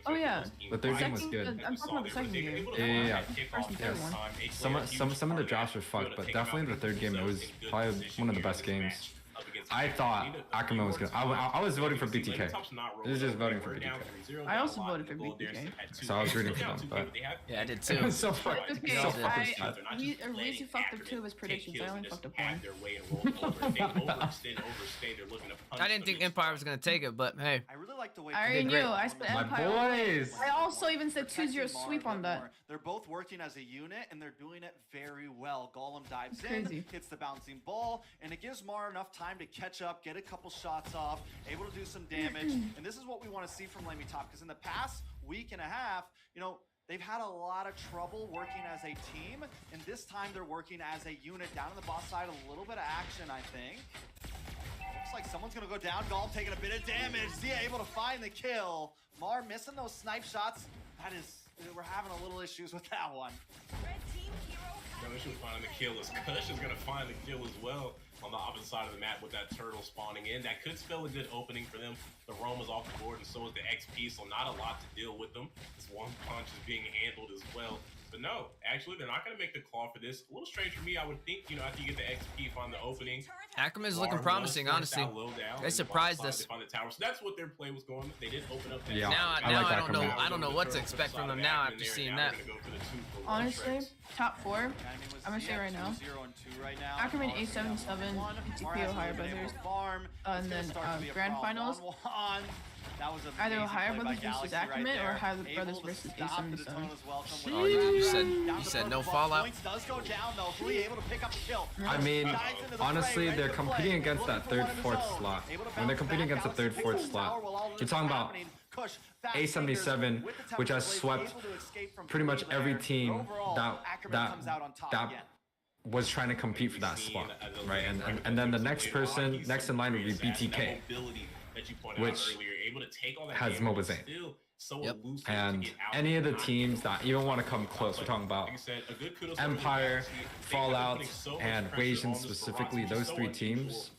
Oh yeah, The third game was good. I'm talking about the second game. Yeah. First and third one. Some of the drafts were fucked, but definitely the third game, it was probably one of the best games. I thought Ackerman was gonna. I was voting for BTK. This is just voting for BTK. I also voted for BTK. So I was rooting for them, but yeah, I did too. it was so fucking, Okay, so fucking sad. Reezy fucked up 2 of his predictions. I only fucked up 1. I didn't think Empire was gonna take it, but hey. I really like the way I already knew. I spent My Empire. boys. I also even said 2-0 sweep on that. They're both working as a unit, and they're doing it very well. Golem dives Crazy. in, hits the bouncing ball, and it gives Mar enough time to catch up, get a couple shots off, able to do some damage. And this is what we want to see from LaimiTop, because in the past week and a half, you know, they've had a lot of trouble working as a team, and this time they're working as a unit. Down on the boss side, a little bit of action, I think. Looks like someone's gonna go down. Golem taking a bit of damage. Zia able to find the kill. Mar missing those snipe shots. That is, we're having a little issues with that one. No issue with finding the kill. As Kush is gonna find the kill as well on the opposite side of the map with that turtle spawning in. That could spell a good opening for them. The roam is off the board, and so is the XP, so not a lot to deal with them. This one punch is being handled as well. But no, actually, they're not going to make the claw for this. A little strange for me. I would think, you know, after you get the XP, find the opening. Ackerman's looking promising, honestly. They surprised us. Find the tower. So that's what their play was going. They did open up that. Yeah. Now I don't know what to expect from them now after seeing that. Honestly, top 4. I'm gonna say right now. Ackerman A77, BTK OhioBrothers, and then grand finals. Either OhioBrothers versus Ackerman or OhioBrothers versus A77. Oh, you said no Fallout. I mean, honestly, they're competing against that third, fourth slot. When they're competing against the third, fourth slot, you're talking about A77, which has swept pretty much every team that was trying to compete for that spot, right? And then the next person, next in line would be BTK, which has Mobazane. Yep. And any of the teams that even want to come close, we're talking about Empire, Fallout, and CSTWasians specifically, those 3 teams,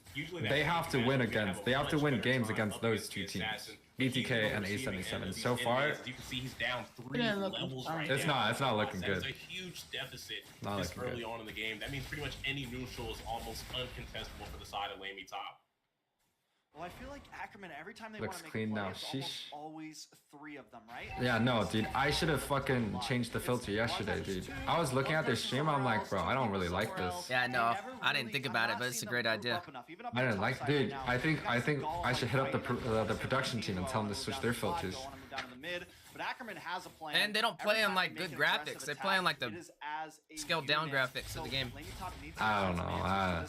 they have to win games against those 2 teams, BTK and A77. So far, it's not looking good. That's a huge deficit Not this looking early good. on in the game. That means pretty much any neutral is almost uncontestable for the side of LaimiTop. Well, I feel like Ackerman, every time they Looks want to make clean a play, now. it's Sheesh. always 3 of them, right? Yeah, no, dude, I should have fucking changed the filter yesterday, dude. I was looking at their stream, I'm like, bro, I don't really like this. Yeah, no, I didn't think about it, but it's a great idea. I didn't like, dude. I think I should hit up the production team and tell them to switch their filters. And they don't play on like good graphics. They play on like the scaled down graphics of the game. I don't know.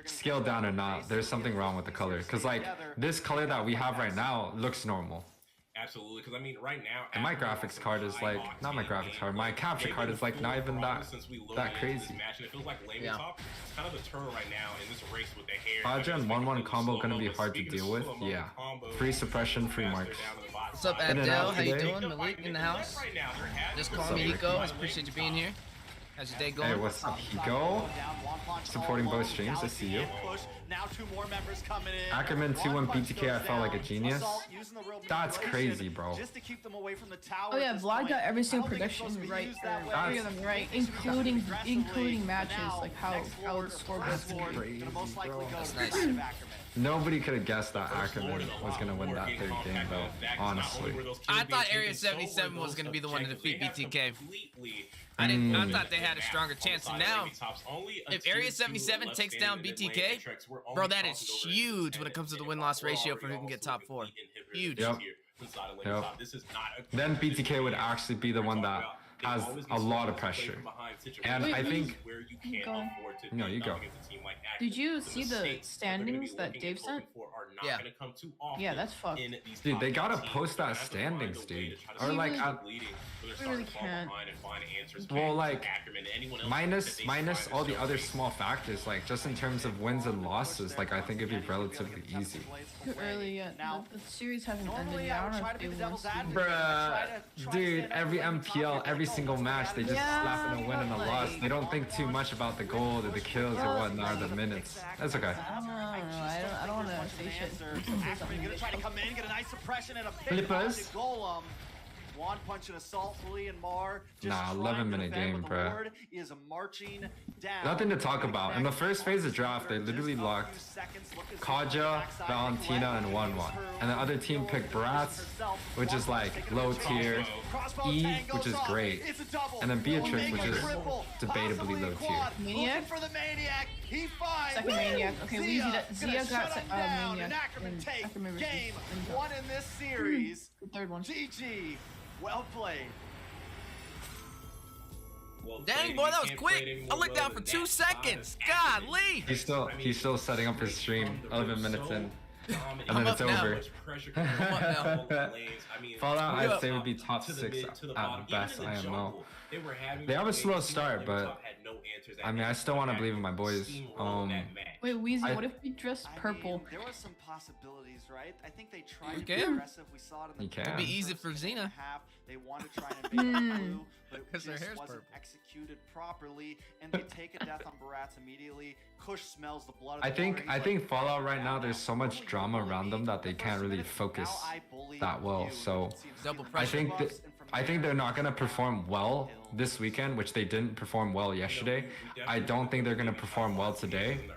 Scaled down or not, there's something wrong with the color. Cause like this color that we have right now looks normal. Absolutely, because I mean, right now, And my graphics card is like, not my graphics card, my capture card is like not even that crazy. It feels like LaimiTop is kind of the turtle right now in this race with the hair. Roger and 1-1 combo gonna be hard to deal with. Yeah. Free suppression, free marks. What's up, Abdel? How you doing? Malik in the house. Just call me Hiko. I appreciate you being here. How's your day going? Hey, what's up, Hiko? Supporting both streams, I see you. Ackerman 2-1 BTK, I felt like a genius. That's crazy, bro. Oh yeah, Vlad got every single prediction right, or 3 of them right, including matches, like how the scoreboard's gonna be. Crazy, bro. That's nice. Nobody could have guessed that Ackerman was gonna win that third game, though. Honestly. I thought Area 77 was going to be the one to defeat BTK. I thought they had a stronger chance. And now, if Area 77 takes down BTK, bro, that is huge when it comes to the win-loss ratio for who can get top 4. Huge. Yep. Then BTK would actually be the one that has a lot of pressure. And I think... No, you go. Did you see the standings that Dave sent? Yeah. Yeah, that's fucked. Dude, they gotta post that standings, dude. Or like, We really can't. well, like, minus all the other small factors, like, just in terms of wins and losses, like, I think it'd be relatively easy. Too early yet. The series hasn't ended yet. I don't know if they want to. Bruh, dude, every MPL, every single match, they just slap in a win and a loss. They don't think too much about the gold or the kills or whatnot, or the minutes. That's okay. I don't know. I don't want to say shit. Flippers. One punch and assault, Lee and Mar. Nah, 11-minute game, bro. Is marching down. Nothing to talk about. In the first phase of draft, they literally locked Kaja, Valentina, and 1-1. And the other team picked Bratz, which is like low tier, E, which is great, and then Beatrix, which is debatably low tier. Maniac? For the Maniac. He finds Second Maniac. Okay, Zia got Maniac. Ackerman take Ackerman game 1 in this series. Third one. GG. Well played. Dang, boy, that was quick. I looked down for 2 seconds. Golly. He's still setting up his stream 11 minutes in. And then it's up now. over. Fallout, I'd say would be top 6 at best, IMO. They have a slow start, but I mean, I still want to believe in my boys. Wait, Weezy, what if we dress purple? There were some possibilities, right? I think they tried to Okay. be aggressive. We saw it in the It'd be easy for first Xena. half. They want to try and make it blue, but it 'Cause their just hair's wasn't purple. executed properly, and they take a death on Bratz immediately. Kush smells the blood of I the think water. Fallout right now, there's so much drama around them that they can't really focus that well. So Double I pressure. think they're not gonna perform well this weekend, which they didn't perform well yesterday. I don't think they're gonna perform well today.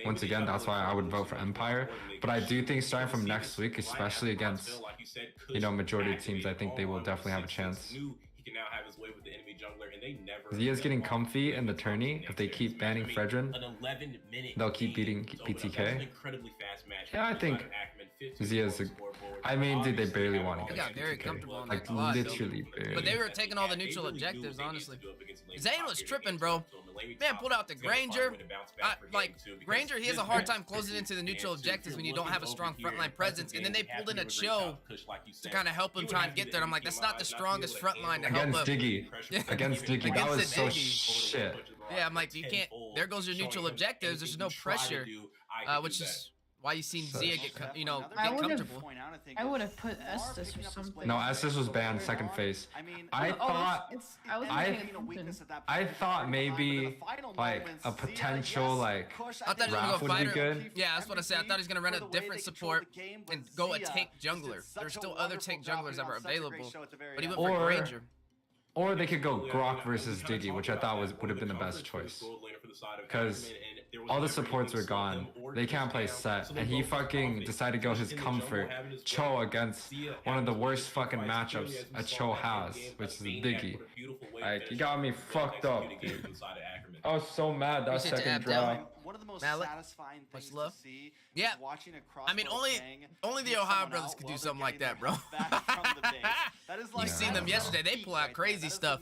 Once again, that's why I would vote for Empire. But I do think starting from next week, especially against, majority of teams, I think they will definitely have a chance. Zia's getting comfy in the tourney. If they keep banning Fredrin, they'll keep beating BTK. Yeah, I think Zia's I mean, dude, they barely want to They get got very BTK. comfortable in Like, that class. literally barely. But they were taking all the neutral objectives, honestly. Zane was tripping, bro. Man pulled out the Granger. Granger, he has a hard time closing into the neutral objectives when you don't have a strong frontline presence. And then they pulled in a Cho to kind of help him try and get there. And I'm like, that's not the strongest frontline to help Against him. Diggy. Against Diggy. That was so shit. Yeah, I'm like, you can't. There goes your neutral objectives. There's no pressure, which is why you seen Zia get, get comfortable. I would have put Estes or something. No, Estes was banned second phase. I thought maybe like a potential like I thought he was Raph gonna go would be fighter. good. Yeah, that's what I said. I thought he was gonna run a different support and go a tank jungler. There's still other tank junglers that were available, but he went for Granger. Or they could go Grok versus Diggy, which I thought would have been the best choice. Because all the supports were gone. They can't play set. And he fucking decided to go his comfort. Cho against one of the worst fucking matchups a Cho has, which is Diggy. Like, you got me fucked up, dude. I was so mad that second draft. One of the most Mallet, satisfying things love. to see Yeah. is watching a I mean, only the Ohio brothers could do something like that, bro. You seen them yesterday. They pull out crazy stuff,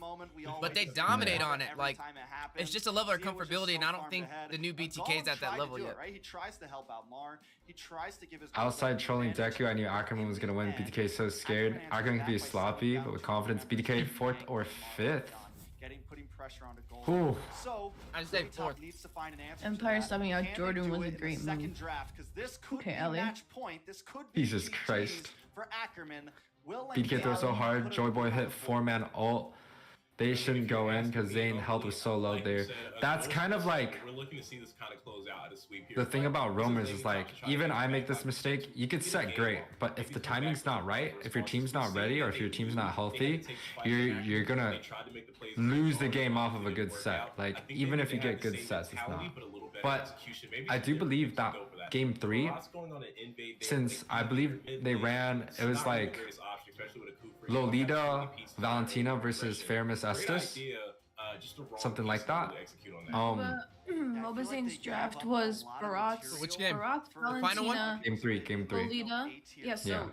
but they dominate on it. Like, it's just a level of comfortability, and I don't think the new BTK's at that level yet. He tries to help out Mar. He tries to give his Outside trolling Deku, I knew Ackerman was gonna win. BTK is so scared. Ackerman could be sloppy, but with confidence, BTK 4th or 5th. Putting pressure onto goal. Ooh. So I say 4th. needs to find an answer Empire to that. subbing out Can they Jordan do was a it in great the second move. draft? 'Cause this could Okay, be Ellie. match point. This could be Jesus GG's Christ. for Ackerman. Will BTK throws so Ellie hard. put Joy Boy it hit on 4-man ult. They shouldn't go in because Zayn health was so low there. That's kind of like the thing about roamers is like, even I make this mistake, you could set great, but if the timing's not right, if your team's not ready, or if your team's not healthy, you're gonna lose the game off of a good set. Like, even if you get good sets, it's not. But I do believe that game 3, since I believe they ran, it was like Lolita, Valentina versus Fairmiss Estes, something like that. Mobazane's draft was Barat's. Which game? Barat's, The final one? Valentina, Game 3. Lolita. Yeah, so Yeah.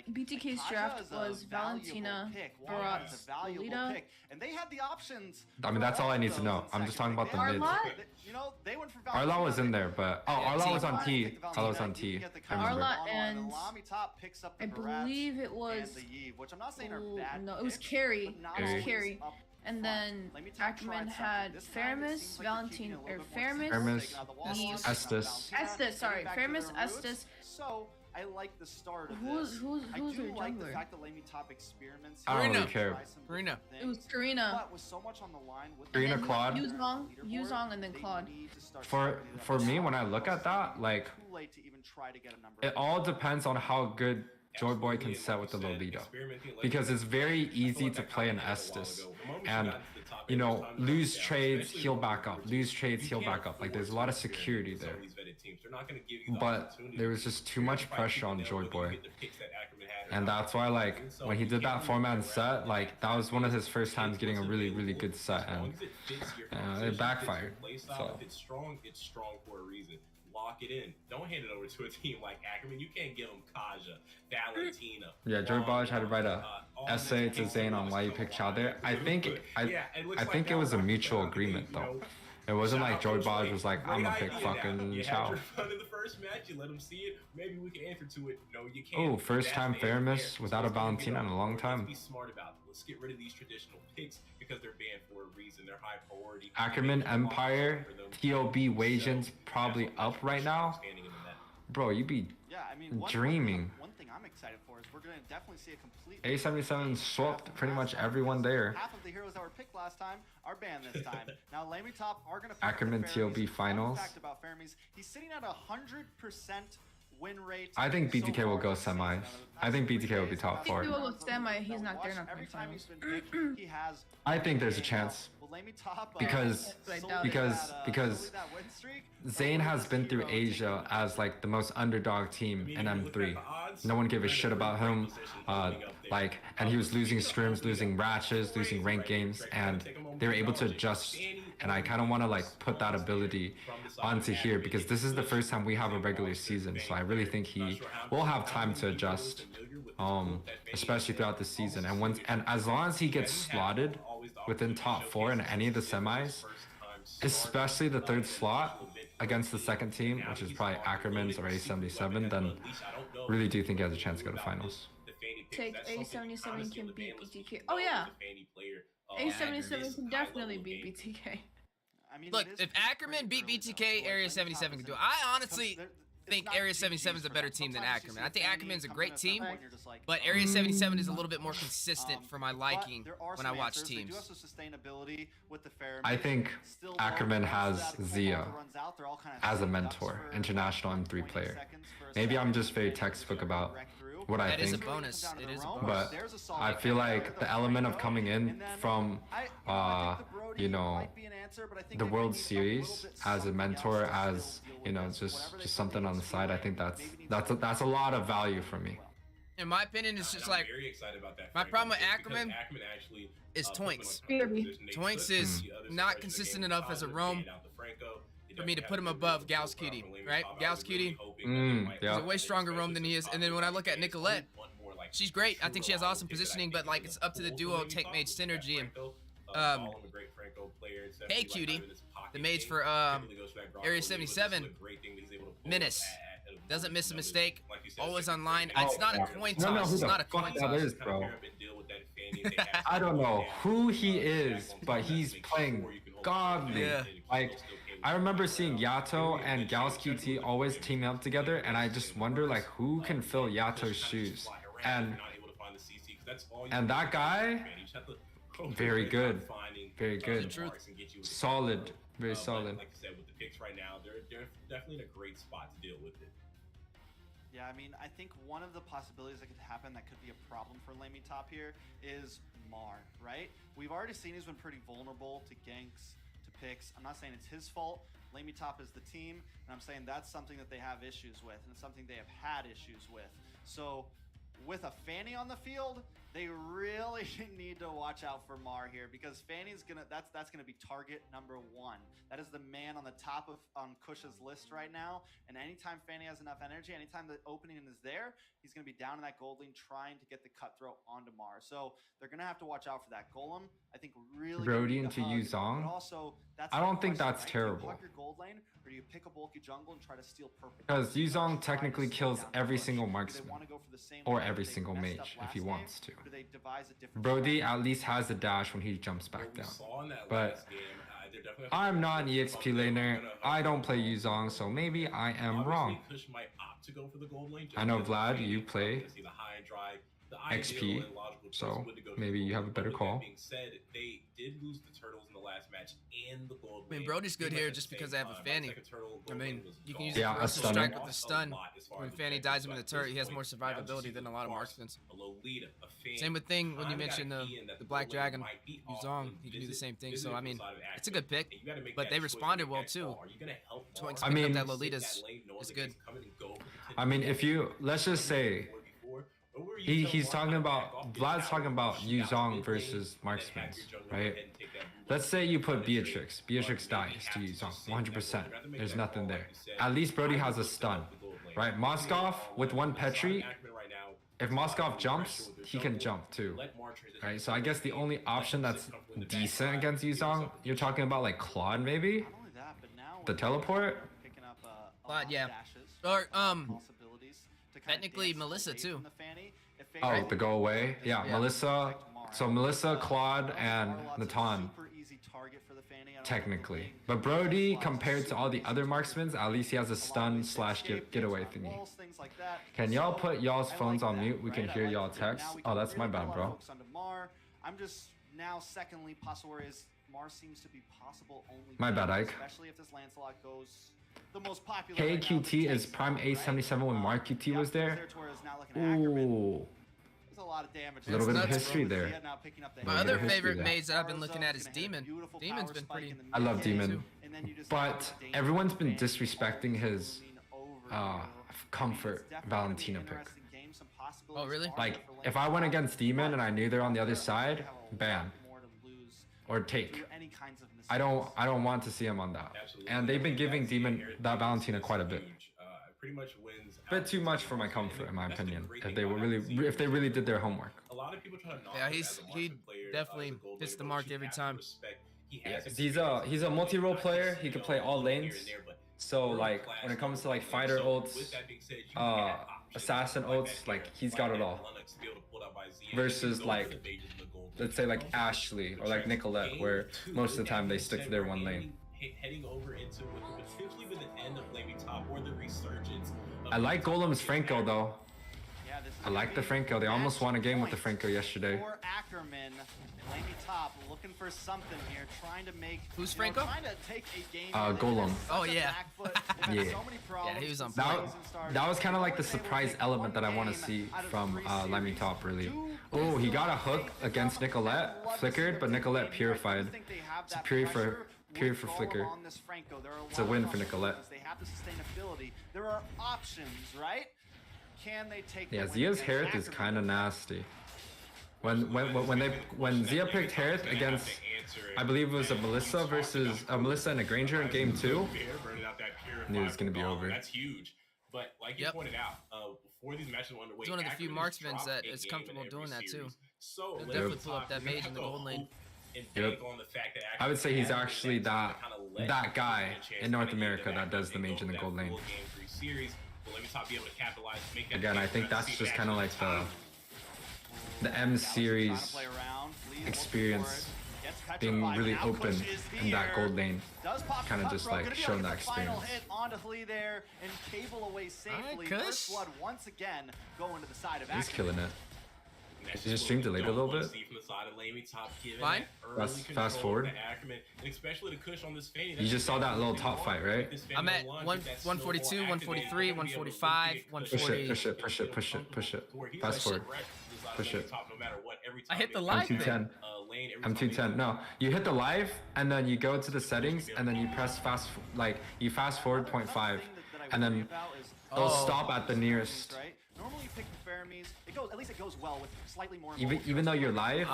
BTK's draft was Valentina, Barat's, Lolita. And they had the options. I mean, that's all I need to know. I'm just talking about the mids. Arla? They went for Arla was in there, but Arla was on T. Arla was on T. I remember. Arla and LaimiTop picks up the I Barats believe it and was. the Yves, which I'm not saying are bad No, it was picks, Carrie. but not It was always Carrie. up And front. then LaimiTop Ackerman tried had something. This time it Fairmiss, seems like they're keeping Valentina, a or little bit more Fairmiss, taking out the wall, Yves, taking out Estes. Valentina, Estes, sorry, getting back to Fairmiss, their roots. Estes. So I like the start of Who's this. their I do like the jungler? fact that LaimiTop experiments. I don't really Karina. care. Karina. It was Karina. But with so much on the line with Karina, And then Claude. Yuzong, and then Claude. For me, when I look at that, like, Too late to even try to get a number. it all depends on how good Joy Boy can set with the Lolita, because it's very easy to play an Estes and, you know, lose trades, he'll back up, lose trades, he'll back up. Like, there's a lot of security there. But there was just too much pressure on Joy Boy. And that's why, like, when he did that 4-man set, like, that was one of his first times getting a really, really good set, and it backfired. So. It's strong for a reason. Lock it in. Don't hand it over to a team like Ackerman. You can't give them Kaja, Valentina. Yeah, Joy Boy had to write a essay to Zayn on why you picked Chao there. I think it was a mutual agreement though. It wasn't like Joy Boy was like, I'm gonna pick fucking Chao. In the first match, you let him see it. Maybe we can answer to it. No, you can't. Oh, first time fair miss without a Valentina in a long time. Let's be smart about it. Let's get rid of these traditional picks because they're banned for a reason. They're high priority. Ackerman, Empire, TOBWasians probably up right now. Bro, you be dreaming. One thing I'm excited for is we're going to definitely see a complete A77 swapped pretty much everyone there. Half of the heroes that were picked last time are banned this time. Now LaimiTop are going to Ackerman TOB finals. About Fermis, he's sitting at 100% win rate. I think BTK will go semi. I think BTK will be top 4. He will go semi. He's not there. Every time he's been picked, he has. I think there's a chance. Because Zayn has been through Asia as like the most underdog team in M3. No one gave a shit about him. And he was losing scrims, losing ratchets, losing rank games, and they were able to adjust. And I kind of want to like put that ability onto here because this is the first time we have a regular season. So I really think he will have time to adjust, especially throughout the season. And as long as he gets slotted within top 4 in any of the semis, especially the 3rd slot against the 2nd team, which is probably Ackerman's or A77, then really do think he has a chance to go to finals. Take A77 can beat BTK. Oh yeah, A77 can definitely beat BTK. Look, if Ackerman beat BTK, Area 77 can do it. I honestly think Area 77 is a better team than Ackerman. I think Ackerman's a great team, but Area 77 is a little bit more consistent for my liking when I watch teams. I think Ackerman has Zia as a mentor, international M3 player. Maybe I'm just very textbook about what I think. That is a bonus. It is a bonus. But I feel like the element of coming in from, you know, the World Series as a mentor, as, you know, just something on the side, I think that's a lot of value for me. In my opinion, it's just like, my problem with Ackerman is Toinks. Toinks is not consistent enough as a roam for me to put him above Gauss Cutie, right? Gauss Cutie is a way stronger roam than he is. And then when I look at Nicolette, she's great. I think she has awesome positioning, but like it's up to the duo take mage synergy. And hey Cutie, the mage for Area 77, Menace. Doesn't miss a mistake. Always online. It's not a coin toss. It's not a coin toss. Is, bro. I don't know who he is, but he's playing godly. Yeah. Like, I remember seeing Yato and Gauss QT always teaming up together, and I just wonder like who can fill Yato's shoes. And that guy, very good, very good, solid, very solid. Like you said, with the picks right now, they're definitely in a great spot to deal with it. Yeah, I mean, I think one of the possibilities that could happen that could be a problem for LaimiTop here is Mar, right? We've already seen he's been pretty vulnerable to ganks, to picks. I'm not saying it's his fault. LaimiTop is the team, and I'm saying that's something that they have issues with, and it's something they have had issues with. So with a Fanny on the field, they really need to watch out for Mar here because Fanny's that's gonna be target number 1. That is the man on the top of Kush's list right now. And anytime Fanny has enough energy, anytime the opening is there, he's gonna be down in that gold lane trying to get the cutthroat onto Mar. So they're gonna have to watch out for that golem. I think really Brody into Yuzong. Also, that's I don't think that's right? terrible. Do you huck your gold lane, or do you pick a bulky jungle and try to steal purple? Because Yuzong technically kills every single marksman or every single mage if he wants to. Brody at least has a dash when he jumps back down. But I'm not an EXP laner. I don't play Yuzong, so maybe I am wrong. I know Vlad, you play XP, so maybe you have a better call. Being said, they did lose the turtles in the last match and the gold. I mean, Brody's good here just because I have a Fanny. I mean, you can use Yeah, the a Ferocious stunner. Strike with the stun. When Fanny dies him in the turret, he has more survivability than a lot of marksmen. Same with thing when you mentioned the Black Dragon, Yuzong, he can do the same thing. So, I mean, it's a good pick, but they responded well too. I mean, that Lolita is good. I mean, if you, let's just say, he's talking about, Vlad's talking about Yuzong versus marksmen, right? Let's say you put Beatrix. Beatrix dies to Yuzong, 100%. There's nothing there. At least Brody has a stun, right? Moskov with one Petri, if Moskov jumps, he can jump too, right? So I guess the only option that's decent against Yuzong, you're talking about like Claude maybe? The teleport? Claude, yeah. Or, technically Melissa too. Oh, the go away? Yeah, Melissa. So Melissa, Claude, and Natan. Technically. But Brody, compared to all the other marksmen, at least he has a stun slash getaway thingy. Can y'all put y'all's phones on mute? We can hear y'all text. Oh, that's my bad, bro. I'm just now secondly possible is Mar seems to be possible only. My bad, Ike. Especially if this Lancelot goes the most popular. KQT is Prime A77 when Mark QT was there. Ooh. A lot of damage. A little bit of history there. My other favorite maids that I've been looking at is Demon. Demon's been pretty. I love Demon, but everyone's been disrespecting his comfort Valentina pick. Oh really? Like if I went against Demon and I knew they're on the other side, ban or take. I don't want to see him on that. And they've been giving Demon that Valentina quite a bit. Pretty much wins. A bit too much for my comfort, in my opinion. If they really did their homework. A lot of people try to yeah, he definitely hits the mark every time. Yeah, he's a multi-role player. He can play all lanes. So like when it comes to like fighter ults, assassin ults, like he's got it all. Versus like, let's say like Ashley or like Nicolette, where most of the time they stick to their one lane. Heading over into what could potentially be the end of LaimiTop or the resurgence. I like Golem's Franco though. I like the Franco. They almost won a game with the Franco yesterday. For Ackerman, LaimiTop looking for something here, trying to make. Who's Franco? Trying to take a game. Golem. Oh yeah. Yeah. Yeah, he was on. That was kind of like the surprise element that I want to see from LaimiTop really. Oh, he got a hook against Nicolette, flickered, but Nicolette purified. It's pure for Flicker. It's a win for Nicolette. They have the sustainability. There are options, right? Can they take? Yeah, Zia's Hereth is kind of nasty. When Zia picked Hereth against, I believe it was a Melissa versus a Melissa and a Granger in game 2, knew it was gonna be over. That's huge. But like you pointed out, before these matches were underway, he's one of the few marksmen that is comfortable doing that too. He'll definitely pull up that mage in the gold lane. Yep. I would say he's actually that guy in North America that does the mage in the gold lane. Again, I think that's just kind of like the M series experience, being really open in that gold lane, kind of just like showing that experience. He's killing it. Did you stream delayed a little bit? Fine. Fast forward. You just saw that little top fight, right? I'm at 142, 143, 145, 140. Push it. Fast forward. Push it. I hit the live. I'm 210. No, you hit the live, and then you go to the settings, and then you press fast forward 0.5, and then it'll stop at the nearest. Normally you pick the Fermis, at least it goes well with slightly more. Even though you're live.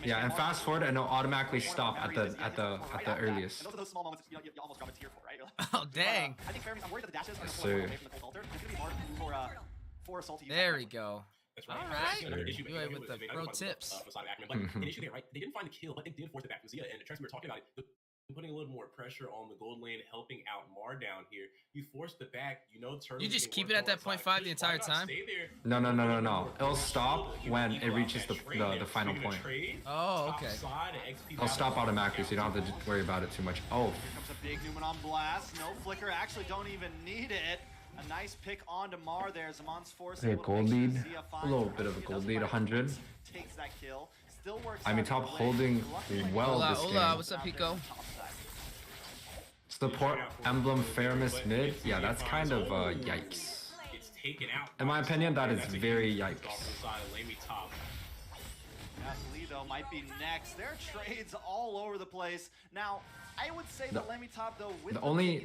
Yeah, and fast forward and it'll automatically stop at the earliest. Those are those small moments you almost drop a tear for, right? Oh dang. I think Fermis, I'm worried that the dashes are Yes, going away from the cold altar. It's gonna be hard for Assault to use. There we go. That's All right. right. Yuwei with the pro tips. An issue there, right? They didn't find the kill, but they did force it back from Zia. And trust me, we were talking about it. Putting a little more pressure on the gold lane, helping out Mar down here. You force the back, You just keep it at that 0.5 the entire time? No. It'll stop when it reaches the final point. Oh, okay. It'll stop automatically, so you don't have to worry about it too much. Oh. Here comes a big Newman on blast. No flicker. Actually, don't even need it. A nice pick onto Mar there. Zamon's force. A gold lead, a little bit of a gold lead, 100. Takes that kill. Still works. LaimiTop holding well this game. Hola, what's up, Pico? Support emblem Fairness mid. Yeah, that's kind of yikes. In my opinion, that is very yikes. Lee though might be next. There are trades all over the place. Now, I would say that LaimiTop though with the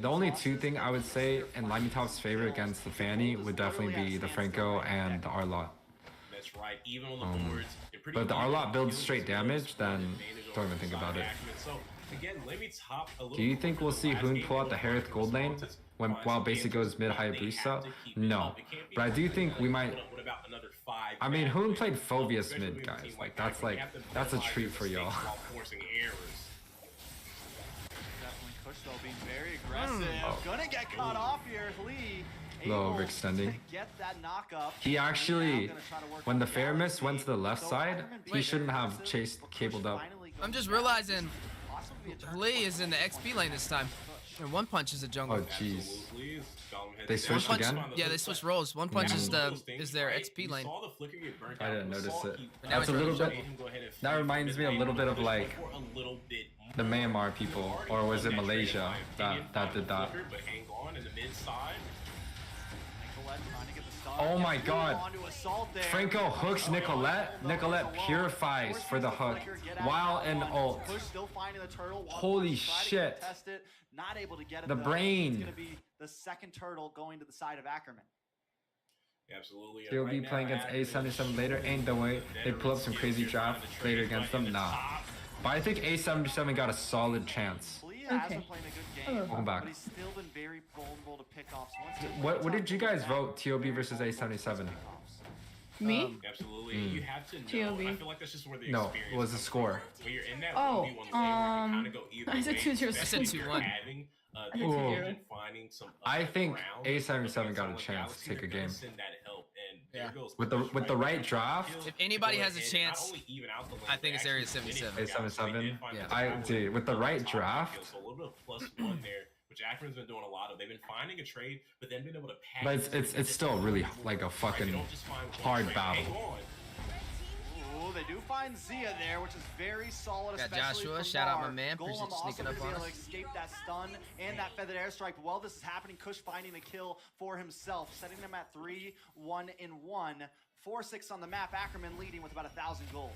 only two thing I would say in LaimiTop's favor against the Fanny would definitely be the Franco and the R-Lot. That's right. Even on the boards, but if the R-Lot builds straight damage, then don't even think about it. Again, LaimiTop a little. Do you think we'll see Hoon pull out the Harith gold lane while Basic goes mid Hayabusa? No, but I do think we might. I mean, Hoon played Phoveus mid, guys. That's a treat for y'all. Push though, being very aggressive. Gonna get caught off here. Lee. Low overextending. He actually, when the Fairness went to the left side, he shouldn't have cabled up. I'm just realizing Lee is in the XP lane this time. And One Punch is a jungle. Oh jeez. They switched again? Yeah, they switched roles. One Punch is their XP lane. I didn't notice it. That's a little bit. That reminds me a little bit of like the Myanmar people, or was it Malaysia that did that? Oh my god. Franco hooks Nicolette. Nicolette purifies for the hook while in ult. Holy shit. The brain. The second turtle going to the side of Ackerman. Absolutely. He'll be playing against A77 later. Ain't the way. They pull up some crazy draft later against them. Nah. But I think A77 got a solid chance. Okay. Welcome back. But he's still been very vulnerable to pickoffs. What did you guys vote? TOB versus A77? Me? Absolutely. You have to know. TOB. I feel like that's just where the No, what was the score? When you're in that Oh, 1v1 lane, you kind of go either I said way. 2-0. I said 2-1. I think A77 got a chance to take a game. Yeah. With the right draft. If anybody has a chance, I think it's Area 77. A77. Yeah. Dude, with the right draft. So a little bit of +1 there, which Ackerman's been doing a lot of. They've been finding a trade, but then been able to pack. But it's still really like a fucking hard battle. Ooh, they do find Zia there, which is very solid. Got especially Joshua, from shout out Mar. my man, Golem appreciate you also sneaking up gonna be on able to us. escape that stun and that feathered airstrike. But while this is happening, Kush finding a kill for himself, setting them at 3-1-1. 4-6 on the map. Ackerman leading with about 1,000 gold.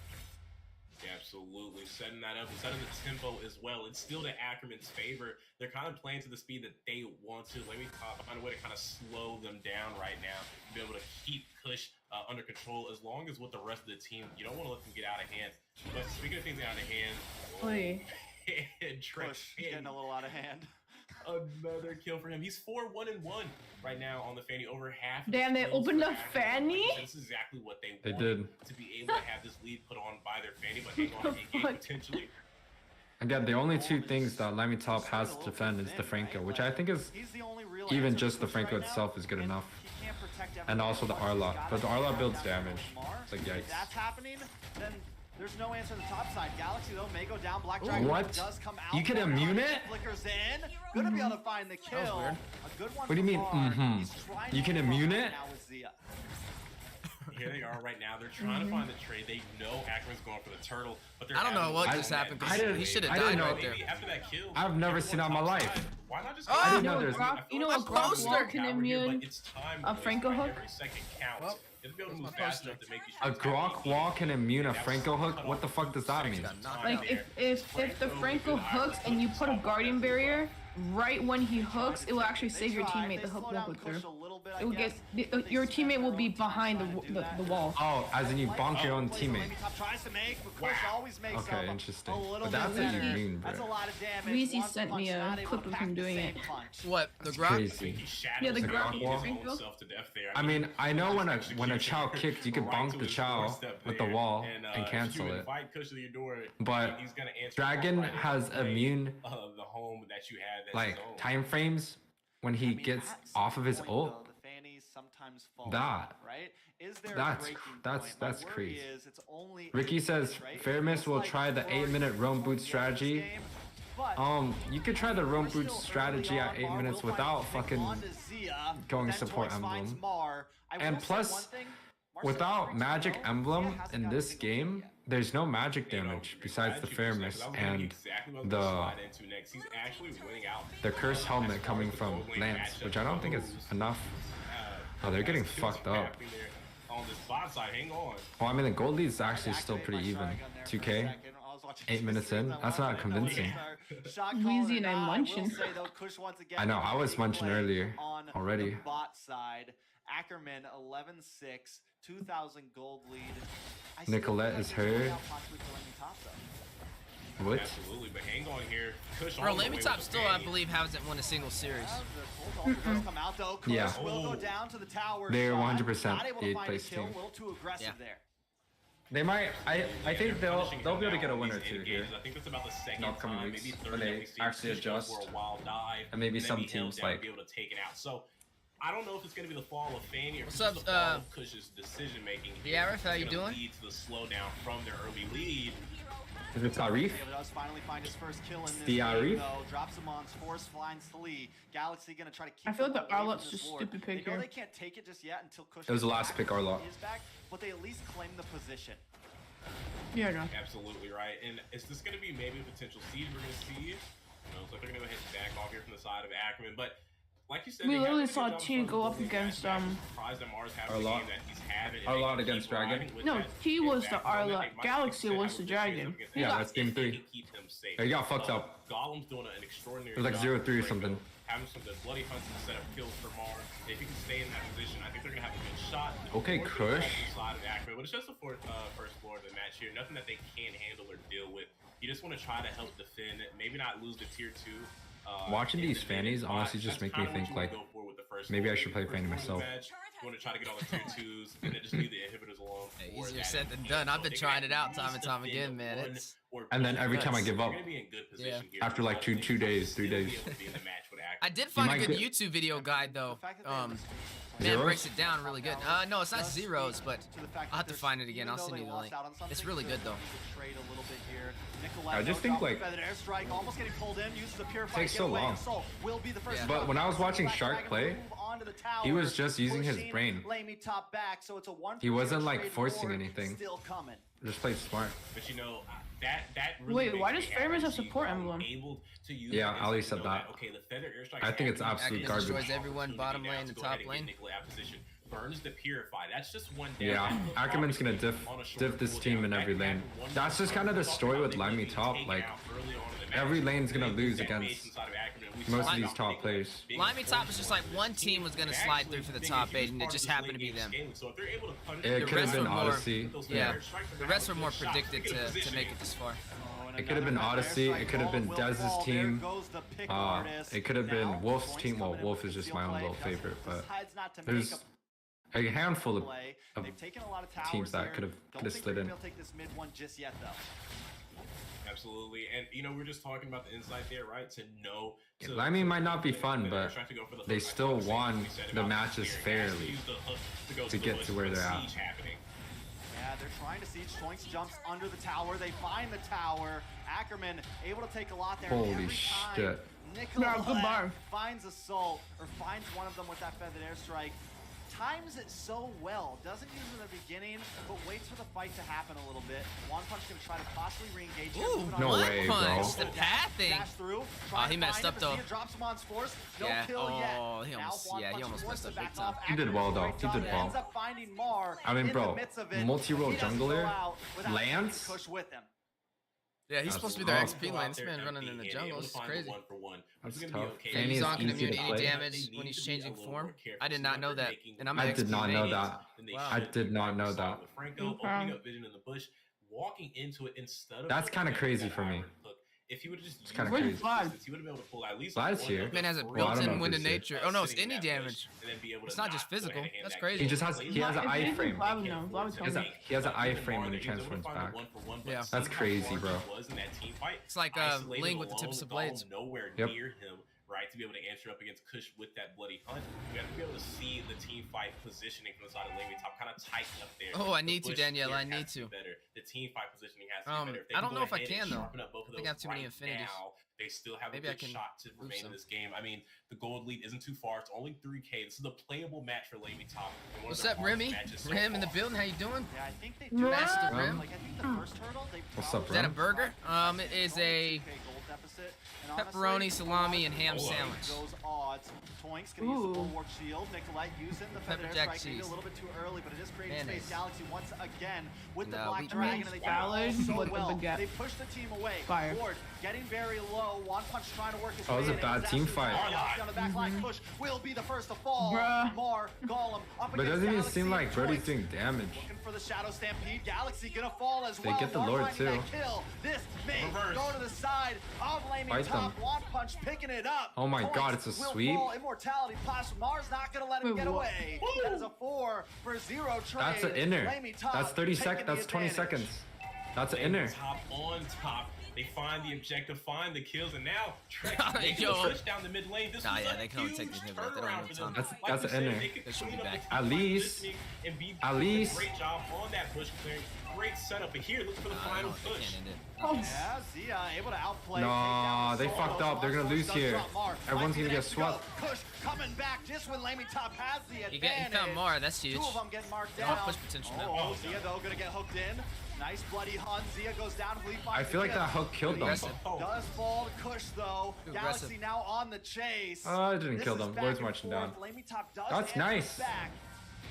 Absolutely, setting that up and setting the tempo as well. It's still to Ackerman's favor. They're kind of playing to the speed that they want to. LaimiTop find a way to kind of slow them down right now, to be able to keep Kush under control, as long as with the rest of the team, you don't want to let them get out of hand. But speaking of things out of hand, Kush getting a little out of hand. Another kill for him. He's 4-1-1 right now on the Fanny. Over half. Damn, they opened up Fanny? This is exactly what they They wanted, did. to be able to have this lead put on by their Fanny, but hang on a game potentially. Again, the only two things that LaimiTop has to defend is the Franco, which I think is even just the Franco itself is good enough. And also the R-Lot. But the R-Lot builds damage. It's like, yikes. If that's happening, then there's no answer on the top side. Galaxy though may go down. Black Dragon does come out. You can immune it? Flickers in. Gonna be able to find the kill. weird. A good one. What do you mean, You can immune it? Now with Zia. Here they are right now. They're trying to find the trade. They know Ackerman's going for the turtle, but they're I don't know having what to just go happened. net. I didn't- He should have I died didn't know- right there. Maybe after that kill, I've never seen that in my life. Why not just Oh, I didn't know there's. You know what Grok Wall can immune A Franco hook? Every second counts. Well, It'll be able to move fast enough to make these A shots Grok happen. wall can immune a Franco hook? What the fuck does that mean? Like if the Franco hooks and you put a guardian barrier right when he hooks, it will actually save your teammate. The hook won't go through. It will get your teammate will be behind the wall. Oh, as in you bonk your own teammate. Tries to make, but Kush always makes Okay, up interesting. a little But that's bit what you better. mean, That's a bro. lot of damage. Weezy One sent me punch, a not able clip to of pack him the doing same it. punch. What? The Grok? Crazy. Yeah, the Grok Grok wall. Franco. I mean, I know when a Chow kicks, you can bonk the Chow with the wall and cancel it. But Dragon has immune the home that you had as like his own. time frames when he gets off of his ult. The fannies sometimes fall That- out, right? Is there a that's- breaking that's- point? that's My worry crazy. is it's only Ricky says right? Fairness It's will like try the Florida 8-minute roam boot this strategy. game, You could try the roam boot strategy at 8 minutes without fucking going support emblem. And plus, without magic emblem in this game, there's no magic damage besides the fair miss and the curse helmet coming from Lance, which I don't think is enough. Oh, they're getting fucked up. On this bot side, hang on. Well, I mean, the gold lead's actually still pretty even. 2K, 8 minutes in. That's not convincing. Weezy and I'm munching. I know, I was munching earlier already. Bot side, Ackerman 11-6, 2,000 gold lead. Nicolette is hurt. What? Absolutely, but hang on here. Bro, LaimiTop still, I believe, hasn't won a single series. Yeah. They're 100% the 8th place team. Yeah. They might. I think they'll be able to get a win or two here. I think that's about the second Upcoming time, weeks maybe when third they that we see actually Fish go adjust. for a wild dive, And maybe then some be held teams down, like- be able to take it out. So I don't know if it's going to be the fall of Fanny or What's if it's up, the fall of Kush's decision making. the Arif, how you doing? Lead to the slowdown from their early lead. Is it Arif? Does finally find his first kill in this The Arif? game, though. Drops him on Force, finds Lee. Galaxy gonna try to keep I feel like them the away from Arlot's this just Lord. stupid pick They know here. they can't take it just yet until Kush It was the is last back. pick, Arlot. He is back, but they at least claim the position. Yeah, no. Absolutely right. And is this going to be maybe a potential seed we're going to see? Looks like they're going to go ahead and back off here from the side of Ackerman. But like you said, We they literally have saw to T go up against Arlot. Arlot against Dragon. No, T was the Arlot. Galaxy was the Dragon. Yeah, that's game 3. He got fucked up. Golem's doing an extraordinary It was like job 0-3 or of something. having some good bloody hunts and set up kills for Mar. If he can stay in that position, I think they're gonna have a good shot. Okay, Towards the Kush. offensive side of Ackerman, but it's just the first floor of the match here. Nothing that they can't handle or deal with. You just want to try to help defend, maybe not lose the tier 2. Watching these fannies honestly just make me think like maybe I should play fanny myself. You want to try to get all the tier 2s and then just leave the inhibitors alone. Hey, easier said than done. I've been trying it out time and time again, man. It's And then every time I give up, after like 2 days, 3 days. I did find a might good get- YouTube video guide though. Man Zeros? breaks it down really good. No, it's not zeros, but I'll have to find it again. I'll send you the link. It's really good though. I just think like takes so long. Yeah. But when I was watching Shark play, he was just using his brain. He wasn't like forcing anything. Just played smart. But you know, that really Wait, makes why me does happy Famous to have see support Golem emblem? able to use Yeah, it Ali and said know that. Okay, the feather airstrike I think it's Ackerman absolute Ackerman garbage. destroys everyone, bottom lane and to go ahead top lane. get Nicolay out position. Burns the Purify. That's just one down. Yeah, Ackerman's gonna diff this team in every lane. That's just kind of the story with LaimiTop. Like every lane's gonna lose against most of these top players. LaimiTop was just like one team was gonna slide through for the top 8, and it just happened to be them. It could have rest been were more- Odyssey. Yeah, the rest were more predicted to make it this far. It could have been Odyssey. It could have been Dez's team. It could have been Wolf's team. Well, Wolf is just my own little favorite, but there's a handful of teams that could have slid in. Absolutely, and you know we're just talking about the insight there, right? To know. Laimi might not be fun, but they still won the matches fairly to get to where they're at. Yeah, they're trying to siege. Shoinks jumps under the tower. They find the tower. Ackerman able to take a lot there. Holy Every shit. Nicolette Yeah, good bar. finds Assault, or finds one of them with that feathered airstrike. Times it so well. Doesn't use it in the beginning, but waits for the fight to happen a little bit. One Punch gonna try to possibly re-engage here. Ooh, Moving on no to one way, punch. bro. The pathing. Dash through. Oh, he messed up though. Drops him on Force. No Yeah. kill yet. Oh, he Now almost- One yeah, he Punch almost forced messed up to back big time. off. He did well, though. Ackerman He did ends well. up finding Mar I mean, in bro, the midst of it. multi-role He doesn't jungler, go out without Lance? Kush with him. Yeah, he's That's supposed to be their tough. XP lane. This man running in the jungle. This is crazy. That's tough. Yeah, Fanny he's is not gonna easy immune to to any play. damage when he's changing form. I did not know that, and I'm an I XP did not know main. that. Wow. I did not know that. Franco opening up vision in the bush, walking into it instead of That's kinda crazy for me. If he would have just It's kinda Where's crazy. Vlad? he would have been able to pull at least Vlad's here. Man has a Well, I don't know built-in if wind of this is- nature. Oh no, it's any damage. It's not just physical. That's crazy. He just has he has an iframe. Vlad, no. Vlad was coming. He has an iframe when he transforms back. Yeah. That's crazy, bro. It's like Ling with the tips of blades. Nowhere Yep. near him. right? To be able to answer up against Kush with that bloody hunt, we have to be able to see the team fight positioning from the side of LaimiTop kind of tighten up there. Oh, I need to, Danielle. I need to. Better. The team fight positioning has to be better. I don't know if I can though. I think I have too many infinities. Now, they still have Maybe a good shot to remain in this game. I mean, the gold lead isn't too far. It's only 3K. This is a playable match for LaimiTop. What's up, Remy? Rim in the building. How you doing? Yeah, I think they do. Master Rim. Like, I think the first hurdle, they What's up, Is that a Rim? burger? It is a pepperoni, salami, and ham sandwich. Those odds. Toinks gonna use the bulwark shield. Nicolette using the feather Pepper jack strike maybe cheese. a little bit too early, but it is creating Mayonnaise. space. Galaxy once again with the No, black we- dragon, and they Ballard so with the well. baguette. They push the team away. Fire. Ward getting very low. One Punch trying to work his Oh, it was way a in. bad team fight. Galaxy on the back line. Push will be the first to fall. Bruh. Mar, Golem up But it against doesn't even Galaxy. seem like Brody's Toinks doing damage. looking for the Shadow Stampede. Galaxy gonna fall as They well. get the Mar Lord, finding that too. Kill. This may Reverse. go to the side of Fight LaimiTop. them. One Punch picking it up. Oh my Toinks God, it's a will sweep? fall. Immortality Plasma. Mar's not gonna let him Wait, get what? away. That is a 4-for-0 trade. That's an inner. LaimiTop That's 30 taking seconds. the That's 20 advantage. seconds. That's an inner. Top on top. They find the objective, find the kills, and now Trek making Yo. the push down the mid lane. This Nah, was yeah, a they can only take huge the hit, but they don't turnaround have for time. them. That's we an said, inner. they could They should be clean up back. the At least- positioning and be at doing a least- great job on that push clearing. Great setup, but here, look for the final They push. can't end it. Yeah, Zia able to outplay. No, take down they Solo. fucked up. They're gonna Monster lose does here. drop Mar. Everyone's Might be gonna the get next to go. swept. Kush coming back just when LaimiTop has the advantage. He found Mar. That's huge. Two of them getting marked Oh, down. push potential now. Oh, Zia though gonna get hooked in. Nice bloody hunt. Zia goes down. I feel like that hook killed them. Aggressive. Does fall to Kush though. Too Galaxy aggressive. now on the chase. Oh, it didn't This kill is them. back Lord's and marching forth. down. LaimiTop does That's answer nice. back,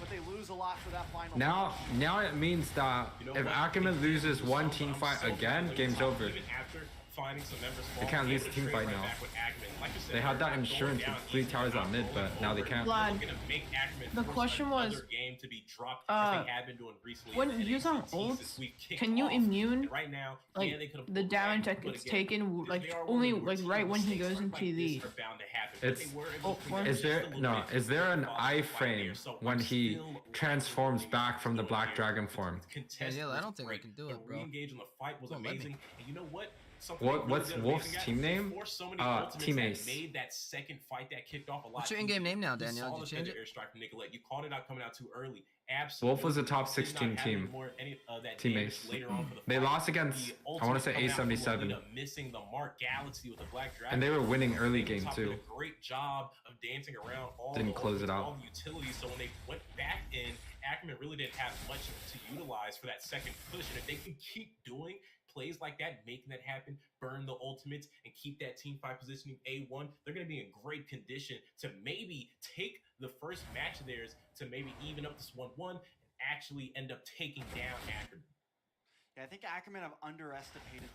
but they lose a lot for that final. Now it means that if Ackerman loses one team fight again, game's over. Even after finding some members They can't lose the team fight now. They had that insurance with 3 towers on mid, but now they can't. Vlad, the question was, when using ults, can you immune like the damage that gets taken like only like right when he goes into the Is there an iframe when he transforms back from the black dragon form? Danielle, I don't think I can do it, bro. Re-engage in the fight was Won't let me. amazing. And you know what? What's Wolf's team name? Team Ace. Made that second fight that kicked off a lot. What's your in-game name now, Danielle? Saw Did you the change it? feather airstrike from Nicolette. You called it out coming out too early. Absolutely. Wolf was a top Did 16 not have team. that Team damage Ace. later on for the They fight. lost against, The I want to say ultimate coming out from A77. Lolita, missing the mark Galaxy with the Black Dragon. And they were winning early game Top too. did a great job of dancing around all Didn't the close it ultimates, out. all the utilities. So when they went back in, Ackerman really didn't have much to utilize for that second push. And if they can keep doing plays like that, making that happen, burn the ultimates, and keep that team fight positioning A1, they're going to be in great condition to maybe take the first match of theirs to maybe even up this 1-1 and actually end up taking down Ackerman. Yeah, I think Ackerman have underestimated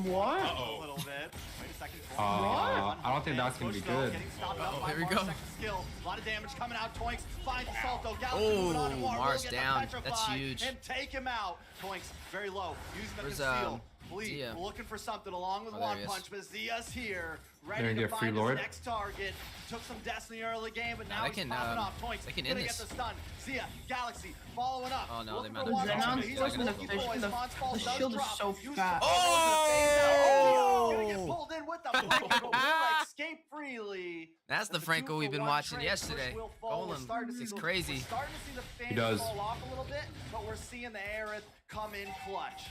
what? a little bit. Wait a second. I don't think that's gonna be good. Here we go. Skill. A lot of damage coming out. Toinks finds the Salto. Oh, Mars down. That's huge. And take him out. Toinks very low. Using the Where's, conceal. Bleed, Zia? looking for something along with Oh, there One he is. Punch, but Zia's here, They're ready gonna to get free find Lord. his next target. Took some Destiny early game, but now they he's can, popping off. Toinks they can gonna end get this. the stun. Zia, Galaxy, following up. Oh, no, they Looking might for have One dropped Punch. it. He's They're gonna looking go for for his it. Mon's Fall The does shield is drop. so Use fast. the oh! Gonna get Oh! pulled in with the flank, but will escape freely. That's the But Franco we've been 2-for-1 watching trade. yesterday. Push will fall. We're Golem starting to see is the- crazy. We're starting to see the fans does. fall off a little bit, but we're seeing the Aerith come in clutch.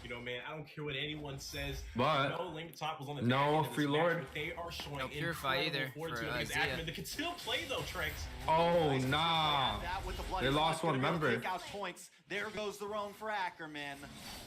You know, man, I don't care what anyone says. But no, LaimiTop was on the no back end of this free match, Lord. but they are showing No Purify incredible either fortitude for, against Zia. Ackerman. They can still play though, Trex. Oh nah. That with the bloody They lost blood, one gonna be able to member. take out Toinks. There goes the roam for Ackerman.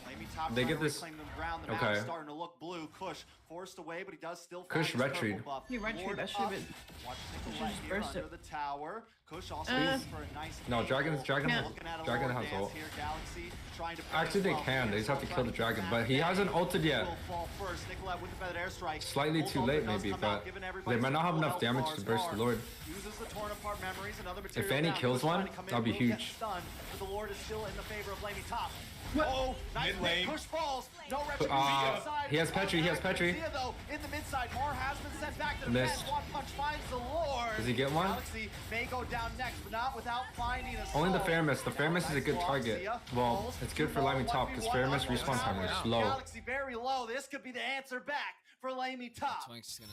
LaimiTop They trying get to this- reclaim the ground. The map okay. is starting to look blue. Kush forced away, but he does still Kush find his purple retreat. buff. He retreat, Lord that should've up. been- Watch Kush Nicolette just here burst under it. the tower. Kush also Uh, looking for a nice No, Dragon angle. Yeah. Looking at a Dragon Lord has dance ult. here. Galaxy trying to play Actually, as they well. can. They just have to kill the Trying dragon, back but he in. hasn't ulted yet. Will fall first. Nicolette with the feathered airstrike. Slightly Ult too ultimate late, does maybe, come out, but giving they everybody might not have full enough health damage bars. to burst the Mar Lord. uses the torn apart memories, another If material Fanny down. kills Kush trying one, to come in, that'll be will get huge. stunned, but the Lord is still in the favor of LaimiTop. What? Oh, nice Mid lane. Push falls. No retribution inside. He has Petri, he has Petri. Zia, though, in the mid side. Mar has been sent back to the Missed. fence. One Punch finds the Lord. Does he get one? Galaxy may go down next, but not without finding a Only the soul. Fairness. The Fairness is a good Nice target. Zia Well, falls. it's good for Two LaimiTop because 1v1 Fairness under respawn time tower. is slow. Galaxy very low. This could be the answer back for LaimiTop. Twink's just gonna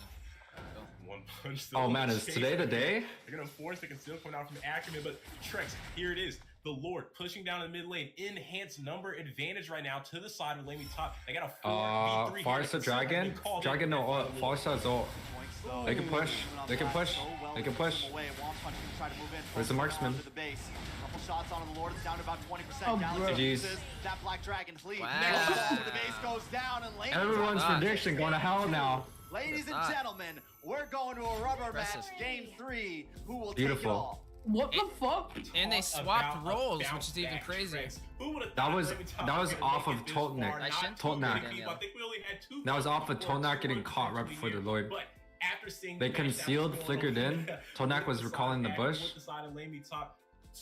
go. One punch. Oh man, is today the day? They're gonna force the conceal coming out from Ackerman, but Trex, here it is. The Lord pushing down in the mid lane. Enhanced number advantage right now to the side of LaimiTop. They got a 4v3. Farsa Dragon? Dragon no ult. Farsa's ult. They can push. They can push. They can push. Where's the marksman? Shots on the Lord. It's down to about 20%. Oh, Galaxy jeez. that Black Dragon fleet. Wow. The base goes down and LaimiTop. Everyone's prediction going to hell now. Ladies and gentlemen, we're going to a rubber match, game 3. Who will take it all? What the fuck? And they swapped roles, which is even crazier. That was off of Toltnak. Toltnak. That was off of Toltnak getting caught right before the Lord. They concealed, flickered in. Toltnak was recalling the bush.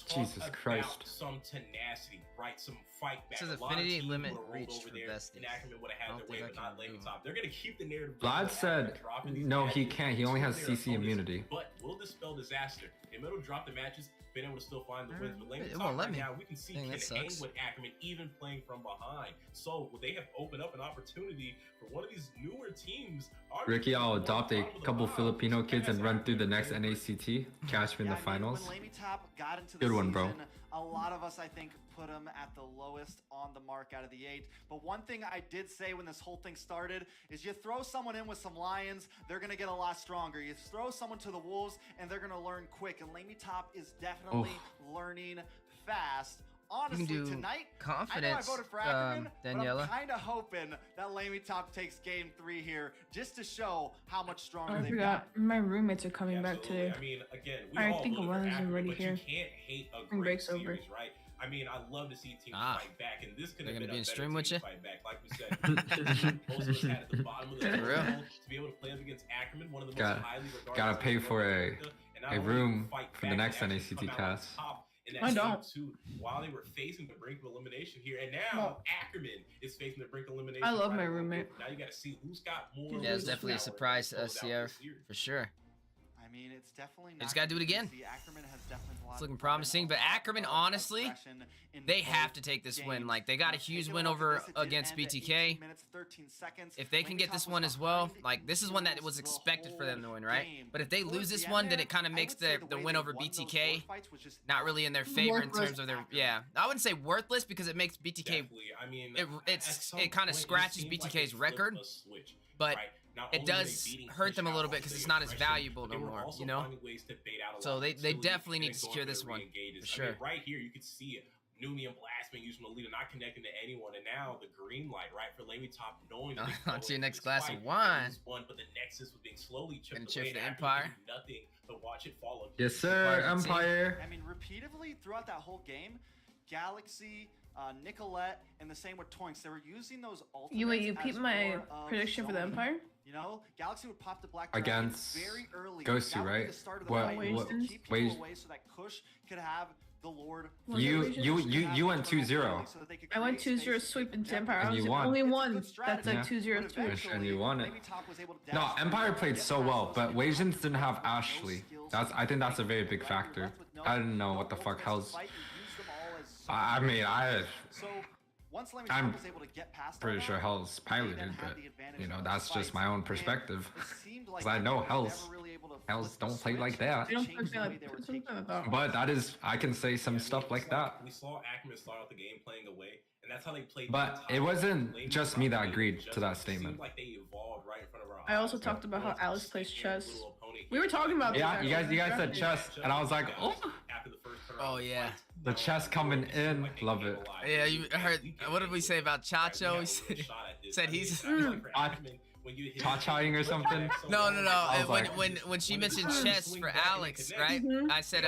Jesus Christ. Some tenacity, right? Some fight back. This is affinity limit reached for besties. And Ackerman would have had their way, but not LaimiTop. They're gonna keep the narrative. Vlad said, no, he can't. He only has CC immunity. But will dispel disaster. They might have dropped the matches, been able to still find the wins. But It LaimiTop won't let right me. now, we can see Dang, that can hang sucks. with Ackerman, even playing from behind. So will they have opened up an opportunity for one of these newer teams? Ricky, I'll adopt a couple Filipino kids and run through the next NACT. Catch me in the finals. When LaimiTop got into the Good one, bro. season, a lot of us, I think, put them at the lowest on the mark out of the 8. But one thing I did say when this whole thing started is you throw someone in with some Lions, they're going to get a lot stronger. You throw someone to the Wolves, and they're going to learn quick. And LaimiTop is definitely learning fast. Honestly, do tonight, confidence, I know I voted for Ackerman, but Daniela. I'm kind of hoping that LaimiTop takes game 3 here just to show how much stronger I they've forgot. got. My roommates are coming back Absolutely. today. I mean, again, we I all think voted for Alana's Ackerman, already but here. you can't hate a Spring great break's series, over. right? I mean, I love to see teams fight back, and this could They're have gonna been be a in better stream team with you? fight back. Like we said, most of us had at the bottom of the For real? table to be able to play up against Ackerman, one of the most Gotta- highly regarded. gotta pay teams in for North a- America, and not a only room fight for the back, next they actually NACT come out on cast. top in that I game don't. too, while they were facing the brink of elimination here, and now Ackerman is facing the brink of elimination. I love right my along roommate. with- Now you got to see who's got more. Yeah, it's definitely a power surprise to to close us, out Sierra, this series. for sure. I mean, it's definitely They just gotta do it again. Ackerman has definitely It's looking promising, but Ackerman, honestly, they have to take this win. Like, they got a huge win over against BTK. If they can get this one as well, like, this is one that was expected for them to win, right? But if they lose this one, then it kind of makes the win over BTK not really in their favor in terms of their, yeah. I wouldn't say worthless because it makes BTK, Definitely. I mean, it kind of scratches BTK's record, but it does hurt them a little bit because it's not as valuable no more, you know? So they definitely need to secure this one, for sure. I mean, right here, you could see Numi and Blastman using the leader, not connecting to anyone, and now the green light, right, for LaimiTop, knowing that On to your next glass of wine. But the Nexus was being slowly chipped Gonna away. chip and the Ackerman Empire. could do nothing but watch it fall. Yes, sir, Empire. I mean, repeatedly throughout that whole game, Galaxy, Nicolette, and the same with Toinks, they were using those ultimates. You as peeped my more of prediction for the zoning. Empire? You know, Galaxy would pop the Black Dragon Against very early. Ghosty, That would be right? the start of the What- fight. what- To keep people wait. away so that Kush could have the Lord. You went 2-0. I went 2-0 sweep into Empire. And I was you the won. only one Good that's like Yeah. 2-0 sweep. And you won it. LaimiTop was able to No, dash Empire through, played get so past well, those but skills. Wasians didn't have No Ashley. skills I think that's a very big factor. I didn't know what the fuck hell's. I mean, So once LaimiTop I'm was able to get past pretty all sure that, Hell's they piloted, then had but the advantage you know of that's the just fights. my own And perspective. it seemed like 'Cause I know they were Hell's- never really able to Hells flip the don't play like switch that. They don't to play change the way like they were something taking like that. control. But that is, I can say some stuff like that. We saw Ackerman start out the game playing away, and that's how they played. But the entire it wasn't game. just me that LaimiTop agreed played to that adjustments. It seemed statement. like they evolved right in front of our I also eyes. talked about how Well, Alice plays seeing chess. a little opponent We were talking about Yeah, that. you guys said chess, and I was like, oh, After the first turn Oh, of the yeah. fight, the chess coming in, like they love came it. alive. Yeah, you heard, what did we say about Chacho? He said he's... Cha-chaing or something? No. I was like- When she mentioned chess for Alex, right? I said,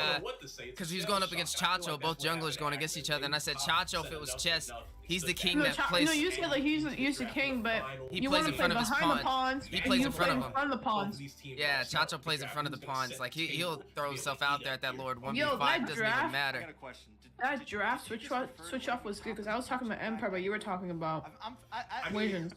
because he was going up against Chacho, both junglers going against each other, and I said, Chacho, if it was chess, he's the king No, that plays. no, you said like he's the king, but He you plays want in to play front of his behind the pawn. pawns. He and plays you in front play of him. front of the pawns. Yeah, Chacho plays in front of the pawns. Like he'll throw himself out there at that Lord 1v5. Yo, that Doesn't draft- even I matter. got a question. That draft switch off was good because I was talking about Empire, but you were talking about Wasians.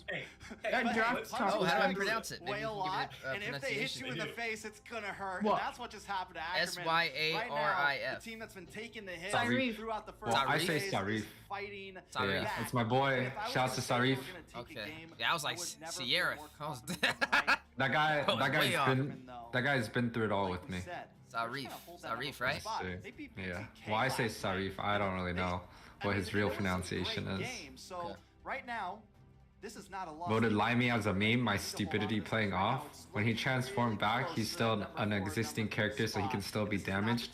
That draft talk Oh, was how do I good. pronounce it? Maybe Way you a can give lot, it a and if they hit you in the pronunciation. face, it's gonna hurt. What? And that's what just happened to Ackerman. Syarif. Right now, the team that's been taking the hit Syarif. throughout the first Well, I three say days Syarif. is fighting. Sarif. Yeah, it's my boy. Shouts to Sarif. Okay. Yeah, I was like Sierra. I was That guy's been through it all with me. Sarif, right? Yeah. Well, I say Sarif. I don't really know what his real pronunciation is. So right now, this is not a loss. Voted Laimi as a meme, my stupidity playing off. When he transformed back, he's still an existing character, so he can still be damaged.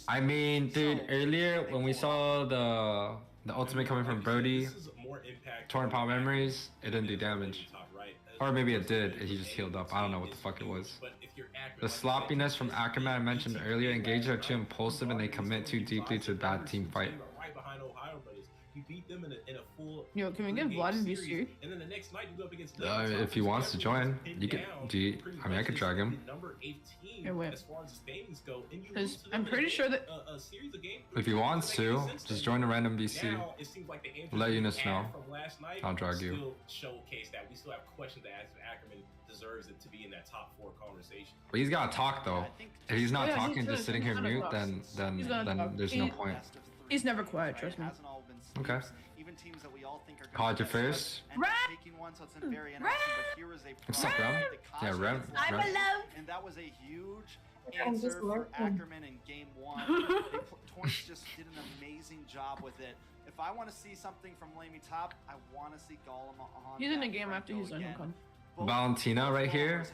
I mean, dude, earlier when we saw the ultimate coming from Brody, Torn Power Memories, it didn't do damage. Or maybe it did, he just healed up. I don't know what the fuck it was. The sloppiness from Ackerman I mentioned earlier, engage are too impulsive and they commit too deeply to a bad team fight. You beat them in a full. Yo, can we get Vlad in VC? And then the next night you go up against if he wants to join, you can. I mean, I could drag him. Number 18 as far as standings go, and you Because I'm pretty sure that a series of games. If he wants to, just join a random VC. Let Eunice know. I'll drag you. Still showcase that we still have questions to ask. Ackerman deserves it to be in that top 4 conversation. But he's gotta talk though. If he's not talking, just sitting here mute, then there's no point. He's never quiet, trust me. Okay. Even teams that we all think are Called you first. What's up, Rem? Yeah, Rem. And that was a huge answer for Ackerman in game 1. Torrance just did an amazing job with it. If I want to see something from LaimiTop, I want to see Golem on. He's in a game after he's on Hillcom. Valentina right here.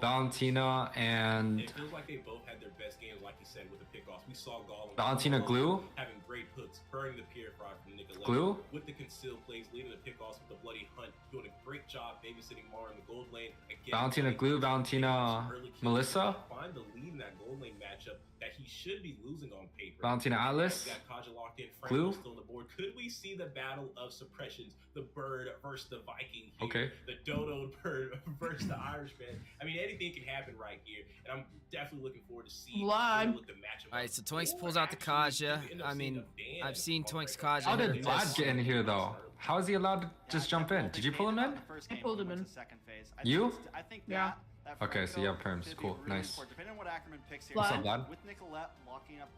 Valentina and it feels like they both had their best games, like you said, with the pickoffs. We saw Golem Valentina Glue having great hooks, burning the pier fry from Nicolette. Glue with the concealed plays, leading the pickoffs with the bloody hunt, doing a great job babysitting Mar in the gold lane. Again, Valentina Glue, Valentina Melissa. Find the lead in that gold lane matchup that he should be losing on paper. Valentina Atlas. Glue. Still on the board. Could we see the battle of suppressions? The bird versus the Viking here. Okay. The dodo bird versus the Irishman. I mean, anything can happen right here, and I'm definitely looking forward to seeing Vlad. what the matchup. All right, so Twinks pulls out the Kaja. I mean, I've seen Twinks Kaja. How did Vlad get in here though? How is he allowed to just jump in? Did you pull him in? I pulled him in. You? Yeah. Okay, so you have perms. Cool, nice. What's up, Vlad?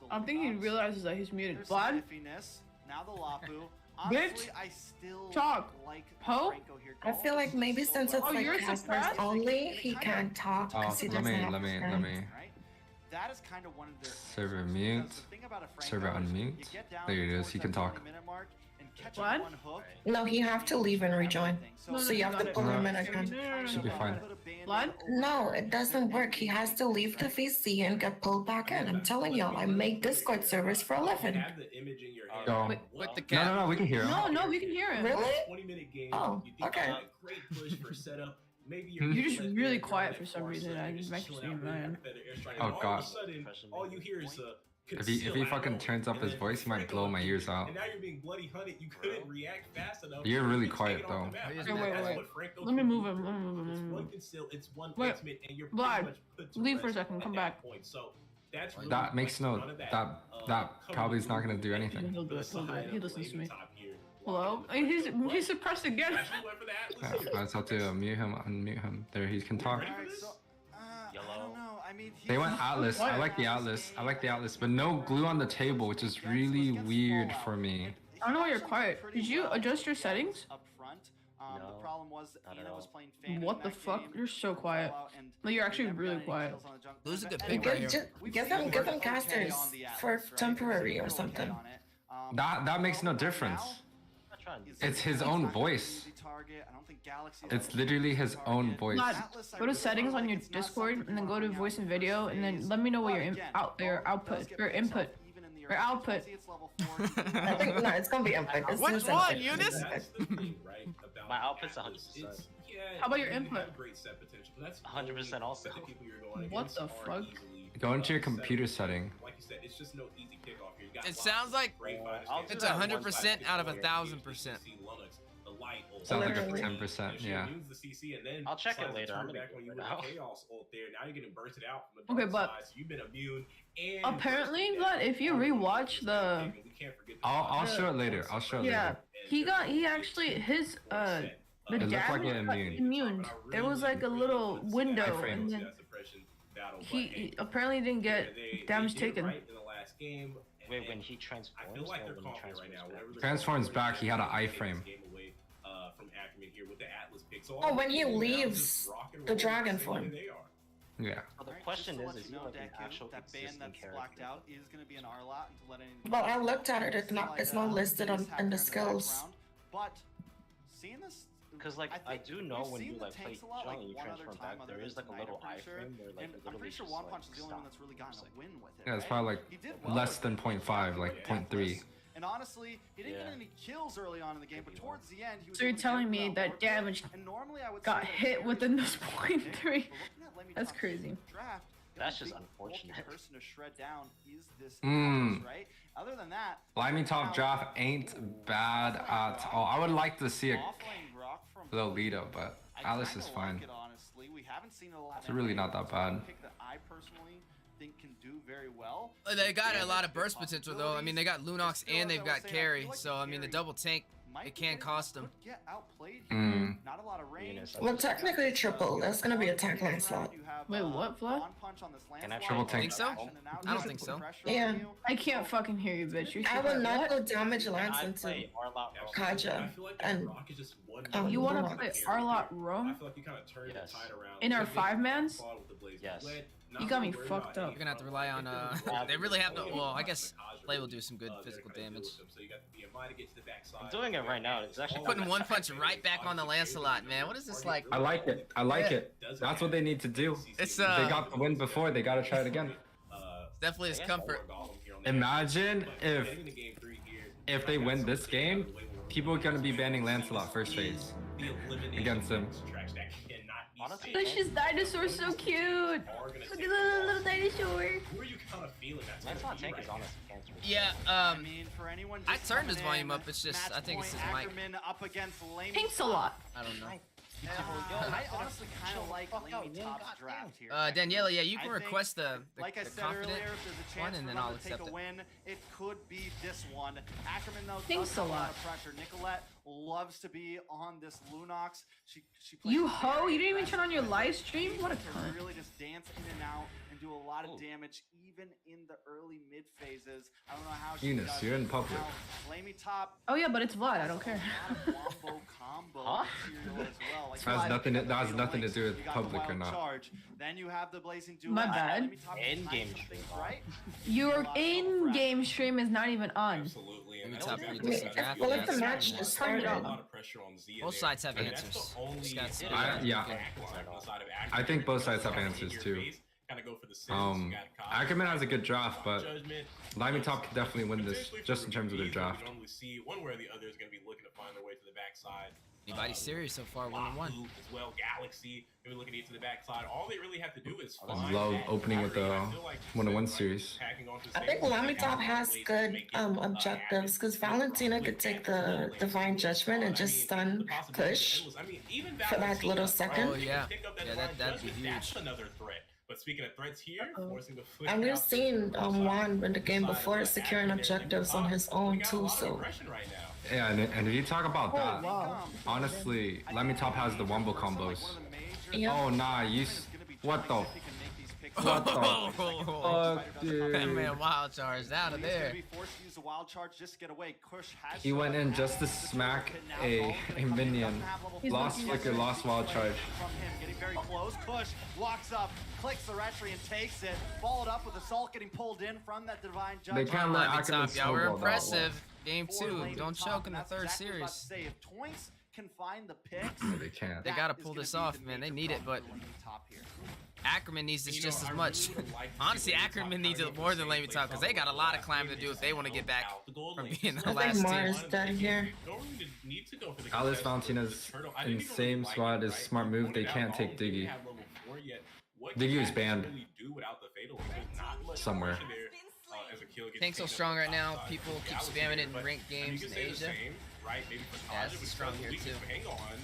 I don't think he realizes that he's muted. Vlad? Now the Lapu. Bitch, I still talk. like Ho? I feel like maybe since it's like casters only, he can't talk Oh, because he doesn't have let me. That is kind of one of their Server mute. Server unmute. There it is. He can talk. What? No, he have to leave and rejoin. So you have to pull him in again. Should be fine. Vlad? No, it doesn't work. He has to leave the VC and get pulled back in. I'm telling y'all, I make Discord servers for a living. Go. With the cat. No, we can hear him. No, we can hear him. Really? 20-minute game. Oh, okay. Great push for setup. Maybe You're just really quiet for some reason. I just might just be mad. Oh god. All you hear is If he fucking turns up his voice, he might blow my ears out. And now you're being bloody hunted. You couldn't react fast enough. You're really quiet though. Wait. Let me move him. Wait, Vlad, leave for a second. Come back. That makes no. That probably is not gonna do anything. He'll do it. He listens to me. Hello? He's suppressed again. Yeah, I just have to mute him, unmute him. There, he can talk. They went Atlas. I like the Atlas. But no glue on the table, which is really weird for me. I don't know why you're quiet. Did you adjust your settings? What the fuck? You're so quiet. No, you're actually really quiet. Who's a good pick right here? Give them casters for temporary or something. That makes no difference. It's his own voice. It's literally his own voice. Vlad, go to settings on your Discord and then go to voice and video and then let me know what your output. I think no, it's gonna be input. Which one, Eunice? My output's 100%. How about your input? 100% also. What the fuck? Go into your computer setting. It sounds like it's 100% out of 1,000%. Sounds like a 10%, yeah. I'll check it later. I'm gonna do it now. Okay, but apparently, Vlad, if you rewatch the, I'll show it later. Yeah, he actually his the It looked like damage it got immune. There was like a little window, Iframe. and then he apparently didn't get damage taken. Wait, when he transforms? I feel like they're when calling it right now. Transforms back, he had an iframe. From Ackerman here with the Atlas pick. So Oh, when he leaves the dragon form. Yeah. Well, the question Just to is let you know, he like an Deku, actual that band existing that's character? blacked out is going to be an R-Lot until letting. Well, I looked at it. It's not listed on in the skills. But seeing this, Because like I do know when you like play Johnny, you one other transform time back. other There than is like a tonight, little I'm pretty sure. iframe where like And it I'm literally pretty sure just, One like, Punch is the only one stops. that's really gotten a win with it. Yeah, it's right? probably like He did well less with than it. 0.5, like 0.3. And honestly, he didn't Yeah. get any kills early on in the game, but towards the end, he was So you're able to get telling me more that work damage in. And normally I would got say that hit it's within very this easy to 0.3. predict, but looking at LaimiTop's That's crazy. Draft, That's the just big unfortunate. bulky person to shred down is this Mm. Atlas, right? Other than that, LaimiTop draft ain't bad at all. I would like to see a offlane rock from Lolita, but I Alice kinda is fine. Like it, honestly. We haven't seen a lot. It's really not that bad. Pick that I personally think can do very well. They got a lot of burst potential though. I mean, they got Lunox and they've got carry, so I mean the double tank, it can cost them. Get outplayed here. Mm. Not a lot of range. Well, technically triple. That's gonna be a tank Lancelot. Wait, what, Flo? Can I Triple tank? Think so? I don't think so. Yeah. I can't fucking hear you, bitch. You're I will not what? go damage Lance I into play Arlot. Kaja and You want to Lunox. play Arlot Rome feel like you kind of turned Yes. the tide around. in our 5-mans? Yes. You got me fucked up. You're gonna have to rely on they really have no. Well, I guess Play will do some good physical damage. I'm doing it right now. It's actually Putting one punch right back on the Lancelot, man. What is this like? I like it. I like it. That's what they need to do. It's They got the win before. They gotta try it again. Definitely his comfort. Imagine if they win this game, people are gonna be banning Lancelot first phase against him. honestly. This dinosaur's so cute. Look at the little dinosaur. Who are you kind of feeling that? That's not tank is honestly cancer. Yeah, I mean, for anyone I just turned his coming volume in, up. It's just, match I think it's his point, mic. Ackerman up against LaimiTop. Thanks a lot. I don't know. I honestly kind of like LaimiTop's draft here. Daniela, yeah, you can I think, request the like I the said confident earlier, if there's a chance one, and for then them I'll to take accept a it. win, it could be this one. Ackerman though Thanks does a have lot. of pressure. Nicolette loves to be on this Lunox. She plays You hoe, very you didn't even turn on your aggressive. live stream? What a She cunt. can really just dance in and out and do a lot of damage even in the early mid phases. I don't know how she Eunice, does you're it. in public. Now, LaimiTop Oh yeah, but it's Vlad, I don't care. wombo combo material as well. Like, That has nothing to- that has nothing to do with you got public the or wild not. Charge. Then you have the blazing duel. My bad. End-game stream, right? Your in-game stream is not even on. Absolutely. Maybe And top that's three exactly just what draft. Well, I if the feel. match just started. A lot of pressure on Z in Both there. sides have And that's answers. the only Just gotta see. Yeah. backline on the side of I Ackerman. think both sides have answers too. Kinda go for the sins. You got Kyle. Ackerman has a good draft, but Judgment. LaimiTop could definitely win this Potentially just for in terms of their reviews, draft. We normally see one way or the other is going to be looking to find their way to the backside. Anybody serious so far? 1-1. Wahoo as well, Galaxy, maybe looking to get to the backside. All they really have to do is I find love that opening with battery. the I feel like 1-on-1 Sid, series. tacking onto the I think table, LaimiTop they has have good ways to make it, objectives because active. Valentina could take the divine judgment and just stun push I mean, even for that little second. Oh yeah, yeah, that'd be Judgment, huge. that's another threat. But speaking of threats here, forcing the flick And we've out seen to the Juan in the game side of before the securing Ackerman there. objectives on his own We got a too, lot of so aggression right now. Yeah, and if you talk about that, wow. honestly, LaimiTop has the wombo combos. yeah. Oh nah, what the? What the? Fuck, That dude. man wild charged out of there. He went in just to smack a minion. Lost flicker, lost wild charge. From him, getting very close. Kush walks up, clicks the retry and takes it. Followed up with Assault getting pulled in from that divine judge. They can't let Ackerman LaimiTop, y'all were snowball that impressive. Game For 2, LaimiTop, don't choke in the that's third exactly what I was series. about to say. If Toinks can find the picks, No, they can't. They that gotta is pull gonna this be off, the man. They major need it, but problem for LaimiTop here. Ackerman needs this You know, just as I much. really would like to Honestly, see Ackerman LaimiTop needs kinda it go more for than the same LaimiTop play because they got a lot of climbing to do if they want to get back out the goal from lane. being the I think last Mars team. dead here. Don't really need to go for the Alice contest. Valentina's Turtle, I didn't even insane really like squad it, is right? smart move. They Pointed out can't all take of them Diggy. have level 4 yet. What Diggy can was Ackerman banned really do without the fatal? There's not much somewhere. pressure there, as a kill gets Tank's so taken up strong on right the now. top side. People keep Galaxy spamming it here, in but, ranked I mean, games you in could say the Asia. same, right? Maybe for Yeah, Taja, it's which strong doesn't here, weaken, too. but hang on.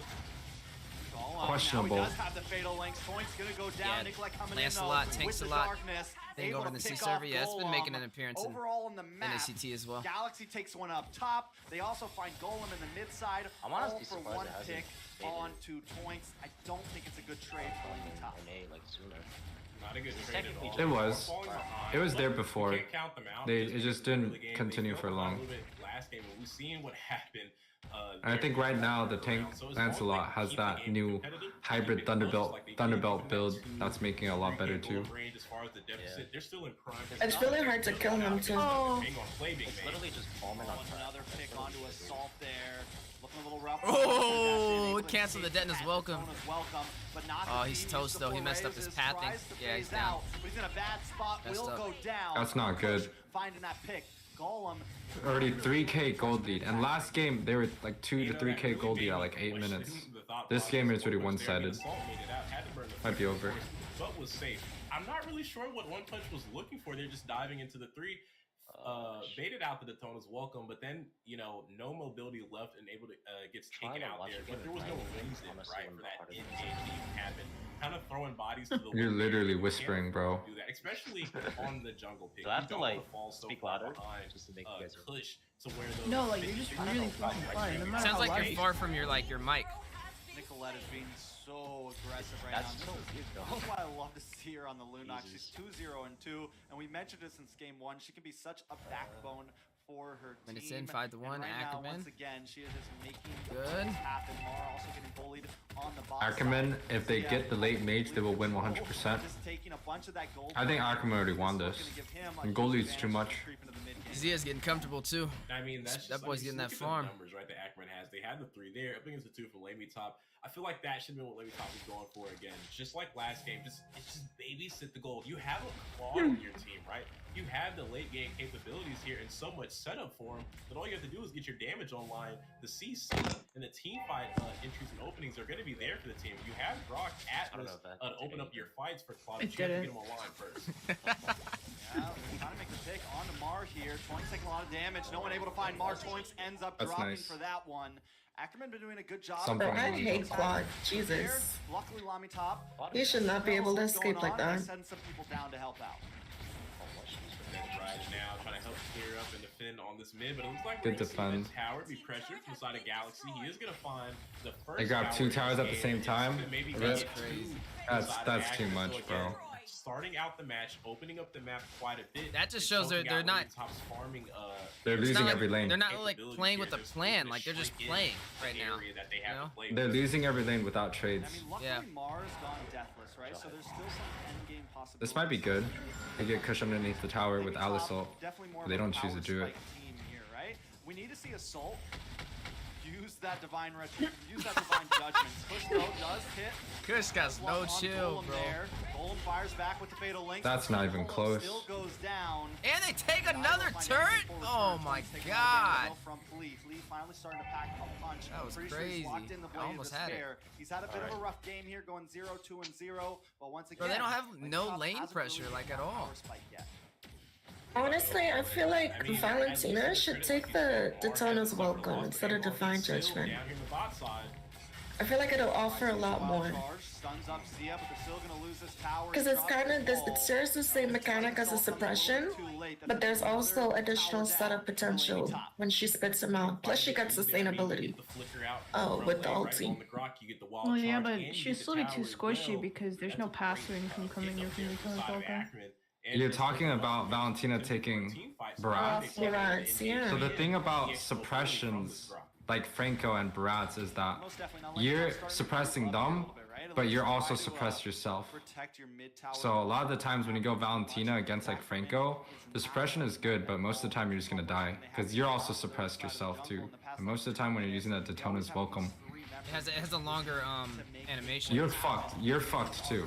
Questionable. Now he does have the fatal links. Toinks gonna go down. Yeah, Nicolette coming Lancelot, in though, tanks with a the lot. darkness, Then able over to in the pick C server. off Yeah, it's been Golem. making an appearance in Overall in the map, NACT as well. Galaxy takes one up top. They also find Golem in the mid side. I'm all honestly for surprised one it hasn't pick stayed in onto Toinks. I don't think it's a good trade for LaimiTop. NA like sooner. Not a good trade at all. It was. Falling behind. It was there before. You can't count them out. It just didn't continue for long. Last game, we've seen what happened. And I think right now the tank Lancelot has that new hybrid Thunderbolt build that's making it a lot better too. They're still in prime. It's really hard to kill him too. Oh. It's literally just bombing on Another pick onto Assault there. Looking a little rough. Oh, cancel the Detona's welcome. Oh, he's toast though. He messed up his pathing. Yeah, he's down. But he's in a bad spot. Messed Will up. go down. That's not good. Finding that pick. Golem. Already 3k gold lead, and last game they were like 2 to 3k gold lead at like 8 minutes. This game is really one-sided. Might be over. But was safe. I'm not really sure what One Punch was looking for. They're just diving into the 3. Baited out the Detona's welcome, but then, you know, no mobility left and able to gets taken out there. But there was no reason, right, for that in-game to even happen. Kind of throwing bodies to the You're literally whispering, bro. Do that, especially on the jungle pick. Do I have to, like, so speak louder behind, just to make you guys push to where those No, like you're just really fucking quiet. No matter Sounds how like loud you're far from your mic. Nicolette is being so aggressive right That's now. so good, though. That's why I love to see her on the Lunox. She's 2-0 and 2, and we mentioned it since game 1. She can be such a backbone for her team. Minutes in, 5-1, And right now, Ackerman. once again, she is just making Good. things happen. Mara also getting bullied on the bot Ackerman, side. if they Yeah, get the late mage, they will win 100%. just taking a bunch of that gold. I think Ackerman already won This this. is gonna give him a And gold huge lead's too advantage much. to creep into the mid game. Zia's getting comfortable too. I mean, that's just That boy's getting that look at farm. the numbers, right? That Ackerman has. They had the 3 there, up against the 2 from LaimiTop. I feel like that should be what LaimiTop was going for again. Just like last game, it's just babysit the gold. You have a claw on your team, right? You have the late game capabilities here and so much setup for them that all you have to do is get your damage online. The CC and the team fight entries and openings are going to be there for the team. You have Brock Atlas open up your fights for Claude. You have to get them online first. Yeah, trying to make the pick onto Mar here. Toinks taking a lot of damage. No one able to find Mar. Toinks ends up That's dropping nice. for that one. Ackerman been doing a good job. Something I hate Claude. Jesus. Luckily, LaimiTop. He should not be able to escape like that. Send some people down to help out. Right now, trying to help clear up and defend on this mid, but it looks like Good we're gonna see defend. the tower be pressured from the side of Galaxy. He is gonna find the first. They got 2 towers at the same time. Maybe Rip. crazy. That's too much, bro. Starting out the match, opening up the map quite a bit. That just shows they're not. Farming, They're It's not losing like, every lane. They're not like playing with a plan. Like they're just playing right now. They're losing every lane without trades. I mean, luckily Yeah. Mar's gone deathless, right? So there's still some end game possibilities. This might be good. They get Kush underneath the tower with Alisalt. Definitely more They of a don't choose to power do it. spike team here, right? We need to see Assault use that divine judgment. Push though does hit. Kush got no On chill, Golem bro. there. Golem fires back with the fatal link. That's not even Golem close. Still goes down. And they take another Find turret. anything for Oh return. my Toinks taking God. another from Lee. Lee finally starting to pack a punch. That was Pretty sure he's crazy. locked in the I blade of almost had it. despair. He's had a bit of a rough game here, going 0-2 and 0. But once again, Bro, they don't have no LaimiTop lane hasn't pressure, really like, hit at that all. power spike yet. Honestly, I feel like Valentina should take the Detona's welcome instead of Divine Judgment. I feel like it'll offer a lot more. Because it's kind of this, it shares the same mechanic as a suppression, but there's also additional setup potential when she spits him out. Plus she got sustainability. Oh, with the ulti. Well, yeah, but she'd still be too squishy because there's no passive income coming in from the Falcon. You're talking about Valentina taking Barats. Barats, yeah. So the thing about suppressions, like Franco and Barats, is that you're suppressing them, but you're also suppressed yourself. So a lot of the times when you go Valentina against like Franco, the suppression is good, but most of the time you're just gonna die because you're also suppressed yourself too. And most of the time when you're using that Detona's welcome, It has a longer animation. you're fucked. You're fucked too.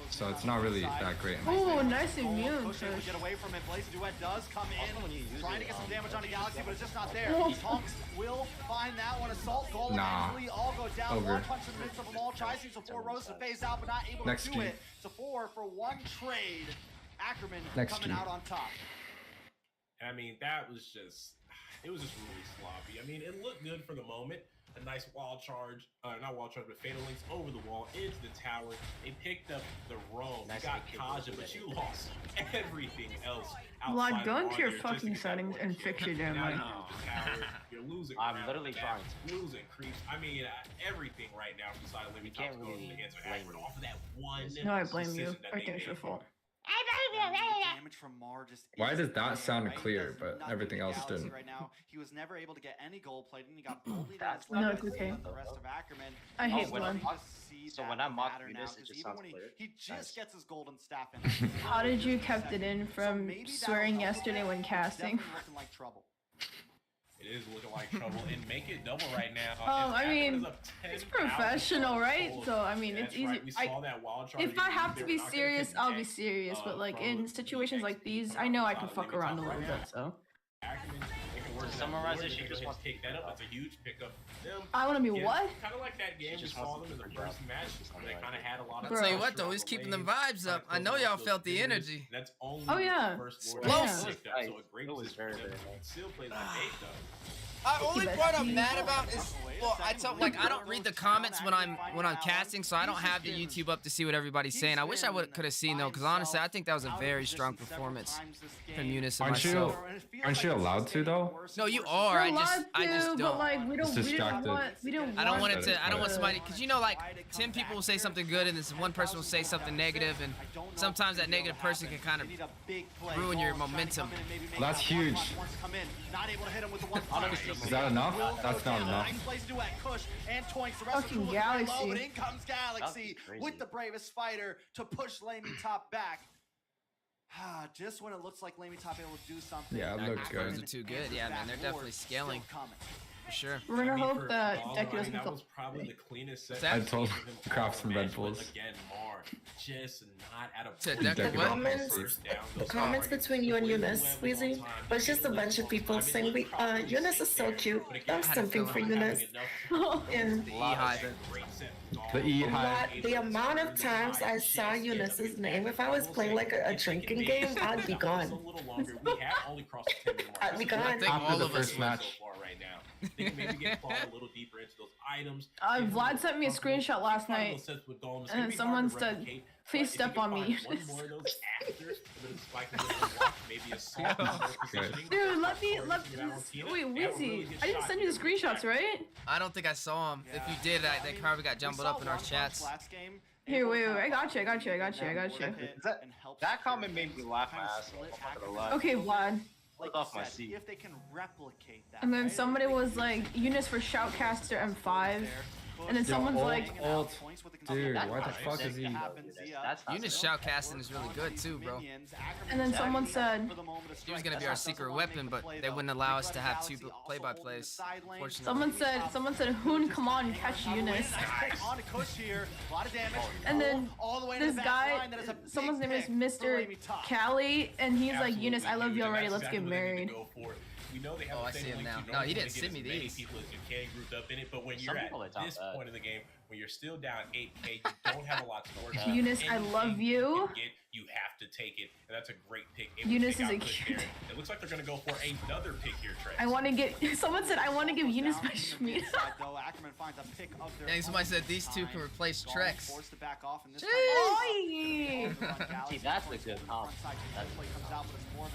So it's not really that great. Oh, nice immune Pushing to push. get away from it. Blaze Duet does come in, trying to get some damage onto Galaxy, but it's just not there. Oh. Tonks will find that one. Assault, Golem, Nah. and Lee all go down. Over. One punch in the midst of them all. Tries to use a 4 Rose to phase out, but not able Next to do G. it. It's a 4 for 1 trade. Ackerman Next coming G. out on top. I mean, that was just, it was just really sloppy. I mean, it looked good for the moment. A nice wall charge, not wall charge, but fatal links over the wall into the tower. They picked up the roam. You got Kaja, but you lost everything else. Log, outside go of into your Warrior just fucking to get that settings one and kill. fix your damn Now mic. you use the tower, You're losing. I'm literally trying to. Losing creeps. I mean, everything right now besides LaimiTop's going in the hands of Ackerman off of that one. No, I blame you. I think it's your fault. Why does that sound clear, but everything else didn't? Right now, he was never able to get any gold plating. He got bullied. No, it's okay. The rest of Ackerman. I hate blood. So when I mock Eunice, it just sounds clear. He just gets his golden staff in. How did you kept it in from swearing yesterday when casting? Looking like trouble. It is looking like trouble, and make it double right now. I mean, it's professional, right? So I mean, it's easy. If I have to be serious, I'll be serious. But like in situations like these, I know I can fuck around a little bit. So. To summarize it, she just wants to pick that up. That's a huge pickup. I want to be what? Kind of like that game we saw them in the first match. They kind of had a lot of. I'll tell you what though, he's keeping them vibes up. I know y'all felt the energy. That's only explosive. So a great position. Still plays like 8 though. Only part I'm mad about is, well, I don't read the comments when I'm casting, so I don't have the YouTube up to see what everybody's saying. I wish I could have seen though, because honestly, I think that was a very strong performance from Eunice and myself. Aren't you allowed to though? No, you are. I just don't. But like, we don't want somebody, because you know, like 10 people will say something good, and then one person will say something negative, and sometimes that negative person can kind of ruin your momentum. Well, that's huge. Is that enough? That's not enough. Fucking Galaxy. But in comes Galaxy with the bravest fighter to push LaimiTop back. Just when it looks like LaimiTop able to do something. Yeah, it looks good. Those are too good. Yeah, man, they're definitely scaling. For sure. We're gonna hope that Deku doesn't that feel. was probably the cleanest set. I told Craft some Red Bulls. Again, Mar just not at a To Deku, The comments between you and Eunice, Weezy, was just a bunch of people saying, Eunice is so cute. I'm simping for Eunice. And The E-High. the amount of times I saw Eunice's name, if I was playing like a drinking game, I'd be gone. I'd be gone. After the first match. They can maybe get clawed a little deeper into those items. Vlad sent me a screenshot last night, and someone said, "Please step on me." Dude, let me. Wait, Weezy, I didn't send you the screenshots, right? I don't think I saw them. If you did, they probably got jumbled up in our chats. Here, wait, I got you. That comment made me laugh my ass off. I'm not gonna lie. Okay, Vlad. Off my seat. If they can replicate that. And then somebody was like, Eunice for Shoutcaster M5. And then someone's like, dude, why the fuck is he? Eunice shoutcasting is really good too, bro. And then someone said, she was gonna be our secret weapon, but they wouldn't allow us to have 2 play-by-plays. Someone said, Hoon, come on, catch Eunice. And then this guy, someone's name is Mr. Callie, and he's like, Eunice, I love you already, let's get married. We know they have I see him now. No, he didn't send me these. People as you can grouped up in it, but when you're at this point in the game, when you're still down 8K, you don't have a lot to work on. Eunice, I love you. You have to take it, and that's a great pick. Eunice is a cute. It looks like they're gonna go for another pick here, Trey. I want to get. Someone said I want to give Eunice my Schmied. Dang, somebody said these 2 can replace Trex. See, that's a good comp.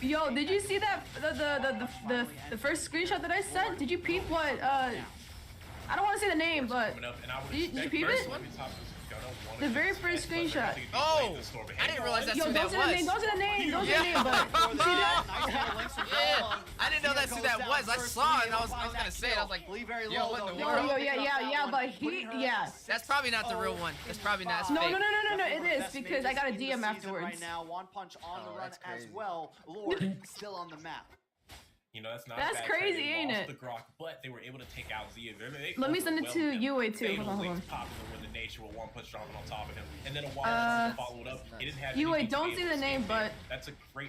Yo, did you see that the first screenshot that I sent? Did you peep what I don't want to say the name, but did you peep it? The very first screenshot. Oh, I didn't realize that's who that was. Don't say the name, but see that? Yeah, I didn't know that's who that was. I saw it and I was gonna say it. I was like, yo, what in the world? Yeah, but yeah. That's probably not the real one. That's probably not. No, it is because I got a DM afterwards. Right now, One Punch on the run as well. Lord still on the map. You know, that's crazy, ain't it? The Grok, but they were able to take out Zia. Let me send it to Yuwei too. Hold on. When the nature with One Punch dropping on top of him, and then a while followed up. He didn't have Yuwei, don't see the name, but that's a great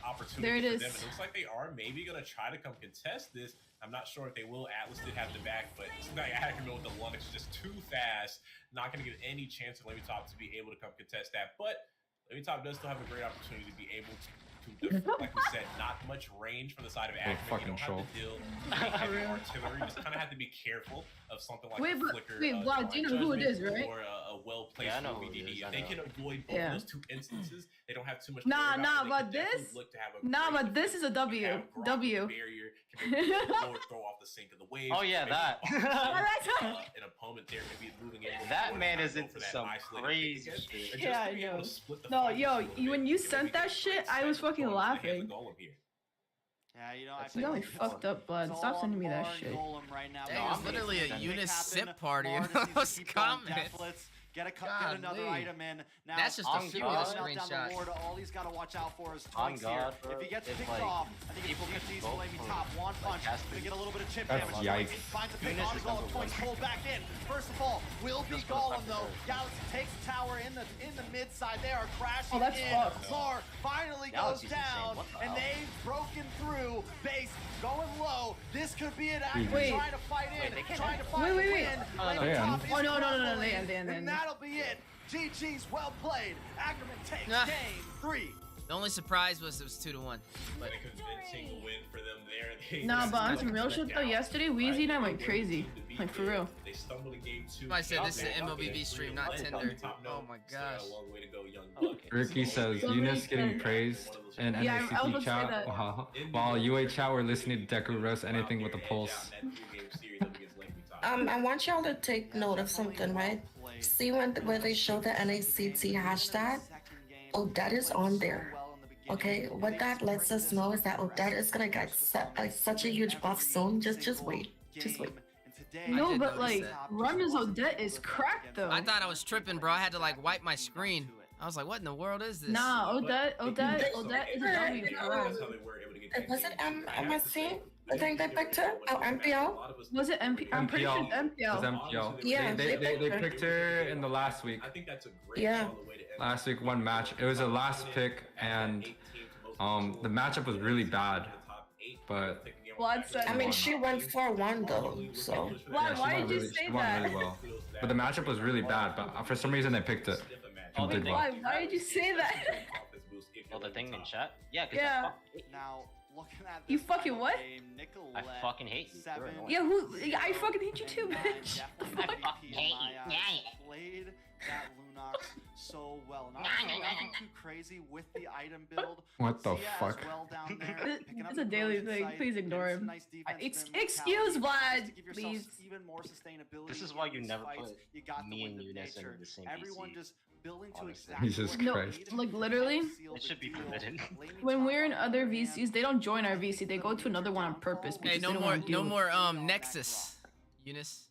opportunity there it is. For them. It looks like they are maybe gonna try to come contest this. I'm not sure if they will. Atlas did have the back, but Ackerman with the Lunix just too fast. Not gonna get any chance for LaimiTop to be able to come contest that. But LaimiTop does still have a great opportunity to be able to Like we said, not much range from the side of Ackerman. fucking You don't have troll. to deal with heavy artillery. You just kind of have to be careful of something like Wait, a but flicker. Vlad, do you know who it is, right? Or a well-placed Yeah, I know who it VDD. is, If they can avoid both of those two instances, they don't have too much to Nah, worry nah, about, but and they can this- definitely look to have a Nah, great but this is a defense. You W. have Gronk, W. the barrier, can make the floor, throw off the sink of the waves. Oh, yeah, maybe that. an opponent there maybe moving in. That man is go into for that some isolated crazy pick again, shit. and Yeah, just I to be able know. to split the No, fight yo, just a little when bit, you it would sent be that a shit, great I was set fucking going into the hands laughing. of Golem here. Yeah, you know, I That's You got me think fucked up, Blood. Stop sending me that shit. Right now. Dang, it's literally a Eunice sip party in those comments. Get another Golly. item in. Now, That's just a on few of God. the down the screenshots. board, all he's got to watch out for is On Twinks here. God, If he gets if, picked like, off, I think people it's could GG's vote Laimi for, top. One like, punch. Caster. Gonna get a little bit of chip That's damage. yikes. Finds a pick Eunice on is Golem. number Twinks one. pulled back in. First of all, will be Just for Golem the though. fucking Galaxy takes tower in the mid side. They are crashing Oh, that's in. fucked. Zar finally Galaxy's goes down, insane. What the and hell? they've broken through. Base going low. This could be it. Ackerman Wait. trying to fight in. Wait, they can't- Trying to fight Wait, the wait. win. Oh, no. LaimiTop is Oh, no, crumbling, they end. and that'll be it. GG's, well played. Ackerman takes Nah. game 3. The only surprise was it was 2-1. But a convincing win for them there. They Nah, but on just some real let shit though, down, yesterday, right? Weezy and I They went were crazy. the team to beat Like, for there. real. They stumbled in game 2. I said this is They an got MLBB game stream, 3, not led Tinder. top Oh note. my Still gosh. got a long way to go, young buck. Ricky says Somebody Eunice getting said- praised in Yeah, I was about NACT to say chat, that. while Yuwei chat were listening to Deku roast anything with a pulse. I want y'all to take note of something, right? See where they show the NACT hashtag? Odette is on there. Okay, what that lets us know is that Odette is gonna get such a huge buff soon. Just wait. Just wait. No, did but notice like, that. Runner's Odette is cracked though. I thought I was tripping, bro. I had to like wipe my screen. I was like, what in the world is this? Nah, Odette is a W for us. Was it MSC? I think they picked her. Oh, MPL. Was it MP? I'm pretty sure it's It was MPL. MPL. Yeah, They picked her in the last week. I think that's a great Yeah. solid way to end Last week, one match. It was a last pick, and the matchup was really bad. But Vlad said. I mean, she went 4-1 though, so. Vlad, she why won did you really- say she won that? really well. But the matchup was really bad. But for some reason, they picked it. And did well. Why did you say that? Oh, the thing in chat? Yeah, because Yeah. Now, looking at You this fucking final what? game, Nicolette, I fucking hate you. You're 7, annoying. Yeah, who? I fucking hate you too, and bitch. definitely The fuck? MVP in my eyes. Played that Lunox so well. Not nothing too crazy with the item build. What the Sia as fuck? well down there, picking up It's a the daily Trojan thing. site, Please getting ignore some him. nice defense Excuse mentality. Vlad, Just to give yourself please. even more sustainability This is in why you these never fights. put You got the me and wind of Eunice in nature. the same Everyone BC. just building to Honestly. exactly Jesus what you No, Christ. need. like literally, Seal It the should be deal. forbidden. when we're in other VCs, they don't join our VC. They go to another one on purpose because Hey, they no don't more, want to deal no with. more Nexus. Eunice.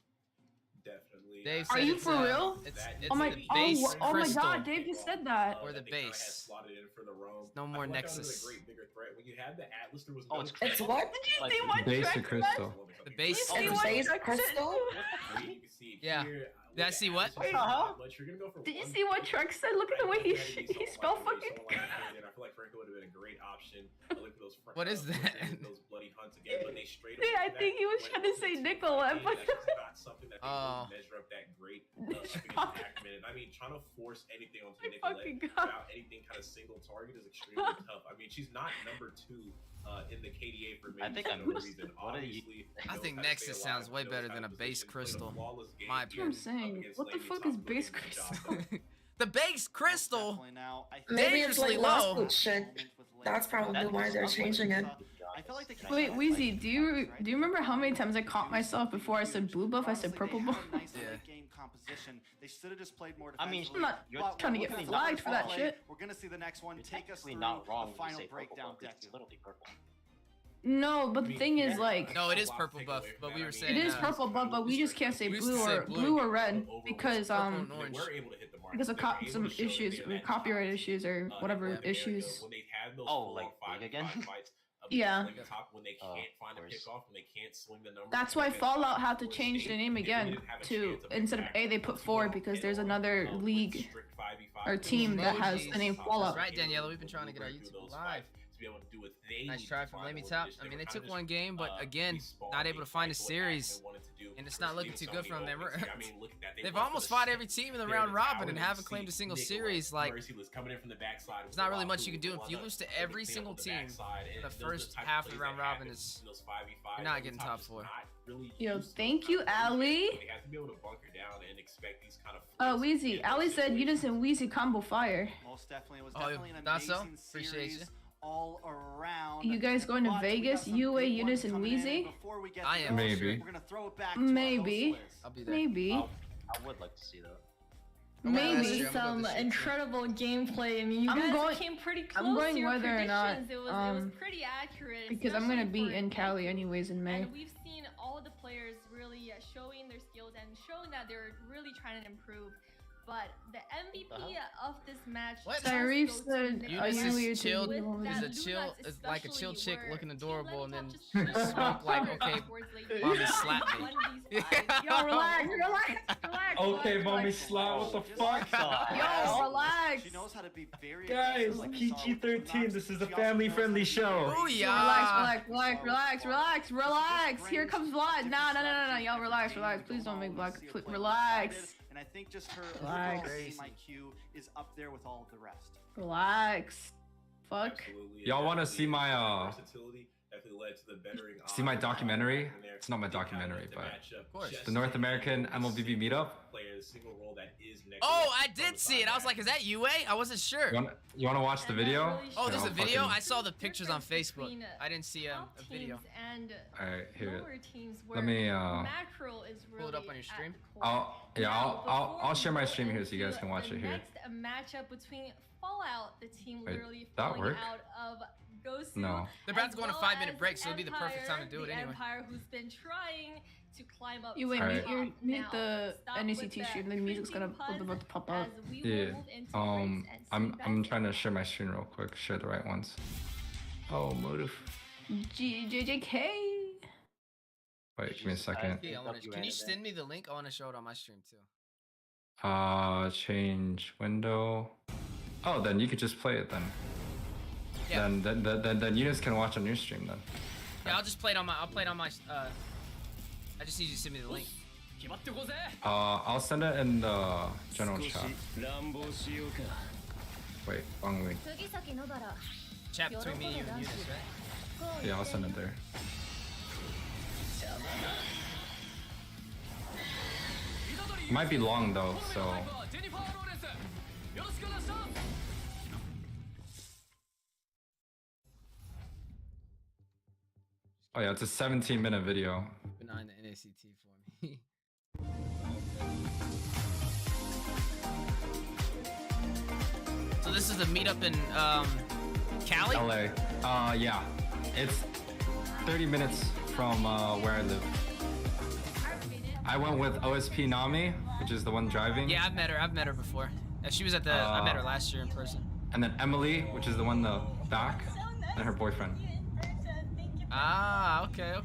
Definitely. Dave Are said you it's, for real? It's Oh my, the base oh my crystal. God, Dave just said that. Or the base. No more Nexus. When you had the Atlas, there was Oh, no it's It's what? Did you Like, see what Base Shrek to said? crystal. The base Did you see It's what base Shrek crystal? said? Yeah. Did I see what? Wait, Did you see what Shrek said? Look at the way he spelled fucking. I feel like Franco would have been a great option. What is that? Those bloody hunts again, but they straight See, I think he was trying to say Nicolette, but. Oh. measure up that great Stop. Ackerman. And I mean, trying to force anything onto My Nicolette fucking God. without anything kind of single target is extremely tough. I mean, she's not number 2 in the KDA for me. I think I for no missed reason. it. What are you- Obviously, I knows think how to Nexus stay alive, sounds way knows better how than to a base position, played a crystal. flawless game My here That's what I'm up saying. against What the LaimiTop, fuck is really base getting the job crystal? done. The base crystal. Definitely now, I think Maybe it's like Dangerously last low. boot shit. That's probably why they're changing it. I feel like they Wait, Weezy, do you remember how many times I caught myself before I said blue buff? I said purple buff. Yeah. Game composition. They should have just played more I mean, defensively. I'm not You're But trying to we're get looking flagged at for that play. shit. We're gonna see the next one You're take us technically through not wrong the when you final say purple breakdown buff, 'cause deck. it's literally purple. No, but the thing is, like, No, it is purple buff, but we were saying it is purple buff, but we just can't say blue or red because Purple and They orange. were able to hit the mark. because of They were able some to show that issues, they had copyright top, issues or whatever in the area. issues. When they had those Oh, 4 like or 5 big again? fights up Yeah. against LaimiTop, when they Oh, can't find a of course. pickoff, when they can't swing the number. That's why against Fallout top had to 4 change state, the name they again really didn't have a to chance of instead of attacking A they put the 4 team because head there's on, another with league strict 5v5 or team that has the name Emojis. Fallout. That's right, Daniela. We've been trying to get our YouTube live. Be able to do what they Nice need try to from find LaimiTop. winners. I mean, were they kinda took just, one game, but again, respawn not able to find a exactly what series Ackerman wanted to do. And it's not looking too good for them. I mean, look at that. They've almost fought every team in the round robin and haven't claimed a single series. Like, coming in from the backside. there's not really much you can do. If you lose to every single team in the first half of the round robin, you're not getting top 4. Yo, thank you, Ali. They have to be able to bunker down and expect these kind of. Weezy. Ali said Eunice and Weezy combo fire. Most definitely. It was definitely an thought so? amazing Appreciate you. series all around. You guys going to But we Vegas? got some Yuwei, big Eunice, ones and coming in. Weezy? Before we get I to am. those, Maybe. We're gonna throw it back to Maybe. our host list. I'll be there. Maybe. I would like to see that. Maybe. Some incredible gameplay. I mean, you I'm guys going- came pretty close I'm going to your whether or not, predictions. It was pretty accurate. Because I'm gonna especially be for in Cali anyways in May. And we've seen all of the players really showing their skills and showing that they're really trying to improve. But the MVP of this match. What? Tyrese does go said, to Eunice NACT. Yuwei is chilled. With that Is a chill, is like a chill chick especially looking where adorable, and Team then LaimiTop just smoke like, showed okay, towards late mommy game. slap me. One of these fights. Yo, relax, relax. Okay, mommy slap. What the fuck? Yo, relax. She knows how to be very Guys, aggressive, like we saw with PG-13. Knox. This is a She also family-friendly knows how to show. be very Booyah. Relax. Here comes Vlad. No. Y'all relax. Please don't make Vlad. Relax. And I think just her Relax. overall game IQ is up there with all of the rest. Relax. Fuck. Y'all want to see my versatility definitely led to the bettering see my odds. documentary? And there, It's not my you kinda documentary, let the but matchup Of course. just the North American take MLBB meetup. Players, single role that is next Oh, to I did see it. I was like, is that Yuwei? I wasn't sure. You want to watch the video? Oh, there's Yeah, a I'll video? fucking- I saw the pictures on Facebook. Between, I didn't see a top video. teams and Alright, here. lower teams Let where me macro is pull it up really on your at stream. the core. I'll share my Before we stream go here so you guys into can watch the it here. Next matchup between Fallout, the team Wait, literally that falling work? out of Gosu. No. They're about to go on a as 5-minute well break, as so it'll be the perfect time to do it the anyway. Empire who's been trying to climb up. You wait, to the Alright. top. mute Now, the stop NACT with stream. that The music's gonna creeping about to pop puns up. as we will Yeah. move into breaks and I'm see trying to share my screen real quick. Share the right ones. Oh, motive. JJK. Wait, give me a second. Yeah, can you send me the link? I want to show it on my stream too. Change window. Oh, then you could just play it then. Yeah. Then you guys can watch on your stream then. Yeah, I'll just play it on my. I'll play it on my. I just need you to send me the link. I'll send it in the general chat. Wait, wrong link. Chat between me, you, and Eunice, right? Yeah, I'll send it there. Might be long though, so. Oh yeah, it's a 17-minute video. Benign the NACT for me. So this is a meetup in Cali? LA. Yeah. It's 30 minutes from where I live. I went with OSP Nami, which is the one driving. Yeah, I've met her before. She was at the. I met her last year in person. And then Emily, which is the one in the back, and her boyfriend. Ah, okay. So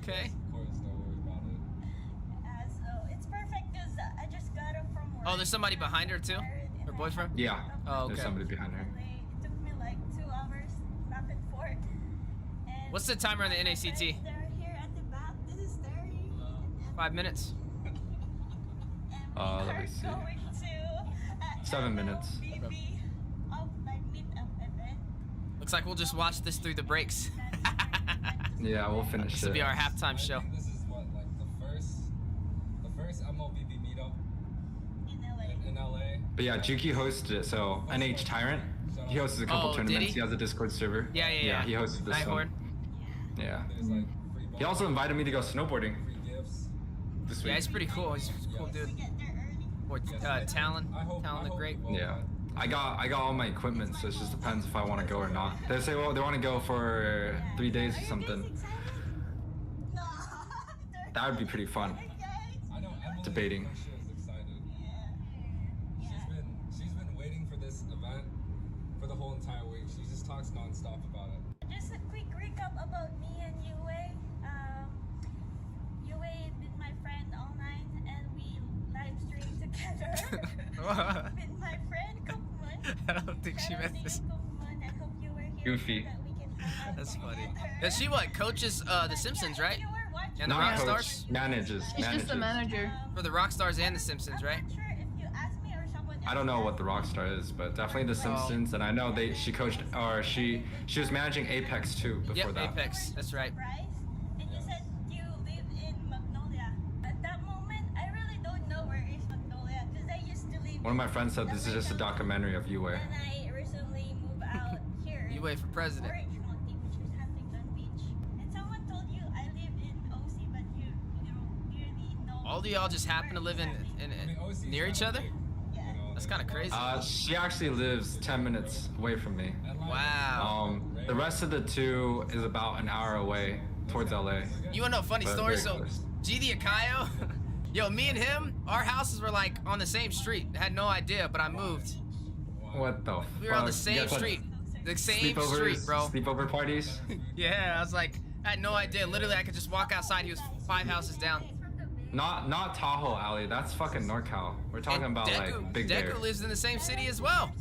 it's perfect because I just got it from work. Oh, there's somebody behind her too? Her boyfriend? Yeah. Oh, okay. There's somebody behind her. It took me like 2 hours back and forth. And What's the timer on the NACT? they're here at the back. This is 30. 5 minutes. Let me see. Going to 7 minutes. BB of like meetup event. Looks like we'll just watch this through the breaks. Yeah, we'll finish This it. will be our halftime show. This is what, like the first MLBB meetup in LA. But yeah, Juki hosted it, so NH Tyrant. He hosts a couple Oh, did tournaments. he? He has a Discord server. Yeah. He hosted this Nighthorn. one. Yeah. There's like free He also invited me to go snowboarding free gifts. this Yeah, week. he's pretty cool. He's a cool dude. Or Talon. Talon the Great. Yeah. I got all my equipment, so it just depends if I want to go or not. They say, well, they want to go for 3 days or something. That would be pretty fun. I know Emily Debating. She was excited. She's been waiting for this event for the whole entire week. She just talks nonstop about it. Just a quick recap about me and Yuwei. Yuwei has been my friend all night and we live stream together with my friend Cookman. I don't think she meant this. Cookman. I hope you were here Goofy. so that we can hang out That's funny. together. Does she what? Coaches The Simpsons, right? You were watching And the Not coach, Rockstars? manages. He's just the manager. For the Rockstars and the Simpsons, right? I'm not sure if you asked me or someone I don't know what the Rockstar is, but definitely the Simpsons. And I know she coached, or she was managing Apex too before Yep, that. Apex. That's right. And you said you live in Magnolia. At that moment, I really don't know where is Magnolia because I used to live. One of my friends said this is just a documentary of Yuwei. And I recently moved out here. Yuwei for president. Orange County, which is Huntington Beach. And someone told you I live in OC, but you don't really know. All of y'all just happen to live in near each other? That's kind of crazy. She actually lives 10 minutes away from me. Wow. The rest of the two is about an hour away towards LA. You wanna know a funny But story? very So, close. GD Akayo, yo, me and him, our houses were like on the same street. I had no idea, but I moved. What the fuck? We were on the You same guys had street. The same sleepovers- street, bro. Sleepover parties? Yeah, I was like, I had no idea. Literally, I could just walk outside. He was 5 houses down. Not Tahoe Alley. That's fucking NorCal. We're talking about like Big Bear. Deku lives in the same city as well.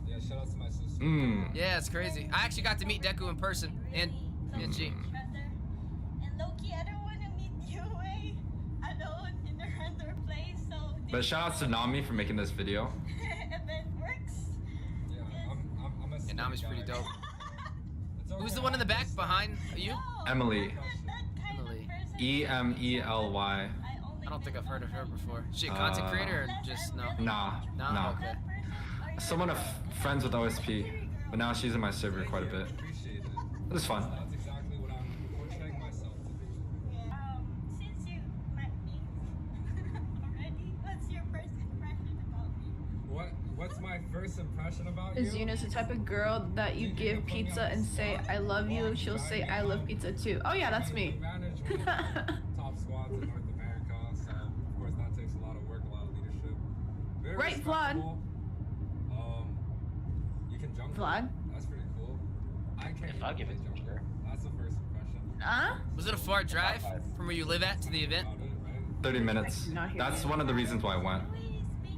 Yeah, shout out to my sister. Yeah, it's crazy. I actually got to meet Deku in person and G. And Loki, I don't want to meet you alone in a random place. So. But shout out to Nami for making this video. Event works. Yeah, I'm a And Nami's pretty dope. It's okay. Who's the one in the back behind you? Emily. Emily. Emely. I don't think I've heard of her before. Is she a content creator or just no? Nah. Okay. Someone friends with OSP, but now she's in my server quite a bit. Appreciate it. It was fun. That's exactly what I'm portraying myself to be. Since you met me already, what's your first impression about me? What's my first impression about you? Is Eunice the type of girl that you give pizza and say, I love you? She'll say, I love pizza too. Oh yeah, that's me. Manage one of the top squads in North America, so of course that takes a lot of work, a lot of leadership. Very Right, Vlad? respectable. You can jump. Vlad? That's pretty cool. I can't. If I give it to her. That's the first impression. Was it a far drive from where you live at to the event? About it, right? 30 minutes. That's one of the reasons why I went.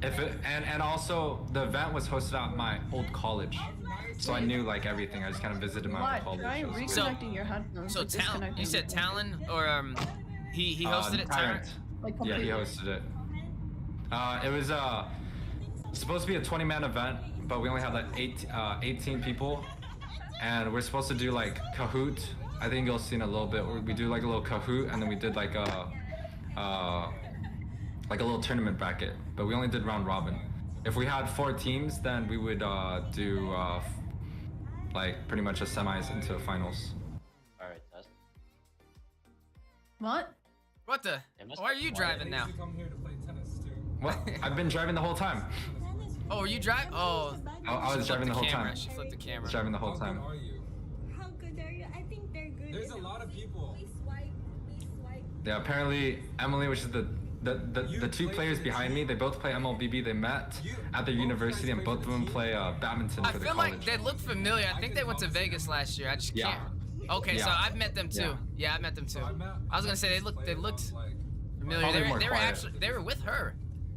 And also the event was hosted at my old college, so I knew like everything. I just kind of visited my old What? college. Try It was cool. reconnecting your headphones. So like Talon, disconnecting you said them. Talon or he hosted it. Tyrant. Like Yeah, he completely. hosted it. It was supposed to be a 20-man event, but we only had like 18 people, and we're supposed to do like Kahoot. I think you'll see in a little bit. We do like a little Kahoot, and then we did like a little tournament bracket, but we only did round robin. If we had 4 teams, then we would do like pretty much a semis into finals. Alright, that's What? What the? Why are you driving now? You come here to play tennis too. What? I've been driving the whole time. Oh, are you driving? Oh, I was driving the whole camera. time. She flipped the I camera. was driving the whole How good time. are you? How good are you? I think they're good. There's a lot of people. We swipe. Yeah, apparently Emily, which is the 2 players behind me, they both play MLBB. They met at their university, and both of them play badminton I for the feel college. like they look familiar. I think they went to Vegas last year. I just Yeah. can't. Okay, so Yeah. I've met them too. Yeah. Yeah, I met them too. I was gonna say they looked familiar. Oh, They they're were, more they were quiet. actually they were with her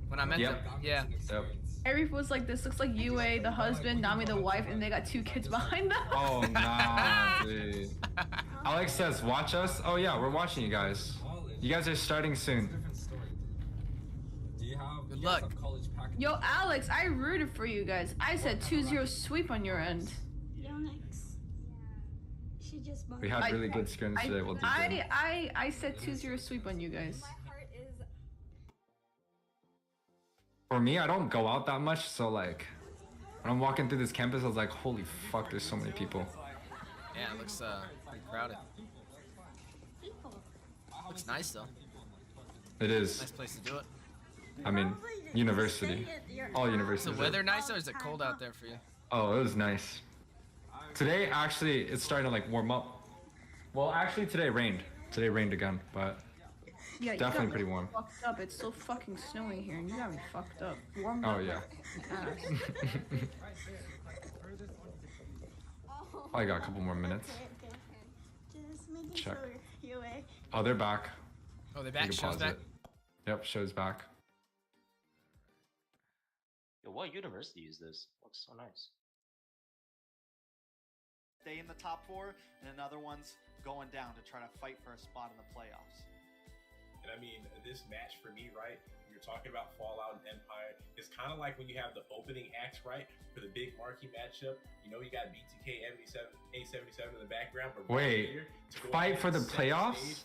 when I met Yep. them. Yeah. Yep. Everyone was like, this looks like Yuwei, the husband, Nami, the wife, and they got 2 kids behind them. Oh, nah, dude. Alex says, watch us? Oh, yeah, we're watching you guys. You guys are starting soon. Different story. Do you have Good you guys luck. have college packages? Yo, Alex, I rooted for you guys. I said 2-0 sweep on your end. Yonex. She just bought We had really good scrims today. We'll do good. I said 2-0 sweep on you guys. heart is For me, I don't go out that much, so like, when I'm walking through this campus, I was like, holy fuck, there's so many people. Yeah, it looks pretty crowded. Looks nice though. It is. Nice place to do it. I mean, university. All Is universities. the weather nice or is it cold out there for you? Oh, it was nice. Today, actually, it's starting to like warm up. Well, actually, today rained. Today rained again, but Yeah, you definitely got me pretty warm. Fucked up. It's so fucking snowy here, and you got me fucked up. Warm Oh, up. yeah. Ass. I got a couple more minutes. just making Check. sure you Oh, they're back. Oh, they You back. can Show's pause back. it. Yep, show's back. Yo, what university is this? Looks so nice. Stay in the top 4, and another one's going down to try to fight for a spot in the playoffs. And I mean, this match for me, right? You're talking about Fallout and Empire. It's kind of like when you have the opening acts, right? For the big marquee matchup, you know, you got BTK A77 in the background. But wait, right fight for the playoffs?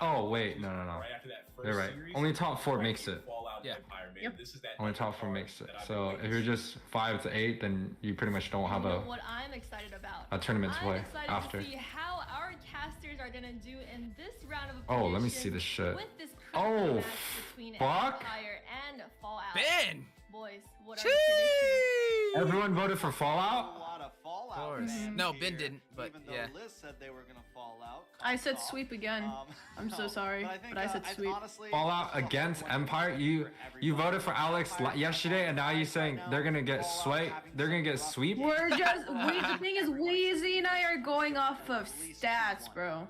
Oh wait, no. Right after that first You're right. series, Only top 4 makes it. Fallout Yeah. Empire, man. Yep. This is that Only top 4 makes it. that I've So been if you're just 5 to 8, then you pretty much don't have You know a what I'm excited about? tournament to I'm play excited after. to see how our casters are gonna do in this round of Oh, let me elimination see this shit. with this Oh, critical match between fuck. Empire and Fallout. Ben! Boys, what are your predictions? Everyone voted for A Fallout? lot of Fallout course. fans No, Ben here, didn't, but even though yeah. Liz said they were gonna fall out. I said Cough, sweep again. I'm so no, sorry, I think, but I said sweep. honestly, Fallout this is a against hard one Empire? for You everybody. voted for Alex Empire yesterday, and now you're saying they're gonna get Fallout having they're gonna some get rough sweep? games. We're just Fallout the thing is, everyone Weezy and I are going off of at least stats, 2-1. bro.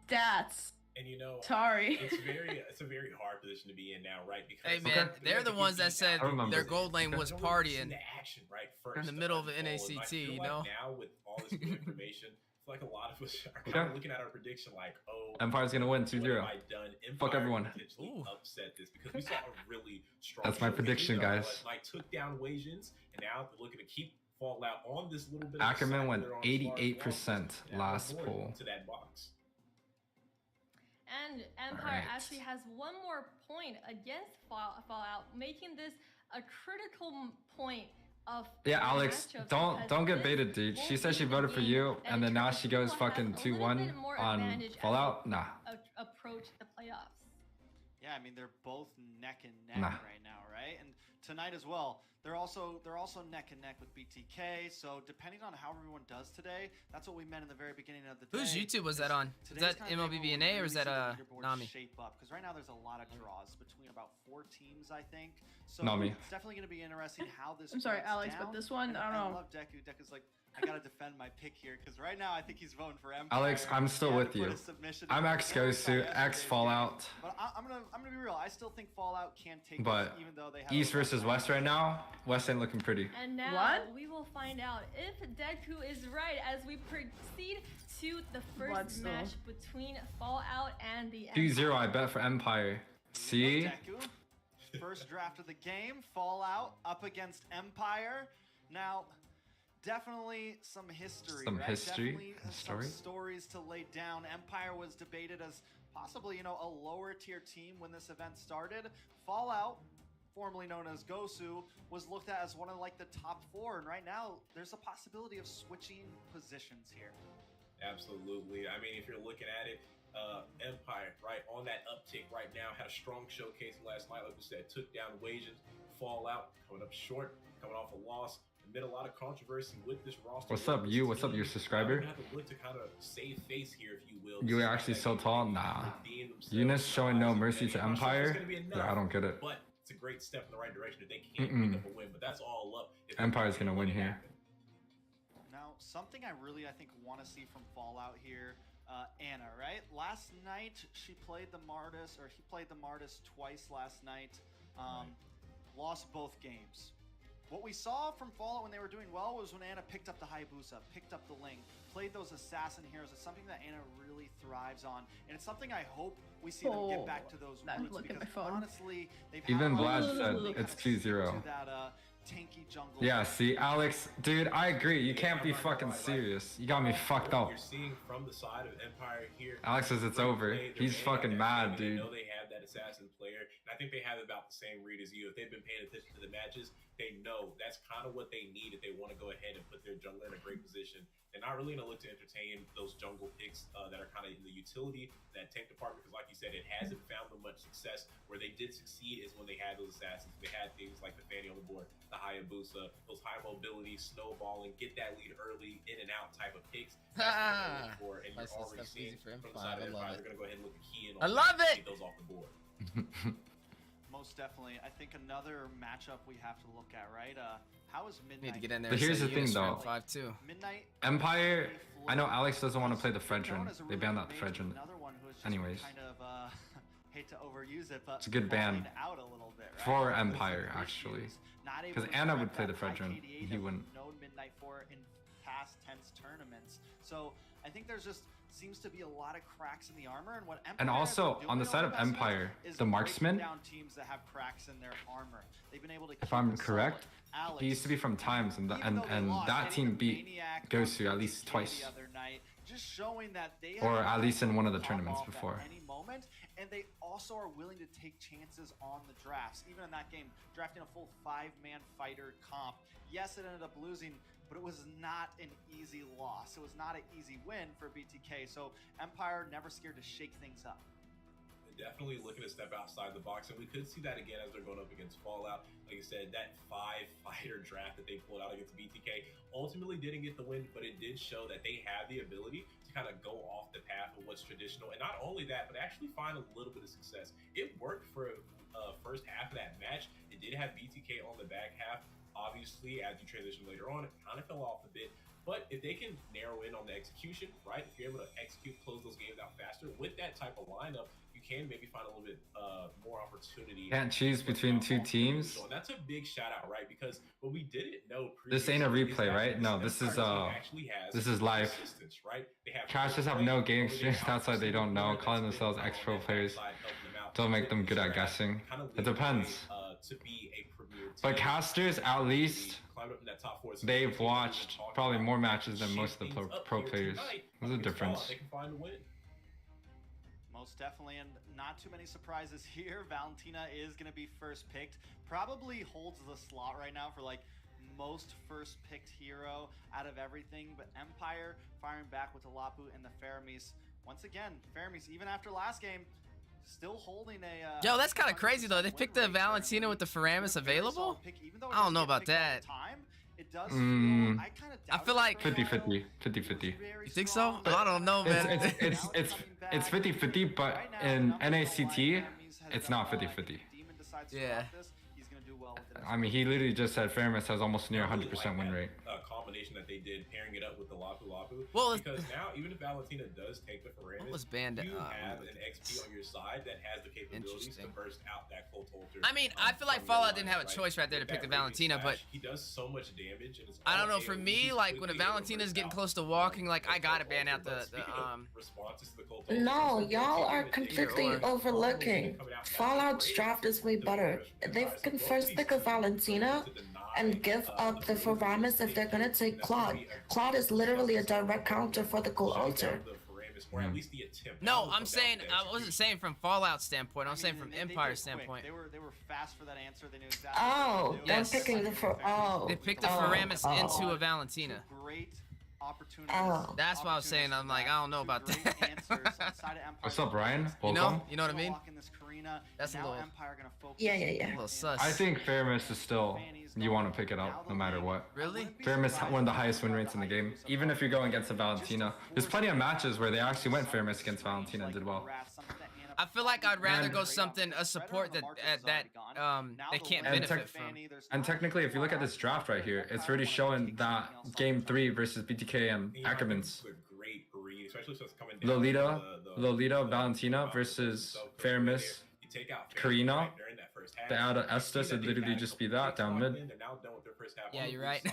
Stats. And you know, Sorry. it's a very hard position to be in now, right? Because Hey man, they're the ones that said I remember. their gold lane was partying the action, right, first in the middle of to an unfold. And I NACT, feel you like know? now with all this new information, I feel like a lot of us are kind Okay. of looking at our prediction like, oh, Empire's gonna win what 2-0. have I done? Fuck Empire everyone. potentially Ooh. upset this because we saw a really strong. That's my showcase. prediction, guys. Like took down Wasians, and now they're looking to keep Fallout on this little bit. Ackerman of went they're on 88% and last add more poll. to that box. And Empire Alright. actually has one more point against Fallout, making this a critical point of Yeah, the Alex, matchups don't because get this baited, dude. She won't said be she the voted for game, you, and then now she goes will have fucking a little 2-1 bit more on advantage as Fallout. we Nah. approach the playoffs. Yeah, I mean they're both neck and neck Nah. right now, right? And tonight as well, they're also neck and neck with BTK. So depending on how everyone does today, that's what we meant in the very beginning of the day. Whose YouTube was that on? Is that MLBBNA or is that Nami? Shape up because right now there's a lot of draws between about 4 teams, I think. So Nami. it's definitely going to be interesting how this. I'm sorry, breaks Alex, down. but this one, And I don't I know. love Deku. Deku's like, I gotta defend my pick here because right now I think he's voting for Empire. Alex, I'm still He had with to put you. a submission I'm in X before goes to yesterday's X game. Fallout. But I'm gonna be real. I still think Fallout can take But this, even though they have East a rough versus time. West right now, West ain't looking pretty. And now What? we will find out if Deku is right as we proceed to the first What's the- match between Fallout and the 2-0, I bet for Empire. See? Deku, first draft of the game, Fallout up against Empire. Now, definitely some history. Some right? history, Definitely a some story. stories to lay down. Empire was debated as possibly, a lower tier team when this event started. Fallout, formerly known as Gosu, was looked at as one of like the top 4, and right now there's a possibility of switching positions here. Absolutely. I mean, if you're looking at it, Empire, right, on that uptick right now, had a strong showcase last night. Like we said, took down Wasians. Fallout coming up short, coming off a loss. Amid a lot of controversy with this roster. What's up, you? What's up, your subscriber? Have to look to kind of save face here, if you will. You are actually so tall? Nah. Eunice showing no mercy to Empire? Yeah, I don't get it. But it's a great step in the right direction if they can't pick up a win. But that's all up. if Empire's gonna win it here. happen. Now, something I think want to see from Fallout here, Anna, right? Last night she played the Martis, or he played the Martis twice last night. Lost both games. What we saw from Fallout when they were doing well was when Anna picked up the Hayabusa, picked up the Ling, played those assassin heroes. It's something that Anna really thrives on, and it's something I hope we see them get back to those That roots look at because my phone. honestly, they've Even had Vlad a lot said of really it's kind of stick 2-0. to that tanky jungle. Yeah, see, Alex, dude, I agree. You can't be fucking serious. You got me fucked up. You're seeing from the side of Empire here. Alex says it's over. He's fucking mad, They dude. know they have that assassin player, and I think they have about the same read as you. If they've been paying attention to the matches, they know that's kind of what they need if they want to go ahead and put their jungler in a great position. They're not really going to look to entertain those jungle picks that are kind of in the utility, that tank department, because like you said, it hasn't found them much success. Where they did succeed is when they had those assassins. They had things like the Fanny on the board, the Hayabusa, those high mobility, snowballing, get that lead early, in and out type of picks. That's what they're looking for, and you're That's already Stephweezy seeing for from the Empire. side I of love Empire, it. they're going to go ahead and look at key in I on love that, it! get those off the board. Most definitely. I think another matchup we have to look at, right? How is Midnight? Need to get in there. But and here's say the thing, Eunice though. ranked 5 too. Midnight. Empire, I know Alex doesn't want to play the known Fredrin. as a They really banned good out the mage, Fredrin. another one who has just Anyways. kind of hate to overuse it, but It's a good ban. falling out a little bit, right? For Because of Empire, issues, actually. not able Because to Anna correct would play that the Fredrin. high KDA He that we've wouldn't. known Midnight for in past tense tournaments. So I think there's just seems to be a lot of cracks in the armor. And what Empire And has been also doing on the over side of past months Empire, is the marksman, breaking down teams that have cracks in their armor. They've been able to if keep I'm it correct, solid. Alex, he used to be from Times, and even though they lost, that hitting team the beat Maniac Gosu on at least 50K twice. the other night, just showing that they Or have at least in one of the pop tournaments off at before. any moment, and they also are willing to take chances on the drafts. Even in that game, drafting a full 5-man fighter comp. Yes, it ended up losing, but it was not an easy loss. It was not an easy win for BTK. So Empire never scared to shake things up. Definitely looking to step outside the box, and we could see that again as they're going up against Fallout. Like I said, that 5-fighter draft that they pulled out against BTK ultimately didn't get the win, but it did show that they have the ability to kind of go off the path of what's traditional, and not only that, but actually find a little bit of success. It worked for first half of that match. It did have BTK on the back half. Obviously, as you transition later on, it kind of fell off a bit. But if they can narrow in on the execution, right? If you're able to execute, close those games out faster with that type of lineup, you can maybe find a little bit more opportunity. Can't choose between two teams. And that's a big shout out, right? Because what we didn't know This ain't a replay, right? No, this is live. Right? Casters have no game experience. That's why they don't know. Calling themselves ex-pro players don't make them good at guessing. It depends. But casters, at least, they've watched probably more matches than most of the pro players. There's a difference. Most definitely, and not too many surprises here. Valentina is going to be first picked. Probably holds the slot right now for like most first picked hero out of everything. But Empire firing back with the Lapu and the Faramis. Once again, Faramis, even after last game, still holding a... Yo, that's kind of crazy though. They picked the Valentina with the Faramis available? I don't know about that. It does I feel like 50-50. You think so? I don't know, man. It's 50-50, but in NACT, it's not 50-50. Yeah. I mean, he literally just said Faramis has almost near 100% win rate. Combination that they did, pairing it up with the Lapu. Well, because now even if Valentina does take the Faramis, what was banned? You have an XP on your side that has the capabilities to burst out that Cold Holter. I mean, I feel like Fallout didn't have a choice right there to pick the Valentina, but he does so much damage. And it's I don't know. For me, like when a Valentina's getting close to walking, like I gotta ban out the responses to the Cold Holter. No, y'all are completely overlooking. Fallout's draft is way better. They can first pick a Valentina and give up the Faramis if they're gonna take Claude. Claude is literally a direct counter for the Cold Altar. No, I'm saying I wasn't saying from Fallout standpoint. I'm saying from Empire standpoint. They were fast for that answer. They knew exactly. Oh, they're picking the They picked the Faramis into a Valentina. Great opportunity. That's why I was saying. I'm like, I don't know about that. What's up, Ryan? You know what I mean? That's a little. Yeah. A little sus. I think Faramis is still, you want to pick it up no matter what. Really? Faramis one of the highest win rates in the game. Even if you're going against a Valentina. There's plenty of matches where they actually went Faramis against Valentina and did well. I feel like I'd rather go a support that they can't benefit from. And technically, if you look at this draft right here, it's already showing that game 3 versus BTK and Ackerman's. Lolita, Valentina versus Faramis, Karina. They add an Estes, it'd literally just be that down mid. Yeah, you're right.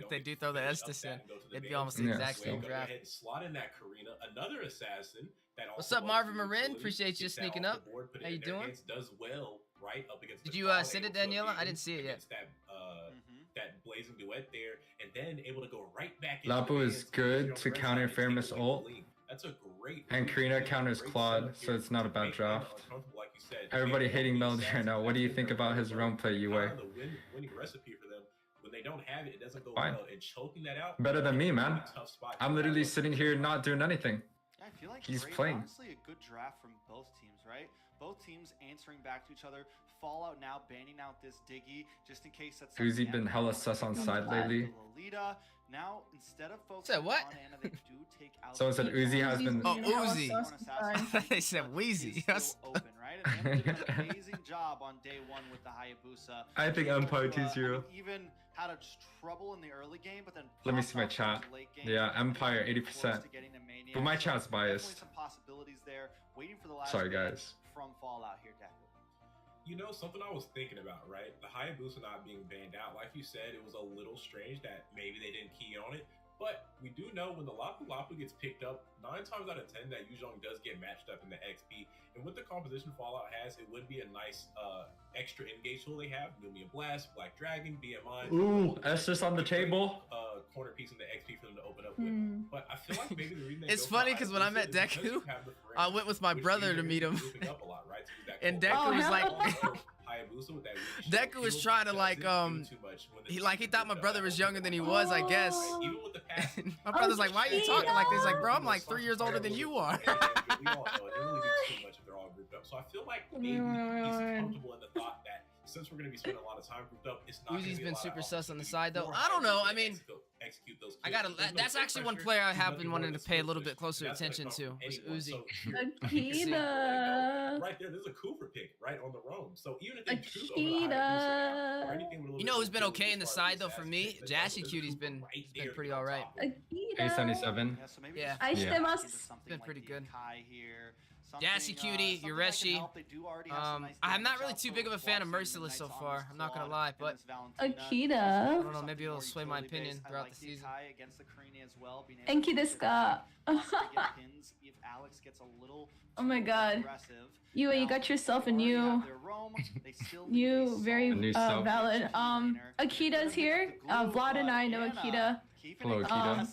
They do throw the Estes in. It'd be almost the exact same draft. Slot in that Karina, another assassin. What's up, Marvin Marin? Appreciate you sneaking up. How you doing? Does well, right, up against Did you send it, Daniela? I didn't see it yet. That blazing duet there, and then able to go right back. Lapu is good to counter Faramis ult. That's a great. And Karina counters Claude, so it's not a bad draft. Everybody hating Melody right now. What do you think about his roam play, Yuwei? Winning recipe for them. When they don't have it, it doesn't go Fine. well. And choking that out. Better than me, man. I'm literally sitting here not doing anything. I feel like he's playing. Honestly, a good draft from both teams, right? Both teams answering back to each other. Fallout now banning out this Diggy just in case that's. Uzi been hella sus on side lately. Lolita. Now instead of focusing what? on Anna, they do take out. Someone said Uzi has been. Oh, Uzi. They said Wheezy. Open, right? And Anna did an amazing job on day 1 with the Hayabusa. I think Empire 2-0. Even had a trouble in the early game, but then. Let me see my chat. Yeah, Empire 80%. But my chat's biased. Some possibilities there. Waiting for the last. Sorry, guys. From Fallout here, Deku. You know, something I was thinking about, right? The Hayabusa not being banned out, like you said, it was a little strange that maybe they didn't key on it. But we do know when the Lapu Lapu gets picked up, 9 times out of 10 that Yuzhong does get matched up in the XP. And with the composition Fallout has, it would be a nice extra engage tool they have. Numian Blast, Black Dragon, BMI. Ooh, Estus on the table. Corner piece in the XP for them to open up with. But I feel like maybe the reason it's funny because when I met Deku, I went with my brother to meet him. And Deku was like, Deku was trying to like, he thought my brother was younger than he was, I guess. My brother's like, why are you talking like this? Like, bro, I'm like 3 years older than you are. So I feel like maybe he's comfortable in the thought that since we're going to be spending a lot of time grouped up, it's not. Uzi's been super sus on the side though. I don't know. I mean, that's actually one player I have been wanting to pay a little bit closer attention to. Was Uzi. Akita. Right there, there's a Cooper pick right on the roam. So even if they choose Akita. You know who's been okay in the side though for me? Jashi Cutie's been pretty all right. Akita. A77. Yeah. It's been pretty good. Jashi Cutie, Yureshi. I'm not really too big of a fan of Merciless so far. I'm not gonna lie, but Akita. I don't know. Maybe it'll sway my opinion throughout the season. Enki desu ka? Oh my god. Yuwei, you got yourself a new very valid. Akita's here. Vlad and I know Akita. Hello, Akita.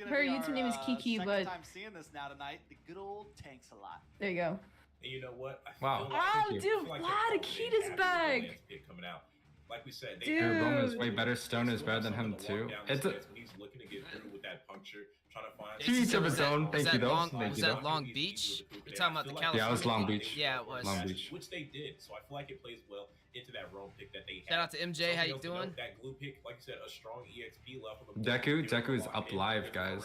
Her YouTube name is Kiki, but I'm seeing this now tonight. The good old tanks a lot. there you go. And you know what? Wow. Oh, dude, Vlad, Akita's back. Coming out. Like we said, Dude. Roman is way better. Stone is better than him too. It's a he's looking to get through with that puncture, trying to find to each of his own. Thank you though. Thank Was you that though. Long Beach? You're talking about the California? Yeah, it was Long Beach. Yeah, it was. Long Beach. Which they did. So I feel like it plays well into that roam pick that they had. Shout out to MJ. How you doing? That glue pick, like you said, a strong EXP left on the Deku is up live, guys.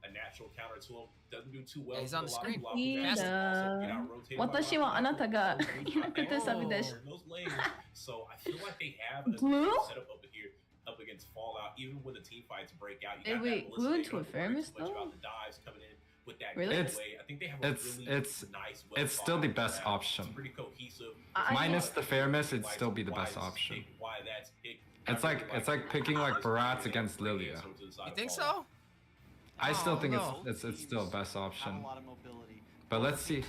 A natural counter to him. Doesn't do too well. Yeah, he's on the screen. 私はあなたがいなくてサビです。 So I feel like they have a Glue? setup over here up against Fallout. Even when the team fights break out, Hey, wait, glue into a Fairness though? Really? It's still the best option. Minus the Fairness, it'd still be the best option. It's like picking like Barats against Lilia. You think so? I still think no. it's still best option. A lot of mobility. But let's see.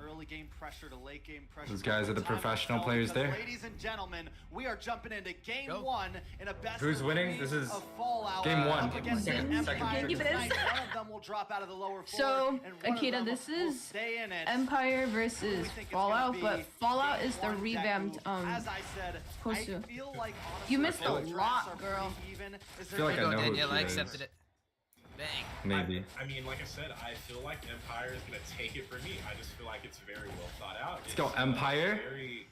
Early game pressure to late game pressure. Those guys are the professional players there. Ladies and gentlemen, we are jumping into game one in a best Who's winning? This is Fallout game one. Second. One of them will drop out of the lower So, Akita, this is Empire versus Fallout, but Fallout is the revamped As I said, Kosu. I feel like You missed a lot, girl. I feel like I know who Danielle, I she is. accepted it. Bang. Maybe. I mean, like I said, I feel like Empire is gonna take it for me. I just feel like it's very well thought out. Let's go Empire. Very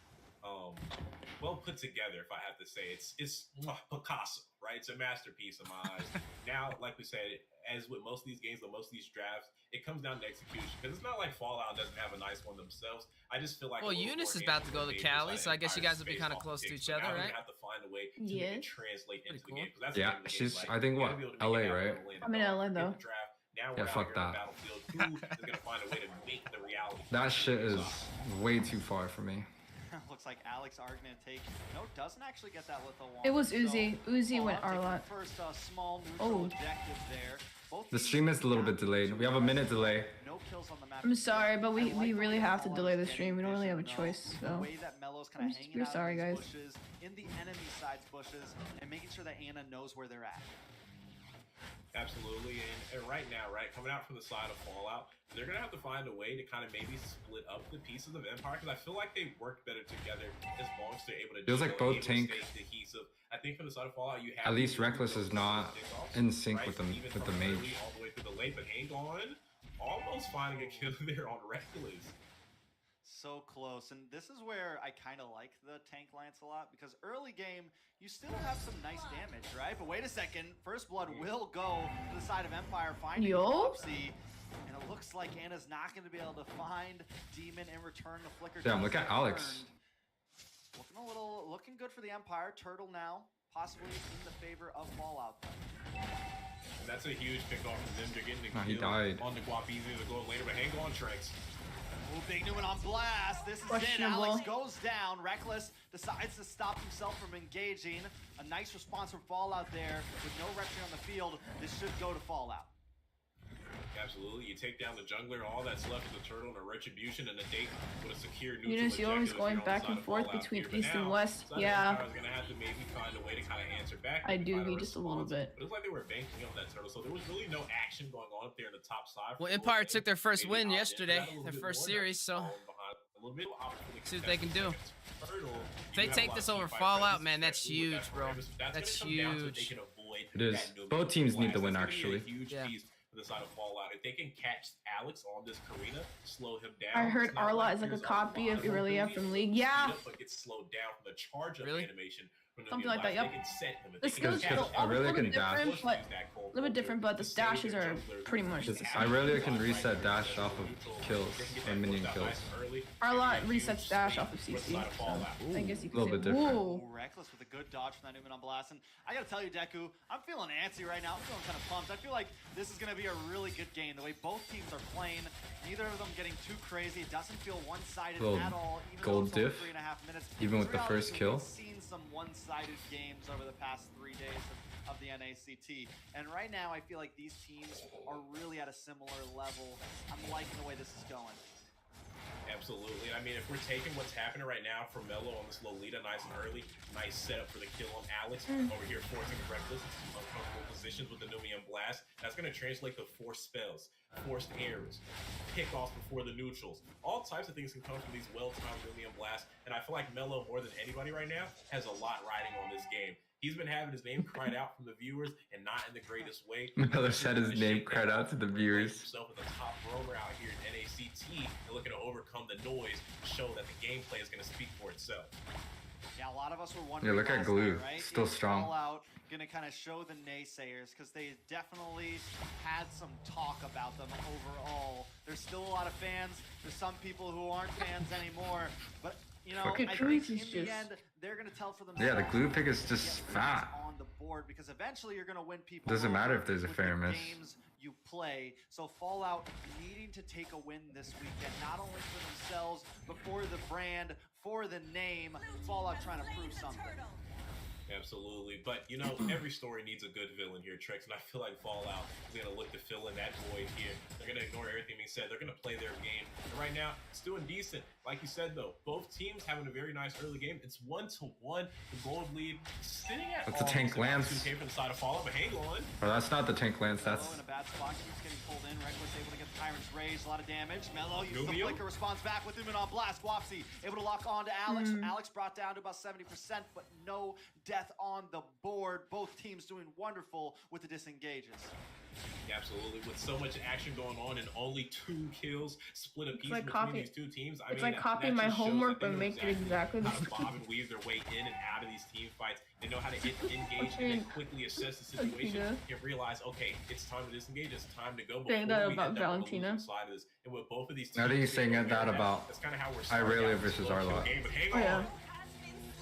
well put together, if I have to say. It's Picasso, right? It's a masterpiece in my eyes. Now, like we said, as with most of these games, or most of these drafts, it comes down to execution. Because it's not like Fallout doesn't have a nice one themselves. I just feel like. Well, Eunice is about to go to Cali, so I guess you guys will be kind of close to each other, right? Have to find a way to make it translate into the game. Yeah, she's. I think what? LA, right? I'm in LA though. Yeah, fuck that. Who is gonna find a way to make the reality? That shit is way too far for me. Looks like Alex are gonna take. No, doesn't actually get that little one. It was Uzi. Uzi went Arlot. First, small neutral objective there. The stream is a little bit delayed. We have a minute delay. No kills on the map. I'm sorry, but we really have to delay the stream. We don't really have a choice, so. We're sorry, guys. In the enemy side's bushes and making sure that Anna knows where they're at. Absolutely, and right now, right, coming out from the side of Fallout, they're gonna have to find a way to kind of maybe split up the pieces of Empire, because I feel like they work better together as long as they're able to. Feels like both tank. I think from the side of Fallout, you have at least Reckless is not in sync with the mage. All the way through the late, but hang on, almost finding a kill there on Reckless. So close, and this is where I kind of like the tank Lance a lot, because early game you still have some nice damage, right? But wait a second, First Blood will go to the side of Empire, finding Flopsy, and it looks like Anna's not going to be able to find Demon in return. The flicker. Damn, look at Alex. Looking good for the Empire. Turtle now possibly in the favor of Fallout. That's a huge pick off from them. They're getting the he died on the Guapizi to go later, but hang on, Trex. Oh, Big Newman on blast. This is it. Alex goes down. Reckless decides to stop himself from engaging. A nice response from Fallout there with no retry on the field. This should go to Fallout. Absolutely. You take down the jungler, all that's left is a turtle and a retribution and a date with a secure neutral. Eunice, you're always going back and forth between East and West. So yeah. I was gonna have to maybe find a way to kind of answer back. I do need just a little bit. But it was like they were banking on that turtle, so there was really no action going on up there in the top side. Well, Empire took their first win yesterday, their first series, so see what they can do. If they take this over Fallout, man, that's huge, bro. That's huge. It is. Both teams need to win, actually. Yeah. The side of Fallout. If they can catch Alex on this Karina, slow him down. I heard Arla is like a copy of Irelia from League. Yeah. But gets slowed down from the charge up animation. Something like that, yep. The skills still I really can dash. But a little bit different, but the dashes are pretty much the same. I really can reset dash off of kills or minion kills. Arla resets dash off of CC, so I guess you could say, whoa. Reckless with a good dodge from that Newman on blast. And I gotta tell you, Deku, I'm feeling antsy right now. I'm feeling kind of pumped. I feel like this is gonna be a really good game. The way both teams are playing, neither of them getting too crazy. It doesn't feel one-sided at all. Even gold diff, 3.5 minutes. even with the first kill. Seen some one-sided games over the past 3 days of the NACT, and right now I feel like these teams are really at a similar level. I'm liking the way this is going. Absolutely. I mean, if we're taking what's happening right now for Melo on this Lolita, nice and early, nice setup for the kill on Alex. Over here, forcing Reckless into uncomfortable positions with the Numian Blast. That's going to translate to forced spells, forced arrows, kickoffs before the neutrals. All types of things can come from these well-timed Numian Blasts, and I feel like Melo, more than anybody right now, has a lot riding on this game. He's been having his name cried out from the viewers, and not in the greatest way. Melo said his name cried out to the viewers. Himself as a top roamer out here in NACT, and looking to overcome the noise, show that the gameplay is going to speak for itself. Yeah, a lot of us were wondering. Yeah, look at Glue, right? still strong. Fallout gonna kind of show the naysayers because they definitely had some talk about them overall. There's still a lot of fans. There's some people who aren't fans anymore, but. You know, I think in the end, they're going to tell for themselves. Yeah, the glue pick is just fat. On the board because eventually you're going to win people. Doesn't matter if there's a fair miss. Games you play. So Fallout needing to take a win this weekend, not only for themselves, but for the brand, for the name. Fallout trying to prove something. Absolutely, but you know, every story needs a good villain here, Trix, and I feel like Fallout is going to look to fill in that void here. They're going to ignore everything being said. They're going to play their game. And right now, it's doing decent. Like you said, though, both teams having a very nice early game. It's 1-1. The gold lead sitting at. That's a tank lance. Came from the side of Fallout, but hang on. Well, that's not the tank lance. That's. Melo in a bad spot. Keeps getting pulled in. Reckless able to get the Tyrant's Rage. A lot of damage. Melo uses the flicker. Responds back with him and on blast. Wapsi able to lock on to Alex. Alex brought down to about 70%, but no death on the board. Both teams doing wonderful with the disengages. Yeah, absolutely. With so much action going on and only 2 kills split a piece between these two teams. I it's mean, like copying my homework but make it exactly the same. Bob and weave their way in and out of these team fights. They know how to engage and then quickly assess the situation and realize, okay, it's time to disengage. It's time to go. Saying that about Valentina. And with both of these teams, Now that you're saying that about Irelia versus Arla. Oh yeah.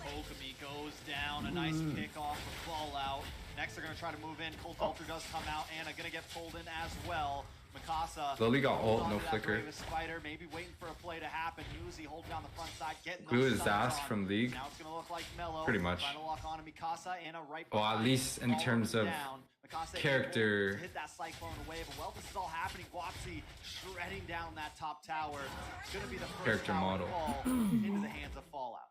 Okami goes down. A nice pick off of Fallout. Next, they're going to try to move in. Cold Ultra does come out. Anna going to get pulled in as well. Mikasa. Lily got ult, no flicker. Spider, maybe waiting for a play to happen. Uzi holding down the front side, getting Glue is asked from League. Now it's going to look like Melo. Pretty much. Trying to lock on to Mikasa. Anna right well, at least in terms of character. Hit that cyclone away, but while this is all happening, Guapsi shredding down that top tower. It's going to be the first character model into the hands of Fallout.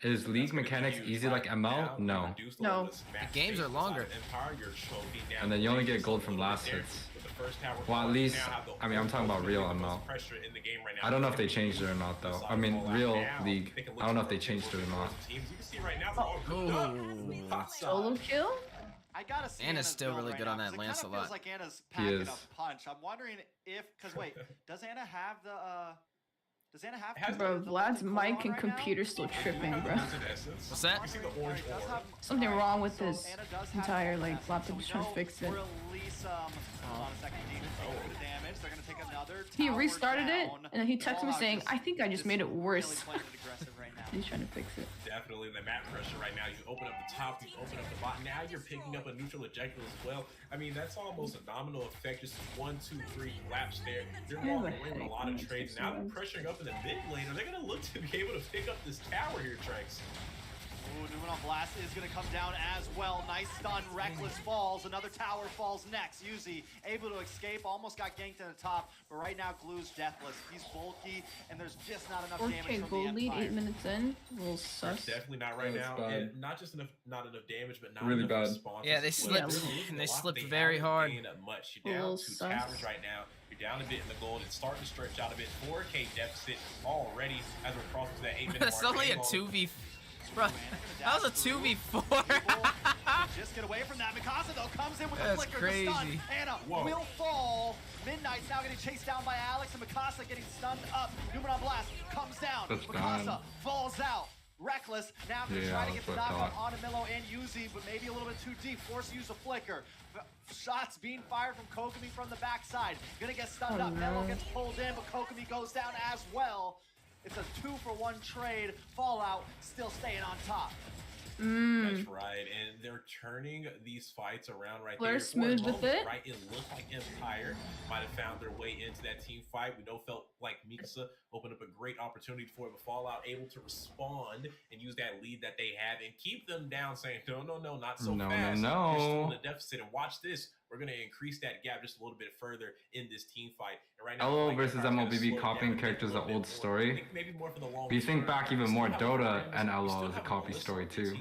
Is League mechanics easy like ML? No. No. The games are longer. And then you only get gold from last hits. Well, at least, I mean, I'm talking about real ML. I don't know if they changed it or not, though. I mean, real League. I don't know if they changed it or not. Solo kill? I gotta say Anna's still really good on that Lance a lot. Like Anna's packing a punch. I'm wondering if, because wait, does Anna have the Bro, Vlad's mic and computer still tripping, bro. What's that? Something wrong with his entire laptop. He's trying to fix it. He restarted it, and then he texted me saying, "I think I just made it worse." He's trying to fix it. Definitely the map pressure right now. You open up the top, you open up the bottom. Now you're picking up a neutral ejectile as well. I mean, that's almost a domino effect. Just 1, 2, 3 laps there. You're walking away with a lot of trades. Now they're pressuring up in the mid lane. Are they going to look to be able to pick up this tower here, Trex? Ooh, Numenor Blast is going to come down as well. Nice stun. Reckless falls. Another tower falls next. Yuzi able to escape. Almost got ganked in the top. But right now, Glue's deathless. He's bulky, and there's just not enough damage from the gold lead, Empire. 8 minutes in. A little sus. Definitely not right now. And not just not enough damage, but not really enough bad. response. Yeah, they slipped. And they slipped very hard. Much. You're down 2 towers right now. You're down a bit in the gold. It's starting to stretch out a bit. 4K deficit already as we're crossing to that 8-minute mark. That's only a 2v. Bro, that was a 2v4. Just get away from that. Mikasa though comes in with the That's flicker, crazy. the stun. Anna will fall. Midnight's now getting chased down by Alex, and Mikasa getting stunned up. Numenor Blast comes down. That's Mikasa bad. falls out. Reckless now gonna try to get the that's what I knockout on Milo and Yuzi, but maybe a little bit too deep. Forced to use a flicker. Shots being fired from Kokomi from the backside. Gonna get stunned up. Melo gets pulled in, but Kokomi goes down as well. It's a 2-for-1 trade. Fallout still staying on top. That's right, and they're turning these fights around right Blur there. smooth with it. Right, it looked like Empire might have found their way into that team fight. We felt like Mikasa opened up a great opportunity for it, but Fallout able to respond and use that lead that they have and keep them down, saying, no, not so fast. You're still in the deficit, and watch this. We're going to increase that gap just a little bit further in this team fight. And right now, LOL versus MLBB copying characters is an old story. Maybe more for the long But you think back even more, Dota and LOL is a copy story too.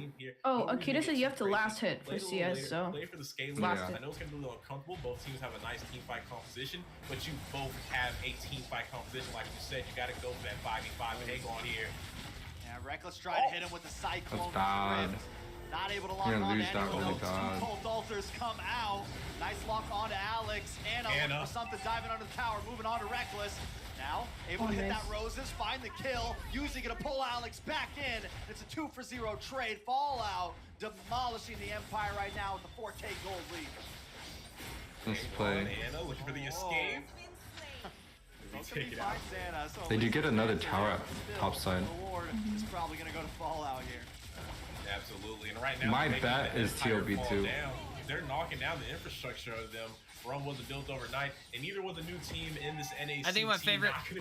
Oh, Akita said you have to last hit for CS, so Play for the scaling. last I hit. know it's going to be a little uncomfortable. Both teams have a nice team fight composition, but you both have a team fight composition. Like you said, you got to go for that 5v5 and hang on here. Yeah, Reckless trying to hit him with the Cyclone. That's bad. Not able to lock You're gonna on lose that anyone, really though. bad. 2 Cold Altars come out. Nice lock on to Alex. Anna looking for something, diving under the tower, moving on to Reckless. Now, able to hit that Roses, find the kill. Uzi gonna pull Alex back in. It's a 2-for-0 trade. Fallout demolishing the Empire right now with the 4K gold lead. Let's play. Anna looking for the escape. Take it out. Anna, so They do get another tower at top side. The Lord is probably gonna go to Fallout here. Absolutely, and right now My bet is TOB too. They're knocking down the infrastructure of them. Rome wasn't built overnight, and neither was a new team in this NACT. I think my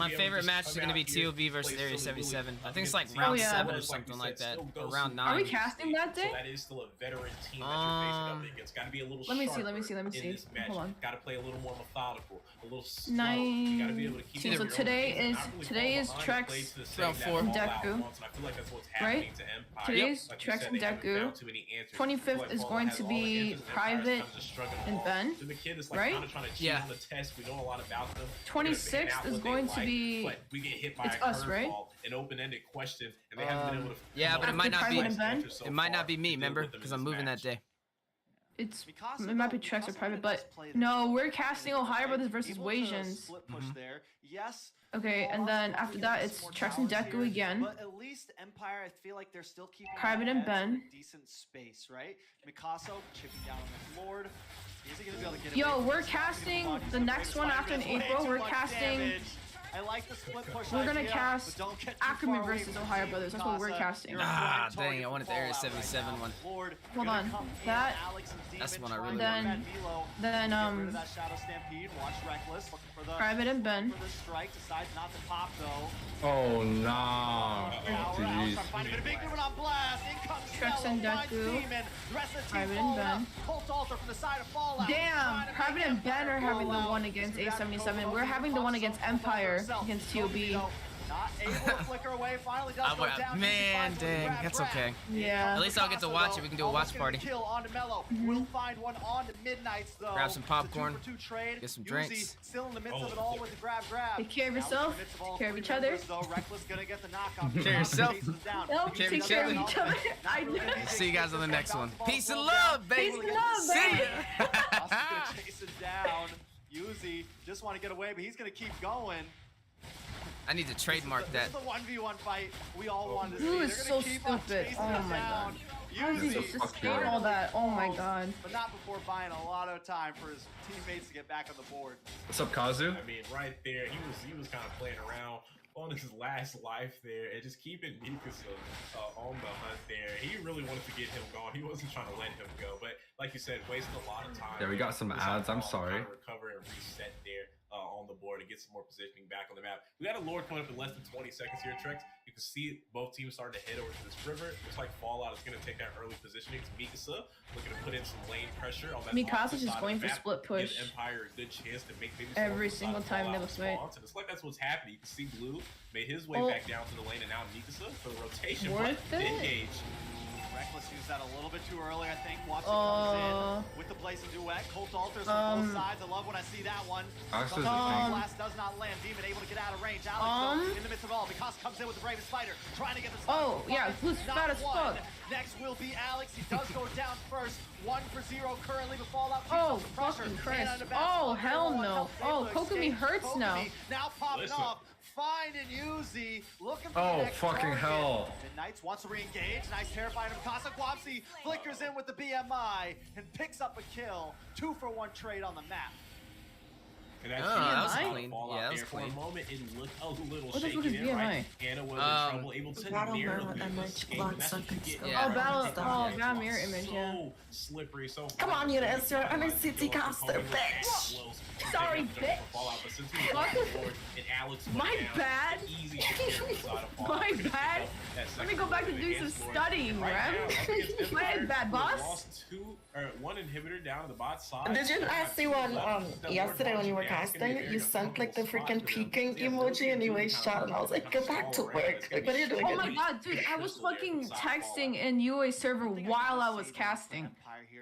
favorite match is gonna be TOB versus Area 77. I think it's like round 7 or something like that, or round 9. Are we casting that day? So that is still a veteran team that you're facing up against. Got to be a little Let me sharper see. in this match. Hold on. Got to play a little more methodical, a little slow. You got to be able to keep So today is Trex round 4 and Deku, right? Today's Trex and Deku. 25th is going to be Private and Ben, right? Yeah. 26th is going to be. It's us, right? An open-ended question, and they haven't been able to. Yeah, but it might not be. Private and Ben? It might not be me, remember? Because I'm moving that day. It might be Trex or Private, but no, we're casting OhioBrothers versus CSTWasians. Yes. Okay, and then after that, it's Trex and Deku again. But at least Empire, I feel like they're still keeping Private and Ben. Decent space, right? Mikasa chipping down on the Lord. Is he gonna be able to get Yo, we're casting the next one after in April. We're casting. I like the split push We're gonna idea, cast but don't get too Ackerman far away versus from OhioBrothers. That's what we're Mikasa. casting. You're a Ah, prime target dang, I wanted for the Area Fallout right 77 now. one. Lord, Hold gonna on. come in, That- Alex and Demon That's one I trying really to want. prevent Milo. Then, Get rid of that Shadow Stampede. Watch Reckless. Looking for the Private and Ben. for the strike. Decides not to pop though. Oh nah. Power Jeez. out, trying to find a bit of big movement on Blast. In comes Trex and Stella, finds Deku. Demon. The rest of the team Private and falling Ben. up. Colt Altar from the side of Fallout. Damn, Trying to Private make and Ben Empire are having the roll one out. against This is A77. Kokomi We're having the one against Empire against TOB. Not able to flicker away. Finally does go down. Man, dang, that's okay. Yeah. At least I'll get to watch it. We can do a watch party. Kill on to Mello. We'll find one on to Midnights though. Grab some popcorn, It's a 2-for-2 trade. get some Uzi drinks. Still in the midst of it all with the grab. Take care of Now yourself. in the midst all Take care of three each other. members, though, Reckless gonna get the knockout. Take care of yourself. Chases down. Nope, Take take care of each other. I know. See you guys on the next one. Peace and love, baby. Peace and love, See baby. ya. Austin's gonna chase it down. Uzi just want to get away, but he's gonna keep going. I need to trademark This that. is the 1v1 fight we all wanted to see. Who They're is gonna so keep on stupid? chasing Oh it my down. How is he Uzi supposed to sustain all that? Oh my god. but not before buying a lot of time for his teammates to get back on the board. What's up, Kazu? I mean, right there, he was kind of playing around on his last life there and just keeping Mikasa on the hunt there. He really wanted to get him gone. He wasn't trying to let him go, but like you said, wasted a lot of time. Yeah, we got some ads. I'm sorry. Recover and reset there on the board and get some more positioning back on the map. We got a lord coming up in less than 20 seconds here, Trex. You can see both teams starting to head over to this river. Looks like Fallout is going to take that early positioning. It's Mikasa looking to put in some lane pressure on that. Mikasa's just going for split push. Give Empire a good chance to make maybe every single time they was right. And it's like that's what's happening. You can see Blue made his way back down to the lane, and now Mikasa for the rotation. Worth it. Engage. Reckless used that a little bit too early, I think. Watson comes in with the blazing duet. Colt alters on both sides. I love when I see that one. Blast does not land. Demon able to get out of range. Alex in the midst of all. Because comes in with the bravest fighter, trying to get the stun. Blue's fat as fuck. Next will be Alex. He does go down first. 1 for 0 currently. The Fallout. Fucking Christ. Hell no. Kokomi hurts now. Now popping off. Finding Yuzi, looking for the next fucking target. hell. Midnights wants to re-engage. Nice terrifying of Mikasa. Guapsi flickers in with the BMI and picks up a kill. 2 for 1 trade on the map. And that's that was clean. Yeah, that was for clean. a moment, it looked a little What the fuck shaky is there, BMI? right? Anna was in trouble, able to narrowly escape. And that's what you get. Battle mirror image, so slippery, so Come on, Eunice, you're an CST Caster, bitch. Sorry, bitch. My bad. My bad. Let me go back to do some studying, Rem. My bad, boss. One inhibitor down to the bot side. Did you not see one yesterday when you were casting? You sent like the freaking peeking emoji and you shot, and I was like, go back to work. Like, what are you doing? Oh my god, dude, I was fucking texting in Yuwei server while I was casting.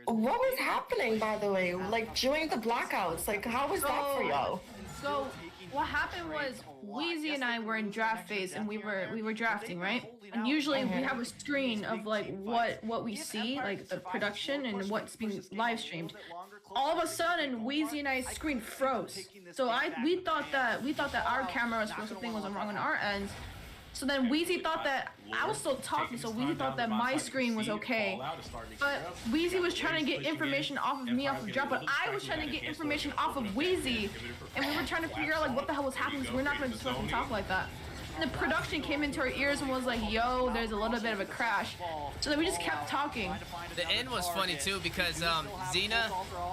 What was happening, by the way? Like during the blackouts, like how was that for y'all? So what happened was Weezy and I were in draft phase and we were drafting, right? And usually we have a screen of like what we see, like the production and what's being live streamed. All of a sudden, Weezy and I's screen froze. So we thought that our camera was something was wrong on our end. So then Weezy thought that I was still talking, so Weezy thought that my screen was okay. But Weezy was trying to get information off of me off of drop, but I was trying to get information off of Weezy, and we were trying to figure out like what the hell was happening, because we're not gonna just fucking talk like that. And the production came into our ears and was like, yo, there's a little bit of a crash. So then we just kept talking. The end was funny too because Xena,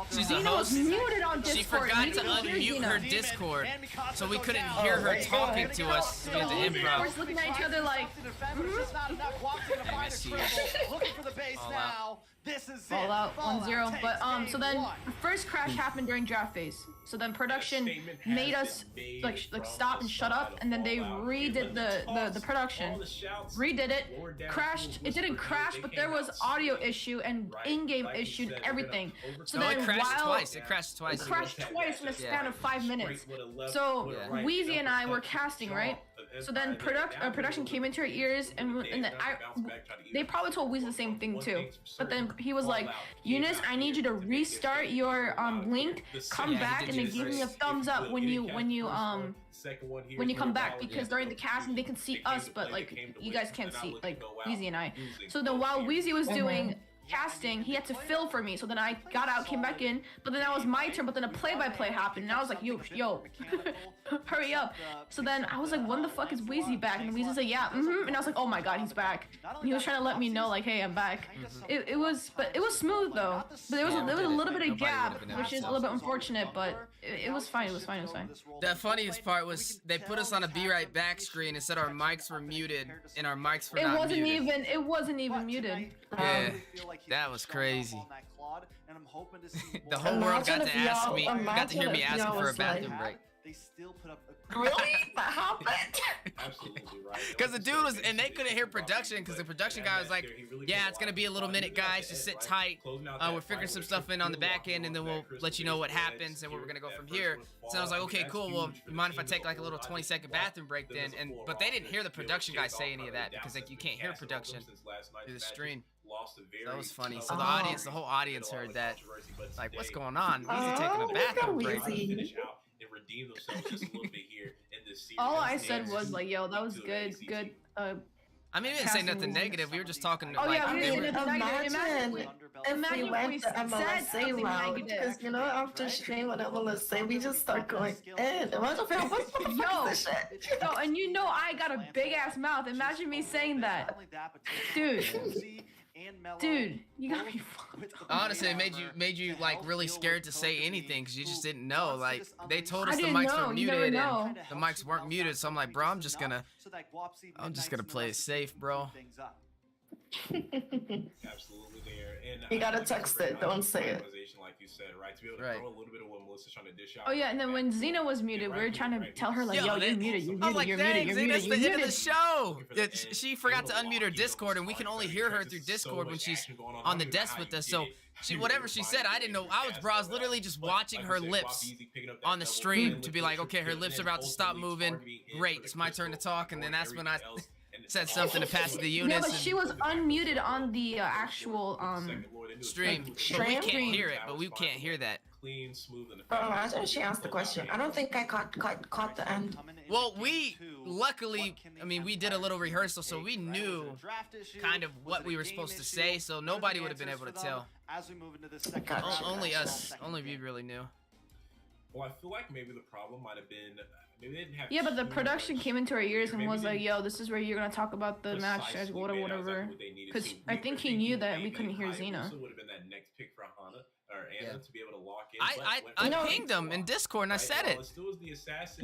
she's a Xena host. was muted on Discord. She forgot to unmute her Discord, so we couldn't hear her talking to us via the improv. We're just looking at each other like, Looking for the base now. This is Fallout 1-0. But so then the first crash happened during draft phase. So then production made us like stop and shut up, and then they redid the production, redid it, crashed. It didn't crash, but there was audio issue and in-game issue and everything. So then it crashed twice. It crashed twice. It crashed twice in a span of 5 minutes. So Weezy and I were casting, right? So then production came into our ears, and then they probably told Weezy the same thing too. But then he was like, Eunice, I need you to restart your link, come back, and then give me a thumbs up when you come back, because during the casting they can see us, but like you guys can't see like Weezy and I. So then while Weezy was doing casting, he had to fill for me. So then I got out, came back in, but then that was my turn. But then a play-by-play happened, and I was like, yo, hurry up. So then I was like, when the fuck is Weezy back? And Weezy's like, yeah, and I was like, oh my god, he's back. And he was trying to let me know like, hey, I'm back. It was smooth though. But there was a little bit of gap, which is a little bit unfortunate, but it was fine. It was fine. The funniest part was they put us on a be right back screen and said our mics were muted and our mics were not muted. It wasn't even muted. Yeah, that was crazy. The whole world got to ask me, got to hear me asking for a bathroom break. They still put up Really? That happened? Absolutely right. Because the dude was, and they couldn't hear production because the production guy was like, yeah, it's going to be a little minute, guys. Just sit tight. We're figuring some stuff in on the back end, and then we'll let you know what happens and where we're going to go from here. So I was like, okay, cool. Well, you mind if I take like a little 20-second bathroom break then? But they didn't hear the production guy say any of that because like you can't hear production through the stream. So that was funny. So the audience, the whole audience heard that. Like, what's going on? Weezy taking a bathroom break. Redeem themselves just a little bit here in this series. All I said was like, yo, that was good. I I mean, we didn't say nothing negative. We were just talking. Oh like, yeah, we didn't say nothing negative. Imagine if we went to MLSA route, because you know after Shane went MLSA, we just start going in. Imagine if it was yo, and you know I got a big ass mouth. Imagine me saying that, dude. Dude, you got me fucked. Honestly, it made you like really scared to say anything because you just didn't know. Like they told us the mics were muted and the mics weren't muted, so I'm like, bro, I'm just gonna play it safe, bro. Absolutely there. And you gotta text it, don't say it. Like you said, right? To be able to throw a little bit of what Melissa's trying to dish out. Oh yeah, and then when Xena was muted, we were trying to tell her like, yo, you're muted, you're I'm muted, like, you're dang, muted, you're muted, that's you're the end of muted. the show. She forgot to unmute her Discord, and we can only hear her through Discord when she's on the desk with us. So whatever she said, I didn't know. I was literally just watching her lips on the stream to be like, okay, her lips are about to stop moving. Great, it's my turn to talk, and then that's when I said something to pass it to Eunice. Yeah, but she was unmuted on the actual stream. But we can't hear it. But we can't hear that. Clean, smooth, and after she asked the question, I don't think I caught the end. Well, luckily, I mean, we did a little rehearsal, so we knew kind of what we were supposed to say, so nobody would have been able to tell. Only us, only we really knew. Well, I feel like maybe the problem might have been maybe they didn't have. Yeah, but the production came into our ears and was like, "Yo, this is where you're gonna talk about the match, whatever." Because I think he knew that we couldn't hear Xena. Would have been that next pick for Hana or Anna to be able to lock in. I pinged him in Discord and I said it.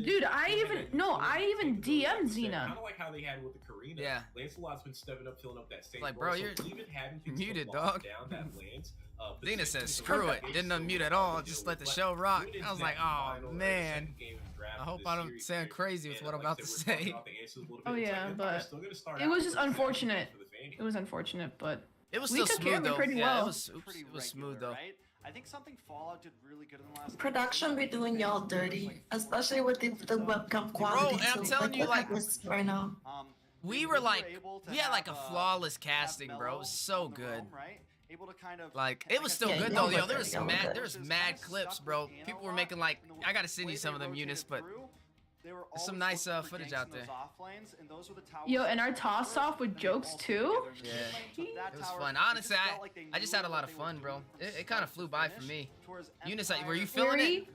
Dude, I even DM'd Xena. Kind of like how they had with the Karina. Yeah. Lancelot's been stepping up, filling up that same. Like, bro, you're even having muted, dog. Down that Lance. Xena said, screw it. Didn't unmute at all. Just let the show rock. I was like, oh, man. I hope I don't sound crazy with what I'm about to say. Oh, yeah, but it was just unfortunate. It was unfortunate, but it was still smooth, though. Pretty well. well. It was smooth, though. I think something Fallout did really good in the last production be doing y'all dirty, especially with the webcam quality. Bro, I'm telling you, like, right now. We had like a flawless casting, bro. It was so good. Like, it was still good though. Yo, there was mad clips, bro. People were making like, I gotta send you some of them, Eunice, but there's some nice footage out there. Yo, and our toss off with jokes too. Yeah, it was fun. Honestly, I just had a lot of fun, bro. It kind of flew by for me. Eunice, were you feeling it?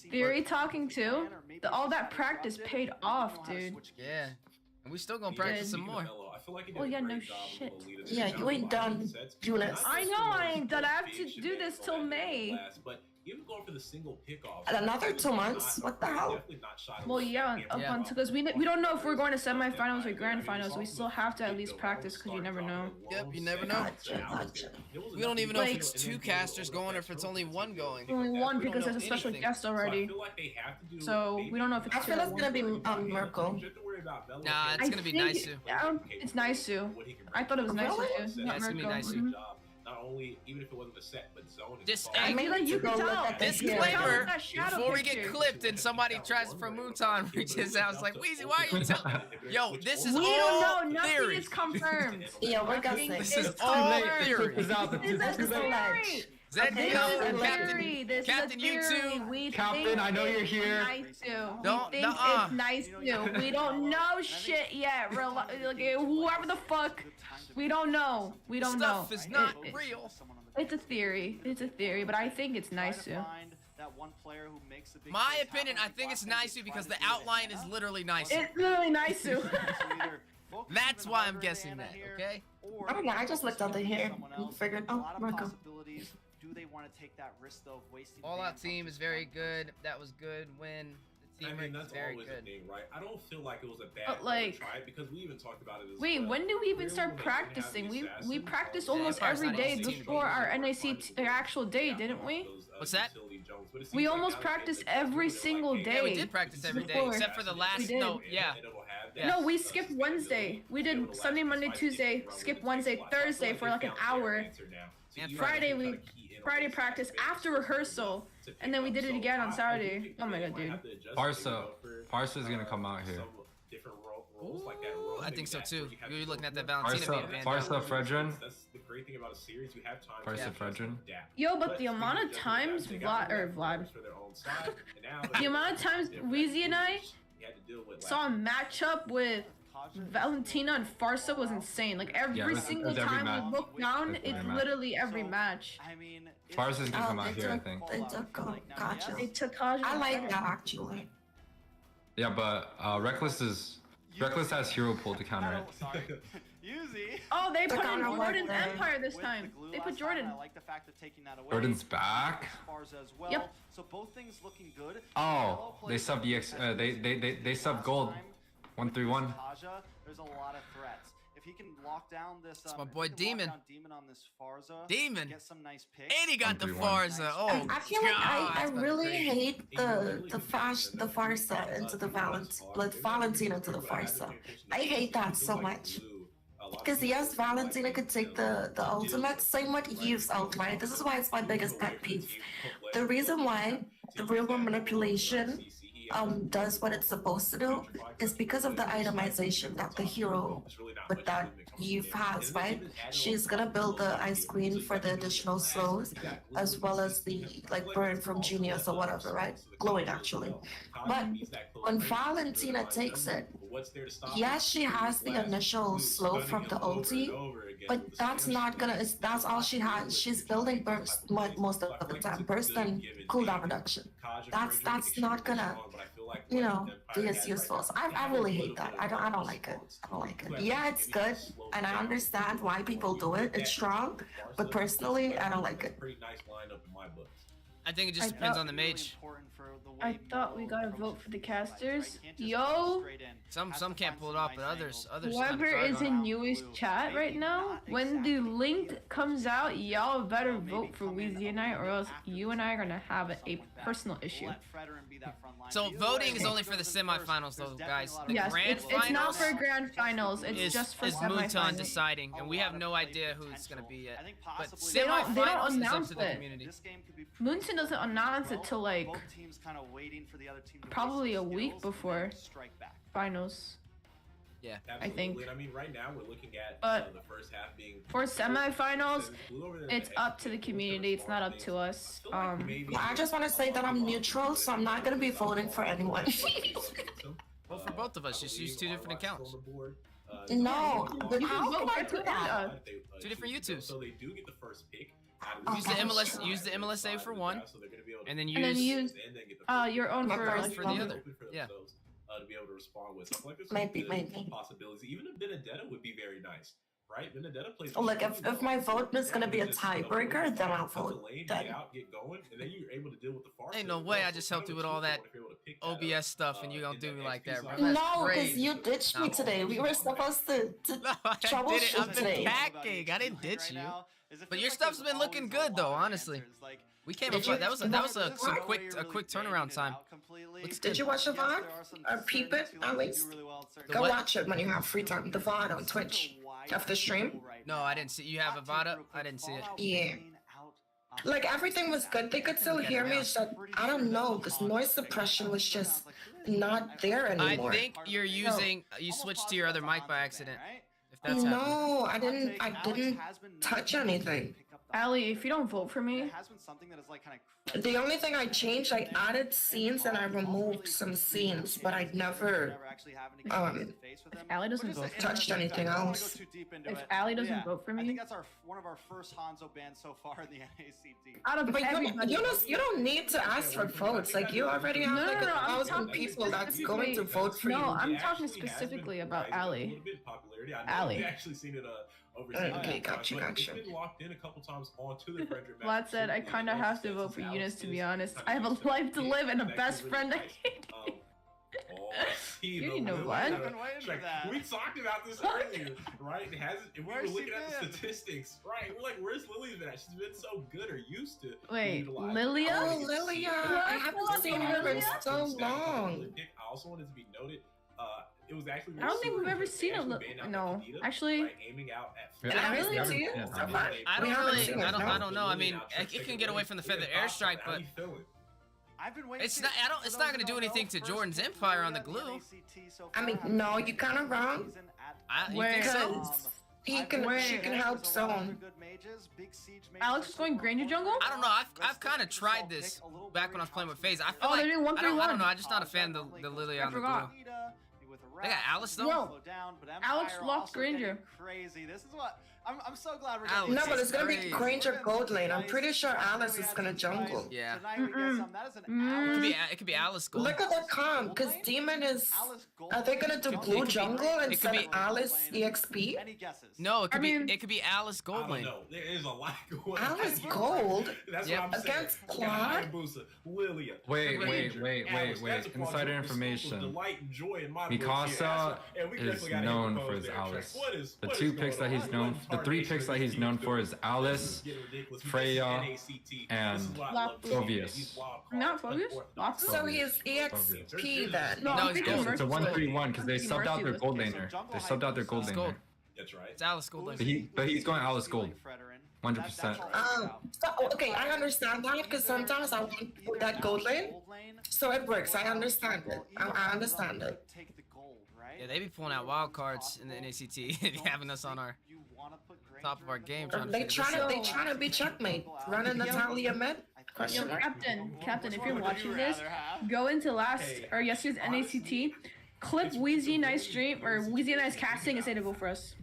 Theory talking too. All that practice paid off, dude. Yeah. And we still gonna practice some more. Oh yeah, no shit. Yeah, you ain't done, Eunice. I know I ain't done. I have to do this till May. Even going for the single pickoff. Another 2 months? What the hell? Well, yeah, because we don't know if we're going to semifinals or grand finals. We still have to at least practice because you never know. Yep, you never know. We don't even know if it's 2 casters going or if it's only 1 going. Only 1 because there's a special guest already. So we don't know if it's. I feel it's gonna be Mirko. Nah, it's gonna be Naisu. Yeah, it's Naisu. I thought it was Naisu too. Yeah, it's gonna be Naisu. Not only, even if it wasn't a set, but zoning. I mean, like, you can tell. Disclaimer, before we get clipped and somebody tries from Muton reaches out, it's like, Weezy, why are you telling? Yo, this is all theory. We don't know, nothing is confirmed. Yeah, we're guessing. This is all theory. This is theory. Zedco, Captain, you too. Captain, I know you're here. Don't, it's nice too. We don't know shit yet. Whoever the fuck, we don't know. We don't know. Stuff is not real. It's a theory. It's a theory, but I think it's nice too. My opinion, I think it's nice too because the outline is literally nice. It's literally nice too. That's why I'm guessing that. Okay. I don't know. I just looked at the hair and figured, oh, Mirko. Do they want to take that risk though of wasting? All-out team is very good. That was good win. The team that's very always good. a thing, right? I don't feel like it was a bad try because we even talked about it as wait, when do we even start practicing? We practice almost every day before our NACT actual day, didn't we? What's that? We almost practice every single day. Yeah, we did practice every day except for the last. No, yeah. No, we skipped Wednesday. We did Sunday, Monday, Tuesday, skip Wednesday, Thursday for like an hour. And Friday practice after rehearsal, and then we did it again on Saturday. Oh my god, dude. Parsa's gonna come out here. Ooh, I think so too. You're looking at that Valentina being Farsa Fredrin. That's the great thing about a series. You have time. Farsa Fredrin. Yo, but the amount of times Vlad, the amount of times Weezy and I saw a matchup with Valentina and Farsa was insane. Like every single every time match. we look down, It's it's every match. literally every match. I mean, Farsa's gonna come out here, I think. They took Gotcha. They took Taj. I like that actually. Yeah, but Reckless has hero pool to counter it. Yuzi. Oh, they put in counter Jordan work, Empire this with time. the glue They last put Jordan. time, I like the fact of taking that away. Jordan's back. Farsa as well. Yep. So both things looking good. Oh, they subbed they subbed gold. 131. Taja, there's a lot of threats. If he can lock down this, my boy Demon. Demon on this Farsa. Demon. Get some nice picks. And he got the 131. Farsa. Oh, I feel like I God, really that's hate the Farsa into the Valentina into the Farsa. I hate that so much. Because yes, Valentina could take the ultimate, same with Yu's ult, right? This is why it's my biggest pet peeve. The reason why the real world manipulation does what it's supposed to do is because of the itemization that the hero with that Eve has, right? She's gonna build the ice queen for the additional slows, as well as the burn from Genius or whatever, right? Glowing actually. But when Valentina takes it, yes, she has the initial slow from the ulti, but that's not gonna, that's all she has. She's building burst most of the time, burst and cooldown reduction. That's not gonna, you know, be as useful. So I really hate that. I don't like it. I don't like it. Yeah, it's good, and I understand why people do it. It's strong, but personally, I don't like it. I think it just depends on the mage. I thought we gotta vote for the casters. Yo, Some can't pull it off, but others. whoever is in Yui's chat right now, when the link comes out, y'all better vote for Weezy and I, or else you and I are gonna have a personal issue. So voting is only for the semifinals, though, guys. The Yes, grand it's not finals for grand finals. It's just for is Muton semifinals. deciding, and we have no idea who it's gonna be yet. But They don't semifinals is up announce to the it. community. Moonson doesn't announce it till like Both teams kind of waiting for the other team to probably a waste some week skills before and then strike back. finals. Yeah, I think. I mean, right now we're looking at But the first half being for semifinals, it's up to the community. It's not up to us. I just want to say that I'm neutral, so I'm not gonna be voting for anyone. Well, for both of us, just use two different accounts. No, but You how can vote can I for do that? Two different YouTubes. So they do get the first pick. Use the MLS. Use the MLSA for one, and then And then use your own for for the other. Yeah. To be able to respond with something like this. Maybe. Possibilities. Even if Benedetta would be very nice, right? Benedetta plays. Like if my vote is gonna be a tiebreaker, then I'll vote. Get out, get going, and then you're able to deal with the far. Ain't no way I just helped you with all that OBS stuff, and you gonna do me like that, bro. That's No, because crazy. you ditched me today. We were supposed to No, I did it. troubleshoot I've been today. packing. I didn't ditch you. But your stuff's been looking good, though. Honestly, we came up. Did you- That was a quick turnaround time. Did you watch the VOD? Or peep it, at least? Go what? watch it when you have free time. The VOD on Twitch. After stream? No, I didn't see. You have a VOD up? I didn't see it. Yeah. Like, everything was good. They could still hear me. It's just, I don't know. This noise suppression was just not there I anymore. think you're using. You switched to your other mic by accident. If that's happening. No, I didn't touch anything. Ali, if you don't vote for me, The only thing I changed, I added scenes and I removed some scenes, but I never if Ali doesn't vote for me, touched anything else. if Ali doesn't vote for I me, think that's one of our first Hanzo bans so far in the NACT. out of But everybody, you don't need to ask for votes. Like, you already have like I'm 1,000 talking people that's going to vote for No, you. I'm talking specifically about Ali. Ali. Actually seen it overseas. Okay, gotcha. It's been locked in a couple times onto the Frederick Vlad said, I kind of have to vote for Eunice, to be honest. I have a life to live and a best friend I hate. You didn't know what? We talked about this earlier, right? It hasn't. If we were looking at the statistics, right? We're like, where's Lilia been at? She's been so good or used to. Wait, Lilia? Oh, Lilia! I haven't seen her in so long. I also wanted to be noted. It was actually. I don't think we've ever seen a no. Actually, aiming out at. Really? Do you? I We don't haven't really. seen it, I no. don't know. I mean, it can get away from the feather airstrike, but I've been waiting it's not. It's not gonna do anything to Jordan's empire on the glue. I mean, no, you're kind of wrong. You think so? Because she can help zone. Alex is going Granger Jungle? I don't know. I've kind of tried this back when I was playing with FaZe. I feel Oh, like they're doing I don't 1-3-1. know. I'm just not a fan of the Lily on the glue. with They got Alice though. Yo, slow down, but Alex Empire locked also Granger. getting crazy. This is what I'm so glad we're Alice getting. No, but is it's gonna be crazy. Granger gold lane. I'm pretty sure Alice is gonna jungle. Yeah. Tonight we get some. That is an It could be Alice Gold. Look at that comp, because Demon is. Alice Gold Are they gonna do blue jungle it could instead of be- Alice EXP? Any guesses? No, it could I mean- be Alice I Gold don't lane. know. There is a lot going on. Alice here. gold That's Yep. what I'm saying. Against We got Claude? Hayabusa, Lilia, Wait, Ranger, Alice. That's a Insider quadruple information. delight and joy in my book here. Mikasa And we is definitely gotta known impose for his there, Alice. Trex. The what two is picks that going he's on? known, What the three incarnation picks of that this he's known team for is is Alice, getting ridiculous. We Freya, get NACT. and This is what I love to see, Phobius. these wild Not cards, Phobius? unorthodox. So he's EXP then. No, No, I'm he's thinking gold. It's a Mercy. 1-3-1 because they subbed out their gold laner. They subbed out their gold It's gold. laner. That's right. It's Alice Gold lane. But he's going Alice Gold. 100%. Okay, I understand that because sometimes I want that gold lane, so it works. I understand it. I understand it. Yeah, they be pulling out wild cards in the NACT and having us on our top of our game. Trying to They figure this trying to be checkmate. Running Natalia mid? Question mark. Captain, if you're watching this, go into yesterday's NACT, clip Weezy Nice stream or Weezy Nice casting and say to go for us.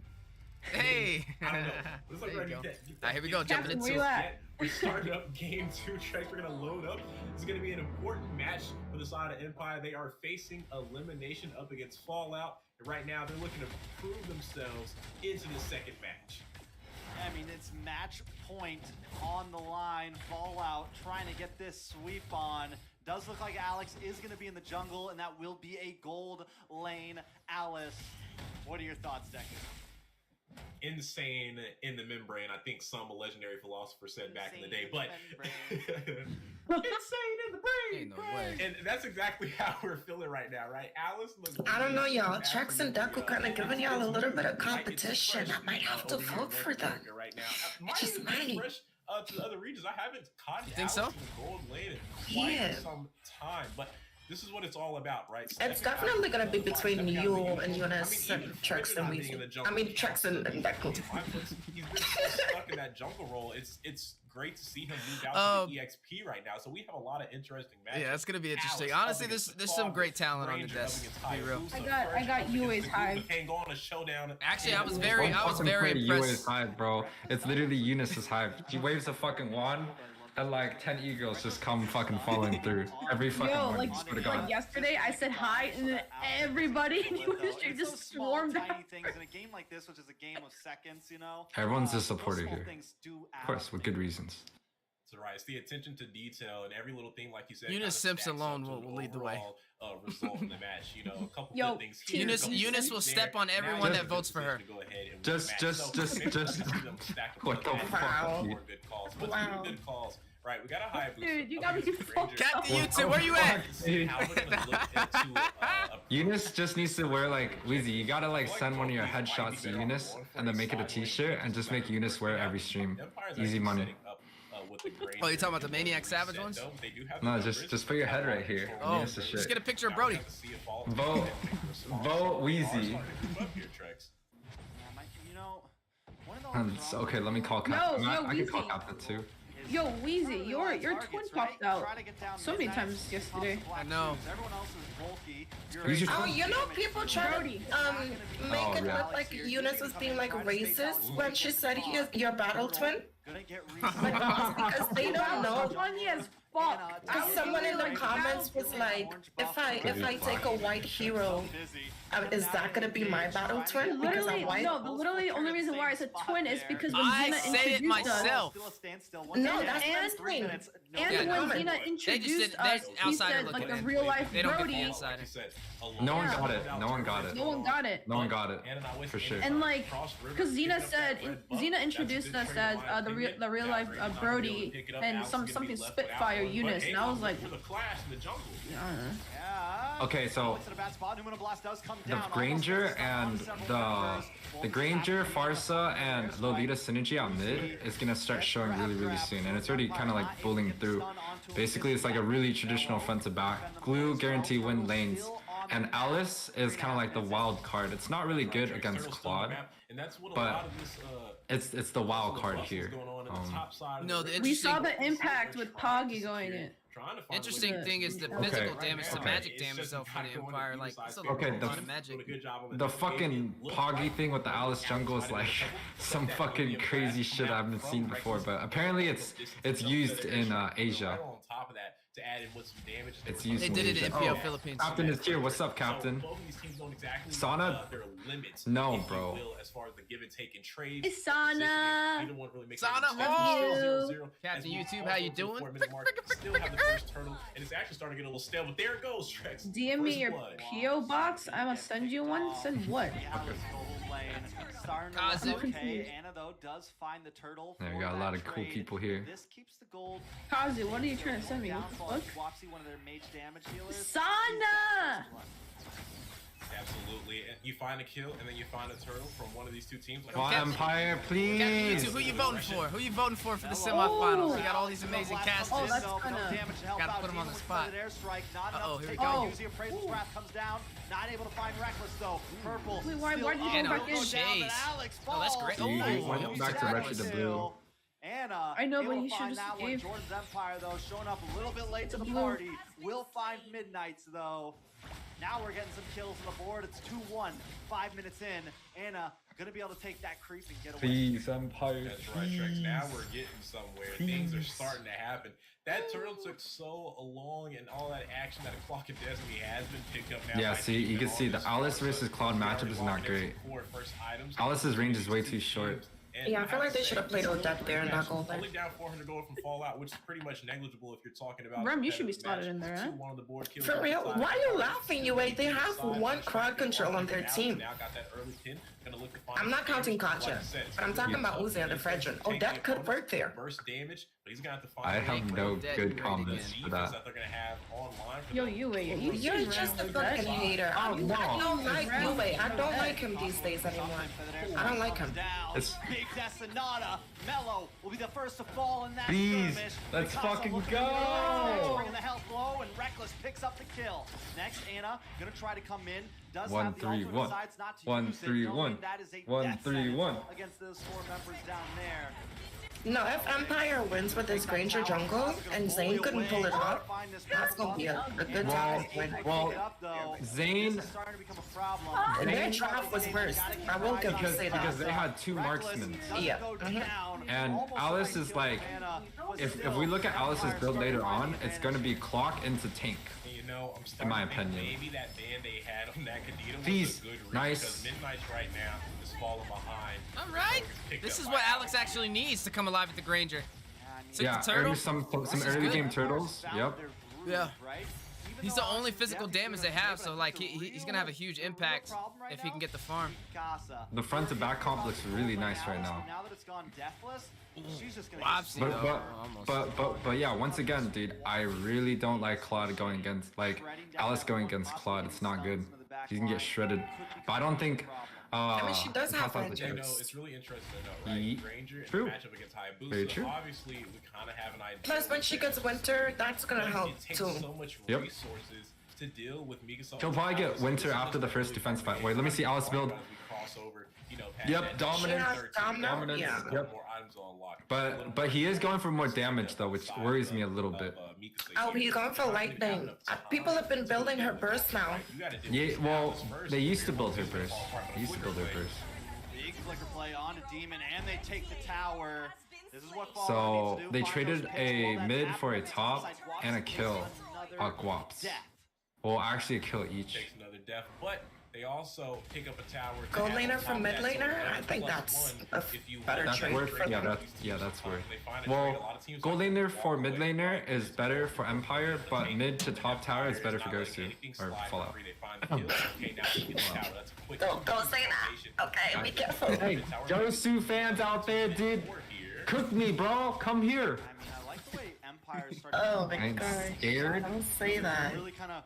Hey! I don't know. Looks like There we're you gonna go. get Alright, here we go, jumping Captain, where into you it. at? We started up game 2, Trex. We're gonna load up. It's gonna be an important match for the side of Empire. They are facing elimination up against Fallout. And right now, they're looking to prove themselves into the second match. I mean, it's match point on the line. Fallout trying to get this sweep on. Does look like Alex is going to be in the jungle, and that will be a gold lane. Alice, what are your thoughts, Decker? Insane in the membrane. I think some legendary philosopher said back in the day, but insane in the brain. Ain't no way. And that's exactly how we're feeling right now, right? Alice looks. I don't know, y'all. Trex and Deku kind of giving y'all a little bit of competition. I might have to vote for them. Right now. It's just money. To the other regions, I haven't caught think so? Alice in the gold lane in quite Yeah. some time, but this is what it's all about, right? It's definitely gonna be between you and Eunice and Trex and Weezy. I mean, Trex and Deku. He's been so stuck in that jungle role. It's great to see him move out to the EXP right now. So we have a lot of interesting matches. Yeah, it's gonna be interesting. Alex Honestly, up against there's some great Father, talent on the Ranger desk. up To be real. against I Hayabusa, got Fresh Yuwei's up hive. against Can't go on a showdown. Actually, I was Don't very fucking play impressed. Yui's hive, bro. It's literally Eunice's hive. She waves a fucking wand, and like 10 eagles just come fucking falling through every fucking Yo, one. like, Swear to God. like yesterday, I said hi, and then everybody in the stream just swarmed out. tiny things in a game like this, which is a game of seconds, you know. Everyone's a those supporter small here. things do add Of course, up with to good it. reasons. So right, it's the attention to detail and every little thing, like you said. Eunice kinda Sims stacks alone up to will an lead the way. overall, result in the match. You know, a couple Yo, good things here. Eunice- a couple Eunice good will things step there. on Now everyone you that have votes for her. to go ahead and win Just- the match. just- So just- maybe just- we'll see them stack up What the on that. fuck? More good calls. But Wow. some good calls. Right, we got a high boost. Dude, you up gotta be against fucked Ranger. Captain YouTube, where you at? How we're gonna look into, Eunice just needs to wear like Weezy. You gotta like send one of your headshots to Eunice and then make it a T-shirt and just make Eunice wear it every stream. Easy money. Oh, you talking about the Maniac Savage ones? No, just put your head right here. Oh, Eunice's just shit. get a picture of Brody. Vote Weezy. Okay, let me call Captain. Yo, I can call Weezy. Captain too. Yo, Weezy, your twin popped out so many times yesterday. I know. Oh, you know, people try to make Oh, it yeah. look like Eunice was being like racist when she said he is your battle twin. Like, because they don't know. Funny as fuck. Because someone in the comments was like, if I take a white hero, is that gonna be my battle twin? Because Literally, I'm white. no, the literally only reason why I said twin is because when I Xena said it introduced us, myself. No, that's And- not twin. and Yeah, when no. Xena introduced they us, he outsider said looking like the in. real life They don't get the Brody, insider. No one Yeah. got it. No one got it. no one got it. No one got it. For sure. And like, because Xena said, Xena introduced us as the real life Brody and something Spitfire Eunice, and I was like, Okay, so the Granger and the Granger, Farsa, and Lolita synergy on mid is gonna start showing really soon, and it's already kind of like bullying through. Basically, it's like a really traditional front to back. Glue guarantee win lanes, and Alice is kind of like the wild card. It's not really good against Claude, but it's the wild card here. No, the we saw interesting. the impact with Poggy going in. Trying to find Interesting thing is the physical damage, the magic damage though for the Empire. Like, it's a lot of magic. The fucking Poggy thing with the Alice jungle is like some fucking crazy shit I haven't seen before, but apparently it's used in Asia. On top of that, to add in with some damage, it's used. They did it in PL Philippines. Captain is here. What's up, Captain? So both of these teams know exactly Sana? their limits. No, bro. As far as the give and take and trade. It's Sana. Neither one really makes Sana, any sense. oh! 0-0. Captain As we YouTube, also how you to the doing? 4-minute mark, still have the first turtle, and it's actually starting to get a little stale. But there it goes, Trex. DM me your PO box. I must send you one. Send what? Kazu. Anna though does find the turtle. Yeah, we got a lot of cool people here. This keeps the gold. Kazu, what are you trying to send me? What the fuck? Wapsi, one of their mage damage healers. Sana! Absolutely. And you find a kill, and then you find a turtle from one of these two teams. Like, Well, Empire, please. Captain YouTube, who you voting for? Who you voting for the semifinals? We got all these amazing casters. Oh, that's kinda... Gotta put him on the spot. Uh-oh, here we go. Appraisal's wrath comes down. Not able to find Reckless though. Purple. Wait, why did you And go back in? Chase. Oh, that's great. Jeez, Oh, went back to Wretched the Blue. Anna, I know, but able he to should find just that one. gave- Jordan's Empire though, showing up a little bit late to the Blue. party. Will find Midnights though. Now we're getting some kills on the board. It's 2-1. 5 minutes in. Anna gonna be able to take that creep and get away. Please, Empire. That's right, Trex. Now we're getting somewhere. Things are starting to happen. That turtle took so long, and all that action, that Clock of Destiny has been picked up now. Yeah, see, you can see the Alice versus Cloud matchup is not great. Alice's range is way too short. Yeah, I feel like they should have played Odette there and not Golden. Only down 400 gold from Fallout, which is pretty much negligible if you're talking about. Rem, you should be slotted in there, huh? For real? Why are you laughing, Yuwei? They have one crowd control on their team. I'm not counting Katja, but I'm talking about Uzi and the Fredrin. Odette could work there. Burst damage, but he's gonna have to find I have no good comments for that. they're gonna have online. Yo, Yuwei, You're just a fucking hater. I don't like Yuwei. I don't like him these days anymore. I don't like him. It's, Big Desinata. Mello will be the first to fall in that please, skirmish. let's Picasso fucking looking go! Bringing the health blow, and Reckless picks up the kill. Next, Anna gonna try to come in. Does 1, have the 3, ultimate, 1. decides not to 1, use it, 3, knowing 1. that is a 1, death 3, sentence 1. against those 4 members down there. No, if Empire wins with his Granger jungle and Zane couldn't pull it off, that's gonna be a good time. Well, Zane, Their draft was worse. I will give you say because that. they had 2 marksmen. Yeah. And Alice is like, if we look at Alice's build later on, it's gonna be clock into tank. You know, I'm in my opinion. Maybe that band they had on that Kadita was Please, a good read, nice. because Midnight's right now is falling behind. All right. This is what Alex actually needs to come alive with the Granger. Yeah, turtle. some This is early good. game turtles. Yep. Yeah. He's the only physical damage they have, so like he's gonna have a huge impact if he can get the farm. The front to back comp looks really nice right now. Now that it's gone deathless, she's just gonna Wapsi, though. But yeah, once again, dude, I really don't like Claude going against, like, Alice going against Claude. It's not good. He can get shredded. But I don't think. I mean, she does have Ranger. Ranger. You know, it's really interesting to know, right? Granger in True. a matchup against Hayabusa. Very true. Obviously, we kind of have an idea. Plus, when she gets Winter, that's gonna help it takes too. so much Yep. resources to deal with Mikasa. She'll probably get Winter after the first defense fight. Wait, let me see Alice build. Yep, dominant. Dominant. Yeah. Yep. But he is going for more damage though, which worries me a little bit. Oh, he's going for lightning. People have been building her burst now. Yeah, well, they used to build her burst. They used to build her burst. Big flicker play on a demon, and they take the tower. This is what So Fallout needs to do. they Find traded those a picks, roll mid that for a map, top besides and a Wapsi, kill. another Guaps. death. Well, actually a kill each. Takes another death, but they also pick up a tower. Gold laner from mid laner? I think that's a better That's trade worth. for Yeah, them. that's worth. Well, gold laner for mid laner is better for Empire, but mid to top tower is better for Gosu or Fallout. Don't say that. Okay, be careful. Hey, Gosu fans out there, dude, cook me, bro. Come here. I mean, I like the way Empire started. Oh my I ain't god. scared. Don't say that. Really kind of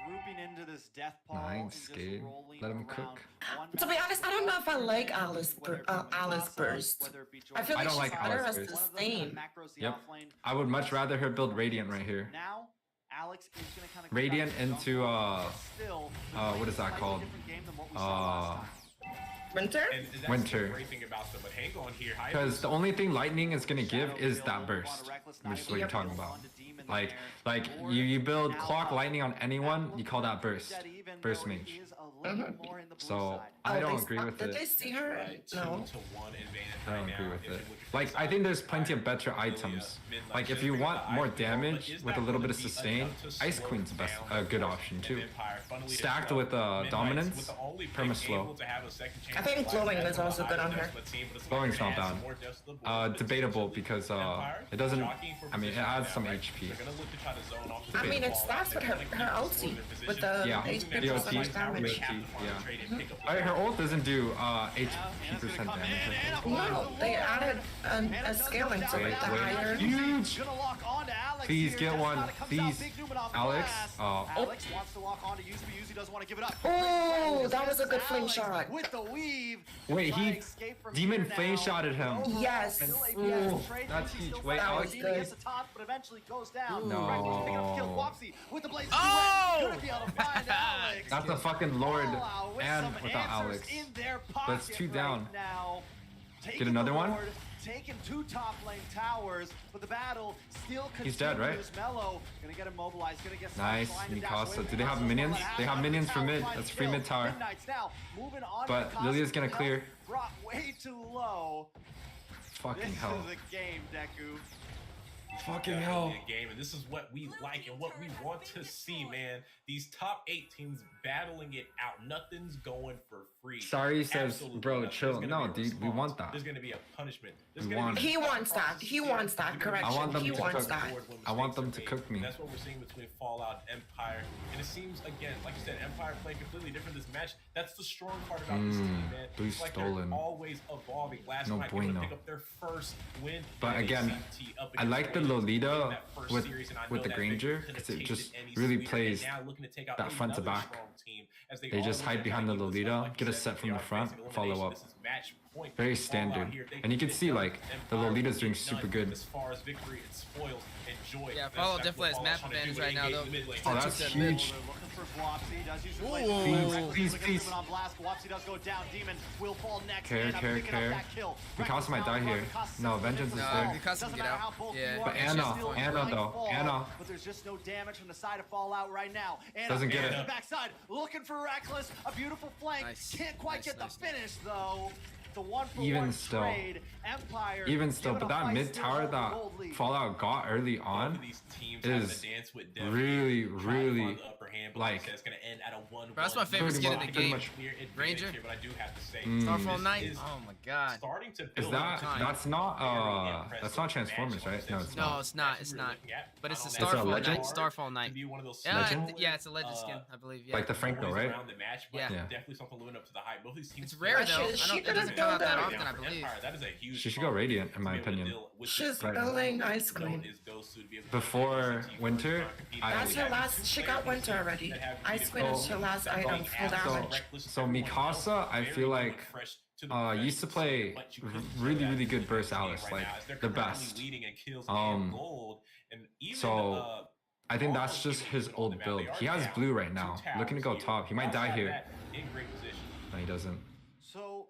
grouping into this death Nah, pole. I ain't and just scared. rolling Let him around. cook. One To be honest, I don't know if I like Alice Alice Burst. I feel I like don't she's like better Alice as Burst. the same. Yep. I would much rather her build Radiant right here. Now, Alex is gonna kind of Radiant into what is that called? Winter? Winter. Because the only thing lightning is gonna give is that burst, which is what you're talking about. Like you build clock lightning on anyone, you call that burst mage. So I don't agree with Did it. they see her? No. I don't agree with it. Like, I think there's plenty of better items. Like, if you want more damage with a little bit of sustain, Ice Queen's a good option too. Stacked with dominance, perma slow. I think glowing is also good on her. Glowing's not bad. Debatable because it doesn't. I mean, it adds some HP. I mean, it starts with her ulti with the HP DOT, so much damage. Yeah. Her ult doesn't do HP percent damage. No, they added a scaling to it. The higher. Huge. Please get one. Please, Alex. Alex wants to lock on to Yuwei doesn't want to give it up. Oh, that was a good flame shot. With the weave. Wait, he demon flame shotted him. Yes. Ooh, that's huge. Wait, Alex. Good. But eventually goes down. No. Oh! That's a fucking lord. And without Alex. That's 2 down. Get another one? Taking 2 top lane towers, but the battle still continues. He's dead, right? Mellow. Gonna get immobilized, gonna get nice, Mikasa. Do they have minions? They have minions for mid. That's free mid tower. But Lilia's gonna clear. Brought way too low. Fucking hell. This is a game, Deku. Fucking hell. Game, and this is what we like and what we want to see, man. These top 8 teams battling it out. Nothing's going for free. Sorry says, bro, chill. No, dude, we want that. There's gonna be a punishment. He wants that. He wants that. Correction. I want them he to wants cook. that. I want them to cook me. That's what we're seeing between Fallout and Empire. And it seems, again, like you said, Empire playing completely different this match. That's the strong part about this team, man. It's like stolen. They're always evolving. Last night, they pick up their first win. But again, I like the Lolita with the Granger because it just really plays that front to back. They just hide behind the Lolita, get a set from the front, follow up. Very standard. And you can see like the Lolita's doing super good. Yeah, Follow definitely has map advantage right now though. Oh, that's huge. Please. Care. Mikasa might die here. No, Vengeance is there. Mikasa can get out. Yeah. But Anna though. Anna. But there's just no damage from the side of Fallout right now. Doesn't get it. Backside, looking for Reckless. A beautiful flank. Can't quite get the finish though. Even still, but that mid tower that Fallout got early on is really like. That's my favorite skin in the game. Ranger. Starfall Knight. Oh my god. Is that's not Transformers, right? No, it's not. No, it's not. But it's a Starfall Knight. Starfall Knight. Yeah, it's a legend skin, I believe. Yeah. Like the Franco, right? Yeah. Definitely something living up to the hype. Both these teams. It's rare though. It doesn't come out that often, I believe. She should go Radiant, in my opinion. She's building Ice Queen. Before Winter, that's her last. She got Winter already. Ice Queen is her last item for damage. So Mikasa, I feel like used to play really good burst Alice, like the best. So I think that's just his old build. He has blue right now, looking to go top. He might die here. No, he doesn't. So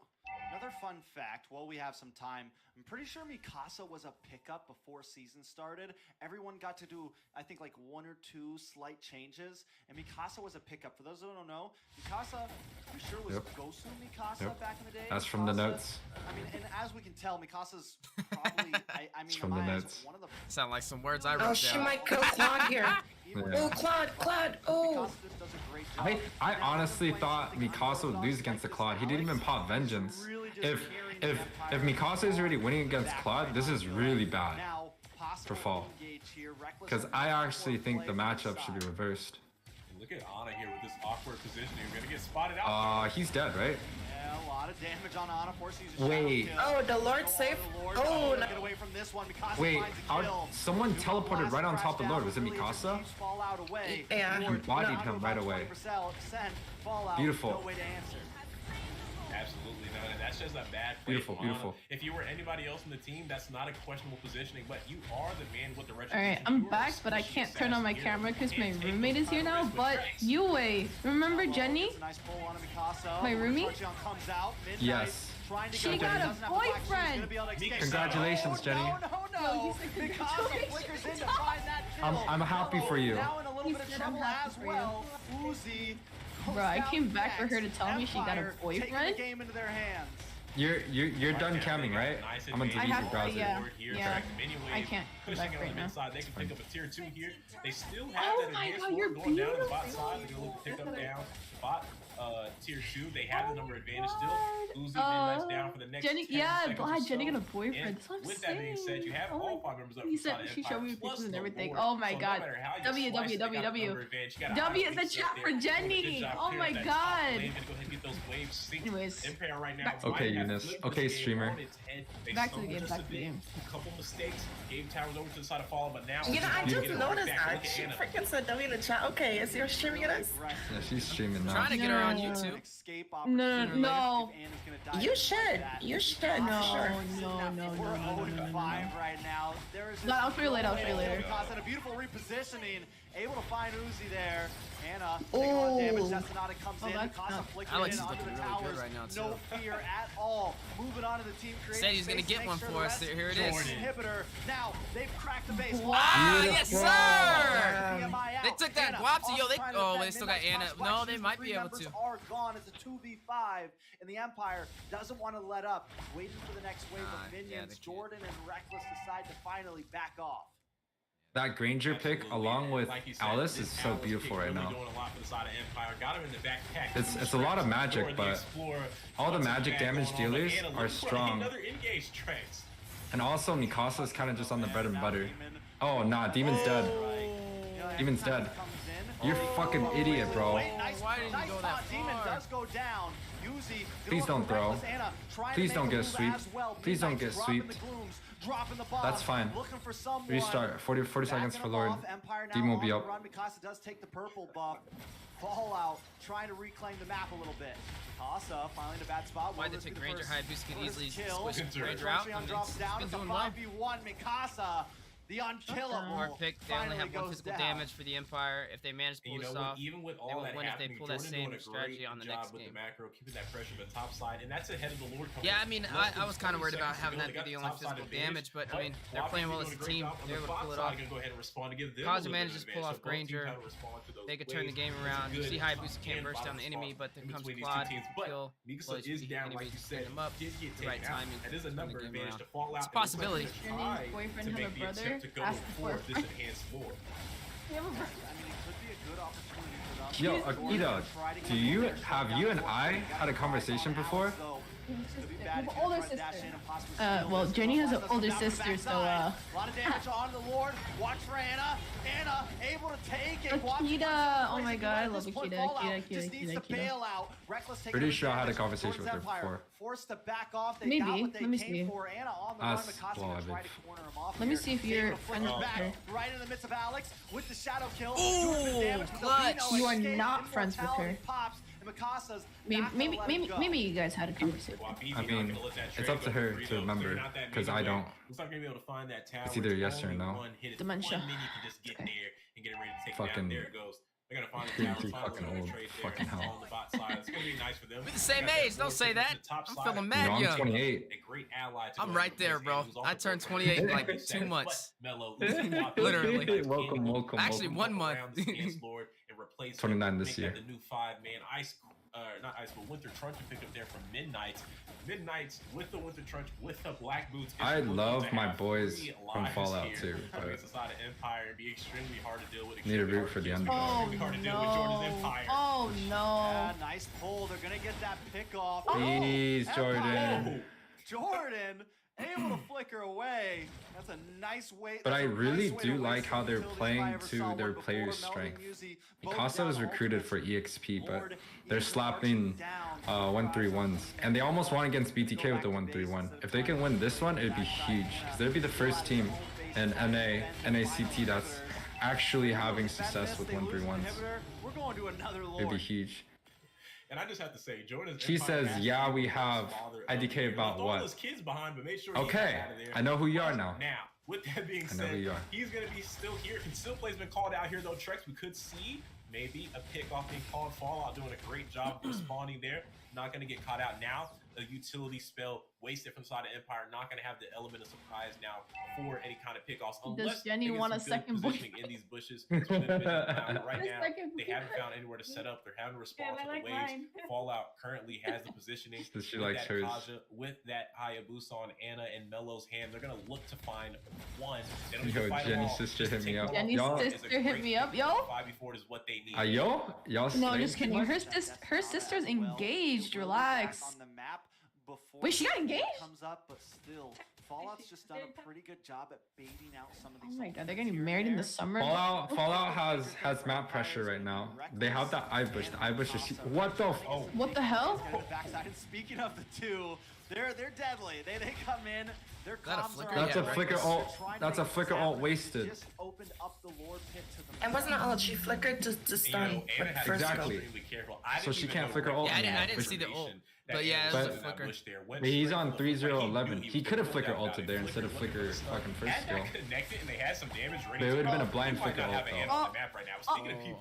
another fun fact, while we have some time, I'm pretty sure Mikasa was a pickup before season started. Everyone got to do, I think, like 1 or 2 slight changes, and Mikasa was a pickup. For those who don't know, Mikasa, I'm sure was Gosu Mikasa back in the day. That's from the notes. I mean, and as we can tell, Mikasa's probably, I mean, from the notes. One of the sound like some words I wrote down. Oh, she might kill Claude here. Oh, Claude, oh. I honestly thought Mikasa would lose against the Claude. He didn't even pop Vengeance. If Mikasa is already winning against Claude, this is really bad for fall. Because I actually think the matchup should be reversed. Look at Ana here with this awkward positioning. You're gonna get spotted out. He's dead, right? Yeah, a lot of damage on Ana. Wait. Oh, the Lord saved. Oh, no. Get away from this one. Wait, someone teleported right on top of the Lord. Was it Mikasa? Yeah. He bodied him right away. Beautiful. Absolutely, no, and that's just a bad play. Beautiful. If you were anybody else in the team, that's not a questionable positioning, but you are the man with the retribution. Alright, I'm back, but I can't turn on my camera because my roommate is here now. But Yuwei, remember Jenny? My roomie? Yes. She got a boyfriend! Congratulations, Jenny. no! Mikasa flickers in to find that kill. I'm happy for you. Now in a little bit of trouble as well. Uzi. Bro, I came back for her to tell me she got a boyfriend. Taking the game into their hands. You're done camming, right? I'm gonna delete your browser. Yeah. I can't come back right now. They can pick up a tier 2 here. They still have that advanced ward going down to the bot side. They're gonna look to pick up down the bot. Tier 2, they have the number advantage still. Uzi Midnight's down for the next Jenny, 10 seconds Jenny or got a so. boyfriend. And That's what I'm with that being said, you have all 5 members up He for said Side she showed me Empire, plus pictures and the everything. Lord. Oh my So god. no matter how you slice it, they got the number advantage. You gotta W in the outreach chat up for there. Jenny. Good job Oh clearing my that top god. lane. Gonna go ahead and get those waves synced. Anyways, Empire right now. back to Okay, Eunice. Okay, streamer. Back to the game, back to the game. A couple mistakes. Game towers over to the side of follow, but now. You know, I just noticed that. She freaking said W in the chat. Okay, is your streaming it is? Yeah, she's streaming now. Trying to get her on YouTube. No. You should. You should. No, Sure. no. Right now. No, I'll show you later. Mikasa in a beautiful repositioning, able to find Uzi there. Anna taking on damage. Destinata comes in. Mikasa flickering Alex in is onto looking the really towers. good right now, too. No fear at all. Moving on to the team creating. Said he's gonna space get to one make sure for the us. rest Here it is. Inhibitor. Now they've cracked the base. Ah, yes, sir! BMI They out. took that Anna Guapsi. Yo, they trying to oh, defend they still got Midnight's Anna. cross No, flash. they might be Three able members to. are gone. It's a 2v5, and the Empire doesn't want to let up. Waiting for the next wave of yeah, minions. they can't. Jordan and Reckless decide to finally back off. That Granger pick along with Like you said, Alice this is so Alice beautiful pick right really now. doing a lot for the side of Empire. Got him in the backpack. It's a lot of magic, but all the magic damage dealers are strong. Another engage tracks. And also Mikasa is kind of just on the bread and butter. Oh nah, Demon's dead. Demon's dead. You're fucking idiot, bro. Why didn't you go that Demon far? does go down. Uzi, Please don't throw. Please don't get a sweep. Please don't get sweeped. That's fine. Restart. 40 seconds for Lord. Demon will be up. Mikasa does take the purple buff. Fallout trying to reclaim the map a little bit. Mikasa finally in a bad spot. Why'd they take Ranger high? Boost can easily squish Ranger Ranger out. Patreon And drops it's down. been It's a doing well. 5v1. Mikasa, the unkillable, Hard pick. They only finally have one goes physical down. damage for the Empire. If they manage to pull You this know, off, even with they all will that win if they happening, pull that Jordan same doing a strategy great on the job next with game. the macro, keeping that pressure on the top side, and that's ahead of the Lord. Yeah, I mean, I was kind of worried about having that be the only physical damage, but I mean, they're playing well as a team. They're able to pull it off. Kazu manages to pull off Granger. They could turn the game around. You see Hayabusa can't burst down the enemy, but there comes Quad, kill, Mikasa is down, like you said, him up, did get the right taken out. timing. That is a turn the number game advantage around. to fall out. It's a possibility. Jenny's boyfriend have a brother. Ask for this enhanced war. You have a brother. I mean, it could be a good opportunity for them. Yo, Akita, have you and I had a conversation before? Older sister. Well, Jenny has an older sister, so A lot of damage on the Lord. Watch for Anna. Anna able to take it. Akita, oh my god, I love Akita. Just needs to bail out. Reckless taking Pretty sure I had a damage conversation towards with her Empire. before. Forced to back off. They Maybe. got what they Let me came see. for. Anna on the run. That's Mikasa gonna try to corner him off Let me here. see if Able you're to flick friends her with back her. right in the midst of Alex with the shadow kill. Ooh, Doing the damage with the clutch. Reno You are escape. not friends with her. Immortality Pops, and Mikasa's not gonna let him go. Maybe you guys had a conversation. I mean, it's up to her to remember, because I don't. Looks like you're gonna be able to find that tower. It's either yes or no. Dementia. 1 minute you just get there and get ready to take Fucking- it down. There it goes. They're gonna find the You're tower. too find fucking a little old. trade Fucking there hell. on the bot side. It's gonna be nice for them. We're the same age. Don't say that. I'm feeling mad I'm young. 28. A great ally to I'm go right with there, this bro. game, who's I also turned playing 28 in like but 2 months. Mellow, Literally. Welcome. Actually, 1 month. 29 this year. The new 5-man ice, not ice, but winter truncheon picked up there from Midnight. Midnight's with the winter truncheon with the black boots. I love my boys from Fallout too, but Against the side of Empire, it'd be extremely hard to deal with. Need to root for the underdog. Oh no! Oh no! Yeah, nice pull. They're gonna get that pick off. Please, Jordan. Empire. Jordan able to flicker away. That's a nice way. But I that's a really nice way do to like waste how some they're utilities playing if I ever to saw their one players' before. Melvin strength. Yuzi both Mikasa down was recruited for ultimates. EXP, but Lord, they're even slapping down. 1-3-1s. And they almost won against BTK with the 1-3-1. If they can win this one, it'd be huge. Because they'd be the first team in NACT that's actually having success with 1-3-1s. We're going to another It'd be Lord. huge. And I just have to say, Jordan's She says, yeah, we have IDK about what? Those kids behind, but make sure Okay, I know who you are now. Now, with that being I know who said, you are. he's going to be still here. Concealed play's been called out here, though. Trex, we could see maybe a pick off being called. Fallout doing a great job of responding there. Not going to get caught out now. a utility spell wasted from side of Empire, not going to have the element of surprise now for any kind of pickoffs. Does Jenny want a second positioning in these bushes? Right now, they haven't found anywhere to set up. They're having to respond to the waves. Fallout currently has the positioning. She likes hers. Kaja, with that Hayabusa on Anna and Melo's hand, they're going to look to find one. They don't Yo, Jenny's sister hit me up. Jenny's sister hit me up, yo. 5v4 is what they need. Yo? Y'all No, just kidding. Her sister's engaged. Relax. Wait, she got engaged? Comes up, but still, Fallout's just done a pretty good job at baiting out some of these. Oh my god, they're getting married in the summer. Fallout has map pressure right now. They have that eye bush. The eye bush is what the what the hell? And speaking of the two, they're deadly. They come in. Their comms are That's a flicker alt. That's a flicker alt wasted. Just opened up the lore pit to them. It wasn't alt. She flickered to stun. Exactly. So she can't flicker ult. Yeah, I didn't see the ult. But yeah, it was a flicker. He's on 3011. He could have flicker ulted there instead of flicker fucking first skill. But it would have been a blind flicker ult though.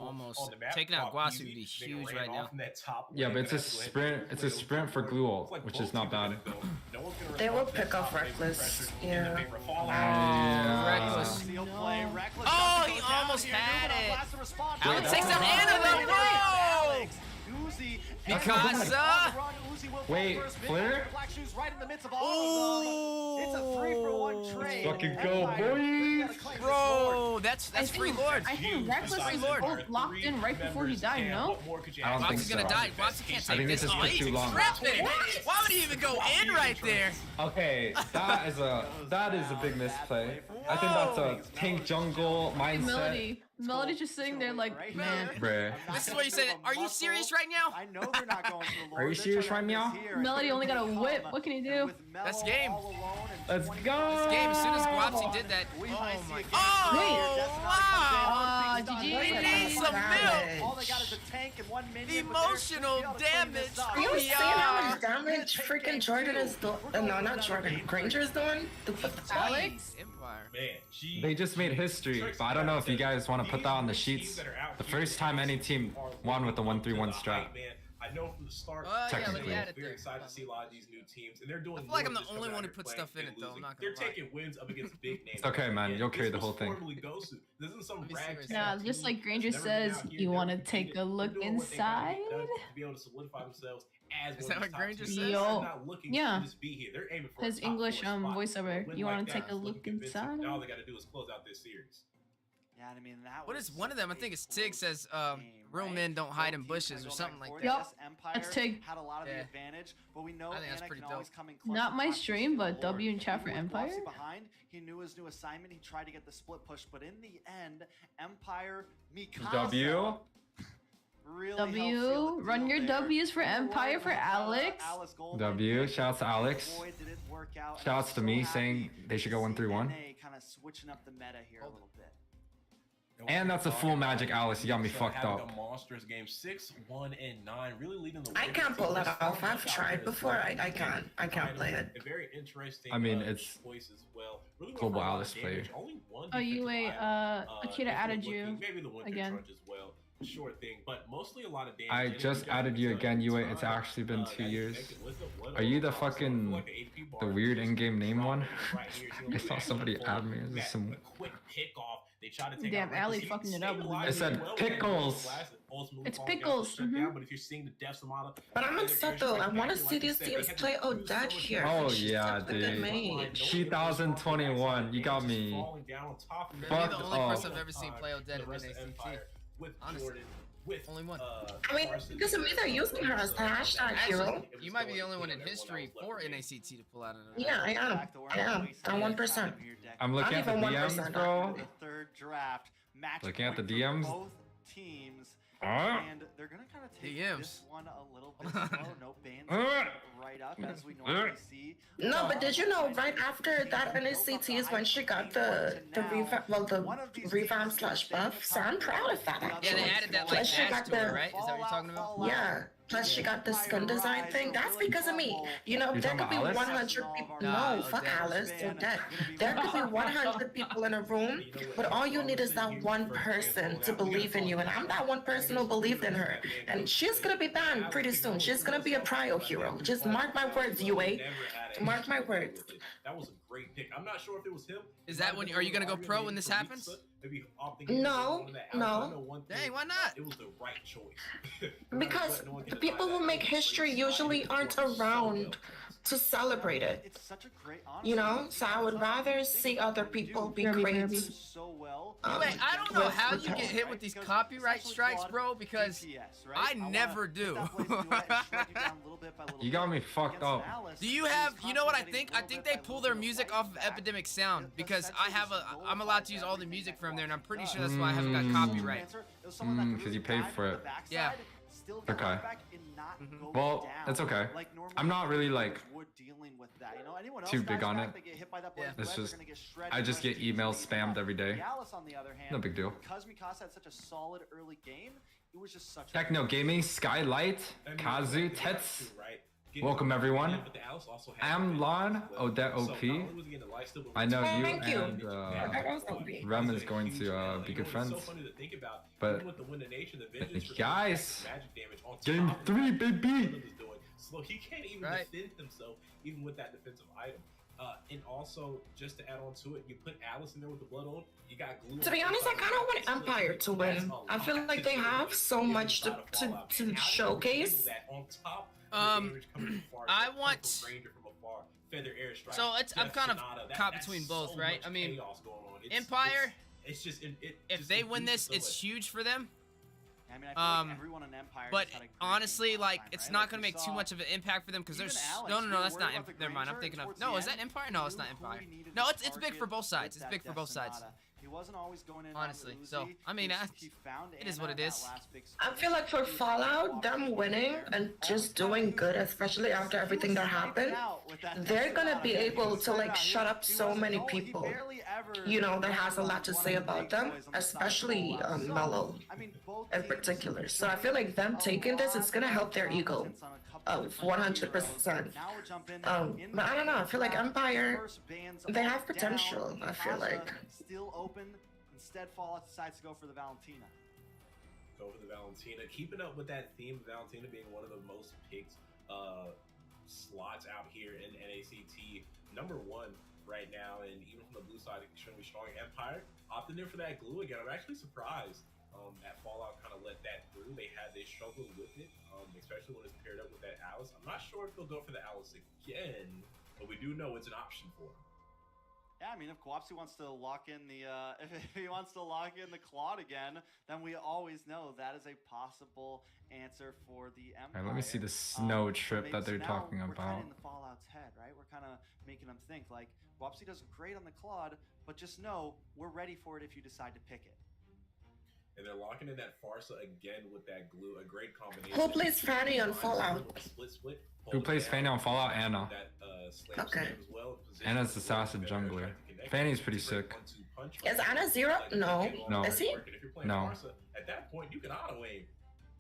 Almost. Taking out Guasu would be huge right now. Yeah, but it's a sprint. It's a sprint for glue ult, which is not bad. They will pick off Reckless. Yeah. Reckless. Oh, he almost had it. Alex takes down Anna though. No! Mikasa! Wait, Flitter? Oh! It's a 3-for-1 trade. Fucking go, boys! Bro, that's free Lord. I think Reckless was both locked in right before he died, no? I don't think Roxy's so. gonna die. Roxy can't I take think this. this is Oh, for he's too long. tripping. Why would he even go in right there? Okay, that is a big misplay. I think that's a tank jungle mindset. Melody's just sitting there like, man. Bruh. This is what you said. Are you serious right now? I know they're not going to the Lord. Are you serious right now? Melody only got a whip. What can he do? That's game. Let's go! This game, as soon as Guapsi did that. Oh my god. Oh, wow! GG. We need some milk. All they got is a tank and one minion. Emotional damage. Are you seeing how much damage freaking Jordan is doing? No, not Jordan. Granger is doing? Alex? They just made history, but I don't know if you guys want to put that on the sheets. The first time any team won with the 1-3-1 strat. I know from the start, technically. Very excited to see a lot of these new teams, and they're doing. I feel like I'm the only one who puts stuff in it, though. I'm not gonna lie. They're taking wins up against big names. It's okay, man. You'll carry the whole thing. This isn't some Nah, just like Granger says, you want to take a look inside? To be able to solidify themselves as Is that what Granger says? Yo, yeah. His English voiceover. You want to take a look inside? All they got to do is close out this series. Yeah, I mean that. What is one of them? I think it's Tig says, real men don't hide in bushes or something like that. Yup, that's Tig. Had a lot of the advantage, but we know I think that's Anna pretty can dope. always come in clutch. Not my stream, but W in chat for Empire. Behind, he knew his new assignment. He tried to get the split push, but in the end, Empire Mikasa. W. Really W. Run your W's for Empire for Alex. W. Shouts to Alex. Shouts to me saying they should go 1-3-1. Kind of switching up the meta here a little bit. And that's a full magic Alice. You got me fucked up. Monstrous game 6, 1, and 9, really leading the way. I can't pull that off. I've tried before. I can't play it. A very interesting. I mean, it's choice as well. Really global Alice player. Oh, Yuwei, Akira added you again. Sure thing, but mostly a lot of damage. I just added you again, Yuwei. It's actually been 2 years. Are you the fucking the weird in-game name one? I saw somebody add me. Is this some... Damn, Ali fucking it up. I said pickles. It's pickles. But I'm upset though. I want to see these teams play Odette here. Oh yeah, dude. 2021. You got me. You're the only person I've ever seen play Odette in NACT. Honestly. Only one. I mean, because of me, they're using her as the hashtag hero. You might be the only one in history for NACT to pull out another. Yeah, I am. I'm 1%. I'm looking at the DMs, bro. Looking at the DMs. Both teams. And they're gonna kind of take this one a little bit slow. No bans right up as we normally see. No, but did you know right after that NACT is when she got the revamp / buff? So I'm proud of that. Actually. Yeah, they added that like dash to it, right? Is that what you're talking about? Yeah. Plus, she got the skin design thing. That's because of me. You know, You're there talking could be about Alice? 100 people. Nah, No, fuck okay. Alice. They're dead. There could be 100 people in a room, but all you need is that one person to believe in you. And I'm that one person who believed in her. And she's gonna be banned pretty soon. She's gonna be a prio hero. Just mark my words, Yuwei. Mark my words. That was a great pick. I'm not sure if it was him. Is that when? Are you gonna go pro when this happens? No, no. Dang, why not? It was the right choice. Because the people who make history usually aren't around to celebrate it. It's such a great, You know, so I would rather see other people be great. so well. Wait, I don't know how you get hit with these copyright strikes, bro, because I never do. You got me fucked up. Do you have, you know what I think? I think they pull their music off of Epidemic Sound because I'm allowed to use all the music from there, and I'm pretty sure that's why I haven't got copyright. Because you paid for it. Yeah. Okay. Well, it's okay. I'm not really like too big on it. It's just I just get emails spammed every day. No big deal. Because Mikasa had such a solid early game, it was just such Techno Gaming, Skylight, Kazu, Tets. Welcome everyone. I'm Lon, Odette OP. I know you and Rem is going to be good friends. But guys, game 3, baby. So he can't even defend himself, even with that defensive item. And also, just to add on to it, you put Alice in there with the blood on. You got glue. To be honest, I kind of want Empire to win. I feel like they have so much to showcase. I want. So I'm kind of caught between both, right? I mean, Empire. It's just if they win this, it's huge for them. I mean, I feel like everyone in Empire but just had a honestly, like, time, it's right? not gonna make too much of an impact for them because there's no, that's not. Never mind. I'm thinking of no. Is that Empire? No, it's not Empire. No, it's big for both sides. It's big for both sides. He wasn't always going in honestly. So I mean, it is what it is. I feel like for Fallout, them winning and just doing good, especially after everything that happened, they're gonna be able to like shut up so many people, you know, that has a lot to say about them, especially Mello in particular. So I feel like them taking this is gonna help their ego. 100%. But I don't know. I feel like Empire, they have potential. I feel like. Still open. Instead, Fallout decides to go for the Valentina. Go for the Valentina. Keeping up with that theme, Valentina being one of the most picked slots out here in NACT. #1 right now, and even from the blue side, extremely strong. Empire opting in for that glue again. I'm actually surprised that Fallout kind of let that through. They struggled with it, especially when it's paired up with that Alice. I'm not sure if they'll go for the Alice again, but we do know it's an option for them. Yeah, I mean, if Guapsi wants to lock in the if he wants to lock in the Claude again, then we always know that is a possible answer for the Empire. All right, let me see the snow trip that they're talking We're kind about. of in the Fallout's head, right? We're kind of making them think like Guapsi does great on the Claude, but just know we're ready for it if you decide to pick it. And they're locking in that Farsa again with that glue, a great combination. Who plays Fanny on Fallout? Split. Who plays Fanny on Fallout? Anna. Okay. Anna's the assassin jungler. Fanny's pretty sick. Is Anna 0? No. No. Is he? No. At that point, you can auto aim.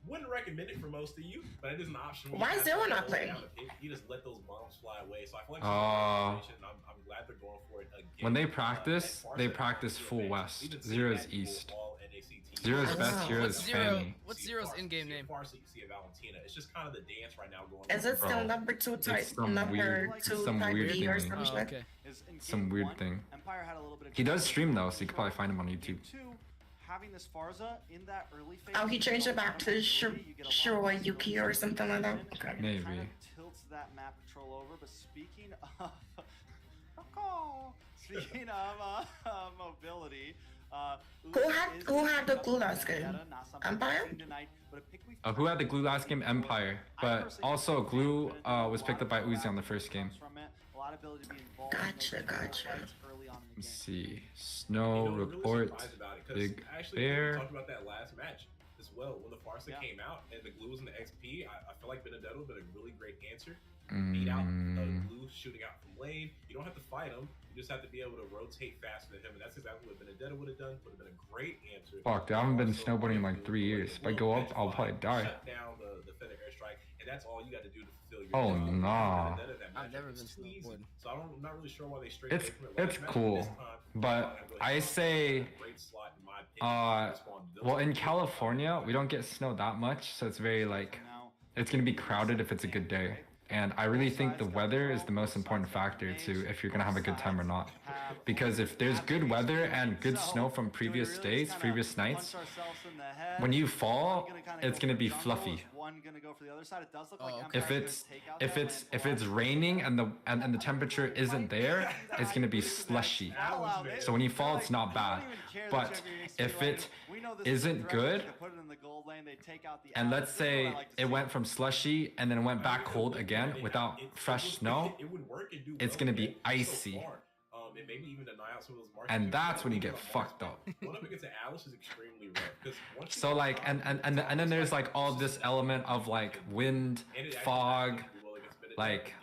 Wouldn't recommend it for most of you, but it is an option. Why is Zero not playing? He just let those bombs fly away. So I feel like I'm glad they're going for it again. When they practice full west. Zero is east. Zero's best, Zero's Fanny. What's Zero's in-game name? You see a Valentina. It's just kind of the dance right now going. Is it still number 2 type? Number 2 type B or some shit? Okay. Some weird thing. He does stream though, so you could probably find him on YouTube. Having this Farsa in that early phase. Oh, he changed it back to Shiroi Yuki or something like that? Okay. Maybe. Kind of tilts that map control over, but speaking of mobility, who had the glue last game? Empire? Who had the glue last game? Empire. But also glue was picked up by Uzi on the first game. Gotcha. Let's see. Snow report. Big Bear. Talked about that last match as well when the Farsa came out and the glue was in the XP. I feel like Benedetto did a really great answer. beat out Blue shooting out from lane. You don't have to fight him. You just have to be able to rotate faster than him, and that's exactly what Benedetta would have done. Would have been a great answer. Fuck, dude, I haven't been snowboarding in like 3 years. If I go up, I'll probably die. Shut down the feather airstrike, and that's all you got to do to fulfill your Oh job. nah. I've never been snowboarding. So I'm not really sure why they straight It's cool, but I say, well, in California we don't get snow that much, so it's very like, it's gonna be crowded if it's a good day. And I really think the weather is the most important factor to if you're gonna have a good time or not. Because if there's good weather and good snow from previous days, previous nights, when you fall, it's gonna be fluffy. If it's raining and the temperature isn't there, it's gonna be slushy. So when you fall, it's not bad. But if it isn't good, and let's say it went from slushy and then went back cold again without fresh snow, it's gonna be icy. And that's when you get fucked up. So like, and then there's like all this element of like wind, fog, like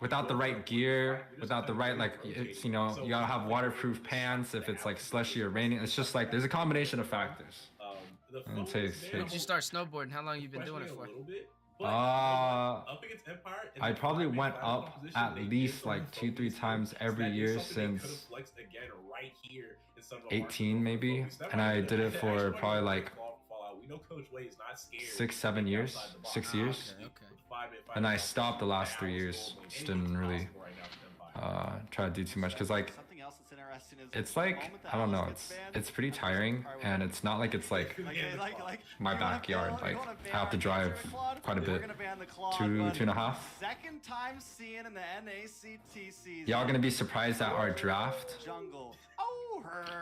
without the right gear, without the right, like, it's, you know, you gotta have waterproof pants if it's like slushy or raining. It's just like, there's a combination of factors. When did you start snowboarding? How long you been doing it for? I probably went up at least like 2-3 times every year since 18 maybe, and I did it for probably like 6-7 years, 6 years, and I stopped the last 3 years. Just didn't really try to do too much, because like, it's like, I don't know, it's pretty tiring, and it's not like it's like my backyard. Like, I have to drive quite a bit, 2.5. Second time seeing in the NACT season. Y'all gonna be surprised at our draft.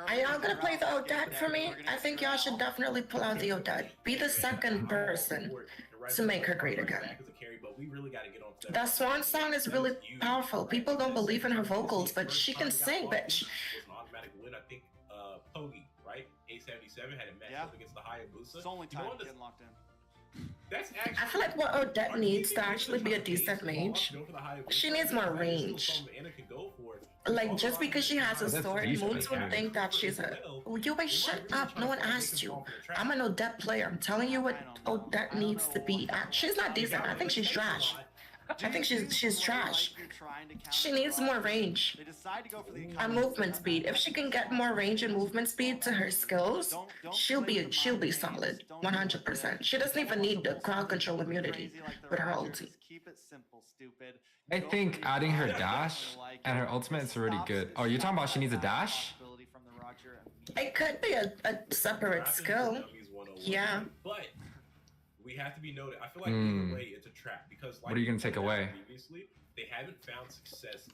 Are y'all gonna play the Odette for me? I think y'all should definitely pull out the Odette. Be the second person to make her great again. That swan song is really powerful. People don't believe in her vocals, but she can sing, bitch. I think Pogi, right? A77 had a match up against the Hayabusa. It's only time getting locked in. That's actually, I feel like what Odette needs to actually be a decent mage, she needs more range. Like, just because she has a sword, Moons would think that she's a... Oh, Yuwei, shut up. No one asked you. I'm an Odette player. I'm telling you what Odette needs to be. She's not decent. I think she's trash. I think she's trash. She needs more range and movement speed. If she can get more range and movement speed to her skills, she'll be solid, 100%. She doesn't even need the crowd control immunity with her ulti. I think adding her dash and her ultimate is already good. Oh, you're talking about she needs a dash? It could be a separate skill. Yeah. But we have to be noted. I feel like either way, it's a trap, because like, what are you gonna take away? Previously, they haven't found success.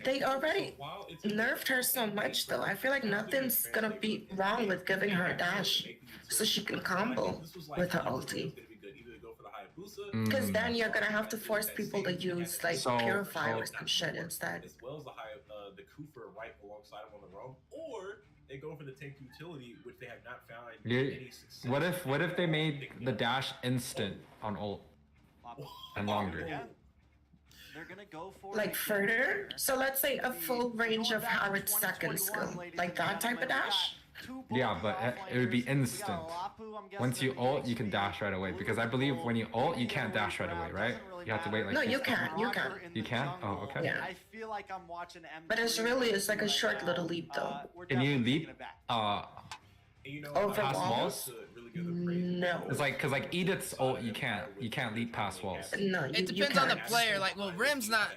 They already nerfed her so much, though. I feel like nothing's gonna be wrong with giving her a dash so she can combo with her ulti. Because then you're gonna have to force people to use like purifiers and shit instead. As well as the Kufa right alongside him on the roam, or they go for the tank utility, which they have not found any success. What if they made the dash instant on ult and longer? They're gonna go for like further? So let's say a full range of Harrod's second skill, like that type of dash? Yeah, but it would be instant. Once you ult, you can dash right away. Because I believe when you ult, you can't dash right away, right? You have to wait like... No, you can. You can. You can? Oh, okay. Yeah. I feel like I'm watching but it's like a short little leap, though. Can you leap? Over past walls? No. It's like, cause like Edith's ult, you can't leap past walls. No, it depends on the player. Like, well, Rim's not.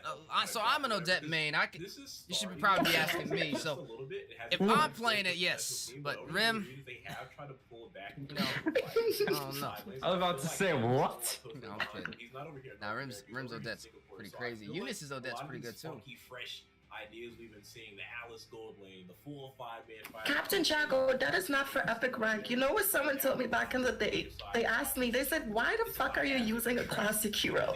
So I'm an Odette main. You should probably be asking me. So if I'm playing it, yes. But Rim, you know, I don't know. I was about to say what? No, I'm kidding. Now Rim's Odette's pretty crazy. Eunice's Odette's pretty good too. Ideas we've been seeing, the Alice Gold Lane, the full 5-man fight. Captain Jago, that is not for epic rank. You know what someone told me back in the day? They asked me, they said, why the fuck are you using a classic hero?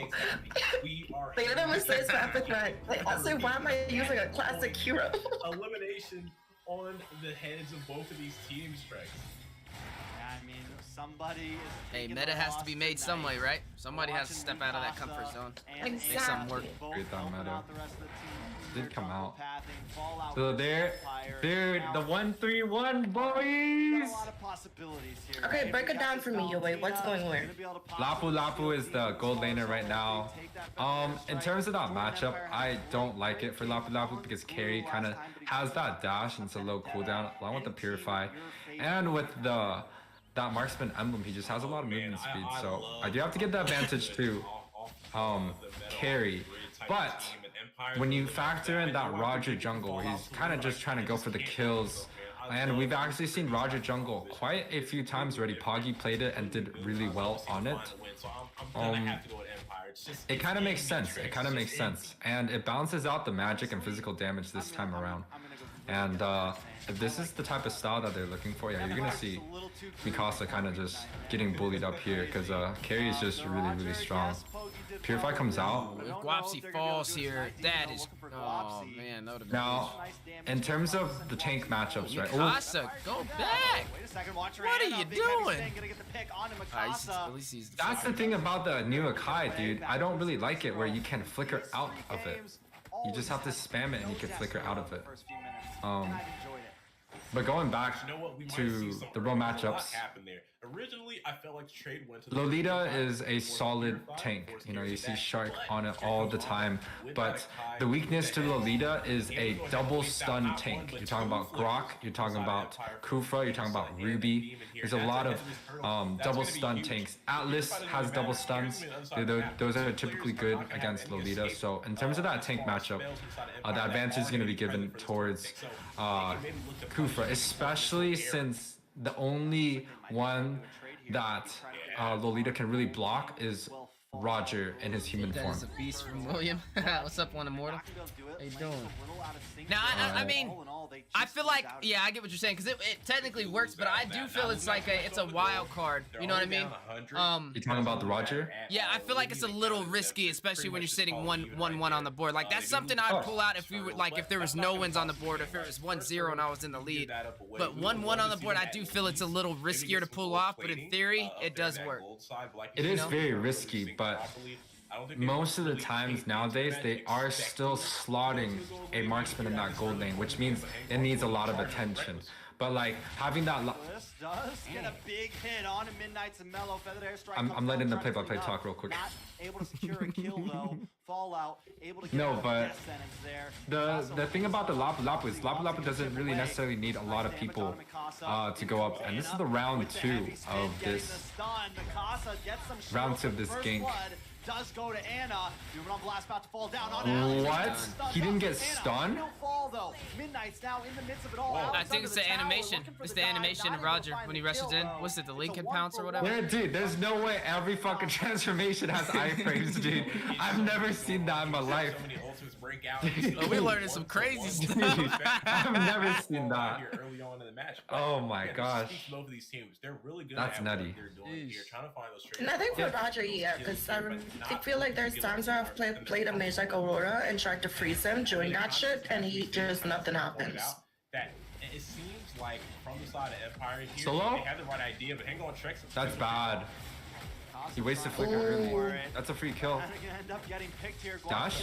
They didn't say it's for epic rank. I said, why am I using a classic hero? Elimination on the heads of both of these teams, Trey. mean, somebody is. Hey, meta has to be made some way, right? Somebody has to step out of that comfort zone. Make something work. Great that meta. Did come out. So there, dude, the 1-3-1 boys. Okay, break it down for me, Yuwei. What's going where? Lapu is the gold laner right now. In terms of that matchup, I don't like it for Lapu because carry kind of has that dash and it's a low cooldown along with the purify, and with that marksman emblem, he just has a lot of movement speed. So I do have to get the advantage to carry, but when you factor in that Roger jungle, where he's kind of just trying to go for the kills, and we've actually seen Roger jungle quite a few times already. Poggy played it and did really well on it. It kind of makes sense. It kind of makes sense, and it balances out the magic and physical damage this time around. And if this is the type of style that they're looking for, yeah, you're gonna see Mikasa kind of just getting bullied up here because carry is just really strong. Purify comes out. Guapsi falls here. That is, oh man, that would have been. Now, in terms of the tank matchups, right? Mikasa, go back. What are you doing? That's the thing about the new Akai, dude. I don't really like it where you can flicker out of it. You just have to spam it and you can flicker out of it. But going back to the real matchups, originally I felt like the trade went to Lolita is a solid tank. You know, you see Shark on it all the time, but the weakness to Lolita is a double stun tank. You're talking about Grok, you're talking about Kufa, you're talking about Ruby. There's a lot of double stun tanks. Atlas has double stuns. Those are typically good against Lolita. So in terms of that tank matchup, the advantage is going to be given towards Kufa, especially since the only one that Lolita can really block is Roger in his human form. That is a beast from William. What's up, One Immortal? How you doing? Now, I mean, I feel like, yeah, I get what you're saying, because it technically works, but I do feel it's like it's a wild card. You know what I mean? You talking about the Roger? Yeah, I feel like it's a little risky, especially when you're sitting 1-1 on the board. Like, that's something I'd pull out if we were, like, if there was no wins on the board, if it was 1-0 and I was in the lead. But 1-1 on the board, I do feel it's a little riskier to pull off, but in theory, it does work. It is very risky, but most of the times nowadays they are still slotting a marksman in that gold lane, which means it needs a lot of attention. But like having that I'm letting the play-by-play talk real quick. No, but the thing about the Lapu is Lapu doesn't really necessarily need a lot of people to go up, and this is the round 2 of this gank. Does go to Anna. Human on blast about to fall down on Alex. What? He didn't get stunned? Fall, though. Midnight's now in the midst of it all. I think it's the animation. It's the animation of Roger when he rushes in. What's it, the Lincoln Pounce or whatever? Yeah, dude, there's no way every fucking transformation has iframes, dude. I've never seen that in my life. Oh, we're learning some crazy stuff. I've never seen that. Oh my gosh. That's nutty. Nothing for Roger yet, because I feel like there's times where I've played a mage like Aurora and tried to freeze him during that shit, and he just nothing happens. It seems like from the side of Empire here, Solo? they had the right idea, but hang on, tricks. That's bad. He wasted flicker early. That's a free kill. Dash?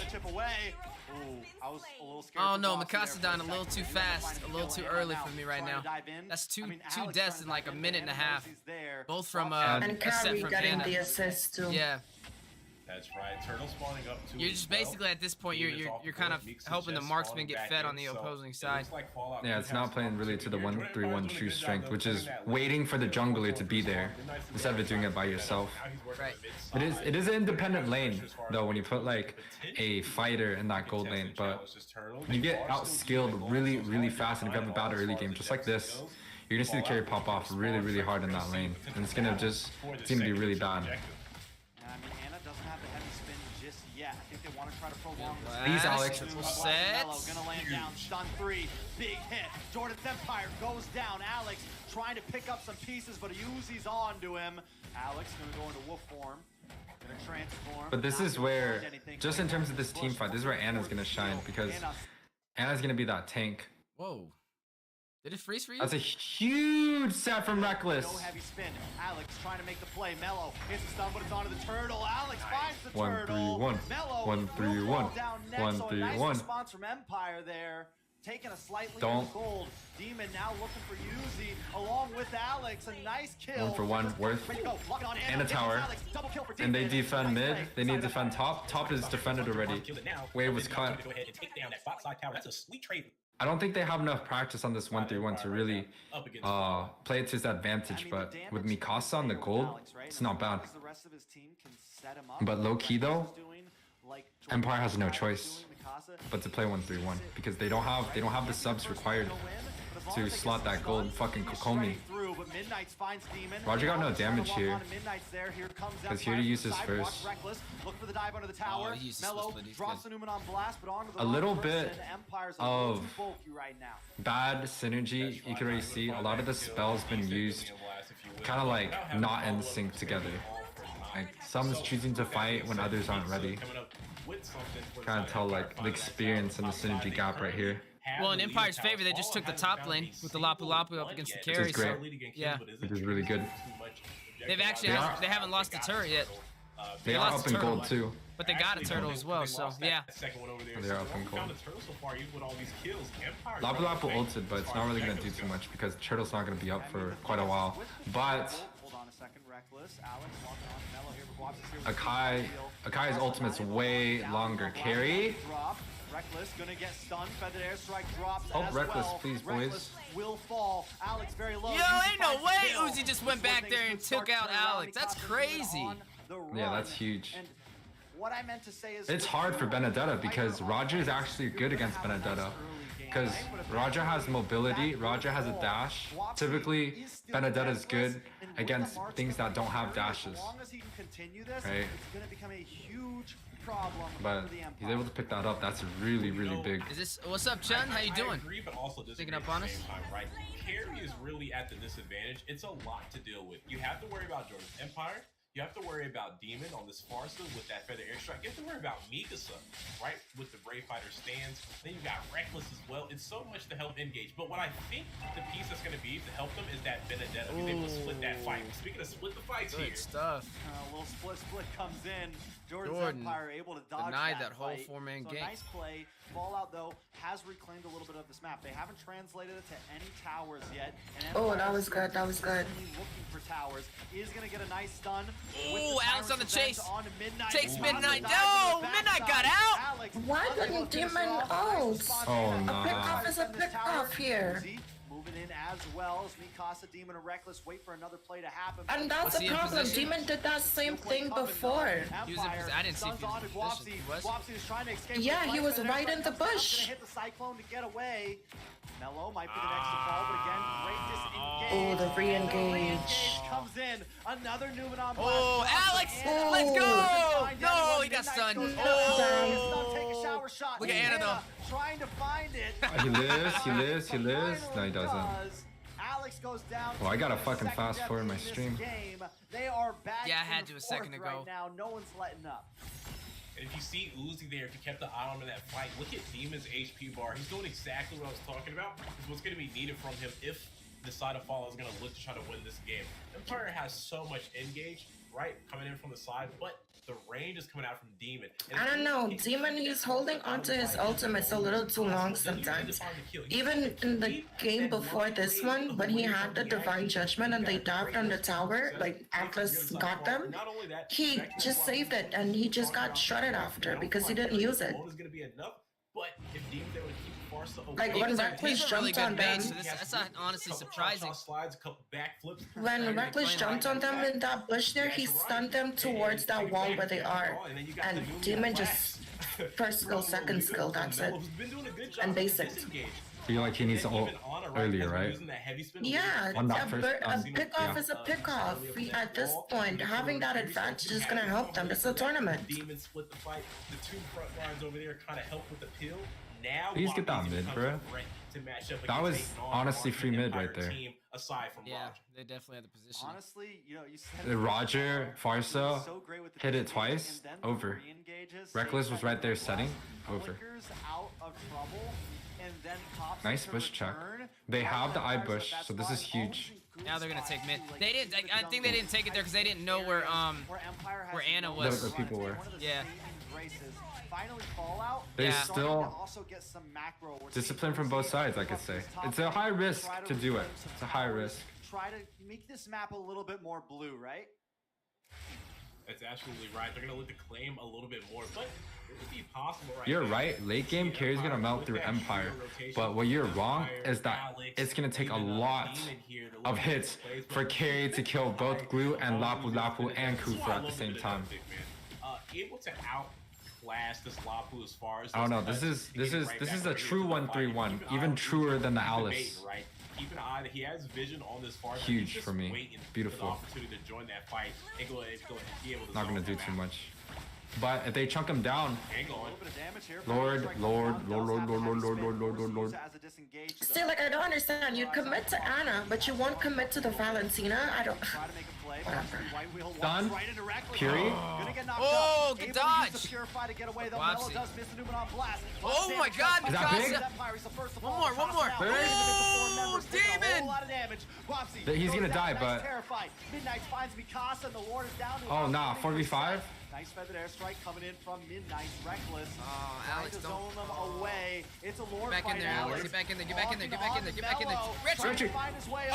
Oh no, Mikasa down a little too fast, a little too early for me right now. That's two deaths in like a minute and a half. Both from and Carrie getting the assist too. Yeah. That's right. Turtle spawning up too. You're just basically at this point you're kind of hoping the marksman get fed on the opposing side. Yeah, it's not playing really to the 1-3-1 true strength, which is waiting for the jungler to be there instead of doing it by yourself. Right. It is an independent lane though when you put like a fighter in that gold lane, but you get outskilled really fast, and if you have a bad early game just like this, you're gonna see the carry pop off really hard in that lane, and it's gonna just seem to be really bad. These Alex. Sets. Gonna land down. Stun 3. Big hit. Jordan's Empire goes down. Alex trying to pick up some pieces, but Uzi's on to him. Alex gonna go into wolf form. Gonna transform. But this is where, just in terms of this team fight, this is where Anna's gonna shine, because Anna's gonna be that tank. Whoa. Did it freeze for you? That's a huge set from Reckless. No heavy spin. Alex trying to make the play. Mello hits the stun, but it's onto the turtle. Alex finds the turtle. 1-3-1. Mello 1-3-1. will fall down next, so a nice 1-3-1. response from Empire there. Taking a slightly gold. Demon now looking for Yuzi along with Alex. A nice kill. 1 for 1 worth. And a tower. And they defend mid. They need to defend top. Top is defended already. Wave was cut. That's a sweet trade. I don't think they have enough practice on this 1-3-1 to really play it to his advantage, but with Mikasa on the gold, it's not bad. But low key though, Empire has no choice but to play 1-3-1 because they don't have the subs required to slot that gold. Fucking Kokomi. Roger got no damage here because here he uses first. A little bit of bad synergy. You can already see a lot of the spells been used kind of like not in sync together. Like some is choosing to fight when others aren't ready. Kind of tell like the experience and the synergy gap right here. Well, in Empire's favor, they just took the top lane with the Lapu Lapu up against the carry. Which is great. So, yeah. Which is really good. They've actually they haven't lost the turret yet. They are up in gold too. But they got a turtle as well, so yeah. They're up in gold. Lapu Lapu ulted, but it's not really gonna do too much because Turtle's not gonna be up for quite a while. But Akai's ultimate's way longer. Carry. Reckless gonna get stunned. Feathered airstrike drops. Oh, Reckless, please, boys. Will fall. Alex very low. Yo, ain't no way Uzi just went back there and took out Alex. That's crazy. Yeah, that's huge. And what I meant to say is it's hard for Benedetta because Roger is actually good against Benedetta. Because Roger has mobility, Roger has a dash. Typically, Benedetta is good against things that don't have dashes. Right? But he's able to pick that up. That's really, really big. Is this what's up, Chun? How you doing? I agree, but also picking up on us. Right? Carry is really at the disadvantage. It's a lot to deal with. You have to worry about Jordan's Empire. You have to worry about Demon on this Farsa with that Feather Airstrike. You have to worry about Mikasa, right? With the Brave Fighter stands. Then you got Reckless as well. It's so much to help engage. But what I think the piece that's going to be to help them is that Benedetta being able to split that fight. Speaking of split the fights Good here. stuff. A little split comes in. Jordan Empire able to dodge denied that whole fight. four-man so gank. Nice play. Fallout though has reclaimed a little bit of this map. They haven't translated it to any towers yet. And oh, that was good. That was good. Looking for towers is gonna get a nice stun. Ooh, Alex on the chase. On Midnight. Takes Midnight. No, Midnight got out. Why didn't Demon ult? Oh no. A pick off is a pick off here. Moving in as well as Mikasa, Demon, and Reckless wait for another play to happen. And that's the problem. Demon did that same thing before. He was in, I didn't see if he was in position. He was? Trying to escape. Yeah, he was right in the bush. Hit the cyclone to get away. Mello might be the next to fall, but again, great disengage. Oh, the re-engage. Comes in. Another Newman on blast. Oh, Alex, let's go! No, he got stunned. Oh, take a shower shot. Look at Anna though. Trying to find it. He lives. No, he doesn't. Alex goes down. Well, I gotta fucking fast forward my stream. They are back. Yeah, I had to a second ago. Right now, no one's letting up. And if you see Uzi there, if you kept the eye on him in that fight, look at Demon's HP bar. He's doing exactly what I was talking about. Is what's going to be needed from him if the side of Fallout is going to look to try to win this game. Empire has so much engage, right, coming in from the side, but the range is coming out from Demon. And I don't know, Demon, he's holding onto his ultimates a little too long sometimes. Even in the game before this one, when he had the Divine Judgment and they dived on the tower, like Atlas got them, he just saved it and he just got shredded after because he didn't use it. Like when Reckless jumped on them, that's not honestly surprising. When Reckless jumped on them in that bush there, he stunned them towards that wall where they are. And Demon just first skill, second skill, that's it. And basic. Feel like he needs to ult earlier, right? Yeah, a pick off is a pick off. At this point, having that advantage is gonna help them. It's a tournament. Demon split the fight. The two front lines over there kind of help with the pill. Now, please get that mid, bro. That was honestly free mid right there. Yeah, they definitely had the position. Honestly, you know, you said Roger, Farsa hit it twice, over. Reckless was right there setting, over. Out of trouble. and then pops Nice into bush check. return. They have the eye Fires bush, at that so this is spot. huge. Always in good Now they're gonna spots. take mid. Like, They didn't. I think they didn't take it there because they didn't know Empire where has Anna no was. The people were. One of the Yeah. saving graces. Finally, Fallout. They Yeah. still Also get some macro. We're discipline seeing from both Uzi sides, I up could to say. his top It's a lane, high risk try to do it. reclaim some It's a high towers, risk. Try to make this map a little bit more blue, right? That's absolutely right. They're gonna look to claim a little bit more, but it would be possible right You're now. right, late game carry's gonna melt through Empire, but what you're wrong is that it's gonna take a lot of hits for carry to kill both Glue and Lapu Lapu and Kufa at the same time. Able to outclass this Lapu as far as I don't know. This is a true 1-3-1, even truer than the Alice. Right. Keep an eye that he has vision on this far. Huge He's just for me. waiting Beautiful. For the opportunity to join that fight and go ahead and be able to Not gonna zone do them too out. much. But if they chunk him down, Hang on. Lord. See, like I don't understand. You commit to Anna, but you won't commit to the Valentina. I don't. Whatever. Done. Curie. Oh, good dodge. Wapsie. Oh my God, Is that big? One more. Oh, Demon! He's gonna die, but- Midnight finds Mikasa and the Lord is down to Oh nah, 4v5. Nice feathered airstrike coming in from Midnight. Reckless. Oh, Trying Alex, to don't. zone them away. It's a Lord Get back in fight, there, Alex. Alex. Get back in there. Get back in there. Get back in there. Get back in there. Trying Richard. to find his way Wait,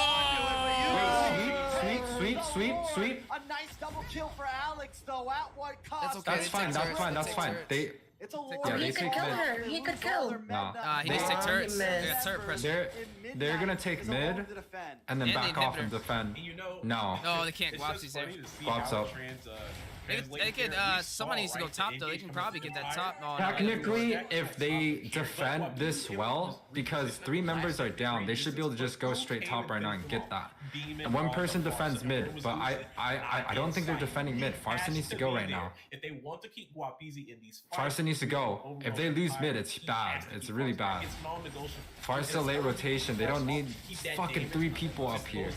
onto it, sweet. A nice double kill for Alex, though. At what cost? That's okay. That's They fine. take That's turrets, fine. they That's take fine. turrets. They It's a Lord. Yeah, he they could take kill mid. her. He could kill. Nah. He needs to take turrets. He They missed. got turret pressure. They're gonna take mid and then And back the off and inhibitor. defend. And you know, No. No, they can't. it's Wapsie's just there. funny to see Guap's how up. They could. Someone needs to go top though. They can probably get that top. No, no. Technically, if they defend this well, because 3 members are down, they should be able to just go straight top right now and get that. And one person defends mid, but I don't think they're defending mid. Farsa needs to go right now. If they want to keep Guapizi in these Farsa needs to go. If they lose mid, it's bad. It's really bad. It's non-negotiable. Farsa late rotation. They don't need fucking 3 people up here.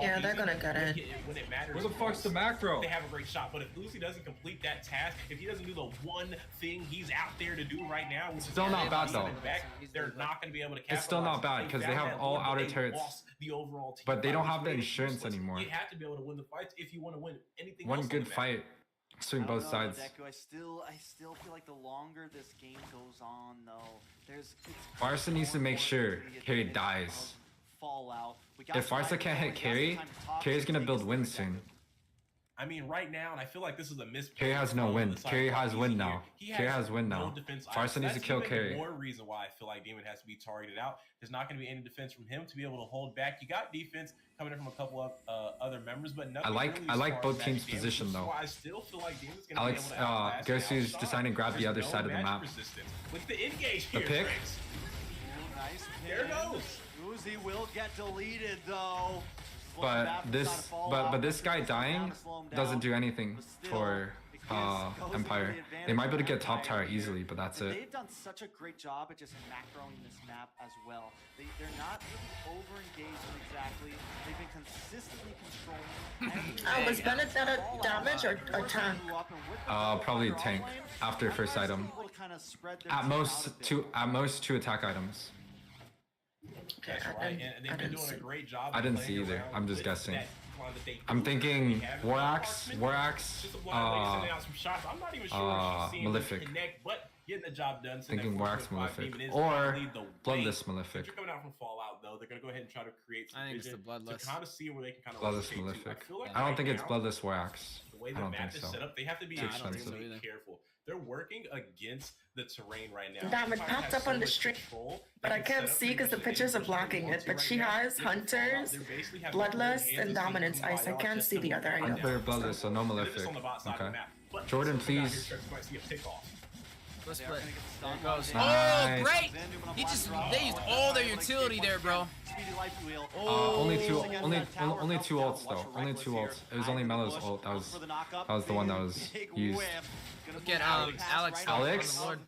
Yeah, they're gonna get it. When it matters. Where the fuck's the macro? They have a great shot, but if Uzi doesn't complete that task, if he doesn't do the one thing he's out there to do right now, which is Still not bad, though. They're not going to be able to capitalize. It's still not bad, because they have all outer turrets. The overall team But they don't have the fight is insurance useless. anymore. You have to be able to win the fights if you want to win anything. One else on good the map. fight. Swing both sides. Deku, I still feel like the longer this game goes on, though, it's Farsa needs to make sure Carry dies. Fallout. If Farsa can't hit Carry, Carry's gonna build win soon. I mean, right now, and I feel like this is a miss. Carry has no win. Carry has win now. Carry has win now. Farsa needs to kill Carry. More reason why I feel like Demon has to be targeted out. There's not going to be any defense from him to be able to hold back. You got defense coming in from a couple of other members, but nothing I like really as far both as teams' damage. position, This is though. why I still feel like Demon's gonna Alex, be able to outlast Gosu's and deciding to grab the There's other no side of the magic map. resistance. Look at the engage The here, pick? Trace. Nice There it pin. goes. Uzi will get deleted, though. But this guy dying doesn't do anything for Empire. They might be able to get top tower easily, but that's it. They've done such a great job at just macroing this map as well. They're not really over-engaging exactly. They've been consistently controlling. Was Bennett better damage or tank? Probably tank after first item. At most 2 attack items. That's right, and they've been doing a great job. I didn't playing see either. around I'm just with guessing. that plan that they I'm do. thinking They have War an Axe, apartment. Just a blind lady sending out some shots. I'm not even sure if she's seeing Malefic. them connect, but getting the job done. So Thinking that War Axe 4.5 Malefic. demon is Or probably the way. Bloodless Malefic. If you're coming out from Fallout, though, they're gonna go ahead and try to create some I think it's vision the Bloodless. to kind of see where they can kind of Bloodless rotate to. Malefic. feel like I don't right think it's now, Bloodless War Axe. The way I the don't map think is so. set up, they have to be Too extremely expensive. careful. They're working against the terrain right now. Damn, it Empire popped has up so on the much stream, control. but They I can can't set up see pretty because the much pictures are anything blocking they it. want But to she right now. has Hunters, They're basically having Bloodlust, hands and Dominance from Ice. I Fallout can't just see to the other run item. I put her Bloodless, so no They're Malefic. just on the bot side of the Okay. map. But Jordan, something out here, please. Sharks might see a pick off. Let's They are play. gonna get the There stun it goes. while Oh, Nice. great! They used all their utility there, bro. Speedy life wheel. Only two Against only that tower, only helps two out. ults Watch though. for Only Reckless 2 here. ults. It was Eye only in the Melo's bush, ult that goes was for the knockup. the one that was Big used. whiff. Gonna Look at move out Alex past on the Alex? Lord.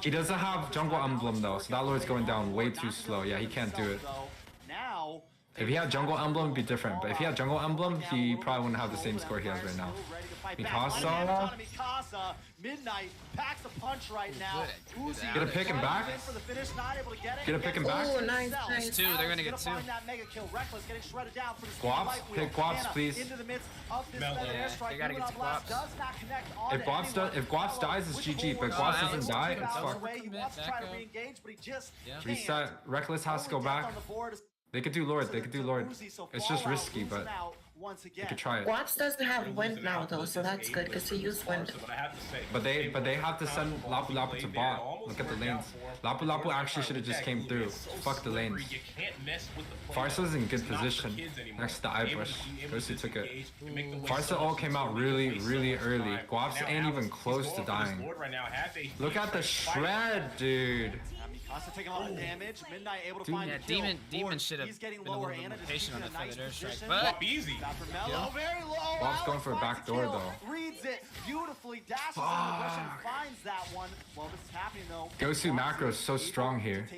He doesn't have jungle emblem though, so that Lord's going down way too slow. Yeah, he can't do it. Now If he had Jungle Emblem, it'd be different. But if he had Jungle Emblem, he probably wouldn't have the same score he has right now. Mikasa. Midnight packs a punch right now. Get a pick and back. Get a pick and back. Oh, nice, nice. Two, they're gonna get two. Guaps, pick Guaps, please. They gotta get to Guaps. If Guaps dies, it's GG. But Guaps doesn't die, it's fucked. Reset. Reckless has to go back. They could do Lord. They could do Lord. It's just risky, but they could try it. Watts doesn't have wind now though, so that's good because he used wind. But they have to send Lapu Lapu to bot. Look at the lanes. Lapu Lapu actually should have just came through. Fuck the lanes. Farsa's in good position next to Eyebush. Gosu took it. Farsa ult came out really, really early. Guaps ain't even close to dying. Look at the shred, dude. Taking a lot of damage. Midnight able to find Demon should have been a little bit more patient on the feathered airstrike, but easy. Very low. Bob's going for a back door though. Reads it beautifully. Dashes in the bush and finds that one. Well, this is happening though. Gosu macro is so strong here.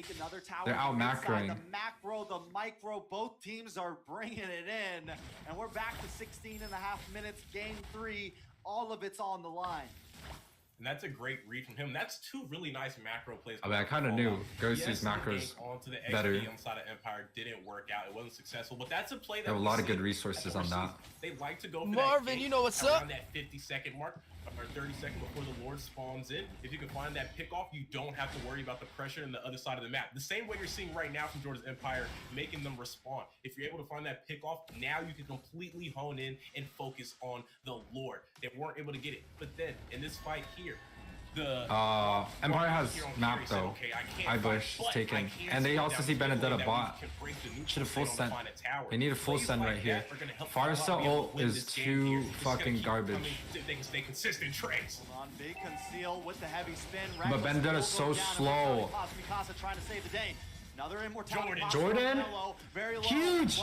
They're out macroing. The macro, the micro, both teams are bringing it in, and we're back to 16 and a half minutes. Game 3. All of it's on the line. And that's a great read from him. That's two really nice macro plays. I mean, I kind of knew Gosu's macros better. Inside of Empire didn't work out. It wasn't successful, but that's a play that they have a lot of good resources on that. They like to go for Marvin, you know what's up? Around that 50-second mark or 30-second before the Lord spawns in. If you can find that pick off, you don't have to worry about the pressure in the other side of the map. The same way you're seeing right now from Jordan's Empire, making them respond. If you're able to find that pick off, now you can completely hone in and focus on the Lord. They weren't able to get it, but then in this fight here, Empire has map though. Eyebush is taken. And they also see Benedetta bot. Should have full send. They need a full send right here. Farsa ult is too fucking garbage. They can stay consistent trades. Big conceal with the heavy spin. But Benedetta is so slow. Trying to save the day. Another immortality. Jordan? Huge!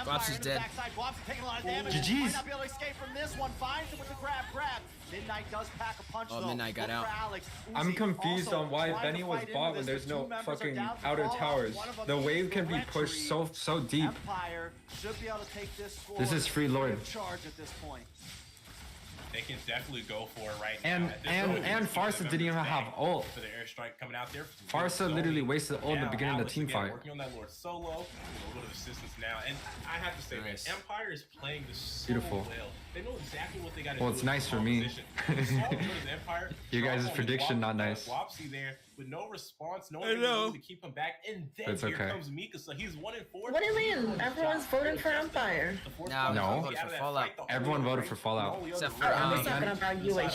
Guaps is dead. GG's. Might not be able to escape from this one. Finds it with the grab. Midnight does pack a punch though. Midnight got out. I'm confused on why Benny was bought when there's no fucking outer towers. The wave can be pushed so deep. This is free Lord. They can definitely go for it right now. And Farsa didn't even have ult. For the airstrike coming out there. Farsa literally wasted ult in the beginning of the team fight. Working on that Lord solo, a little bit of assistance now, and I have to say, man, Empire is playing this so beautiful. Well. They know exactly what they got to do. Well, it's nice for me. Your guys' prediction not nice. Wapsie there with no response, no one to keep him back, and then here comes Mika, so he's 1-4. What do you mean? Everyone's voting for Empire. No, voted for Fallout. Everyone voted for Fallout. Except for I'm talking about Yuwei.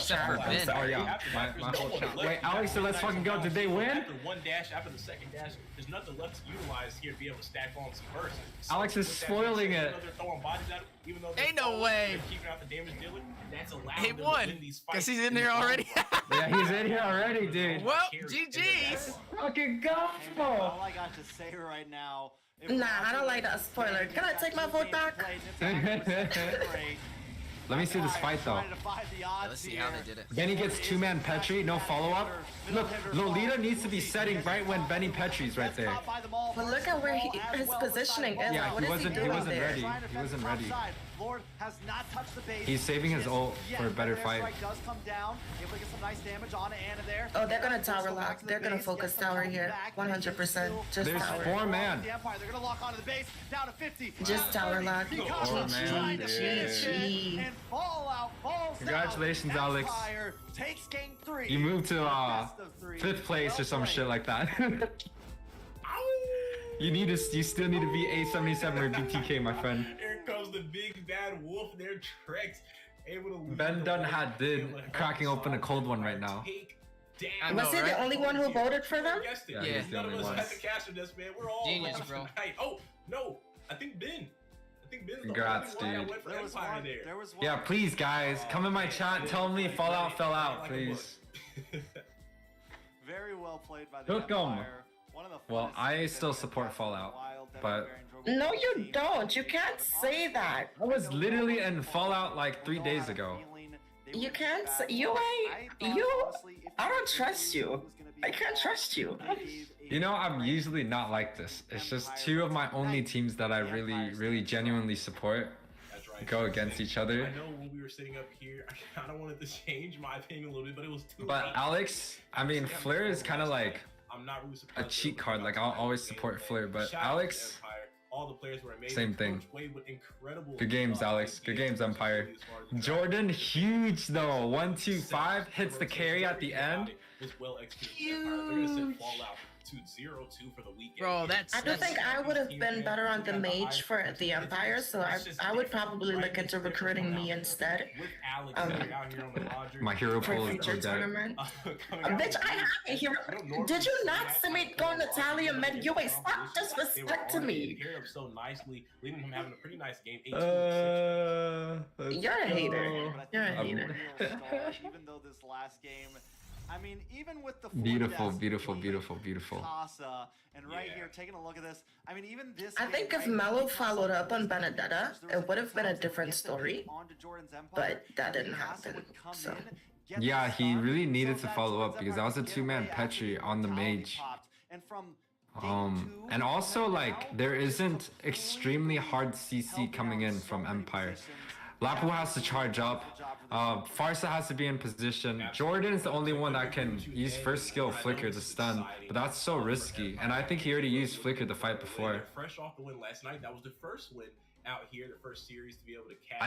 Oh yeah, my whole chat. Wait, Alex, so let's fucking go. Did they win? After one dash, after the second dash, there's nothing left to utilize here to be able to stack on some bursts. Alex is spoiling it. Ain't no way. He won, because he's in there already. Yeah, he's in here already, dude. Well, GG's. Fucking go. All I got to say right now. Nah, I don't like that spoiler. Can I take my vote back? Let me see this fight though. Let's see how they did it. Benny gets two-man Petri, no follow-up. Look, Lolita needs to be setting right when Benny Petri's right there. But look at where his positioning is. Yeah, he wasn't ready. He wasn't ready. Lord has not touched the base. He's saving his ult for a better fight. Does come down. Able to get some nice damage on Anna there. Oh, they're gonna tower lock. They're gonna focus tower here. 100%. Just There's tower. 4 man. They're gonna lock onto the base. Down to 50. Just tower lock. 4 man, dude. And Fallout falls Congratulations, down. Alex. Takes game 3. You moved to 5th place or some shit like that. You still need to be A77 or BTK, my friend. Here comes the big bad wolf. Their tricks able to. Ben Dunn did cracking open a cold one right now. Was he the only one who voted for them? Yeah, he's the only one. We're all Genius, bro. Oh no, I think Ben. Congrats, dude. Yeah, please, guys, come in my chat and tell me Fallout fell out, please. Very well played by the Hook 'em. Empire. Well, I still support Fallout, but No, you don't. You can't say that. I was literally in Fallout like 3 days ago. You can't say I don't trust you. I can't trust you. You know, I'm usually not like this. It's just two of my only teams that I really genuinely support go against each other. I know when we were sitting up here, I kind of wanted to change my opinion a little bit, but it was too But late. Alex, I mean, Flare is kind of like I'm not really a cheat card. Like, I'll always support Flare, but Alex, all the players were amazing. same thing. Incredible Good games, Alex. Good games, Empire. Jordan, huge though. 1-2-5 hits the carry at the end. Huge. To 0-2 for the weekend. Bro, I do think I would have been better on the mage for the Empire, so I would probably look into recruiting me instead. My hero For pool is future dead. tournament. Bitch, I have a hero. Did you not see me go Natalia mid Yuwei? Stop disrespecting me. So nicely, leaving him having a pretty nice game. You're a hater. You're a hater. Even though this last game, I mean, even with the Beautiful. Casa, and right here, taking a look at this, I mean, even this. I think if Mello followed up on Benedetta, it would have been a different story, but that didn't happen. So. Yeah, he really needed to follow up because that was a two-man Petri on the mage. And also, like, there isn't extremely hard CC coming in from Empire. Lapu has to charge up. Farsa has to be in position. Jordan is the only one that can use first skill Flicker to stun, but that's so risky. And I think he already used Flicker the fight before. Fresh off the win last night, that was the first win out here, the first series to be able to catch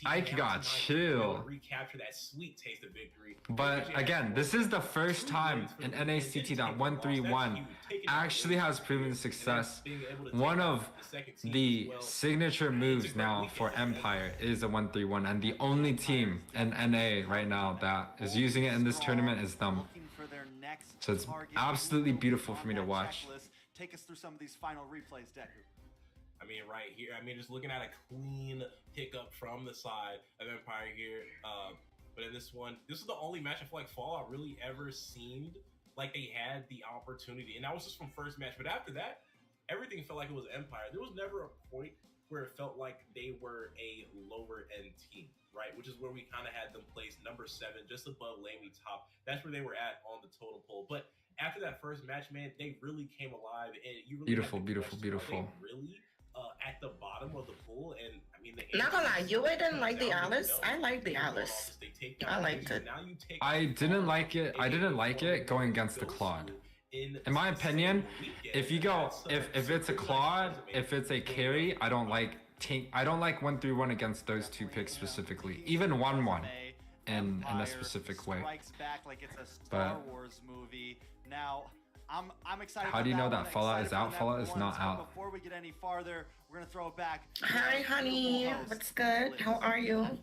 Ike got chill. Recapture that sweet taste of victory. But again, this is the first time in NACT that 131 actually has proven success. One of the signature moves now for Empire is a 131, and the only team in NA right now that is using it in this tournament is them. So it's absolutely beautiful for me to watch. Take us through some of these final replays, Deku. I mean, right here, I mean, just looking at a clean pickup from the side of Empire here. But in this one, this is the only match I feel like Fallout really ever seemed like they had the opportunity. And that was just from first match. But after that, everything felt like it was Empire. There was never a point where it felt like they were a lower end team, right? Which is where we kind of had them placed number 7, just above LaimiTop. That's where they were at on the totem pole. But after that first match, man, they really came alive. And you really Beautiful. really at the bottom of the pool, and I mean, Not gonna lie, you didn't like the Alice. I like the Alice. I liked it. I didn't like it. I didn't like it going against the Claude. In my opinion, if you go, if it's a Claude, if it's a carry, I don't like 131 against those two picks specifically. Even 1-1 in a specific way. But now. I'm excited. How do you know that Fallout is out? Fallout is not out. Before we get any farther, we're gonna throw it back. Hi, honey. What's good? How are you?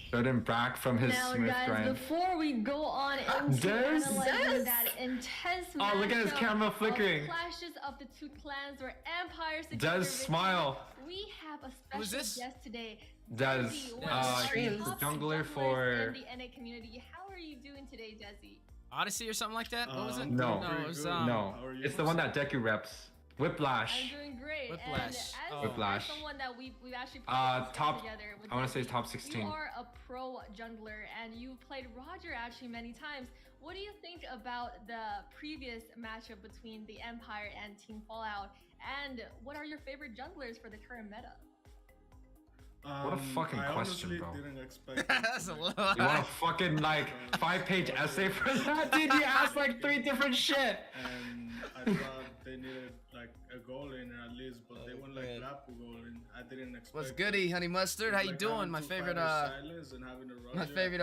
Jordan back from his Smith guys, grind. Before we go on into analyzing that intense Oh, look at his camera flickering. Clashes of the two clans where Empire Does smile. We have a special guest today. Does he's the jungler for in the NA community. How are you doing today, Desi? Odyssey or something like that? What was it? No, it was, no. It's the one that Deku reps. Whiplash. I'm doing great. Whiplash. And Whiplash. as someone that we've actually top. together with I want to say Desi, top 16. You are a pro jungler, and you played Roger actually many times. What do you think about the previous matchup between the Empire and Team Fallout? And what are your favorite junglers for the current meta? What a fucking question, bro. Didn't expect That's a lot. You want a fucking like 5-page essay for that? Dude, you asked like 3 different shit. And I thought they needed like a goal in at least, but they went like Lapu goal in. I didn't expect. What's goody, honey mustard? How you doing? My favorite my favorite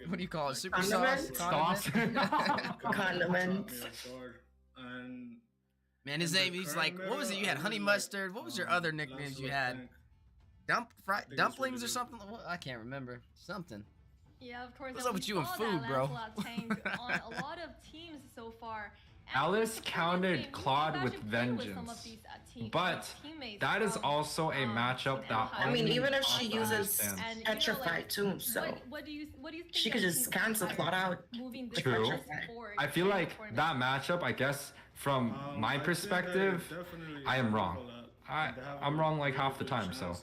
what do you call it? Super sauce? Sauce. Condiments. And man, his name, he's like, what was it? You had honey mustard. What was your other nicknames you had? Dumplings or something? I can't remember. Something. Yeah, of course. What's up with you and food, bro? On a lot of teams so far. Alice countered Claude with vengeance, but that is also a matchup that I mean, even if she uses Petrify too, so she could just cancel Claude out. True. I feel like that matchup, I guess, from my perspective, I am wrong. I'm wrong like half the time, so.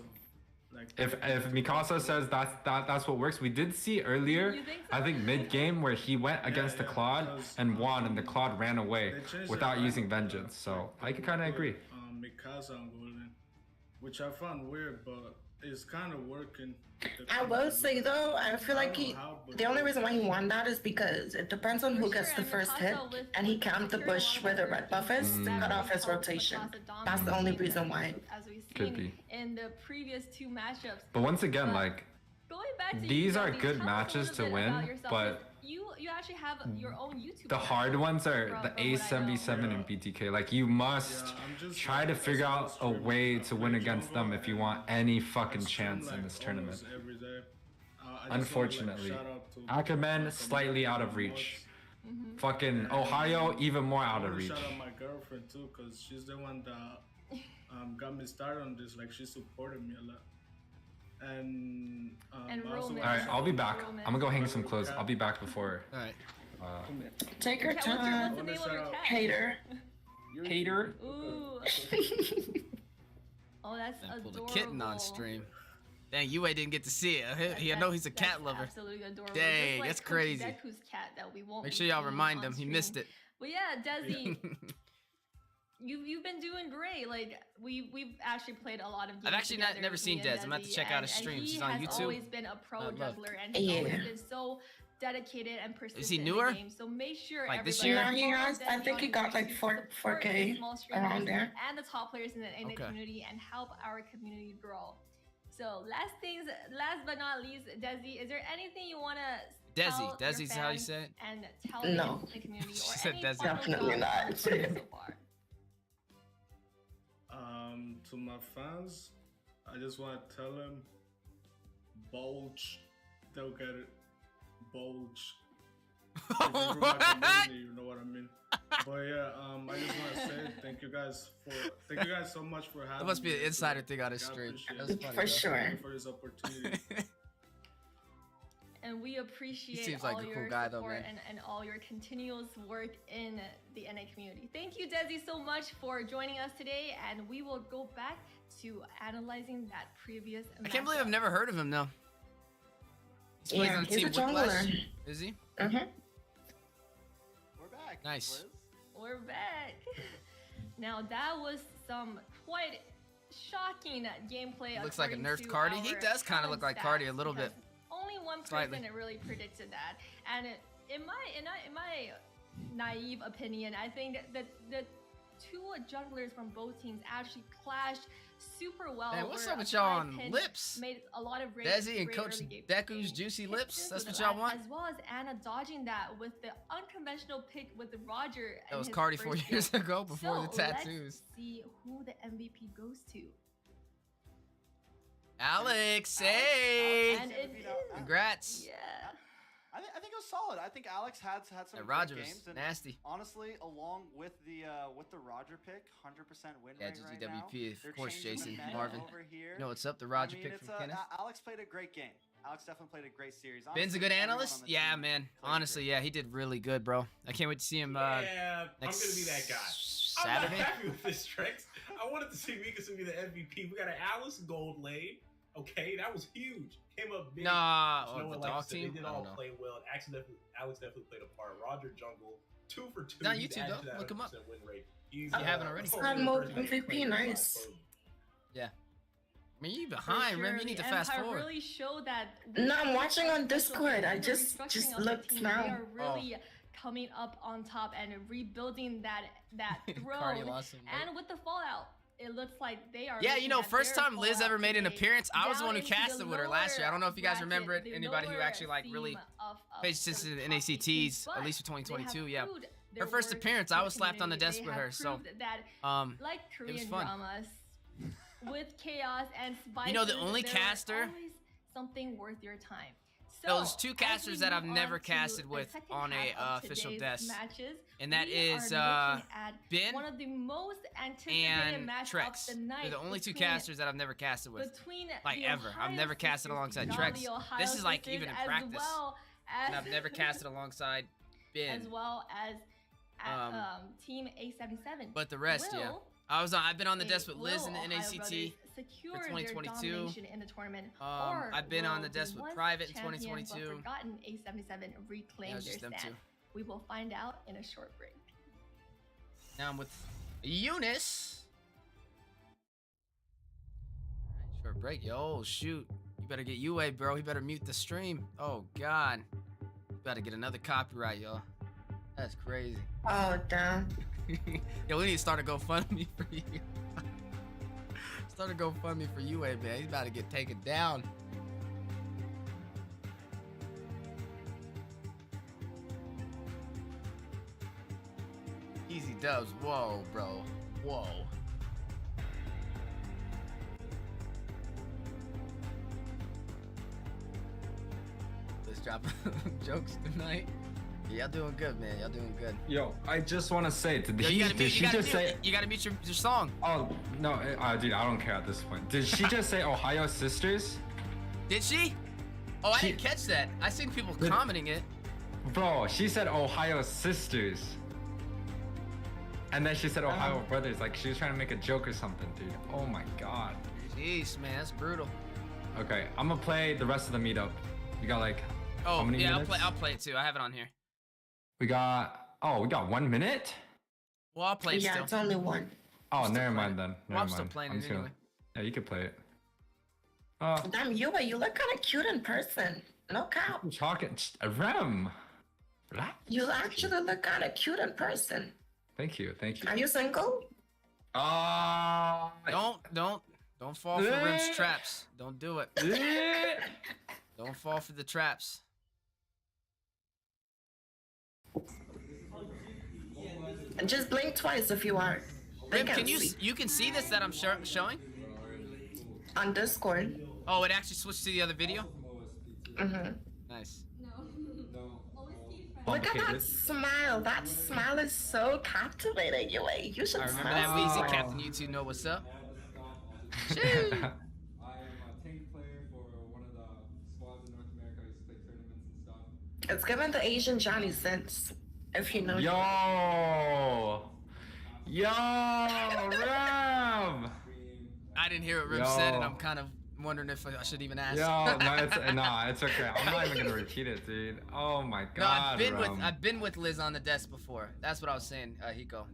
Like If Mikasa says that's what works, we did see earlier, You think so? I think mid game where he went against the Claude and won, and the Claude ran away without using vengeance. So I could kind of agree. Mikasa on Golden, which I found weird, but it's kind of working. I will say though, I feel like the only reason why he won that is because it depends on who gets the first hit, and he camped the bush where the red buff is to cut off his rotation. That's the only reason why. As we've Could seen be. in the previous 2 matchups. But once again, like, Going back to these you, are Desi, good tell us a matches little to bit win, about yourself, but 'cause you actually have your own YouTube. the hard ones are the A77 and BTK. Like, you must try to figure out a way to win against them if you want any fucking chance in this tournament. Every day. Unfortunately, Ackerman slightly out of reach. Fucking Ohio even more out of reach. Shout out my girlfriend too, cause she's the one that got me started on this. Like, she supported me a lot. And Roman. All right, I'll be back. I'm gonna go hang some clothes. I'll be back before. All right. Take your time. What's the name of your cat? Hater. Hater. Ooh. Oh, that's And pulled adorable. a kitten on stream. Dang, Yuwei didn't get to see it. I know he's a cat That's lover. Absolutely adorable. Dang, Just like that's Coach crazy. Deku's cat that we won't Make be sure y'all seeing remind on him. He stream. missed it. But yeah, Desi, you've been doing great. Like we've actually played a lot of games. I've actually together, never seen me and Des. I'm gonna have to Desi, check out his and streams. he He's on has YouTube. always been a pro love. juggler, and he's always been so dedicated and persistent he in newer? the game. So make sure Like this everybody year? Yeah, he has. I think he got like 4K around there. and the top players in the Okay. community and help our community grow. So last but not least, Desi, is there anything you want to tell your Desi's how you fans say it? and tell No. the community or She said any Desi. final Definitely thoughts not. so far? To my fans, I just want to tell them, bulge. They'll get it. Bulge. If you grew my community, you know what I mean. But yeah, I just want to say thank you guys so much for having me. That must be an insider thing on his I stream. appreciate That's it. funny, For bro. sure. Thank you for this opportunity. And we appreciate seems like all a cool your guy, though, support man. and all your continuous work in the NA community. Thank you, Desi, so much for joining us today, and we will go back to analyzing that previous I can't believe I've matchup. never heard of him though. He's playing Yeah, on he's Team a jungler. Whiplash. Is he? Mm-hmm. We're back. Nice. Liz. We're back. Now that was some quite shocking gameplay. Looks like a according nerfed to Cardi. He our does kind of look like stats, Cardi a little bit. because only one Slightly. person really predicted that, and in my naive opinion, I think that the two junglers from both teams actually clashed super well. Man, what's over up with a y'all 5 on pin, lips? Made a lot of great, Desi and great Coach early game Deku's games. juicy lips. That's what As y'all want? well as Anna dodging that with the unconventional pick with the Roger. That in was his Cardi first 4 game. years ago before the So, tattoos. Let's see who the MVP goes to. Alex, hey! And it is. Congrats. Yeah. I think it was solid. I think Alex had some That great Roger was games. And nasty. honestly, along with the Roger pick, 100% win Yeah, rate right now. GGWP, They're of course, changing Jason, the meta Marvin. over here. You know what's up? The Roger I mean, pick it's, from Kenneth. Alex played a great game. Alex definitely played a great series. Ben's a Honestly, good everyone analyst? on the Yeah, team man. played Honestly, great. yeah, he did really good, bro. I can't wait to see him Yeah, I'm next gonna be that guy. Saturday. I'm not happy with this, Trex. I wanted to see Mikasa be the MVP. We got an Alice gold lane. Okay, that was huge. Came up big. Nah, You know or what, the like I dog said, team? They did I all don't know. play well. Alex definitely played a part. Roger jungle, 2 for 2. He's on He's YouTube, added though. to that Look him up. 100% Win rate. He's, You haven't already? God mode MVP, nice. Yeah. I mean, you behind, For Rem. You sure, need to the fast Empire forward. really showed that. No, I'm watching on Discord. I The just restructuring of the looked team, now. They are really coming up on top and rebuilding that Cardi throne. lost him, And with the fallout, it looks like they are. Yeah, you know, looking at first their time Liz fallout ever made an today appearance, I was the down one who into the casted with her last year. I don't know if you guys lower remember it. bracket, the Anybody who lower actually like really theme of pays the attention to the top 18, NACTs, but at least for they have 2022. Yeah. proved Her their first worth appearance, to I the was slapped on the community. desk They with have her, so proved that, like Korean fun. dramas, with chaos and spices, You know, the only there's caster- always something worth your time. There's two as casters we that I've move never on to casted the with second on a half of official today's desk, matches, and that we is are looking at Ben one of the most anticipated and match Trex. of the night. They're the only two between- casters that I've never casted with. between Like, the ever. I've Ohio never casted sisters, alongside not Trex. the Ohio This is, like, sisters, even in as practice. well And as I've never casted alongside Ben. as well as Um, Team A77. But the rest, yeah. Will, I've been on the a desk with Liz Will in the Ohio NACT. Brothers secure For their 2022, domination in the tournament, or I've been on will the desk with once Private in champion 2022. but forgotten A77 reclaim Yeah, it's their just them stand? two. We will find out in a short break. Now I'm with Eunice. Alright, short break. Yo, shoot. You better get Yuwei, bro. He better mute the stream. Oh, God. You better get another copyright, y'all. That's crazy. Oh, damn. Yo, we need to start a GoFundMe for you. Start a GoFundMe for Yuwei, man. He's about to get taken down. Easy dubs. Whoa, bro. Whoa. Let's drop jokes tonight. Yeah, y'all doing good, man. Y'all doing good. Yo, I just want to say, did Yo, she just say? You gotta mute your song. Oh no, dude, I don't care at this point. Did she just say Ohio Sisters? Did she? Oh, I didn't catch that. I seen people commenting it. Bro, she said Ohio Sisters. And then she said Ohio Brothers, like she was trying to make a joke or something, dude. Oh my god. Jeez, man, that's brutal. Okay, I'm gonna play the rest of the meetup. You got like how many minutes? I'll play it too. I have it on here. We got 1 minute? Well, I'll play it still. Yeah, it's only one. Oh, never mind then. Never I'm mind. still playing it gonna, anyway. Yeah, you could play it. Damn, Yuwei, you look kind of cute in person. No cap. I'm talking Rem. Relax. You actually look kind of cute in person. Thank you. Are you single? Don't fall for Rem's traps. Don't do it. Don't fall for the traps. And just blink twice if you are. Rim, you can see this that I'm showing? On Discord. Oh, it actually switched to the other video? Mm-hmm. Nice. Look at that smile. That smile is so captivating, Yuwei. You should I remember smile. that Weezy Captain. You two know what's up. I am a tank player for one of the squads in North America. I used to play tournaments and stuff. It's given the Asian Johnny sense, if you know. Yo, Ram. I didn't hear what Rim said, and I'm kind of wondering if I should even ask. It's okay. I'm not even gonna repeat it, dude. Oh my god. No, I've been with Liz on the desk before. That's what I was saying, Hiko.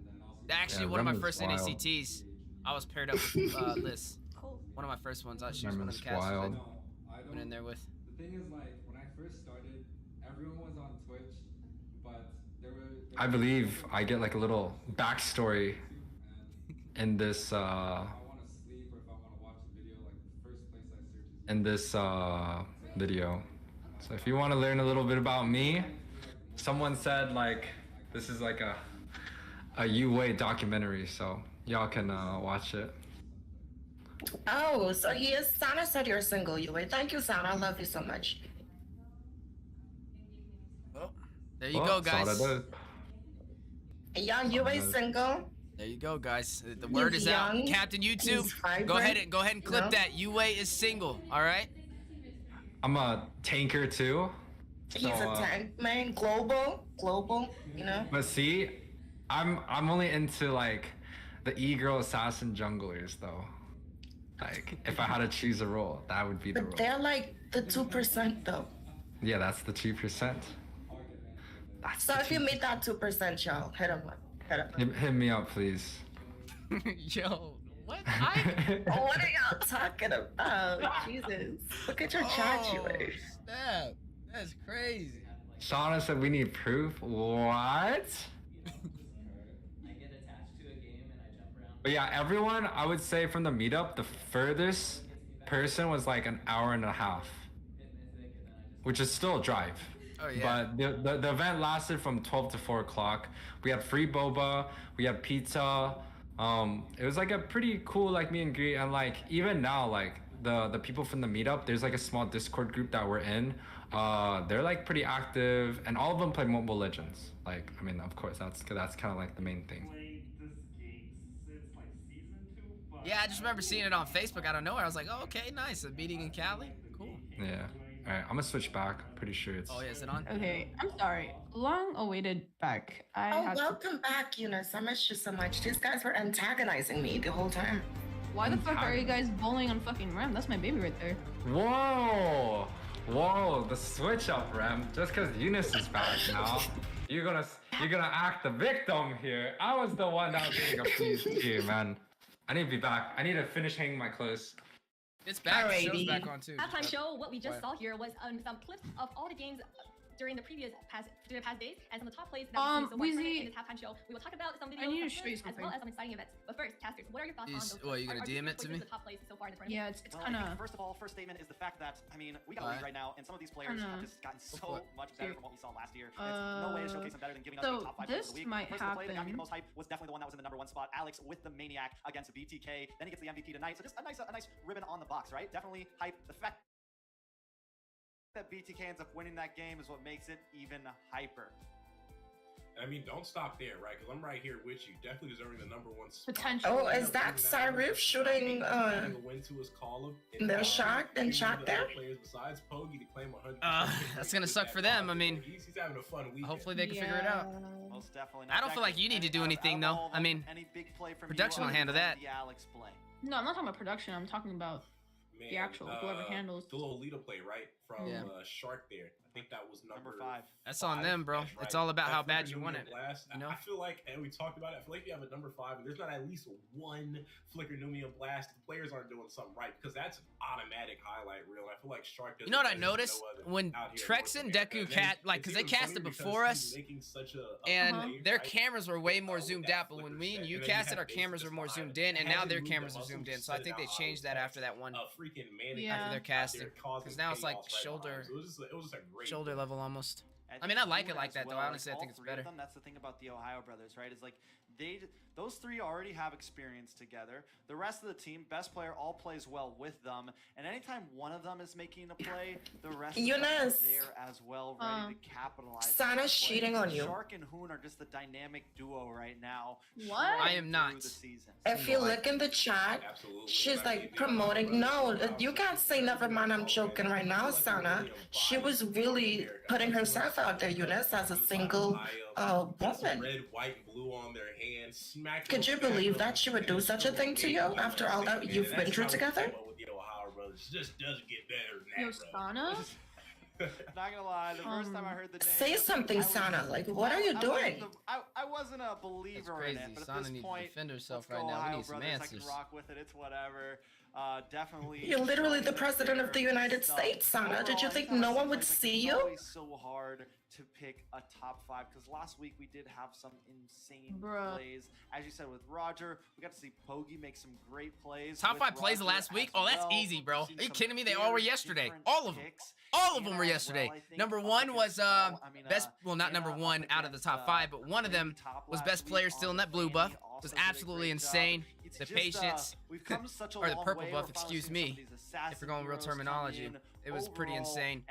Actually, one of my first NACTs, I was paired up with Liz. Cool. One of my first ones. She was one of the casters I went in there with. The thing is, like, when I first started, everyone was on Twitch, but there were I believe I get like a little backstory in this video. So if you want to learn a little bit about me, someone said like this is like a Yuwei documentary, so y'all can watch it. Oh, so Sana said you're single, Yuwei. Thank you, Sana. I love you so much. Oh, there you go, guys. Yeah, Yuwei single. There you go, guys. The word is out. Young, Captain YouTube, go ahead and clip that. Yuwei is single. All right. I'm a tanker too. He's a tank man, global, you know. But see, I'm only into like the e-girl assassin junglers though. Like if I had to choose a role, that would be the role. But they're like the 2% though. Yeah, that's the 2%. So if you meet that 2%, y'all, hit him up. Hit me up, please. Yo, what? What are y'all talking about? Jesus. Look at your chat, Yuwei. Snap. That's crazy. Shauna said we need proof. What? But yeah, everyone, I would say from the meetup, the furthest person was like an hour and a half, which is still a drive. Oh, yeah. But the event lasted from 12 to 4 o'clock. We had free boba, we had pizza. It was like a pretty cool like meet and greet, and like even now like the people from the meetup, there's like a small Discord group that we're in. They're like pretty active, and all of them play Mobile Legends. Like, I mean, of course, that's kind of like the main thing. Yeah, I just remember seeing it on Facebook out of nowhere. I was like, oh, okay, nice. A meeting in Cali. Cool. Yeah. All right, I'm gonna switch back. I'm pretty sure it's. Oh, yeah, is it on? Okay, I'm sorry. Long awaited back. Welcome back, Eunice. I missed you so much. These guys were antagonizing me the whole time. Why the fuck are you guys bowling on fucking Ram? That's my baby right there. Whoa! Whoa, the switch up, Ram. Just because Eunice is back now, you're gonna act the victim here. I was the one that was getting appeased here, man. I need to be back. I need to finish hanging my clothes. It's back. The show's back on too. Halftime show. What we just saw here was some clips of all the games during the past days, and some of the top plays that we've seen so far in this halftime show. We will talk about some videos as well as some exciting events. But first, casters, what are your thoughts on those? What, are you gonna DM it to me? The top plays so far in the tournament? Yeah, it's kind of. First of all, first statement is the fact that I mean we got a lead right now, and some of these players have just gotten so much better from what we saw last year. It's no way to showcase them better than giving us the top 5 this of the week. might First play that got me happen. the most hype was definitely the one that was in the #1 spot. Alex with the Maniac against BTK. Then he gets the MVP tonight. So just a nice ribbon on the box, right? Definitely hype. The fact that BTK ends up winning that game is what makes it even hyper. I mean, don't stop there, right? Because I'm right here with you. Definitely deserving the #1 spot. Potential. Oh, is that Cyrif shooting their shot and shot there? Besides Pogi to claim 100. That's gonna suck for them. I mean, he's having a fun weekend. hopefully they can figure it out. Most definitely. I don't feel like you need to do anything though. I mean, production will handle that. No, I'm not talking about production. I'm talking about the actual whoever handles. The little leader play, right? From Shark there. I think that was number 5. That's on them, bro. Right. It's all about how bad you want it. You know? I feel like, and we talked about it, I feel like you have a number 5 and there's not at least one Flicker Numian Blast. The players aren't doing something right because that's an automatic highlight reel. I feel like Shark does. You know what I noticed? When Trex and Deku like, because they cast it before us, and their cameras were way more zoomed out, but when me and you casted, our cameras were more zoomed in, and now their cameras are zoomed in. So I think they changed that after that one, after their casting. Because now it's like shoulder level almost. I mean, I like it like that, though. Honestly, I think it's better. That's the thing about the Ohio brothers, right? Is like those 3 already have experience together. The rest of the team, best player, all plays well with them. And anytime one of them is making a play, the rest of them are there as well, ready to capitalize. Sana's cheating on you. Shark and Hoon are just the dynamic duo right now. What? I am not. If you look in the chat, she's like promoting. No, you can't say never mind. I'm joking right now, Sana. She was really putting herself out there, Eunice, as a single woman. Red, white, and blue on their hands. Could you believe that she would do such a thing to you after all that you've been through together? Just doesn't get better than Yo, Sana? Not gonna lie, the first time I heard the name, Say something, Sana. Like, what are you doing? I wasn't a believer in it, but Sana at this needs point, to defend herself let's right go now. Ohio We need some brothers. answers. I can rock with it. It's whatever. Definitely. You're literally the president of the United States, Sana. Did you think no one would see you? It's always so hard to pick a top 5 because last week we did have some insane plays. As you said with Roger, we got to see Pogi make some great plays. Top 5 plays last week? Oh, that's easy, bro. Are you kidding me? They all were yesterday. All of them. All of them were yesterday. Number 1 was best. Well, not number 1 out of the top 5, but one of them was best player still in that blue buff. It was absolutely insane. The patience, or the purple buff, excuse me, if we're going real terminology. It was pretty insane.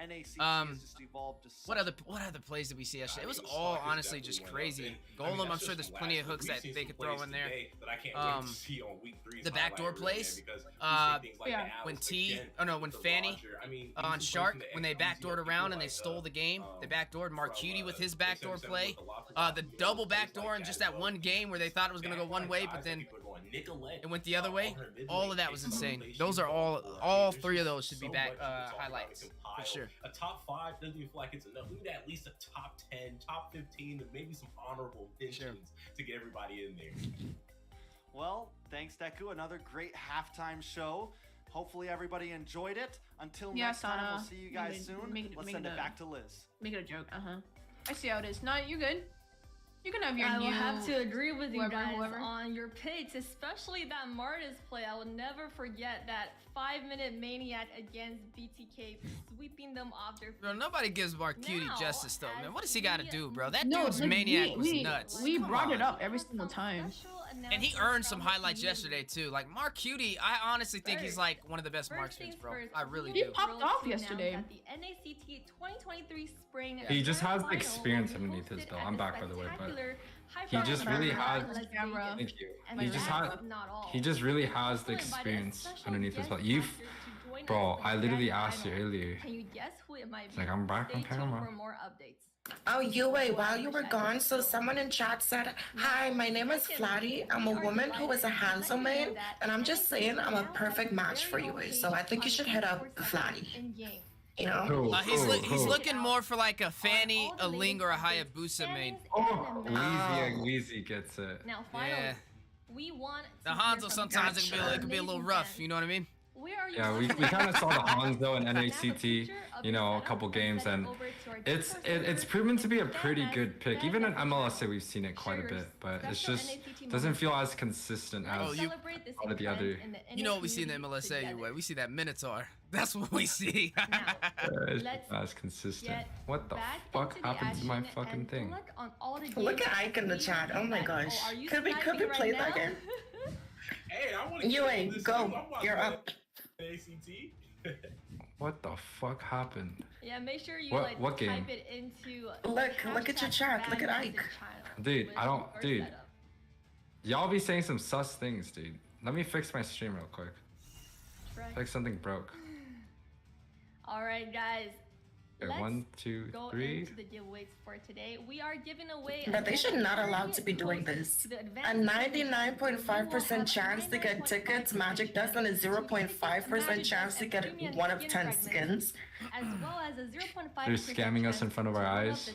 What other plays did we see yesterday? It was all honestly just crazy. Golem, I'm sure there's plenty of hooks that they could throw in there. The backdoor plays, when Fanny on Shark, when they backdoored around and they stole the game, they backdoored Mark Cutie with his backdoor play. The double backdoor in just that one game where they thought it was gonna go one way, but then it went the other way. All of that was insane. Those are all 3 of those should be back highlights for sure. A top 5 doesn't even feel like it's enough. We need at least a top 10, top 15, and maybe some honorable mentions to get everybody in there. Well, thanks, Deku. Another great halftime show. Hopefully everybody enjoyed it. Until next time, we'll see you guys soon. Let's send it back to Liz. Make it a joke. I see how it is. No, you're good. You can have your I will have to agree with you guys on your picks, especially that Martis play. I will never forget that 5-minute Maniac against BTK, sweeping them off their feet. Bro, nobody gives Mark Cutie justice though, man. What does he got to do, bro? That dude's Maniac was nuts. We brought it up every single time. And he earned some highlights yesterday too. Like Mark Cutie, I honestly think he's like one of the best marksmen, bro. I really do. He popped off yesterday. The NACT 2023 Spring. He just has the experience underneath his belt. I'm back, by the way, but he just really has. Thank you. He just really has the experience underneath his belt. Bro, I literally asked you earlier. Can you guess who it might be? Like, I'm back on camera. For more updates. Oh, Yuwei, while you were gone, so someone in chat said, "Hi, my name is Flatty. I'm a woman who is a handsome man, and I'm just saying I'm a perfect match for Yuwei. So I think you should hit up Flatty. You know?" He's looking more for like a Fanny, a Ling, or a Hayabusa main. Oh, Wheezy gets it. Now, Yeah. we want The Hanzo sometimes it can be a little rough. You know what I mean? Yeah, we kind of saw the Hanzo in NACT, you know, a couple games, and it's proven to be a pretty good pick. Even in MLSA, we've seen it quite a bit, but it's just doesn't feel as consistent as all of the other. You know what we see in the MLSA, Yuwei? We see that Minotaur. That's what we see. It's not as consistent. What the fuck happened to my fucking thing? Look at Ike in the chat. Oh my gosh. Could we play that game? Hey, I want to. Yuwei, go. You're up. ACT. What the fuck happened? Yeah, make sure you what game? type it into. Look at your chat. Look at Ike. Dude, dude. Y'all be saying some sus things, dude. Let me fix my stream real quick. Like something broke. All right, guys. Okay, 1, 2, 3. Go into the giveaways for today. We are giving away. But they should not allowed to be doing this. A 99.5% chance to get tickets, Magic does, and a 0.5% chance to get 1 of 10 skins. As well as a 0.5%. They're scamming us in front of our eyes.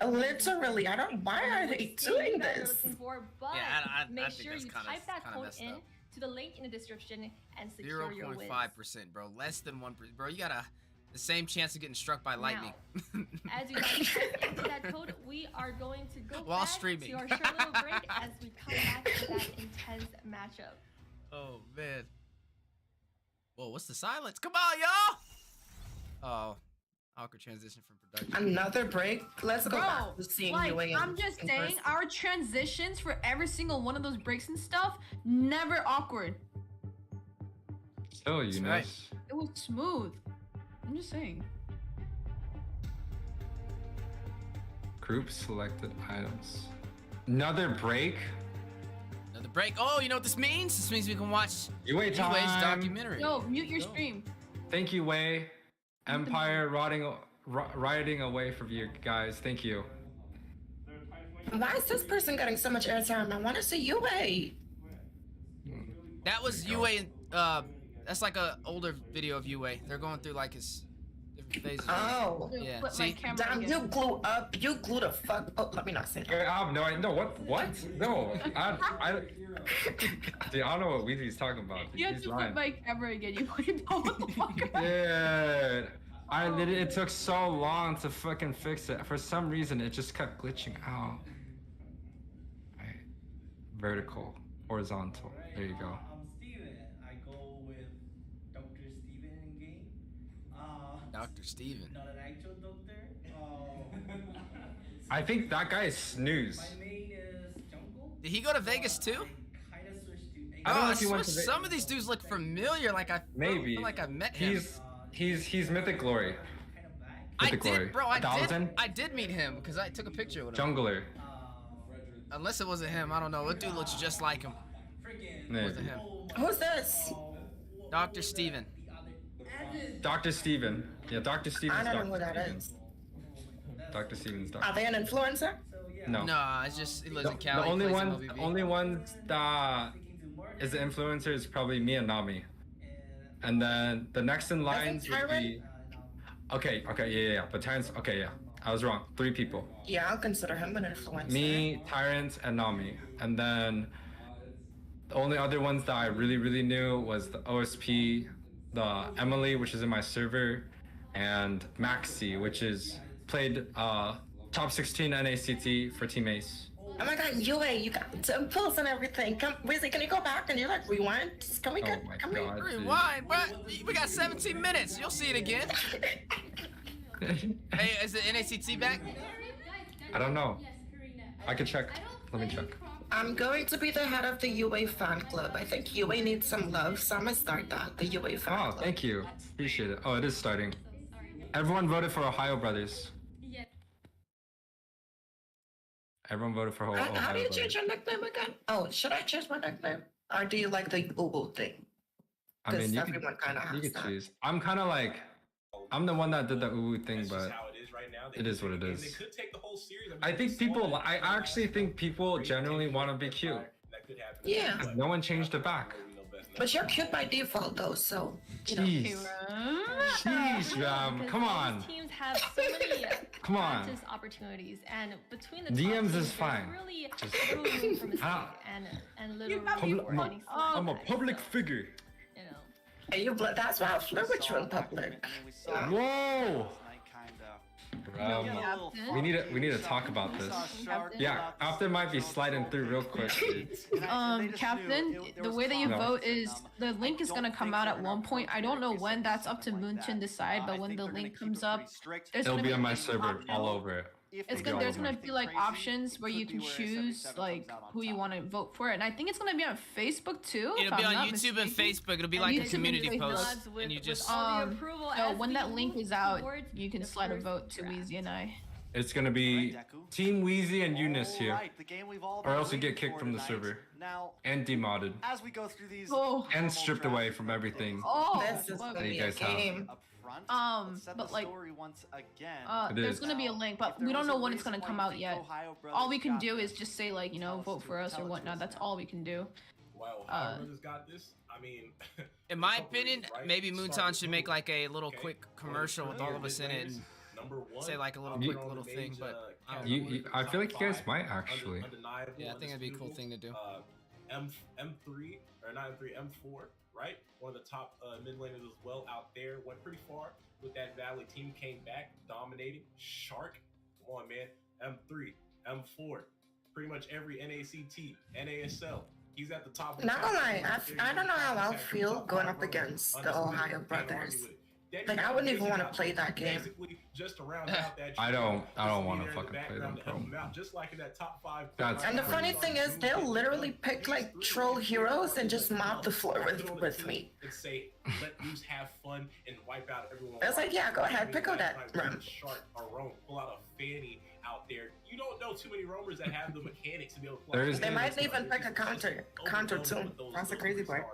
Literally, I don't. Why are they doing this? I Make think sure that's you kinda- type that kinda code messed in up. to the link in the description and secure your wins. 0.5%, bro. Less than 1%. Bro, you got the same chance of getting struck by lightning. As you guys type into that code, we are going to go While back streaming. to our short little break as we come back to that intense matchup. Oh, man. Whoa, what's the silence? Come on, y'all! Oh, awkward transition from production. Another break? Let's go back to seeing Yuwei. I'm just saying, our transitions for every single one of those breaks and stuff, never awkward. Still, Eunice. It was smooth. I'm just saying. Group selected items. Another break? Another break. Oh, you know what this means? This means we can watch Yuwei's documentary. Yo, mute your stream. Thank you, Wei. Empire rioting away from you guys. Thank you. Why is this person getting so much airtime? I want to see Yuwei. That was Yuwei. That's like a older video of Yuwei. They're going through like his different phases. Oh. Yeah. Flip See? my camera Damn, again. you glue up. You glue the fuck. Oh, let me not say that. I have no idea. No, what? No. Dude, I don't know what Weezy's talking about. You have He's to lying. flip my camera again. You fucking know what the fuck about Yeah. It took so long to fucking fix it. For some reason, it just kept glitching out. Right. Vertical, horizontal. There you go. Dr. Steven. Not an actual doctor. I think that guy is Snooze. My name is Jungle. Did he go to Vegas too? Kind of switched to. I don't know if he went to Some of these dudes look familiar. Like I Maybe. feel like I met him. He's Mythic Glory. I did, bro. $1,000? I did meet him because I took a picture with him. Jungler. Unless it wasn't him, I don't know. That dude looks just like him. Maybe. Wasn't him. Who's this? Dr. Steven. Dr. Steven. Yeah, Dr. Steven's I don't know Dr. who that Steven. is. Dr. Steven's Dr. Are they an influencer? No. No, it's just he lives in The Cali. only plays in one, OVB. only one that is an influencer is probably me and Nami. And then the next in lines would be. Okay, yeah. But Tyrant's okay, yeah. I was wrong. 3 people. Yeah, I'll consider him an influencer. Me, Tyrant, and Nami. And then the only other ones that I really knew was the OSP, the Emily, which is in my server, and Maxi, which is played top 16 NACT for Team Ace. Oh my god, Yuwei, you got some pulls and everything. Come, Weezy, can you go back and you like rewind? Can we Oh get, my come god. dude. Rewind, bro. We got 17 minutes. You'll see it again. Hey, is the NACT back? I don't know. I could check. Let me check. I'm going to be the head of the Yuwei fan club. I think Yuwei needs some love, so I'm gonna start that, the Yuwei fan Oh, club. thank you. Appreciate it. Oh, it is starting. Everyone voted for OhioBrothers. Everyone voted for Ohio How do you Brothers. change your nickname again? Oh, should I change my nickname? Or do you like the Google thing? I mean, you everyone kind of could has that. choose. I'm kind of like, I'm the one that did the ooh thing, but right now. It is what it is. They could take the whole series. I think people. I actually think people generally want to be cute. That could happen. Yeah. No one changed it back. But you're cute by default, though, so you know. Jeez. Jeez, come on. These teams have so many Come on. practice opportunities, and between the DMs top is teams, fine. there's really Just- little room for mistake and little room for any I'm a slide, public so, figure. you know. Hey, that's why I flirt with you in public. Whoa. We need to talk about this. Yeah, Captain might be sliding through real quick. Dude. Captain, the way that you No. vote is the link is gonna come out at one point. I don't know when. That's up to Moon to decide. But when the link comes up, there's It'll gonna be on my like, server options. all over it. There's gonna be like options where you can choose like who you want to vote for, and I think it's gonna be on Facebook too. It'll be on YouTube and Facebook. It'll be like a community post, and you just no, when that link is out, you can slide a vote to Weezy and I. It's gonna be Team Yuwei and Eunice here, or else you get kicked from the server and demodded As we go through these and stripped away from everything This is that gonna you be a guys have. game. But like, It there's is. gonna be a link, but we don't know when it's gonna come out yet. All we can do is just say like, you know, vote for us or whatnot. That's all we can do. Wow, Ohio Brothers got this. I mean, in my opinion, maybe Moonton should make like a little quick commercial with all of us in it and say like a little quick little thing. But I don't know. I feel like you guys might actually. Yeah, I think it'd be a cool thing to do. M3 or not M3, M4, right? One of the top mid laners as well out there. Went pretty far with that Valley team. Came back, dominating. Shark, come on, man. M3, M4, pretty much every NACT, NASL. He's at the top. Not gonna lie, I don't know how I'll feel going up against the Ohio Brothers. Like, I wouldn't even want to play that game. I don't want to fucking play them, bro. And the funny thing is, they'll literally pick like troll heroes and just mop the floor with me. It's like, yeah, go ahead, pick out that run. Pull out a fanny out there. You don't know too many roamers that have the mechanics to be able to play. They might even pick a counter too. That's a crazy part.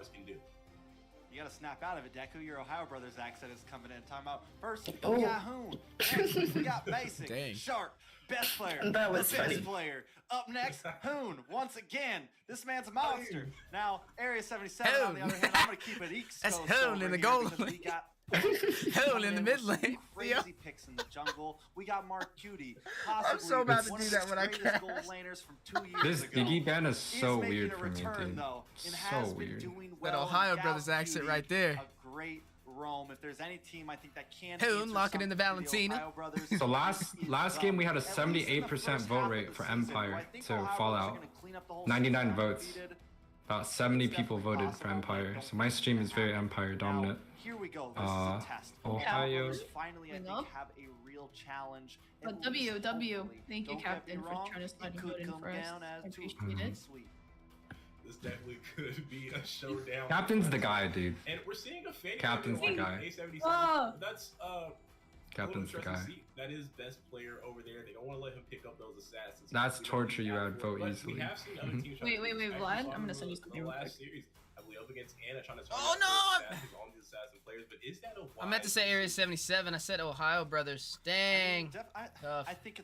You gotta snap out of it, Deku. Your Ohio Brothers accent is coming in. Time out. First, Oh. we got Hoon. Next, we got Basic. Dang. Shark. Best player. That was the best funny. player. Up next, Hoon. Once again, this man's a monster. Now, Area 77, on the Hoon. other hand, I'm gonna keep it East That's Coast Hoon over in the here goal because we lane. got Hoon in the mid lane. Crazy picks in the jungle. We got Mark Cutie. I'm so about to one do of that the when I greatest gold cast. laners from 2 years This ago. Diggy ban is so making weird a for me, return, dude. though, and So has been weird. doing That well. Ohio Gal Brothers accent Cutie, right there. A great roam. If there's any team I think that can Hoon, answer lock it in the something for Valentina. Ohio Brothers, So last game we had a at least in the 78% first vote half of rate the for season, where Empire I think to Ohio Brothers are Fallout. gonna clean up the whole 99 season votes. undefeated. About 70 It's people definitely voted for possible, but I Empire, don't so my think stream it's is very gonna Empire happen. dominant. Now, here we go. This is a test. Ohio. Brothers finally, I think, Up. have a real challenge. But At least, hopefully. thank you, Don't get me Captain, for wrong, trying to slide it and could vote in come for us. down as I to a appreciate it. sweep. This definitely could be a showdown. Captain's the guy, dude. And we're seeing a fanny. Captain's the guy. A77. Whoa. That's Captain's the guy. That is best player over there. They don't want to let him pick up those assassins. That's We don't torture. need You that would for vote it. But easily. we have seen other teams try to Wait, do this. Vlad, I I'm saw gonna in send you the something real last quick. series, I believe up against Anna trying to Oh, target no! assassins on the assassin players. But is that a I meant to say Area 77. I said Ohio Brothers. Dang. Tough. I think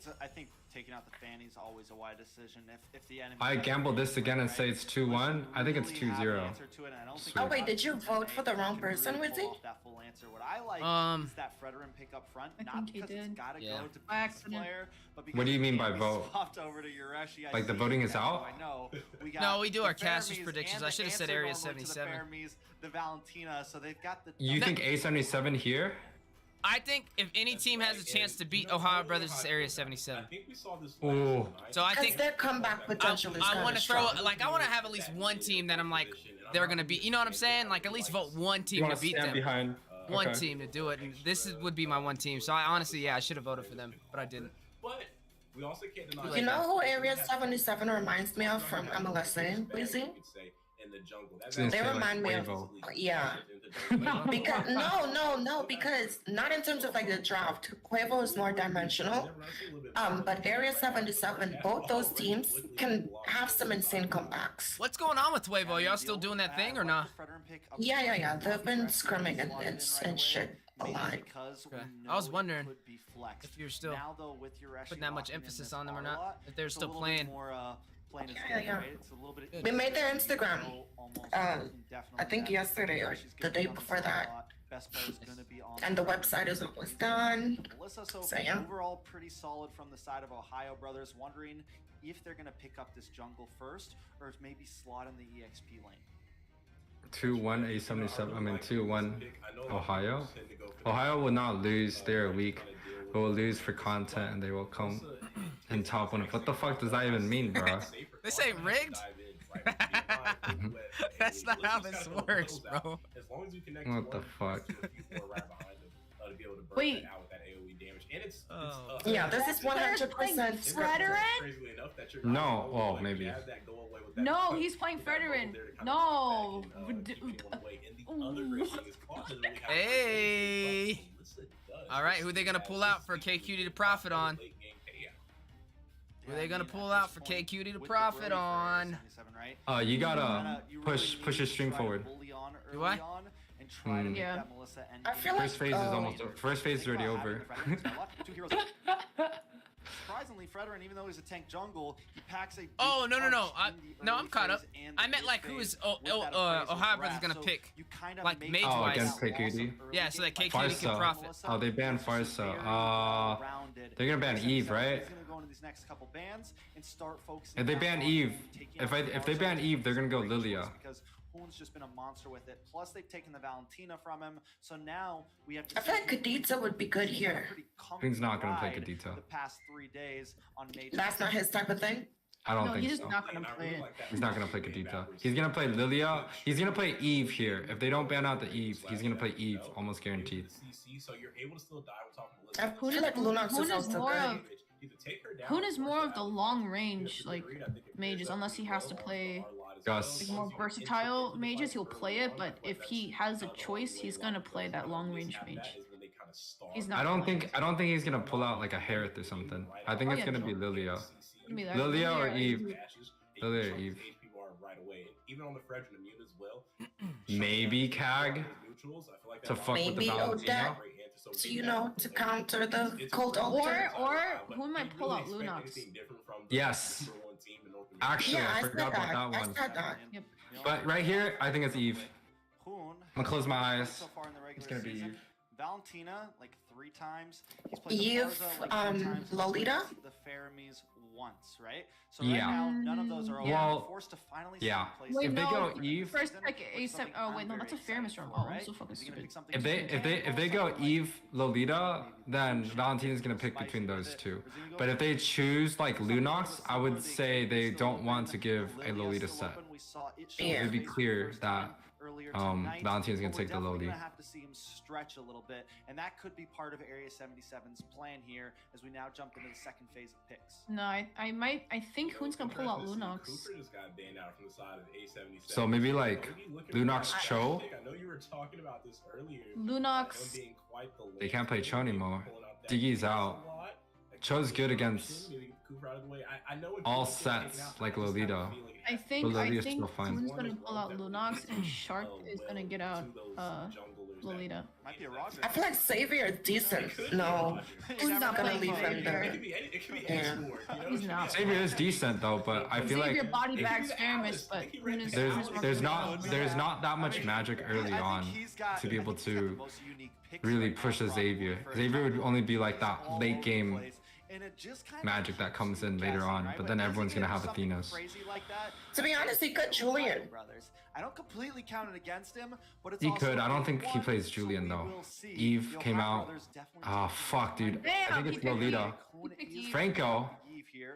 taking out the fanny is always a wide decision. If the enemy. I gamble this again and say it's 2-1. I think it's 2-0. Oh wait, did you vote for the wrong person, Wizzy? What I like is that Fredrin pick up front, I not think he because it's did. gotta Yeah. go to By best accident. player, but What do you because mean it by can't be vote? swapped over to Yureshi. I Like the see voting it, is that's out? how I know. We got No, we do our the casters Fermies predictions. and I the should have said answer Area normally to the 77. Fermies, the Valentina, so they've got the. You think A77 here? I think if any team has a chance to beat Ohio Brothers, it's Area 77. I think we saw this Ooh. So I Because think their comeback potential is I kind want of to throw strong. like I want to have at least one team that I'm like they're gonna beat. You know what I'm saying? Like at least vote one You team want to to beat stand them. behind? One Okay. team to do it, and would be my one team. So I honestly, yeah, I should have voted for them, but I didn't. But we also can't deny. You know who Area 77 reminds me of from MLSA, Wizzy? In the jungle. Didn't They say, like, remind me of, Quavo. yeah. Because no, because not in terms of like the draft. Quavo is more dimensional. But Area 77, both those teams can have some insane comebacks. What's going on with Huevo? Y'all still doing that thing or not? Yeah. They've been scrimming and shit. alive. Okay. I was wondering if you're still putting that much emphasis on them or not. If they're still playing. Yeah. We made their Instagram. I think yesterday or the day before that. And the website is almost done. So yeah. Overall, pretty solid from the side of Ohio Brothers. Wondering if they're gonna pick up this jungle first, or if maybe slot in the EXP lane. 2-1 A77. I mean 2-1 Ohio. Ohio will not lose. They're weak. They will lose for content, and they will come in top one. What the fuck does that even mean, bro? This ain't rigged. That's not how this works, bro. What the fuck? Wait. Yeah, this is 100% Frederick? No, well, maybe. No, he's playing Frederick. No. Hey. All right, who are they gonna pull out for KQD to profit on? Who are they gonna pull out for KQD to profit on? You gotta push your stream forward. Do I? Yeah. I feel like first phase is already over. Surprisingly, Frederick, even though he's a tank jungle, he packs a. Oh no, I'm caught up. I meant like who is Ohio Brothers gonna pick? Like mage wise. Against KQD. Yeah, so that KQD can profit. Oh, they banned Farsa. They're gonna ban Eve, right? If they ban Eve, if they ban Eve, they're gonna go Lilia. Hoon's just been a monster with it. Plus, they've taken the Valentina from him. So now we have to. I feel like Kadita would be good here. He's not gonna play Kadita. The past 3 days on major. That's not his type of thing. I don't think he's so. not gonna play it. He's not gonna play Kadita. He's gonna play Lilia. He's gonna play Eve here. If they don't ban out the Eve, he's gonna play Eve, almost guaranteed. I feel like Lunox is also good. Hoon is more of the long range like mages, unless he has to play Gus. like more versatile mages. He'll play it, but if he has a choice, he's gonna play that long range mage. He's not. I don't think he's gonna pull out like a Harith or something. I think it's gonna be Lilia. Lilia or Eve. Lilia or Eve. Maybe Kag to fuck with the Valentina. So, you know, to counter the cold altar. Or who might pull out Lunox? Yes. Actually, yeah, I forgot about that one. I said that. Yep. But right here, I think it's Eve. I'm gonna close my eyes. It's gonna be Eve. Valentina, like 3 times. He's played Eve, Lolita. The Faramis once, right? So right now, none of those are over. Well, forced to finally Wait, if they go Eve, first like A7. Oh wait, no, that's a Faramis room. Oh, I'm so fucking stupid. if they go Eve, Lolita, then Valentina's gonna pick between those two. But if they choose like Lunox, I would say they don't want to give a Lolita set. Yeah. It'd be clear that Valentina's gonna take the Loli. Gonna have to see him stretch a little bit, and that could be part of Area 77's plan here as we now jump into the second phase of picks. No, I think Hoon's gonna pull out Lunox. So maybe like Lunox Cho. I know you were talking about this earlier. Lunox. They can't play Cho anymore. Diggy's out. Cho's good against all sets like Lolita. I think Hoon's gonna pull out Lunox and Shark is gonna get out Lolita. Might be a Roger. I feel like Xavier is decent. No, He's not gonna playing leave him there. Yeah. He's not. Xavier is decent though, but I feel Xavier like body bags Faramis, but Hoon is there's not that much magic early on to be able to really push a Xavier. Xavier would only be like that late game magic that comes in later on, but then everyone's gonna have Athenas. To be honest, he could Julian. I don't completely count it against him, but it's He could. I don't think he plays Julian though. Eve came out. Oh fuck, dude. I think it's Lolita.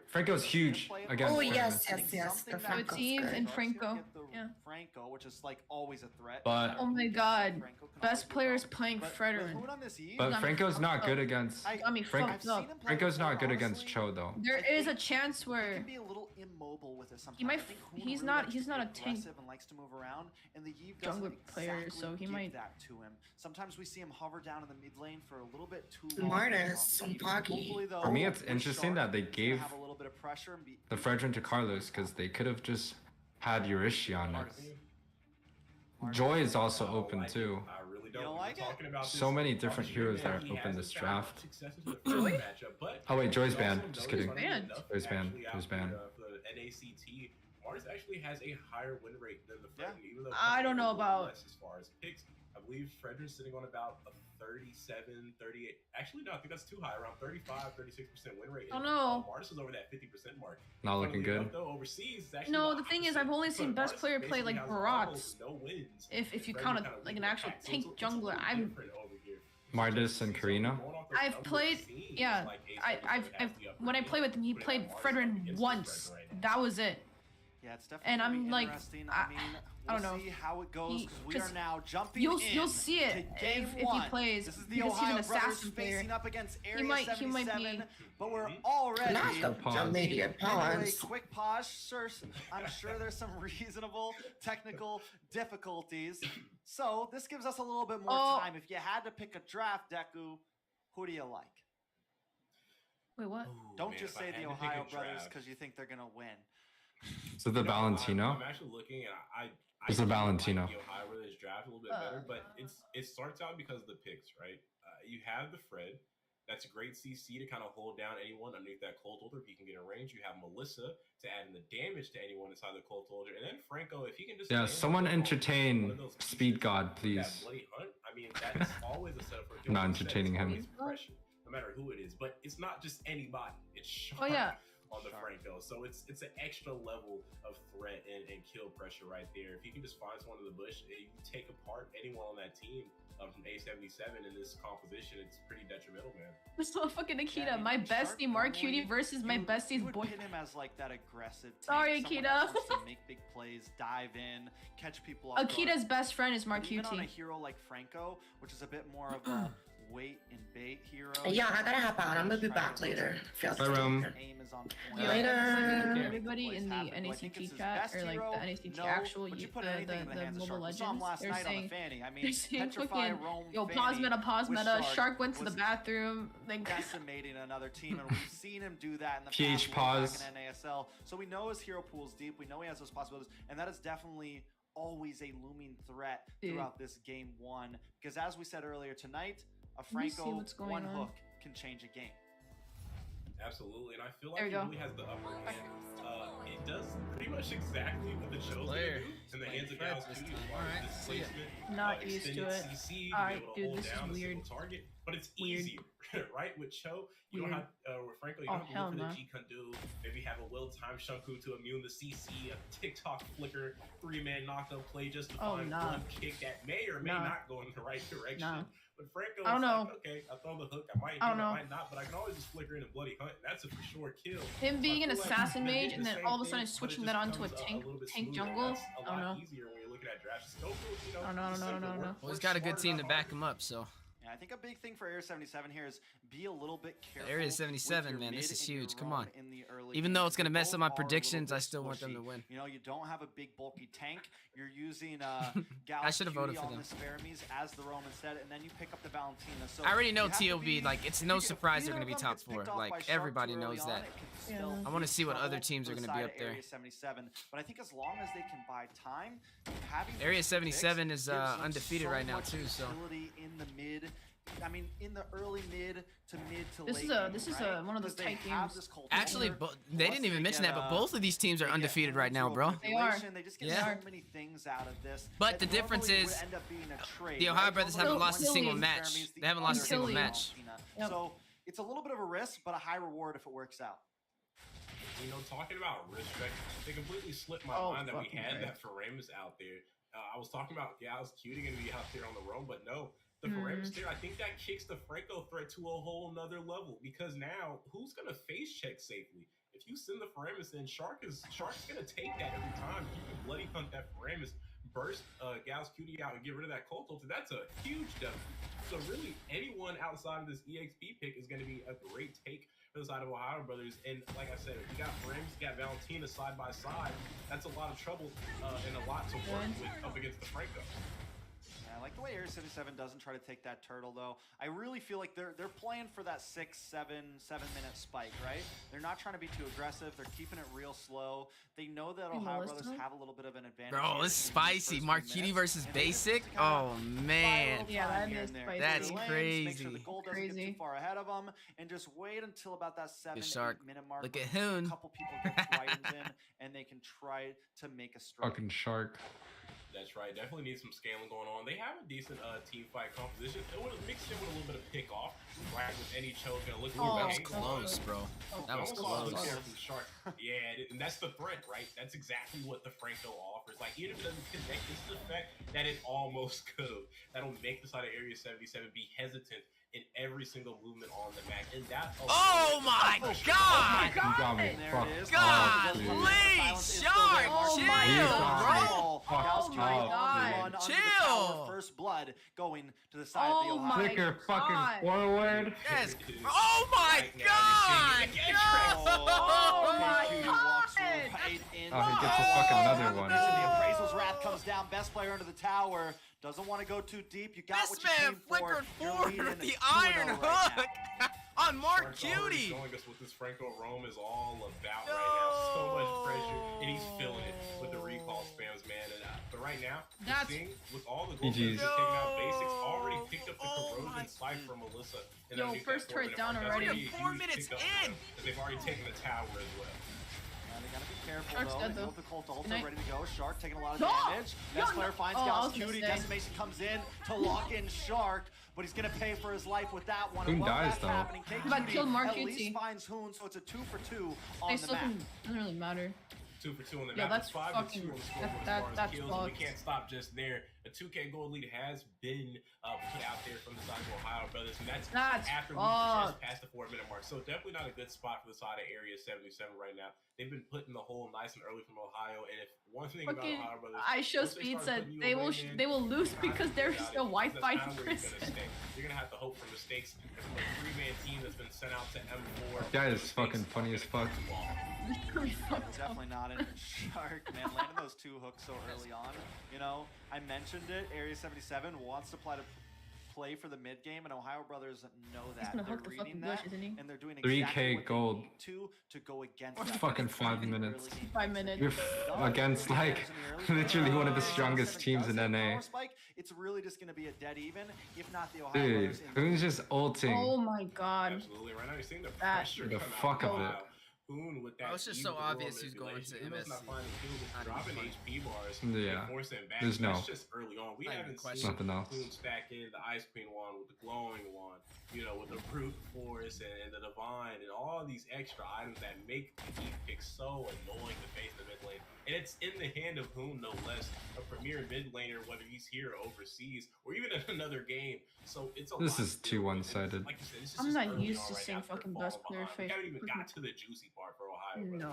Franco's huge against. Oh yes. The So it's Eve and Franco. Yeah. Franco, which is like always a threat. But oh my god, best player is playing Frederick. But Franco's not good against. Got me fucked up. Franco's not good against Cho though. There is a chance where he might. He's not a tank jungler player, so he might. Sometimes we see him hover down in the mid lane for a little bit too long. Martis and Poggy. For me, it's interesting that they gave the Fredrin to Carlos because they could have just had Yurishi on it. Joy is also open too. like it. So many different heroes that are open this draft. Oh wait, Joy's banned. Just kidding. Joy's banned. Joy's banned. For the NACT, Mars actually has a higher win rate than the Frederick, even though I don't know about less as far as picks. I believe Frederick's sitting on about a 37, 38. Actually, no, I think that's too high. Around 35, 36% win rate. Oh no. Mars is over that 50% mark. Not looking good. Though, overseas, it's actually No, the thing is, I've only seen best player play like Barats. No wins. If you count it like an actual tank jungler, I'm. Mardis and Karina. I've played, yeah. I've when I played with him, he played Frederick once. That was it. Yeah, it's definitely and I'm like, interesting. I don't know. We'll see how it goes because we are now jumping you'll see it if he plays. This is the because Ohio he's an Brothers assassin player. facing up against Area He might 77, be. but we're already Not the immediate pause. Quick pause, sir. I'm sure there's some reasonable technical difficulties. So this gives us a little bit more time. If you had to pick a draft, Deku, who do you like? Wait, what? Don't just say the Ohio Brothers because you think they're gonna win. So the Valentino. I'm actually looking, and I It's a Valentino. The Ohio Brothers draft a little bit better, but it starts out because of the picks, right? You have the Fred. That's a great CC to kind of hold down anyone underneath that cold holder if he can get in range. You have Melissa to add in the damage to anyone inside the cold holder, and then Franco if he can just someone entertain Speed God, please. That bloody hunt. I mean, that is always a setup for not entertaining him. No matter who it is, but it's not just anybody. It's Shark. Oh yeah. On the Franco, so it's an extra level of threat and kill pressure right there. If you can just find someone in the bush, you take apart anyone on that team from A77 in this composition, it's pretty detrimental, man. So fucking Akita, my bestie Mark Cutie versus my bestie's boy. Hit him as like that aggressive. Sorry, Akita. To make big plays, dive in, catch people. Akita's best friend is Mark Cutie. Even on a hero like Franco, which is a bit more of a wait and bait hero. Yeah, I gotta hop out. I'm gonna be back later. Later. Everybody in the NACT chat or like the NACT actual the Mobile Legends, they're saying fucking yo pause meta. Shark went to the bathroom. Then decimating another team, and we've seen him do that in the PH pause. In NASL. So we know his hero pool's deep. We know he has those possibilities, and that is definitely always a looming threat throughout this game one. Because as we said earlier tonight, a Franco one hook can change a game. Absolutely, and I feel like he really has the upper hand. It does pretty much exactly what the show's gonna do in the hands of Gals Cutie as far as displacement, not used to it. CC, Alright, be able to dude, this hold down is weird. a single target, but it's easier, right? With Cho, you don't have with Franco, you don't have to look for the G Kundu. Maybe have a well-timed Shunku to immune the CC, a TikTok flicker, 3-man knockup play just to find one kick that may or may not go in the right direction. But Franco is like, okay, I throw the hook, I might not, but I can always just flicker in a bloody hunt, and that's a for sure kill. Him being an assassin mage and then all of a sudden switching that onto a tank jungle. I don't know. Easier when you're looking at drafts. No. Well, he's got a good team to back him up, so. I think a big thing for Area 77 here is be a little bit careful. Area 77, man, this is huge. Come on. Even though it's going to mess up my predictions, I still want them to win. You know, you don't have a big bulky tank. You're using I should have voted for them. as the roam instead, and then you pick up the Valentina. So I already know TOB, like, it's no surprise they're going to be top 4. Like, everybody knows that. I want to see what other teams are going to be up there. But I think as long as they can buy time, Area 77 is undefeated right now, too, so. In the mid, I mean, in the early mid to this late. This is one of those tight games. Actually, they didn't even mention that, but both of these teams are undefeated right now, bro. They are. They just get so many things out of this. But the difference is, the Ohio Brothers haven't lost a single match. They haven't lost a single match. So it's a little bit of a risk, but a high reward if it works out. You know, talking about risk, they completely slipped my mind that we had that Faramus out there. I was talking about Gals Cutie going to be out there on the roam, but no. The Faramus there, I think that kicks the Franco threat to a whole nother level, because now who's going to face check safely? If you send the Faramus in, Shark's going to take that every time. You can bloody hunt that Faramus, burst Gals Cutie out and get rid of that Cold Ultra. That's a huge W. So really, anyone outside of this EXP pick is going to be a great take for the side of Ohio Brothers. And like I said, if you got Faramus, you got Valentina side by side, that's a lot of trouble and a lot to work with up against the Franco. like the way Area 77 doesn't try to take that turtle, though. I really feel like they're playing for that 7-minute spike, right? They're not trying to be too aggressive. They're keeping it real slow. They know that Ohio Brothers have a little bit of an advantage. Bro, it's spicy. Marquini versus Basic. Oh man. Yeah, that is spicy. That's crazy. Make sure the goal doesn't get too far ahead of them, and just wait until about that 7-8-minute mark. Look at Hoon. A couple people get tridents in, and they can try to make a strike. Fucking shark. That's right. Definitely need some scaling going on. They have a decent team fight composition. It would have mixed in with a little bit of pick off, right? With any choke and look. That was close, bro. That was close. Yeah, and that's the threat, right? That's exactly what the Franco offers. Like, even if it doesn't connect, it's the fact that it almost could. That'll make the side of Area 77 be hesitant in every single movement on the map, and that. Oh my God! You got me fucked God, up, dude. please, Shark, chill, bro. Oh my God, chill. First blood going to the side of the Ohio. Flicker fucking forward. Yes. Oh my God! Oh my God! Oh, he gets a fucking another one. The appraisal's wrath comes down. Best player under the tower. Doesn't want to go too deep. You got what you came for. Flickered forward with the iron hook on Mark Cutie. Showing us what this Franco Rome is all about right now. So much pressure, and he's feeling it with the recall spams, man. And, but right now, with all the goals taking out Basics, already picked up the corrosion side from Melissa. Yo, first turret down already. 4 minutes in. They've already taken the tower as well. They gotta be careful, Shark's though. dead, They though. hope the Colt ultra ready to go. Shark taking a lot of damage. No! Best player finds I Gals was gonna Cutie. say. Decimation comes in to lock in Shark, but he's gonna pay for his life with that one. Hoon And while dies, that's though. happening, But killed Mark at Cutie. least finds Hoon, so it's a 2-for-2 on They the still map. doesn't really matter. 2-for-2 on the Yeah, map. that's 5-2 fucking- on the scoreboard as that's far as kills. fucked. We can't stop just there. A 2K gold lead has been put out there from the side of Ohio Brothers, and that's after we just passed the 4-minute mark. So definitely not a good spot for the side of Area 77 right now. They've been putting the hole nice and early from Ohio, and if one thing about Ohio Brothers, I show Speed said they will lose because there's a Wi-Fi prison. You're gonna have to hope for mistakes from a 3-man team that's been sent out to M4. That is fucking funny as fuck. Definitely not in Shark, man. Landing those 2 hooks so early on. You know, I mentioned it. Area 77 wants to play for the mid game, and Ohio Brothers know that. He's gonna They're hook the reading fucking that, bush, isn't he? and they're doing 3K exactly what gold. they need to go against What's that. fucking 5 minutes? 5 minutes. You're against like literally one of the strongest teams in NA. It's really just gonna be a dead even, if not the Ohio Dude, Brothers. Hoon's just ulting. Oh my God. Absolutely, right now you're seeing the That- pressure The come fuck out of Ohio. it. Hoon with that. Bro, it's just so obvious who's going to MSC. Dropping HP bars. Yeah. Forcing back. There's no. That's just early on. We haven't seen Nothing else. Hoon stack in the Ice Queen one with the glowing one, you know, with the brute force and the divine and all these extra items that make the deep pick so annoying to face the mid lane. And it's in the hand of Hoon, no less, a premier mid laner, whether he's here or overseas or even in another game. So it's a This lot is to too deal with. one-sided. Like you said, it's just I'm not early used on to right seeing now. They're fucking falling best player behind. We face. haven't even got to the juicy part for Ohio. No.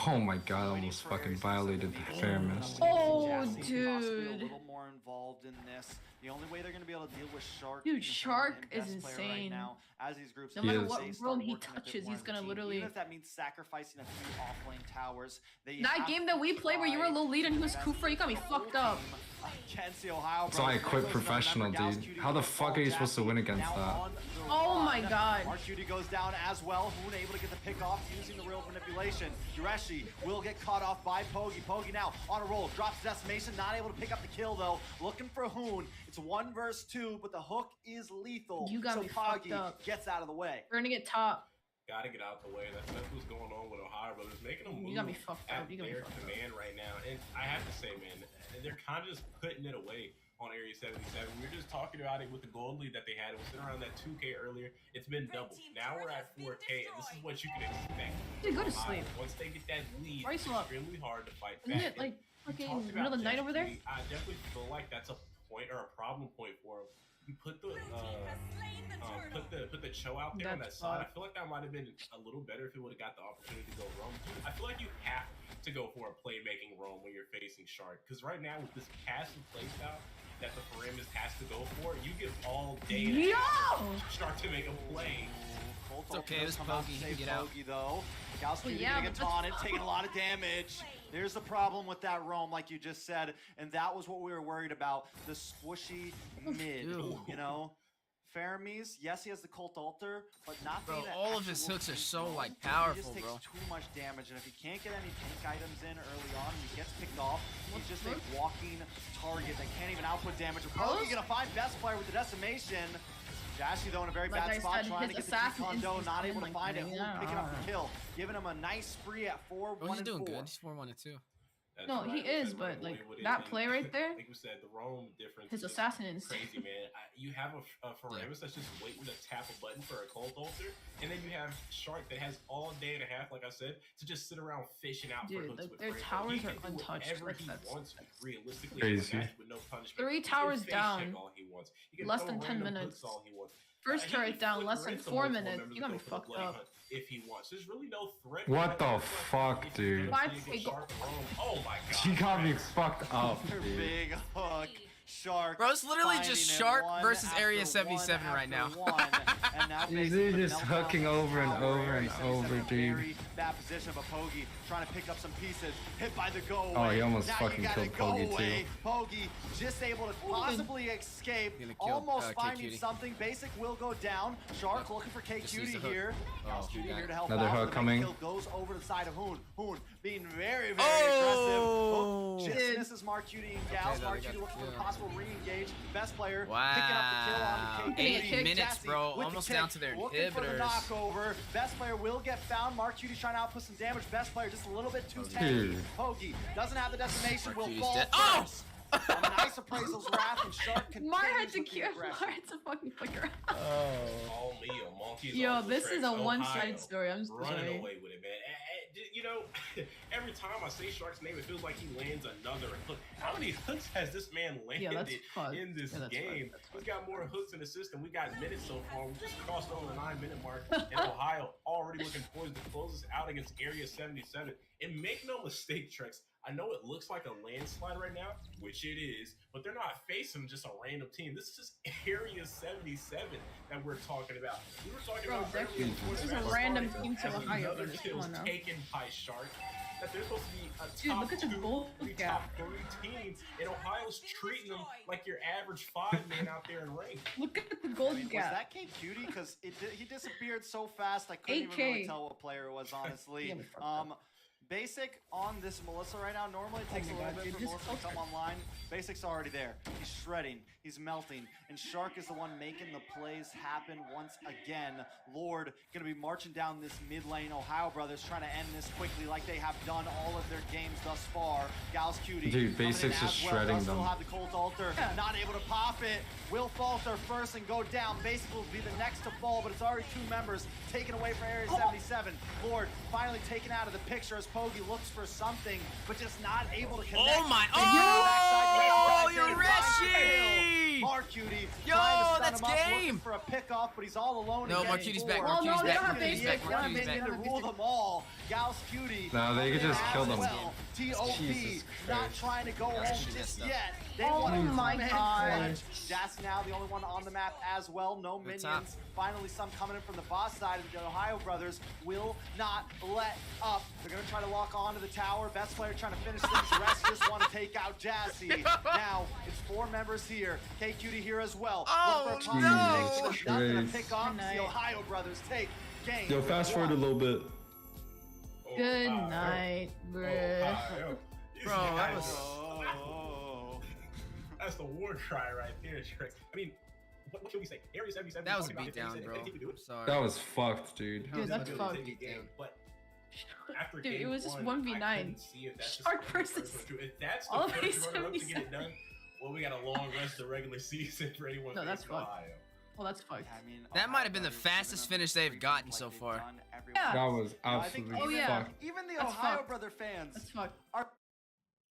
Oh my god, I almost fucking violated the fairness. Oh, Possibly a dude. little more involved in this. The only way they're going to be able to deal with Shark, Dude, being the Shark best is player right insane. now, as these groups No He matter is. what they start room he working a bit touches, more he's as a gonna team, literally. even if that means sacrificing a few offlane towers. That game that we played where you were low lead and he was Kufra, you got me fucked up. Against the Ohio So I Brothers. quit There goes another professional, member, Gals dude. Cutie How the with fuck are you supposed to win against now that? on the Oh run. my God. Mark Cutie goes down as well. Hoon able to get the pick off using the real manipulation. Yureshi will get caught off by Pogi. Pogi now on a roll. Drops Decimation. Not able to pick up the kill though. Looking for Hoon. It's 1 versus 2, but the hook is lethal. You got so me fucked Pogi up. gets out of the way. We're gonna get top. Gotta get out the way. That's what's going on with Ohio Brothers. Making them move You got me fucked up. at You got me their fucked up. command right now. And I have to say, man, they're kind of just putting it away on Area 77. We were just talking about it with the gold lead that they had. It was sitting around that 2K earlier. It's been doubled. Now we're at 4K, and this is what you can expect. Dude, go to Ohio. sleep. Once they get that lead, Why are you it's so up? extremely hard to fight Isn't back. it like And we fucking talked middle of the about night over there? I definitely feel like that's a point or a problem point for them. You put the put the Cho out there on that That's side. I fucked. feel like that might have been a little better if it would have got the opportunity to go roam. I feel like you have to go for a playmaking roam when you're facing Shark, because right now with this passive playstyle that the Paramus has to go for, you give all day Yo! Shark to make a play. It's okay, it was Pogi. He can get out. Though. Gals Cutie yeah, gonna get but that's- taunted, taking a lot of damage. There's the problem with that roam, like you just said, and that was what we were worried about. The squishy mid, you know? Fermis, yes, he has the Cult Altar, but not Bro, being an all of his actual hooks are tank so roam. like He powerful, just takes bro. too much damage, and if he can't get any tank items in early on, and he gets picked off, he's just a walking target that can't even output damage. Probably gonna find best player with the decimation. Jashi though in a very bad spot, trying to get the Kondo, not able to find it. Picking up the kill, giving him a nice spree at 4-1-4. Oh, he's doing good. He's 4-1-2. No, he is, but like that play right there, like we said, the roam difference. his is assassin is crazy, man. You have a Foremus that's just waiting to tap a button for a Cult Altar, and then you have Shark that has all day and a half, like I said, to just sit around fishing out for hooks with their Franco. towers He can are do untouched. whatever Like, he that's wants, realistically, crazy. with no punishment. 3 towers He can face down. check all he wants. He can Less throw than 10 random minutes. hooks all he wants. First He turret can down, flip less than ransom 4 multiple minutes. members You're gonna to be go for the fucked bloody up. hunt if he wants. There's really no threat. What the fuck, dude? Oh my god. She got me fucked up, dude. Big hook. Shark. Bro, it's literally just finding it Shark one versus after Area one 77 right now. after one, and now They're basically just meltdown hooking of the over and tower. over Area and over, 77 dude. Very bad position, but Pogi trying to pick up some pieces. Hit by the go away. Oh, he almost now fucking you gotta killed go Pogi, away. too. Pogi just able to possibly escape. Gonna kill, Almost finding K-Cutie. something. Basic will go down. Shark looking for Just use K-Cutie the hook. here. Oh, Cutie got here it. to help Another out. hook The coming. kill goes over to the side of Hoon. Hoon being very, very Oh! aggressive. Just misses Mark Cutie and Gals. Okay, Mark they Cutie got- looking for the yeah. possible re-engage. Best player Wow. picking up the kill on the K-Cutie. 8 minutes, Jassy bro. with the Almost kick, down to their looking for the inhibitors. knockover. Best player will get found. Mark Cutie's trying to output some damage. Best player just a little bit too tanky. Dude. Pogi doesn't have the decimation. Will Cutie's fall dead. first. On a nice appraisal's wrath, and Shark Mar had continues to with the cure. aggression. Mar had to fucking flicker out. Call me a monkey's Yo, Uncle this is Tricks, a one-sided Ohio. story. I'm so Running sorry. away with it, man. You know, every time I say Shark's name, it feels like he lands another hook. How many hooks has this man landed that's fucked. in this Yeah, that's game? fucked. That's We've got more hooks in the system. We got minutes so far. We just crossed over the 9-minute mark, and Ohio already looking poised to close us out against Area 77. And make no mistake, Tricks, I know it looks like a landslide right now, which it is, but they're not facing just a random team. This is just Area 77 that we're talking about. We were talking Bro, about that's- earlier before this the is a match random started, team to as Ohio, another but kill come on now. taken by Shark. That there's supposed to be a Dude, top look at the 2, goal maybe gap. top 3 teams, and Ohio's treating them like your average 5-man out there in rank. Look at the gold Was gap. that K-Cutie? Because he disappeared so fast, I couldn't even 8K. really tell what player it was, honestly. Yeah, we fucked up. Basic on this Melissa right now. Normally it takes my a little God, bit dude, for just Melissa to come online. Basic's already there. He's shredding. He's melting. And Shark is the one making the plays happen once again. Lord going to be marching down this mid lane. Ohio Brothers trying to end this quickly like they have done all of their games thus far. Gals Cutie. Dude, coming in Basic's as just well. shredding Does still them. have the Cult Altar. Not able to pop it. Will falter first and go down. Basic will be the next to fall, but it's already 2 members taken away from Area 77. Lord finally taken out of the picture as Pogi looks for something, but just not able to connect. Oh my! They get the backside, Oh, you're Reshi! Mark Cutie Yo, trying to stun that's him up, looking game. for a pickoff, but he's all alone. No, again. Mark Cutie's back. Four. Mark Cutie's no, back. they Mark don't Cutie's have back. Mark basic, Cutie's they back. don't have To rule them all. Gals Cutie. No, they could just as kill them. well. T.O.P. Jesus not Christ. trying to go home She just messed up. yet. They Oh want to my come in God. clutch. Jazz now the only one on the map as well. No Good minions. top. Finally, some coming in from the boss side of the Ohio Brothers will not let up. They're going to try to lock onto the tower. Best player trying to finish things. The rest just want to take out Jassy. Now, it's 4 members here. K-Cutie here as well. Oh, Looking for a no. possible mix, but nothing to Christ. pick off. Good The night. Ohio Brothers take game. Yo, fast forward a little bit. Good Ohio. night, bruh. Ohio. These Bro, that guys was- are- That's the war cry right there, Tricks. I mean, what can we say? Area 77. That was a talking about beatdown, if bro. anything to do it. I'm sorry. That was fucked, dude. Dude, that's It was fucked. a good game, but after Dude, it game was just 1, 1v9. I couldn't see if that's just Shark the first versus one true. If that's the all of first runner-up to get A77. it done, well, we got a long rest of the regular season for anyone. No, that's facing fucked. Ohio. Well, that's fucked. I mean, That Ohio might have been the Brothers fastest giving them finish they've treatment gotten like so they've far. done everyone Yeah. That was I think absolutely Oh, yeah. fucked. even the That's Ohio fucked. Brother fans That's fucked. are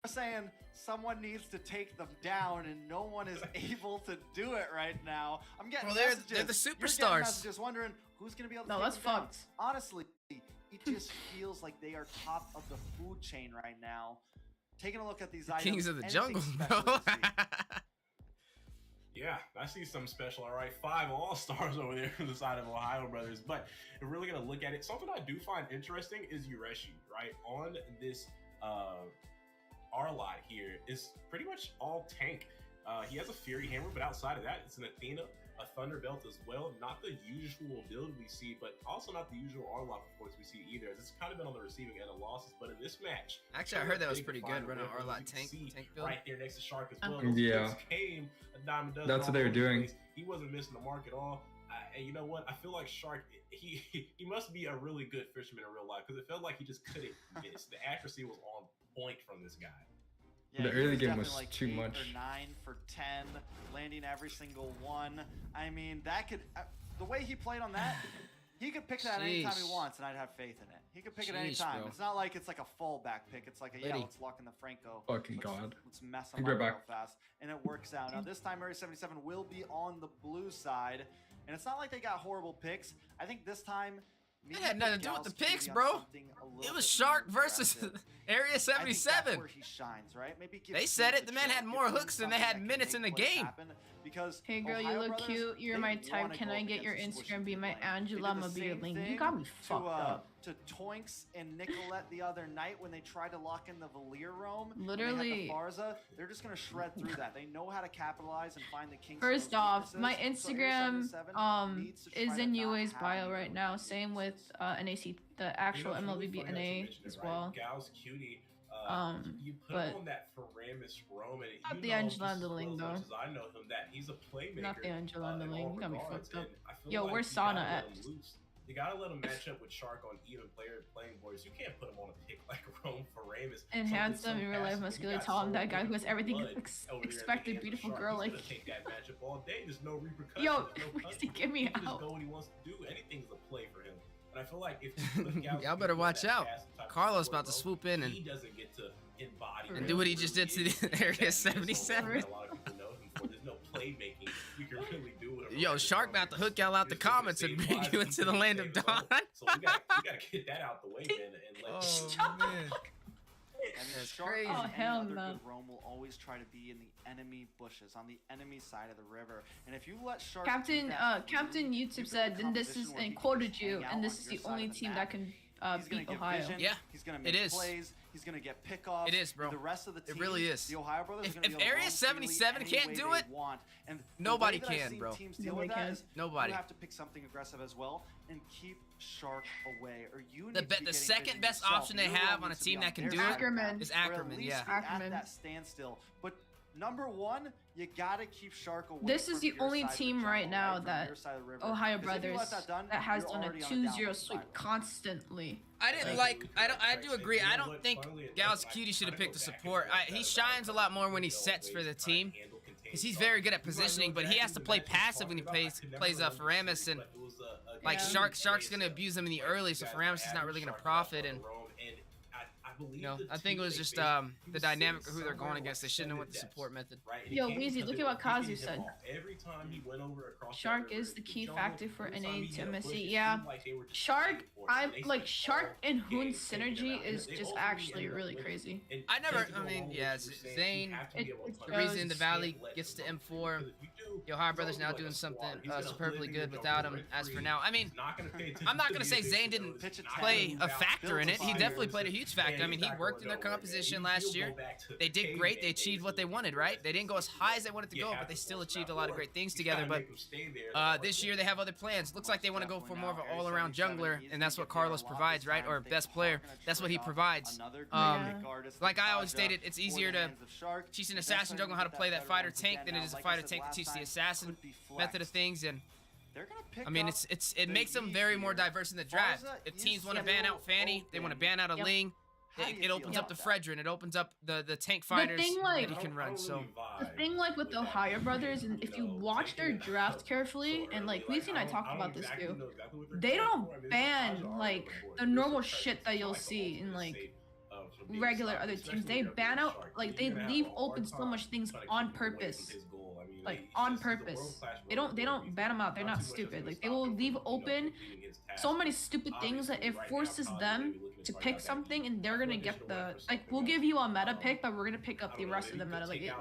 saying someone needs to take them down, and no one is able to do it right now. I'm getting Well, they're messages. the You're getting superstars. messages wondering who's going to be able to No, take that's them down. fucked. Honestly, it just feels like they are top of the food chain right now. Taking a look at these items. Kings of the anything jungle, special bro. to see? Yeah, I see some special. All right, 5 all-stars over there from the side of Ohio Brothers. But if we're really going to look at it, something I do find interesting is Yureshi, right? On this R-Lot here is pretty much all tank. He has a Fury Hammer, but outside of that, it's an Athena, a Thunderbelt as well. Not the usual build we see, but also not the usual R-Lot performance we see either. It's kind of been on the receiving end of losses, but in this match, actually, I heard that was pretty good running R-Lot tank build. Right there next to Shark as well. Yeah. Came a dime a dozen. That's what they were doing. He wasn't missing the mark at all. And you know what? I feel like Shark, he must be a really good fisherman in real life, because it felt like he just couldn't miss. The accuracy was on point from this guy. Yeah, the early game definitely was like too 8 much. Or 9 for 10, landing every single one. I mean, that could the way he played on that, he could pick that anytime he wants, and I'd have faith in it. He could pick it anytime. Bro. It's not like it's like a fallback pick. It's like a let's lock in the Franco. Fucking God. Let's mess him up real fast, and it works out. Now this time, Area 77 will be on the blue side, and it's not like they got horrible picks. I think this time. It had nothing to do with the picks, bro. It was Shark versus Area 77. Where he shines, right? Maybe they said it. The man had more hooks than they had minutes in the game. Because hey girl, you look cute. You're my type. Can I get your Instagram? Be my Angela. I'ma be your link. You got me fucked up. To Toinks and Nicolette the other night when they tried to lock in the Valir roam. Literally, the Farza, they're just gonna shred through that. They know how to capitalize and find the kinks. First off, my Instagram is in Yuwei's bio right now. Same with NAC, the actual MLBB NA as well. Gal's cutie. You put but him on that Faramis Roman. Not the Angela Underling though. I know him that he's a playmaker. Not the Angela Underling. You got me fucked up. Yo, like where's Sauna at? You gotta let him match up with Shark on even playing boards. You can't put him on a pick like Rome Faramis. And handsome in real life, muscular, tall, and that guy who has everything expected, beautiful girl like. Take that matchup all day. There's no repercussions. Yo, get me out. He can just go what he wants to do. Anything's a play for him. And I feel like if y'all better watch out. Carlos about to swoop in and he doesn't get to embody and do what he just did to the Area 77. A lot of people know him for. There's no playmaking you can really do with him. Yo, Shark about to hook y'all out the comments and bring you into the land of Dawn. So we gotta get that out the way, man, and let man. That's crazy. Oh, hell no. Rome will always try to be in the enemy bushes, on the enemy side of the river. And if you let Shark Captain YouTube said, then this is, and quoted you, and this is the only team that can beat Ohio. Yeah, he's gonna make plays. He's gonna get pickoffs. It is, bro. The rest of the team, it really is. The Ohio brothers. If Area 77 can't do it, and nobody can, bro. Nobody can. Nobody. You have to pick something aggressive as well and keep Shark away. Or you the second best option they have on a team that can do it is Ackerman. Yeah, Ackerman. At that standstill, but. Number one, you gotta keep Shark away. This is the only team right now that Ohio Brothers that has done a 2-0 sweep constantly. I didn't like. I do agree. I don't think Gal's Cutie should have picked the support. He shines a lot more when he sets for the team, because he's very good at positioning. But he has to play passive when he plays Faramis, and like Shark's gonna abuse him in the early, so Faramis is not really gonna profit. And you know, I think it was just the dynamic of who they're going against. They shouldn't have went the support method. Yo, Weezy, look at what Kazu said. Every time he went over across Shark is the key factor for NA to MSC. Yeah, Shark, Shark and Hoon's synergy is just actually really crazy. Yeah, Zane, the reason the Valley gets to M4. The Ohio Brothers now doing something superbly good without him as for now. I mean, I'm not going to say Zane didn't play a factor in it. He definitely played a huge factor. I mean, he worked in their composition last year. They did great. They achieved what they wanted, right? They didn't go as high as they wanted to go, but they still achieved a lot of great things together. But this year they have other plans. Looks like they want to go for more of an all-around jungler, and that's what Carlos provides, right? Or best player. That's what he provides. Like I always stated, it's easier to teach an assassin jungler how to play that fighter tank than it is a fighter tank to teach the assassin method of things. And I mean, it makes them very more diverse in the draft. If teams want to ban out Fanny, they want to ban out a Ling. It opens up the Fredrin. It opens up the tank fighters that he can run. So the thing, like with the Ohio Brothers, and if you watch their draft carefully, and like Weezy and I talked about this too, they don't ban like the normal shit that you'll see in like regular other teams. They ban out, like they leave open so much things on purpose. Like on purpose. They don't ban them out. They're not stupid. Like they will leave open so many stupid things that it forces them to pick something, and they're gonna get the, like, we'll give you a meta pick, but we're gonna pick up the rest of the meta. Like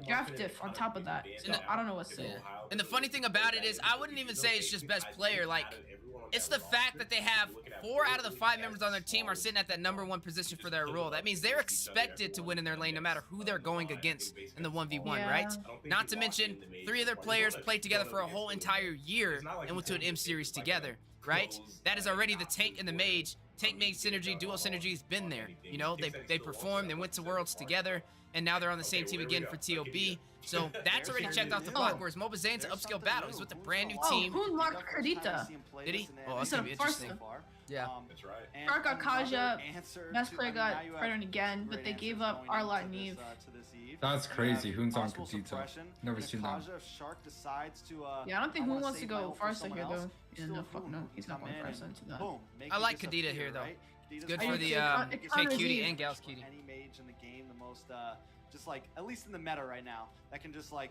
draft diff on top of that. So I don't know what to say. And the funny thing about it is, I wouldn't even say it's just best player. Like It's the fact that they have 4 out of the 5 members on their team are sitting at that #1 position for their role. That means they're expected to win in their lane no matter who they're going against in the 1v1, right? Not to mention, 3 of their players played together for a whole entire year and went to an M series together, right? That is already the tank and the mage. Tank mage synergy, dual synergy has been there. You know, they performed, they went to Worlds together, and now they're on the same team again for TOB. So that's already checked off the block, whereas Mobazane's an upscale battle. He's with a brand new team. Who unlocked Kardita? Did he? Oh, that's gonna be interesting. Yeah. That's right. Shark got Kaja, best player got Fredon again, but they gave up Arlot and Eve. That's crazy. Hoon's on Kardita. Never seen that. Yeah, I don't think Hoon wants to go Farsa here though. Yeah, no, fuck no. He's not going Farsa into that. I like Kardita here though. It's good for the K-Cutie and Gals Cutie. Any mage in the game, the most, just like, at least in the meta right now, that can just like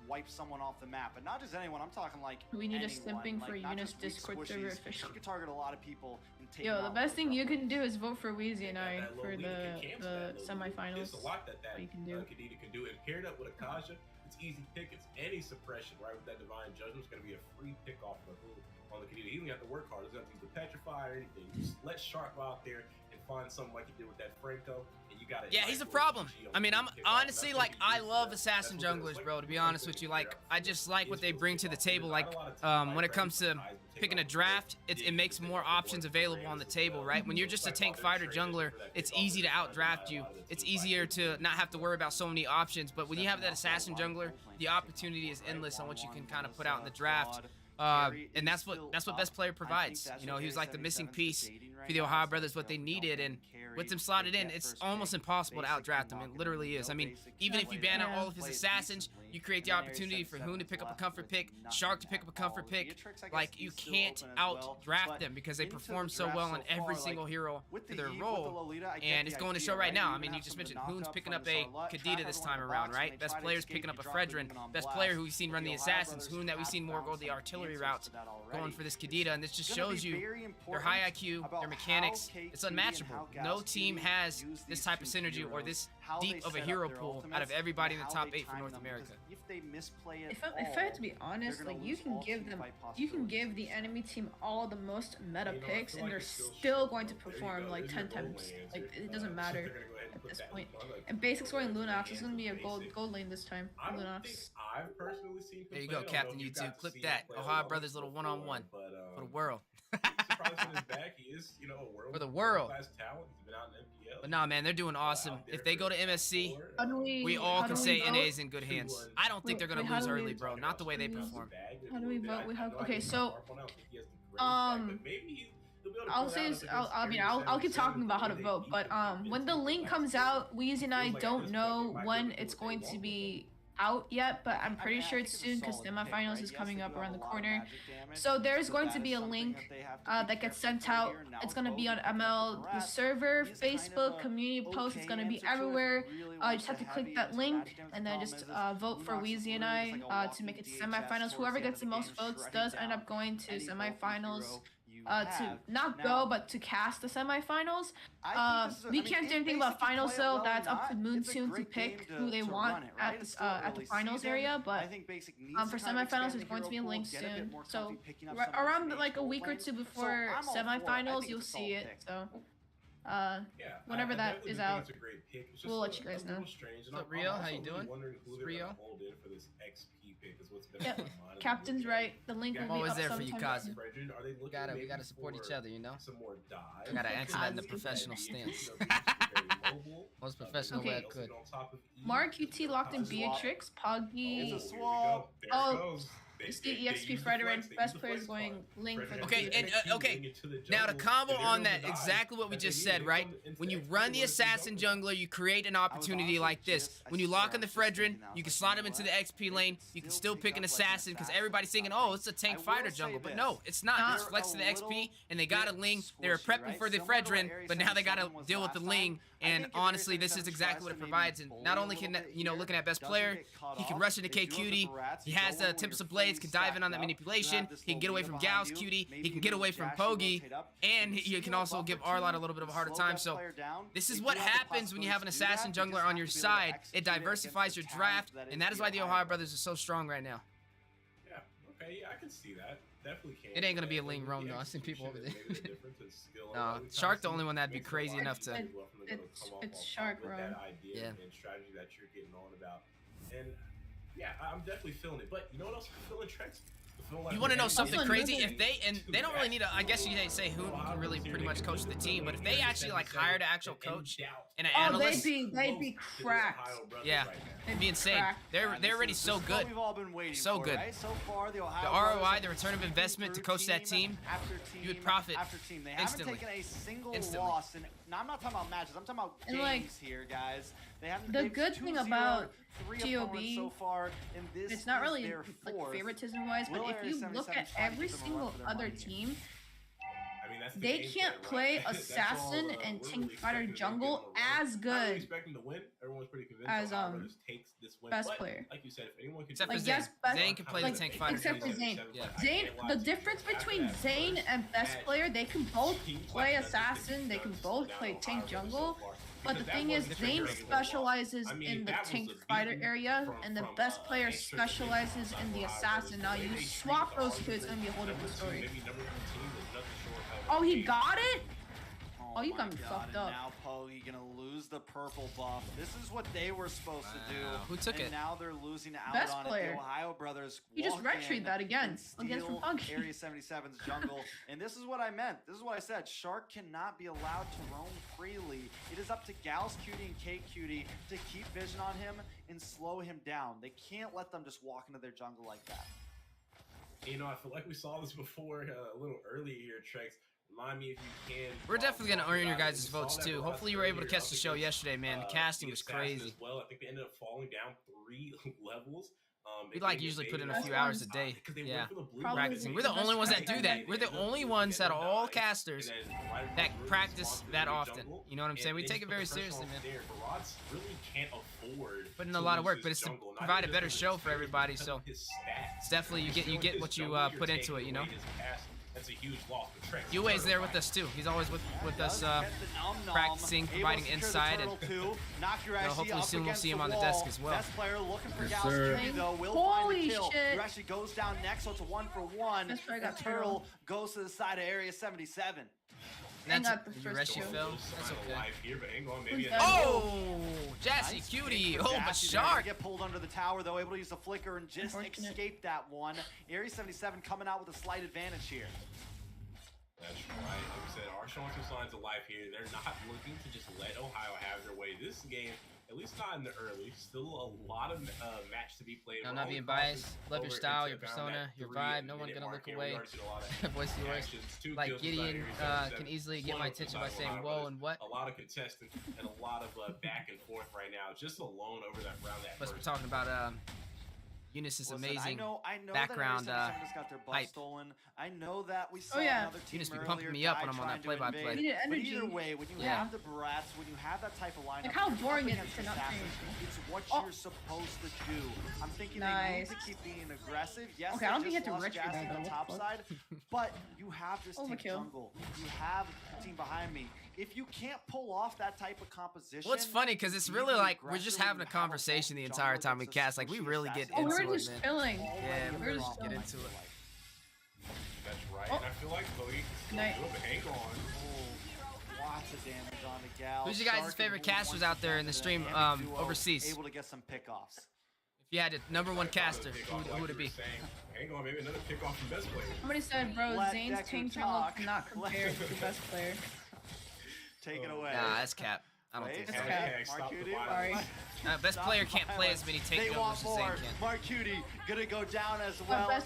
wipe someone off the map, but not just anyone. I'm talking like we need anyone. a simping for Eunice Discord server official. You can target a lot of people and take Yo, the best thing you can do is vote for Weezy and I for the semifinals. There's a lot that you can do. Kardita can do, and paired up with Akaja, it's easy pick. It's any suppression, right? With that Divine Judgment, it's going to be a free pick off the hood on the Kardita. He don't have to work hard. He doesn't have to use the Petrify or anything. Just let Shark go out there and find something like he did with that Franco. Yeah, he's a problem. I mean, I'm honestly, like, I love assassin junglers, bro, to be honest with you. Like, I just like what they bring to the table. Like, when it comes to picking a draft, it makes more options available on the table, right? When you're just a tank fighter jungler, it's easy to outdraft you. It's easier to not have to worry about so many options. But when you have that assassin jungler, the opportunity is endless on what you can kind of put out in the draft. And that's what best player provides. You know, he was like the missing piece for the Ohio brothers, what they needed, and with them slotted in, it's almost impossible to outdraft them. It literally is. I mean, even if you ban out all of his assassins, you create the opportunity for Hoon to pick up a comfort pick, Shark to pick up a comfort pick. Like, you can't outdraft them because they perform so well on every single hero for their role. And it's going to show right now. I mean, you just mentioned Hoon's picking up a Kardita this time around, right? Best player's picking up a Fredrin. Best player who we've seen run the assassins. Hoon that we've seen more go the artillery route, going for this Kardita. And this just shows you their high IQ, their mechanics. It's unmatchable. No team has this type of synergy or this deep of a hero pool out of everybody in the top 8 for North America. If I have to be honest, like, you can give the enemy team all the most meta picks and they're still going to perform like 10 times. Like, it doesn't matter at this point. And basic scoring Lunox is going to be a gold lane this time. Lunox. There you go, Captain YouTube. Clip that. Ohio brothers little one-on-one for the world. For the world. But nah, man, they're doing awesome. If they go to MSC, we all can say NA is in good hands. I don't think they're gonna lose early, bro. Not the way they perform. How do we vote? Okay, so I'll say this, I'll keep talking about how to vote, but when the link comes out, Weezy and I don't know when it's going to be out yet, but I'm pretty sure it's soon because semifinals is coming up around the corner. So there's going to be a link that gets sent out. It's going to be on ML, the server, Facebook, community post. It's going to be everywhere. You just have to click that link and then just vote for Weezy and I to make it to semifinals. Whoever gets the most votes does end up going to semifinals. To not go, but to cast the semifinals. We can't do anything about finals, though. That's up to Moonsoon to pick who they want at the finals area. But for semifinals, there's going to be a link soon. So around like a week or two before semifinals, you'll see it. So whenever that is out, we'll let you guys know. What's up, Rio? How you doing? Rio? Yep, Captain's right. The link will be always up there for you, sometime. Kazi. We gotta support each other, you know. We gotta answer that in the professional stance. Most professional way I could. Mark UT locked in Beatrix, Poggy. Oh. See EXP Frederick, best player is going link for the Okay, and okay. Now to combo on that, exactly what we just said, right? When you run the assassin jungler, you create an opportunity like this. When you lock on the Fredrin, you can slot him into the XP lane. You can still pick an assassin because everybody's thinking, oh, it's a tank fighter jungle, but no, it's not. It's flex to the XP, and they got a Ling. They were prepping for the Fredrin, but now they got to deal with the Ling. And honestly, this is exactly what it provides. And not only can, you know, looking at best player, he can rush into K Cutie. He has the Tempest of Blades, can dive in on that manipulation. He can get away from Gal's Cutie. He can get away from Pogi. And he can also give Arlot a little bit of a harder time. So this is what happens when you have an assassin jungler on your side. It diversifies your draft. And that is why the Ohio brothers are so strong right now. Okay, yeah, I can see that. Definitely can. It ain't gonna be a lean roam though. I seen people over there. No, Shark the only one that'd be crazy enough to. It's Shark roam. Yeah. And strategy that you're getting on about, and yeah, I'm definitely feeling it. But you know what else I'm feeling, Trex? You want to know something crazy? If they don't really need to, I guess you can say who can really pretty much coach the team, but if they actually like hired an actual coach and an analyst, they'd be cracked. Yeah, it'd be insane. They're already so good, so good. So far, the ROI, the return of investment to coach that team, you would profit They instantly. haven't taken a single loss, and now I'm not talking about matches. I'm talking about games like, here, guys. They haven't. The good thing about GOB, so far in this, it's not really like favoritism wise, but if you look at every single other team, I mean, they can't play assassin and tank fighter jungle as good as best player. Like you said, if anyone can except for Zane. Zane can play the tank fighter. Except for Zane. Zane, the difference between Zane and best player, they can both play assassin, they can both play tank jungle. But the thing is, Zane specializes in the tank fighter area, and the best player specializes in the assassin. Now, you swap those two, it's going to be a whole different story. Oh, he got it? Oh, you got me fucked up. Now Pogi gonna lose the purple buff. This is what they were supposed to do. Who took it? Now they're losing out Best on player. it. The Ohio brothers. You just red-treed that again against Funky. Area 77's jungle. And this is what I meant. This is what I said. Shark cannot be allowed to roam freely. It is up to Gals Cutie and Kate Cutie to keep vision on him and slow him down. They can't let them just walk into their jungle like that. You know, I feel like we saw this before a little earlier here, Trex. Remind me if you can. We're definitely gonna earn your guys' votes too. Hopefully you were able to catch the show yesterday, man. The casting was crazy. Well, I think they ended up falling down 3 levels. We like usually put in a few hours a day. Yeah, practicing. We're the only ones that do that. We're the only ones out of all casters that practice that often. You know what I'm saying? We take it very seriously, man. Really can't afford put in a lot of work, but it's to provide a better show for everybody. So it's definitely you get what you put into it. You know. That's a huge loss for Trent. Yuwei's there with us too. He's always with us practicing, providing insight, and hopefully soon we'll see him on the desk as well. Best player looking for Yes, Gals sir. Cutie, though, will Holy find the kill. shit. Who actually goes down next, so it's a 1-for-1. That's where I got Turtle goes to the side of Area 77. That's got the your first rescue kill. Phil. That's okay. Here, but hang on, maybe Oh, Jassy Cutie. Oh, but Shark. Get pulled under the tower, though, able to use the flicker and just escape that one. Area 77 coming out with a slight advantage here. That's right. Like we said, are showing some signs of life here. They're not looking to just let Ohio have their way. This game, at least not in the early, still a lot of match to be played. No, not being biased. Love your style, your persona, your vibe. No one gonna look away. Voice yours. Like Gideon can easily get my attention by saying whoa and what. A lot of contestants and a lot of back and forth right now, just alone over that round. Plus, we're talking about Eunice's amazing I know background that just got their butt hype. stolen. I know that we saw yeah. another team Eunice be earlier pumping me up when I'm on that play-by-play. We need But energy. either way, when you have the brats, when you have that type of lineup, Like, how you're boring up is it to against not assassins. train? It's what you're supposed to do. I'm thinking they Nice. need to keep being aggressive. Yes, Okay, I don't they think you just have to lost retry Jassy that, on the though. top side, but you have this team Overkill. jungle. You have the team behind me. If you can't pull off that type of composition, Well, it's funny because it's really be like we're just aggressive having a and have conversation the jungle entire time we against a cast. Like we squishy really get assassin. Oh, into we're it, just man. chilling. Yeah, we We're really just get chilling. into it. That's right. Oh. And I feel like Cody can Night. still do it, but hang on. Lots of damage on the gal. Who's your guys' favorite casters out there in the stream overseas? Able to get some pickoffs. If you had a #1 caster, who would it be? Hang on, maybe another pick off from best player. Somebody said, bro, Let Zane's Decker tank jungle talk. cannot compare to the best player. Take it away. Nah, that's cap. I don't think so. It's cap. Stop the Marcuti, violence. Sorry. Best player can't play as many tank They jungles want as more. Zane can. Marcuti gonna go down as well.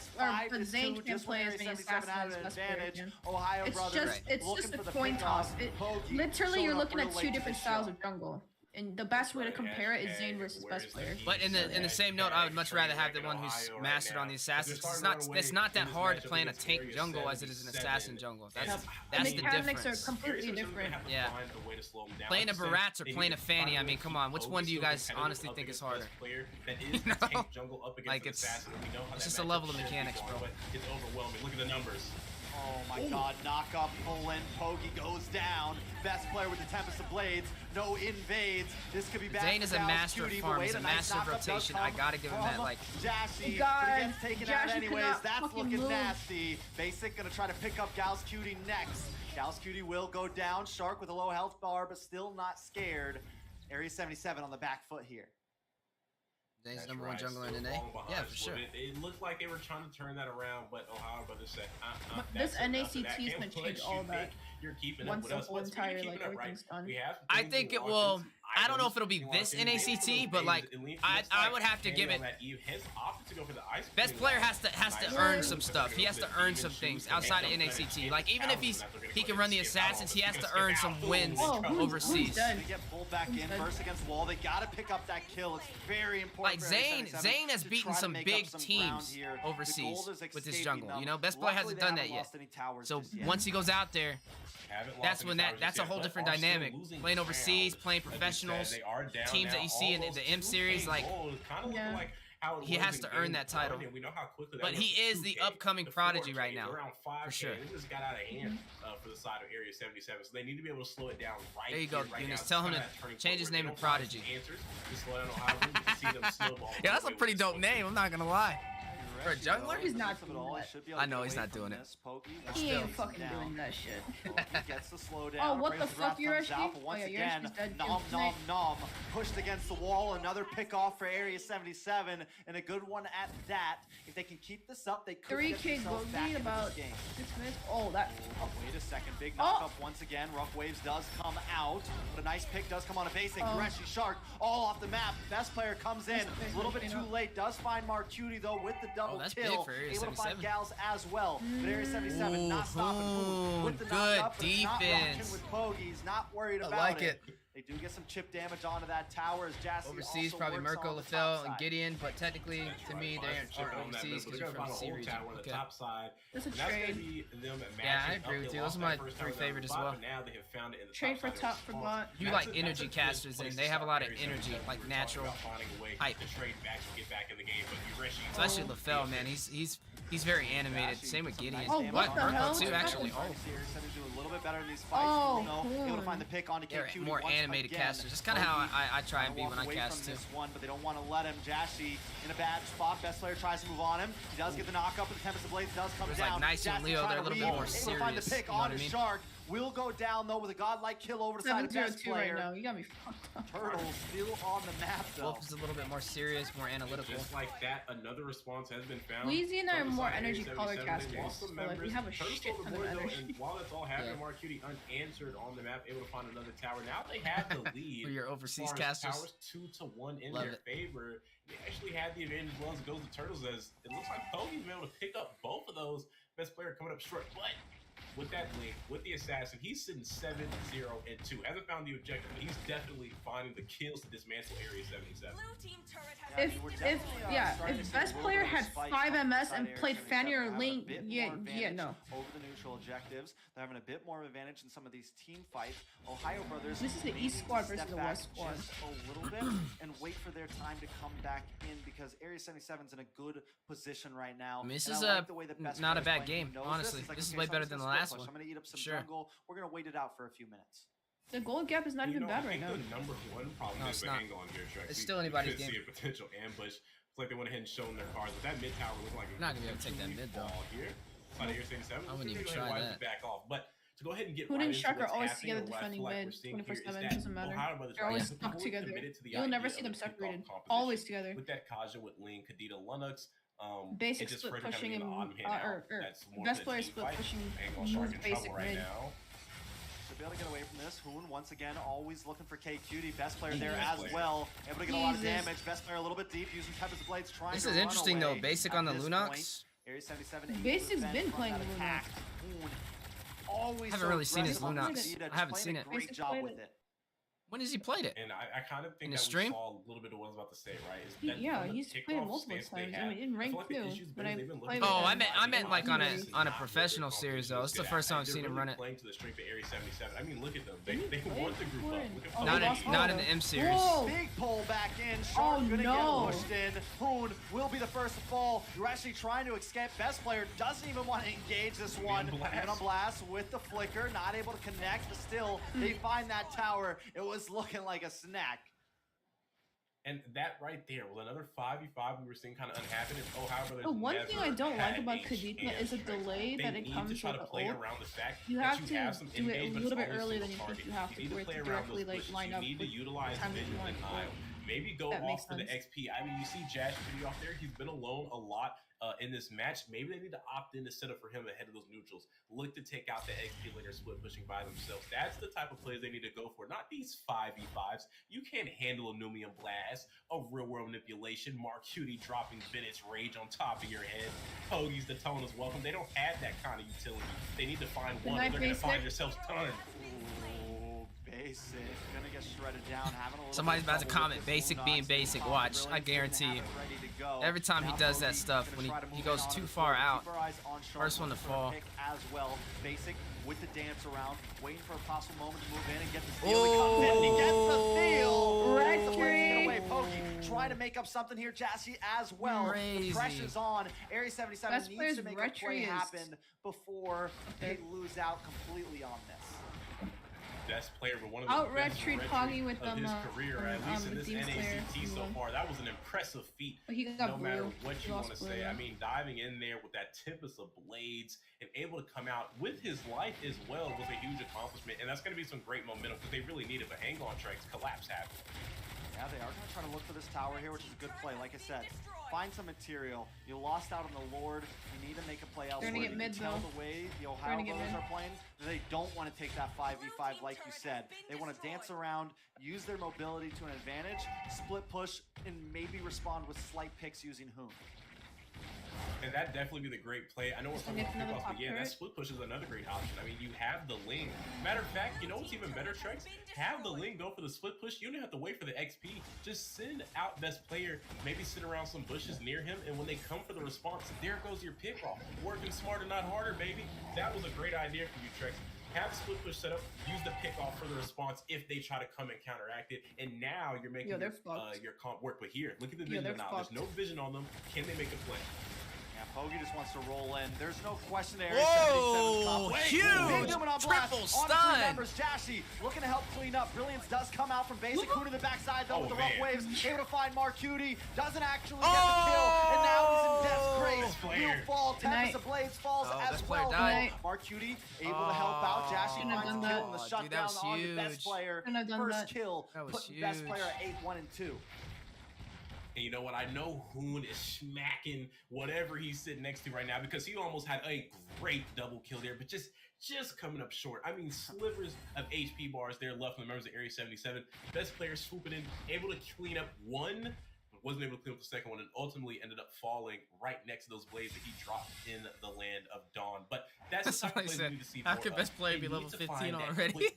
But Zane can't play as many assassins as best player can. Ohio It's brothers just, it's looking just a for the coin pickoff. toss. Bogey Literally, showing you're up looking real at late two to different the styles show. of jungle. And the best way to compare it is Zane versus best player. But in the same note, I would much rather have the one who's mastered on the assassins. It's not that hard to play in a tank jungle as it is an assassin jungle. That's the mechanics difference. are completely different. Yeah. Playing a Baratz or playing a Fanny, I mean, come on. Which one do you guys honestly think is harder? You know? Like, it's just a level of mechanics, bro. It's overwhelming. Look at the numbers. Oh my god, knock up, pull in, Pogi goes down. Best player with the Tempest of Blades, no invades. This could be bad. Zane is a master of farm, he's a master of rotation. I gotta give him that, like... Jashi, God, but he gets taken out Jashi anyways. cannot That's fucking looking move. nasty. Basic gonna try to pick up Gauss Cutie next. Gauss Cutie will go down. Shark with a low health bar, but still not scared. Area 77 on the back foot here. Zane's number one jungler in NA. Yeah, for sure. It looked like they were trying to turn that around, but OhioBrothers said, This NACT is gonna change all that. You're keeping Once up the with us. whole entire, like, everything's done. I think it will. I don't know if it'll be this NACT, but like I would have to give it. Best player has to earn some stuff. He has to earn some things outside of NACT. Like even if he can run the assassins, he has to earn some wins overseas. They get pulled back in, burst against wall. They gotta pick up that kill. It's very important. Like Zane has beaten some big teams overseas with his jungle. You know, best player hasn't done that yet. So once he goes out there, that's when that's a whole different dynamic. Playing overseas, playing professionals, teams that you see in the M series, like he has to earn that title. But he is the upcoming prodigy right now, for sure. They just got out of hand for the side of Area 77, so they need to be able to slow it down right. There you go, Eunice. Tell him to change his name to Prodigy. Yeah, that's a pretty dope name. I'm not gonna lie. For a jungler? He's not doing that. I know he's not doing it. He ain't fucking doing that shit. Gets the slow down. Oh, what the fuck, Yurashi? Oh yeah, Yurashi's dead. Nom. Pushed against the wall. Another pick off for Area 77, and a good one at that. If they can keep this up, they could 3K Goldie about 6 minutes. Oh, that. Oh, wait a second. Big knock up once again. Rough Waves does come out, but a nice pick does come on a basic. Greshi Shark all off the map. Best player comes in. A little bit too late. Does find Mark Cutie though with the double that's kill. big for Area Able to 77. find Gals as well. But Area 77 not stopping. Ooh, With the good knock up, but it's not rocking defense. with Pogies. Not worried about I like it. They do get some chip damage onto that tower as Jassy Overseas, also probably works Mirko, on the top Lefel, and side. Gideon, but technically, to me, they aren't overseas because they're from the C region. Okay. That's a trade. Yeah, I agree with you. Those are my three favorite as well. Trade for top for bot. You like energy casters, and they have a lot of energy, like natural hype. Especially Lefel, man. He's very animated. Same with Gideon. Oh, what the hell? Mirko too, actually. Oh. A little bit better in these fights. Able to find the pick onto They're KQ more once animated again. casters. That's kind of how I try and be when I Away cast from too. this one, but they don't want to let him. Jassy in a bad spot. Best player tries to move on him. He does get the knock up, and the Tempest of Blades does come There's down. like Nice and Leo, they're a little bit more Able to find the serious. pick You know what onto I mean? Shark. Will go down though with a godlike kill over the side of best 7-0-2 right player. now. You got me fucked up. Turtles still on the map though. Wolf is a little bit more serious, more analytical. Just like that, another response has been found. Weezy and I are from the more side of energy Area color 77. casters, They lost some so like we members. have a Turtles shit hold the ton of board, though, energy. and while that's all happening, Yeah. Mark Cutie unanswered on the map, able to find another tower. Now they have the lead. For your overseas as far as casters. Towers 2-1 in Love their it. favor. They actually had the advantage as well as it goes to Turtles, as it looks like Pogi's been able to pick up both of those. Best player coming up short, but with that link, with the assassin, he's sitting 7-0-2. Hasn't found the objective, but he's definitely finding the kills to dismantle Area 77. If best player had 5 MS and played Fanny or Link, no. Over the neutral objectives, they're having a bit more of an advantage in some of these team fights. OhioBrothers. This is the East squad versus the West squad. Just a little bit and wait for their time to come back in because Area 77's in a good position right now. I mean, this And is I like the way that best not a player's bad playing. game, He knows honestly. It's like, This is okay, way so better I'm than just the gonna last split push. one. I'm gonna eat up some Sure. jungle. We're gonna wait it out for a few minutes. The gold gap is not even bad right I now. think the number one problem No, is it's the not. angle on here, Shrek. It's You- still you anybody's could game. see a potential ambush. It's like they went ahead and shown their cards, but that mid tower looks like Not gonna be able to take that mid, though. Here, side of Area 77. I wouldn't even Maybe try why that. Back off, but to go ahead and get Huda right and into Shark are what's always happening together and what I defending feel like mid we're seeing here is 24/7, that doesn't matter. OhioBrothers They're always are stuck fully together. committed to the You'll never idea see of them the kickoff separated. composition. Always together. With that Kaja with Link, Kadita, Lennox, Basic and just split Frederick pushing having and an odd man out. That's more best than a player team split fight. pushing Angle Shark moves in basic trouble right mid. now. To be able to get away from this, Hoon once again always looking for KQT. Best player there Best as player. well. Able to get a lot of Jesus. damage. Best player a little bit deep using Tempest of Blades trying This to is run interesting though. away Basic at on the this Lunox. point. Area 77 able to Basic's defend been from playing that the attack. Hoon always Haven't so really seen his aggressive on Lunox. Vegeta, I just haven't playing seen a it. Great Basic job played with it. it. When has he played it? And I kind of think In the that stream? we saw a little bit of what I was about to say, right? Is that Yeah, from the he's played it kickoff multiple stance they times. had, I mean, in I ranked feel like the too. issues When I they've been played looking Oh, at I meant like on series. a professional series though. It's the first time I've seen him run it. Playing to the strength of Area 77. I mean, look at them. They want the group up. Look at Oh, Not in the M series. Whoa. Big pull back in. Oh, Shark gonna no. get pushed in. Hoon will be the first to fall. You're actually trying to escape. Best player doesn't even want to engage this one. Even on blast with the flicker, not able to connect, but still they find that tower. It was looking like a snack. And that right there was another 5v5 we were seeing kind of unhappy. Ohio The one thing I don't like about Kadita Kadita is a delay that it comes with the ult. You have to do it a little bit earlier than you think you have to, where it's directly like line up with the time that you want to play. Maybe go That makes off for the sense. XP. I mean, you see Jash pretty off there. He's been alone a lot in this match. Maybe they need to opt in to set up for him ahead of those neutrals. Look to take out the XP later split pushing by themselves. That's the type of plays they need to go for. Not these 5v5s. You can't handle a Numium Blast, a real world manipulation, Mark Cutie dropping Bennett's Rage on top of your head. Pogies, the tone is welcome. They don't have that kind of utility. They need to find one or they're going to find yourselves done. Basic, gonna get shredded down. Somebody's about to comment, Basic being basic. Watch, I guarantee you. Every time he does that stuff, when he goes too far out, first one to fall. As well. Basic with the dance around, waiting for a possible moment to move in and get the steal. He comes in and he gets the steal. Right the way to get away. Pokey trying to make up something here. Jassy as well. Crazy. The pressure's on. Area 77 Best needs to player's make a play retry is- happen before they lose out completely on this. Best player, but one of Out the best retreat retries Poggy with of his career, at least in the this team player. NACT so far. That was an impressive feat. But he got No matter blue. what He you lost want to blue. say, I mean, diving in there with that Tempest of Blades and able to come out with his life as well was a huge accomplishment, and that's going to be some great momentum because they really need it. But hang on, Trex, collapse happened. Yeah, they are going to try to look for this tower here, which is a good play. Like I said, find some material. You lost out on the Lord. You need to make a play elsewhere. They're gonna get You mid, can tell though. the way the They're Ohio gonna get Brothers mid. are playing, they don't want to take that 5v5 like you said. They want to dance around, use their mobility to an advantage, split push, and maybe respond with slight picks using Hoon. And that'd definitely be the great play. I know we're talking about Another kickoffs, but yeah, that pop split push is another great option. I mean, you have the Ling. Matter of fact, you know what's even better, Trex? Have the Ling go for the split push. You don't have to wait for the XP. Just send out best player, maybe sit around some bushes near him, and when they come for the response, there goes your pick off. Working smarter, not harder, baby. That was a great idea for you, Trex. Have split push set up, use the pick off for the response if they try to come and counteract it, and now you're making your comp work. But here, look at the vision now. There's no vision on them. Can they make a play? Poggy just wants to roll in. There's no question there. Whoa, huge triple stun. Members, Jassy looking to help clean up. Brilliance does come out from Basic. Who to the backside though with the rough waves. Able to find Mark Cutie. Doesn't actually get the kill. And now he's in death's grace. He'll fall. Tempest of Blades falls as well. Mark Cutie able to help out. Jassy finds the kill and the shutdown on the best player. First kill. Putting best player at 8-1 and 2. And you know what? I know Hoon is smacking whatever he's sitting next to right now because he almost had a great double kill there, but just coming up short. I mean, slivers of HP bars there left from the members of Area 77. Best player swooping in, able to clean up one, but wasn't able to clean up the second one, and ultimately ended up falling right next to those blades that he dropped in the land of Dawn. But that's the type of play we need to see. How could best player be level 15 already?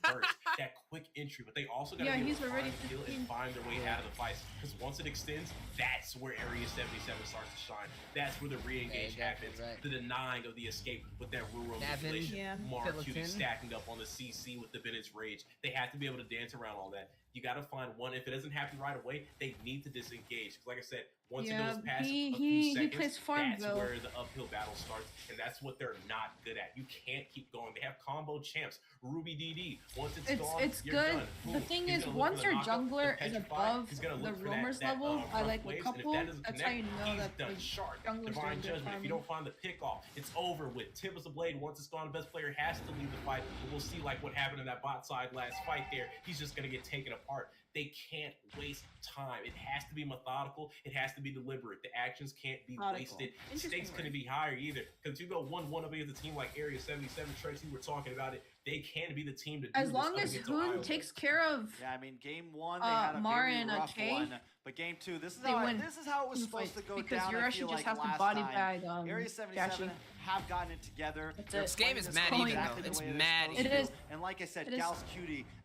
That quick entry, but they also got to he's already kill and find their way out of the fight. Because once it extends, that's where Area 77 starts to shine. That's where the re-engage happens. The denying of the escape with that rural manipulation. Mark Cutie stacking up on the CC with the Bennett's Rage. They have to be able to dance around all that. You got to find one. If it doesn't happen right away, they need to disengage. Like I said, once it goes past a few seconds, plays farm, that's where the uphill battle starts, and that's what they're not good at. You can't keep going. They have combo champs. Ruby DD. Once it's gone, it's you're good. done. Boom. The thing He's is, gonna once look for your the knockup, jungler the is petrified. above He's gonna the look for roamers that, level, I rough like a waves, couple. and if that doesn't That's connect, how you know he's that done. the Shark, jungler's Divine doing good Judgment. If farming. you don't find the pick off, it's over with. Tempest of Blade, once it's gone, the best player has to leave the fight. But we'll see like what happened in that bot side last fight there. He's just gonna get taken apart. They can't waste time. It has to be methodical. It has to be deliberate. The actions can't be wasted. Stakes couldn't be higher either. Because you go 1-1 up against a team like Area 77, Tracy, we're talking about it. They can be the team to do as this long up as against Hoon Ohio. takes care of. Yeah, I mean, game one they had a Mara very and rough Kay, one, but game two, this is they how win. this is how it was supposed to go because down. you I actually feel just like have to last body time. bag Area 77 Gashi. have gotten it together. That's They're it. This game playing is this mad game even, exactly though. It's the way they're mad supposed even. to. It is. And like I said, It is. Gals Cutie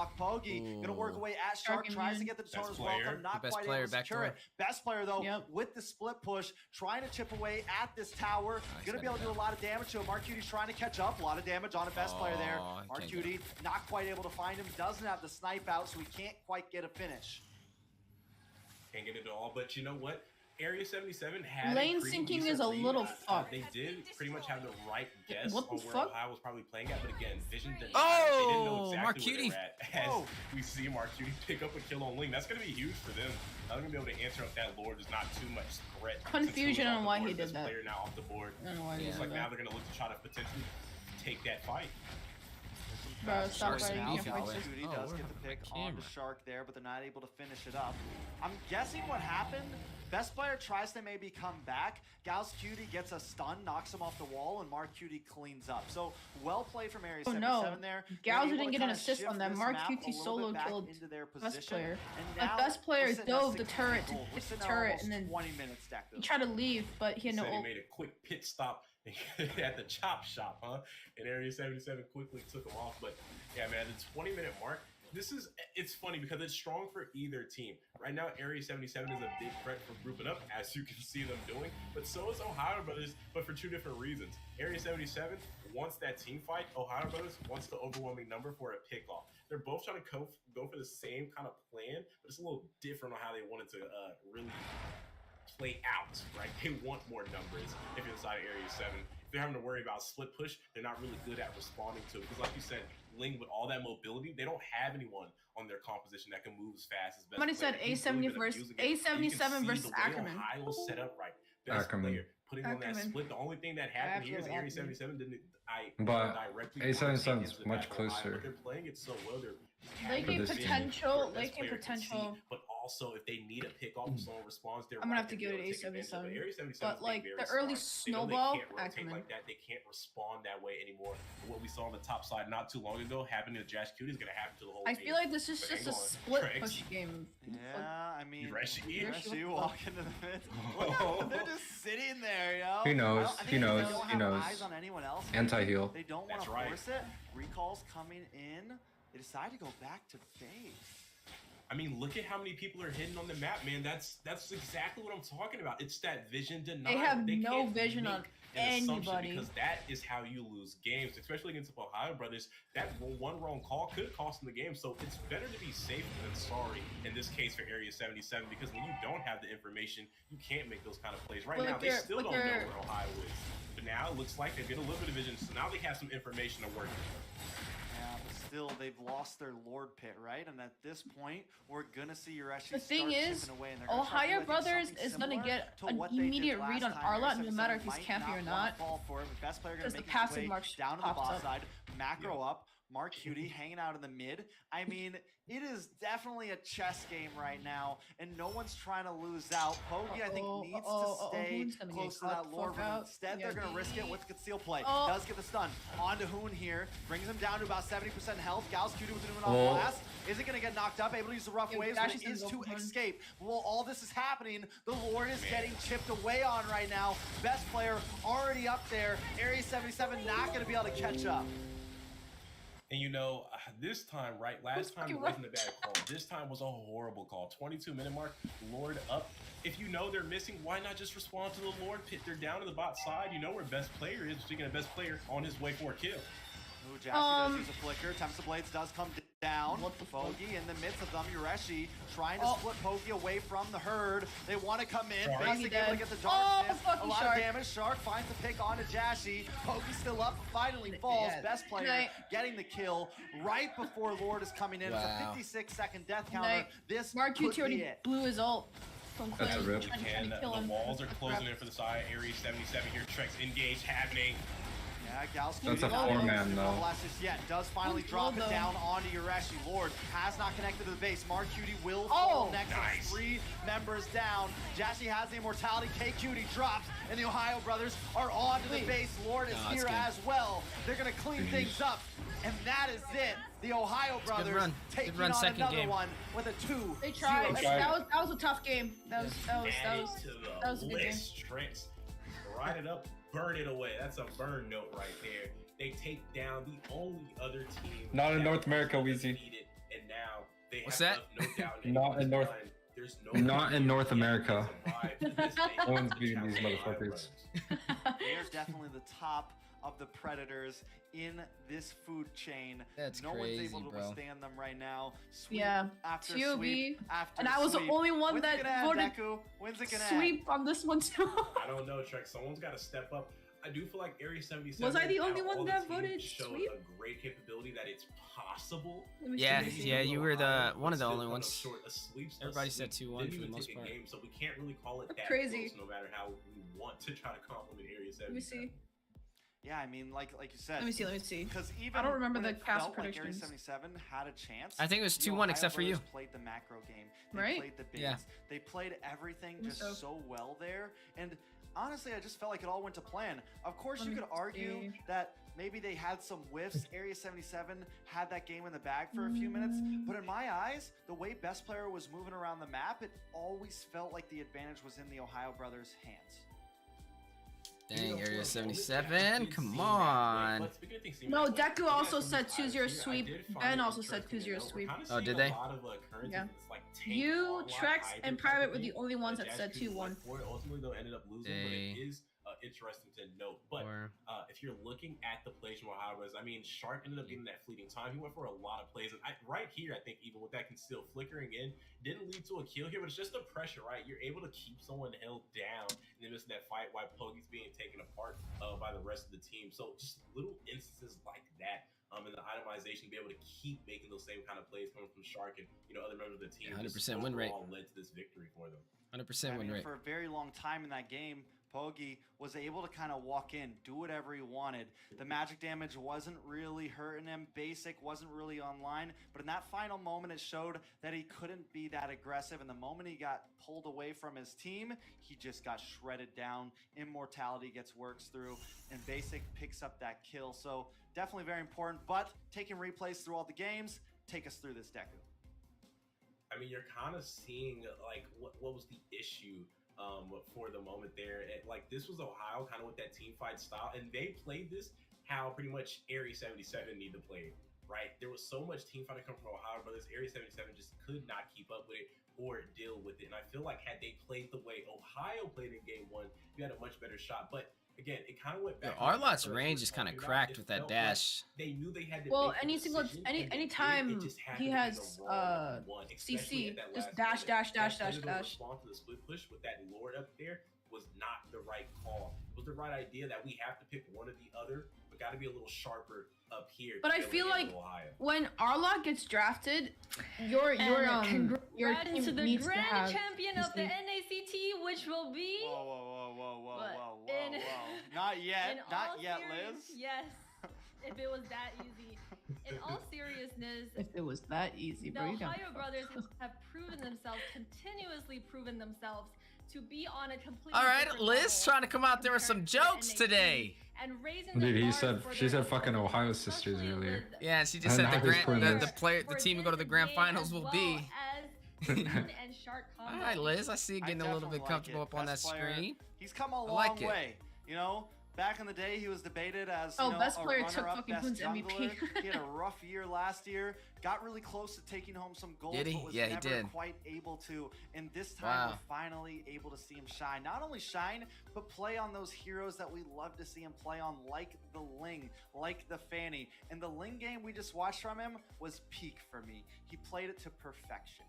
block. Pogi gonna work away at Shark, tries to get the Daytona's welcome, not quite able to secure it. Best player though, with the split push, trying to chip away at this tower. Gonna be able to do a lot of damage to him. Marcuti's trying to catch up, a lot of damage on a best player there. Marcuti not quite able to find him, doesn't have the snipe out, so he can't quite get a finish. Can't get it all, but you know what? Area 77 had lane syncing is a little fucked. They did pretty much have the right guess What the on where fuck? Ohio was probably playing at, but again, Vision didn't. Oh, they didn't know exactly Marcuti. where they're at. As we see Marcuti pick up a kill on Ling, that's going to be huge for them. Not going to be able to answer if that Lord is not too much threat. Confusion on why he did this that. Player now off the board. I don't know why he Looks did like that. now they're going to look to try to potentially take that fight. Bro, stop Shark's fighting. beef You can't out fight there. shit. Judy Oh, does we're get the on pick the on the camera. Shark there, but they're not able to finish it up. I'm guessing what happened, best player tries to maybe come back, Gauss Cutie gets a stun, knocks him off the wall, and Mark Cutie cleans up. So well played from Area 77 there. Gauss They're able didn't to get an kinda assist shift on that. this Mark map Cutie a little solo bit back killed into their best position, player. and Like now best player we're sitting at dove the 16 turret to gold. We're hit the sitting at turret almost and then 20 minutes stacked he up. tried to leave, but he had no Said he ult. made a quick pit stop at the chop shop, huh? And Area 77 quickly took him off. But yeah, man, the 20-minute mark. It's funny because it's strong for either team. Right now, Area 77 is a big threat for grouping up, as you can see them doing. But so is OhioBrothers, but for two different reasons. Area 77 wants that team fight. OhioBrothers wants the overwhelming number for a pickoff. They're both trying to go for the same kind of plan, but it's a little different on how they wanted to really play out, right? They want more numbers if you're inside of Area 7. If they're having to worry about split push, they're not really good at responding to it. Because like you said, Ling with all that mobility, they don't have anyone on their composition that can move as fast as best. Somebody said A77 versus Ackerman. Ohio set up right. Best Ackerman. player putting on that Ackerman. split. The only thing that happened here is Ackerman. Area 77 didn't But directly A77 is into the much back of Ohio, closer. but they're playing it so well. They're They having can this team. potential. their They best can player potential. see, but also if they need a pick off, if someone responds, they're I'm gonna have right to there give it to take advantage of A77. Area 77 But is like being the very early smart. They know snowball, they can't rotate Ackerman. like that. They can't respond that way anymore. What we saw on the top side not too long ago happening to Jash Cutie is gonna happen to the whole I team. feel like this is But just hang a on, split Trex. push game. Yeah, I mean, Yureshi? Yureshi walk into the mid. Look, they're just sitting there, yo. He knows, I think he knows, They don't he have knows. eyes on anyone else. Anti-heal. They don't want That's to right. force it. Recalls coming in. They decide to go back to base. I mean, look at how many people are hidden on the map, man. That's exactly what I'm talking about. It's that vision denial. They have no can't vision make on an assumption anybody. because that is how you lose games, especially against the OhioBrothers. That one wrong call could cost them the game. So it's better to be safe than sorry in this case for Area 77 because when you don't have the information, you can't make those kind of plays. Right now, they still don't know where Ohio is. But now it looks like they get a little bit of vision. So now they have some information to work with. Yeah, but still, they've lost their Lord Pit, right? And at this point, we're gonna see Yureshi The thing start is, chipping away, and they're gonna try to do, I think, OhioBrothers something is gonna similar get to an what they did immediate last read on time. Arlott, Area no matter if 77 he's campy or might not. fall for it, but best player gonna Because make the his passive way mark down to the pops bot up. side, macro up, Mark Cutie hanging out in the mid. I mean, it is definitely a chess game right now, and no one's trying to lose out. Pogi, I think, needs to stay Hoon's gonna get close to caught that the Lord, fuck but out. instead Yeah. they're gonna risk it with the conceal play. Oh. Does get the stun. On to Hoon here, brings him down to about 70% health. Gauss Cutie with an on Oh. blast. Isn't gonna get knocked up, able to use the rough Yo, waves, Dash but it is is gonna to go Hoon. escape. Well, all this is happening. The Lord is getting chipped away on right now. Best player already up there. Area 77 not gonna be able to catch up. And you know, this time, right? Last time it wasn't a bad call. This time was a horrible call. 22-minute mark, Lord up. If you know they're missing, why not just respond to the Lord Pit? They're down to the bot side. You know where best player is. Speaking of best player, on his way for a kill. Ooh, Jassy does use a flicker. Temps of Blades does come down. What the fuck? Pogi in the midst of them. Yureshi trying to split Pogi away from the herd. They want to come in. Shark. Basic able to get the Oh, darkness. fucking a lot Shark. of damage. Shark finds the pick onto Jassy. Pogi still up, finally falls. Yeah. Best player Night. getting the kill right before Lord is coming in. Wow. It's a 56-second death counter. Night. This Mark could Cutie be already it. blew his ult from That's a Clay, rip. trying And to kill the him. walls are closing in for the side. Area 77 here. Trex engage happening. Yeah, Gauss That's a Cutie four-man, though. Blast just yet. Does finally Who's drop low, it though? down onto Yureshi. Lord has not connected to the base. Mark Cutie will fall next nice. to 3 members down. Jassy has the immortality. K Cutie drops, and the OhioBrothers are on to the base. Lord is No, here it's good. as well. They're gonna clean things up, and that is it. The OhioBrothers run. taking Good run, on second another game. one with a 2-0. They tried. They tried. That was a tough game. That was Add it to that was a the good game. list, Trex. Write it up, burn it away. That's a burn note right there. They take down the only other team. Not in that North America, was Weezy. defeated, and now they What's have that? left no doubt Not in anyone's North- mind. There's no Not in North America. survive to this day. No one's beating these Challenge motherfuckers. They are definitely the top of the predators in this food chain. That's no crazy, one's able to bro. withstand them right now. Sweep Yeah, after TOB. sweep after And I was the sweep. only one When's it that gonna end, voted Deku? When's it gonna sweep on this one too. I don't know, Trek. Someone's got to step up. I do feel like Area 77. Was I the out only of one all the that teams, voted showed sweep? a great capability that it's possible. Let me see, Yeah, let me see. yeah, you were the one of the Still only come up ones. short. A sweep, Everybody said 2-1 didn't for the even most take a part. game, so we can't really call it That's that crazy. close, no matter how we want to try to compliment Area 77. Let me see. Yeah, I mean, like you said. Let me see. Let me see. Because even I don't remember when the it cast felt like Area predictions. 77 had a chance. I think it was the 2-1 Ohio except for you. Brothers Played the macro game. They Right? played the bids. Yeah. They played everything think just so. so well there. And honestly, I just felt like it all went to plan. Of course, Let you me could argue see. that maybe they had some whiffs. Area 77 had that game in the bag for a few minutes. But in my eyes, the way Best Player was moving around the map, it always felt like the advantage was in the Ohio Brothers' hands. Dang, Area 77, come on. No, Deku also said 2-0 sweep. Ben also said 2-0 sweep. Oh, did they? Yeah. You, Trex, and Private were the only ones that said 2-1. Ultimately, they'll ended up losing, but it is interesting to note. But Or- if you're looking at the plays from Ohio Brothers, I mean, Shark ended up getting that fleeting time. He went for a lot of plays. And right here, I think even with that concealed flickering in, didn't lead to a kill here, but it's just the pressure, right? You're able to keep someone held down in the midst of that fight while Poggy's being taken apart by the rest of the team. So just little instances like that. And the itemization to be able to keep making those same kind of plays coming from Shark and other members of the team. 100% win rate. All led to this victory for them. 100% I win mean, rate. for a very long time in that game, Poggy was able to kind of walk in, do whatever he wanted. The magic damage wasn't really hurting him. Basic wasn't really online. But in that final moment, it showed that he couldn't be that aggressive. And the moment he got pulled away from his team, he just got shredded down. Immortality gets works through, and Basic picks up that kill. So definitely very important. But taking replays through all the games, take us through this, Deku. I mean, you're kind of seeing like what was the issue for the moment there. Like this was Ohio kind of with that team fight style, and they played this how pretty much Area 77 need to play it, right? There was so much team fighting coming from Ohio Brothers. Area 77 just could not keep up with it or deal with it. And I feel like had they played the way Ohio played in game one, you had a much better shot. But again, it kind of went back. Arlot's range is kind of cracked with that dash. They knew they had to. Well, anytime he has CC, just dash. Response to the split push with that Lord up there was not the right call. It was the right idea that we have to pick one or the other, but got to be a little sharper up here. But I feel like when Arlot gets drafted, your team to the needs to grand have champion of the NACT, which will be. Whoa. Not yet, Liz. Yes, if it was that easy. In all seriousness, if it was that easy, the bro, Ohio Brothers have continuously proven themselves to be on a completely All right, different Liz level trying to come out there with some compared to jokes NACT, today. And raising Dude, the he bar said for she their said fucking opponents, Ohio sisters especially earlier. with Yeah, she just And said now he's putting the for team to go to the this grand game finals as will well be. as Moon and Shark All combo. right, Liz, I see you getting a little bit definitely comfortable like it. up on that Best player. screen. He's come a I like long it. way. You know, back in the day, he was debated as best a player took runner-up, fucking best Poon's jungler. MVP. He had a rough year last year. Got really close to taking home some gold, Did he? but was Yeah, he never did. quite able to. And this time, Wow. we're finally able to see him shine. Not only shine, but play on those heroes that we love to see him play on, like the Ling, like the Fanny. And the Ling game we just watched from him was peak for me. He played it to perfection.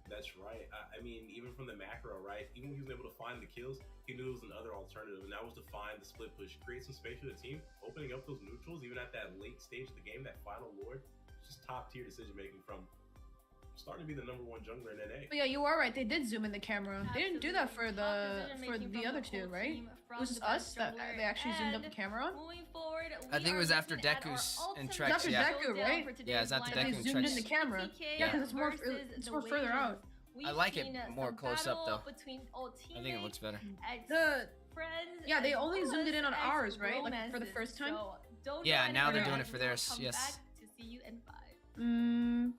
That's right. I mean, even from the macro, right? Even when he was able to find the kills, he knew it was another alternative, and that was to find the split push, create some space for the team, opening up those neutrals, even at that late stage of the game, that final Lord. Just top tier decision making from starting to be the #1 jungler in NA. But yeah, you are right. They did zoom in the camera. They didn't do that for the other two, right? It was just us that they actually zoomed up the camera on. Moving forward, I think it was after Deku's and Trex, yeah. Deku, right? Yeah, it's after They Deku and zoomed in Trex. the camera. Yeah, because it's more further out. I like it more close up though. I think it looks better. Yeah, they only zoomed it in on ours, right? Like for the first time. Yeah, now they're doing it for theirs. Yes. To see you in 5.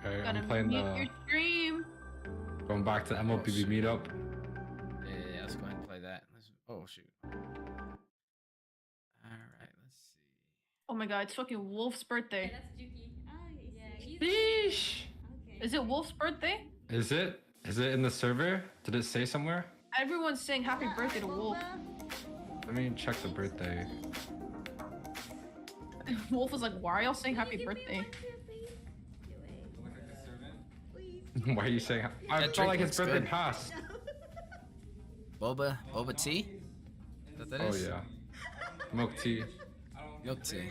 Okay, Gotta I'm playing mute your stream. going back to MLBB meetup. Yeah, let's go ahead and play that. Oh shoot. All right, let's see. Oh my god, it's fucking Wolf's birthday. That's Juki. Sheesh. Is it Wolf's birthday? Is it? Is it in the server? Did it say somewhere? Everyone's saying happy birthday to Wolf. Let me check the birthday. Wolf was like, why are y'all saying happy birthday? Why are you saying? I felt like his birthday passed. Boba tea? Is that Oh is? yeah. Milk tea. Milk tea.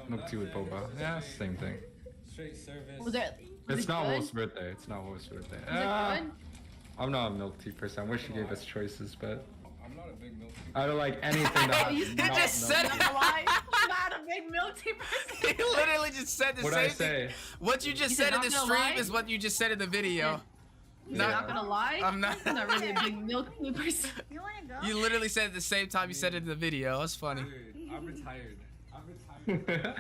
Milk tea with boba. Yeah, same thing. Straight service. Was It's it not good? Wolf's birthday. It's not Wolf's birthday. Was it good? I'm not a milk tea person. I wish you gave us choices, but I'm not a big milk tea. I don't like anything that has You not just milk said tea. I'm not a big milk tea person. He literally just said the What'd same I say? thing. What you just You said said in not the gonna stream lie? is what you just said in the video. I'm Yeah. not gonna lie. I'm not. I'm not really a big milk tea person. You wanna go? You literally said it at the same time you said it in the video. That's funny. Dude, I'm retired. I'm retired.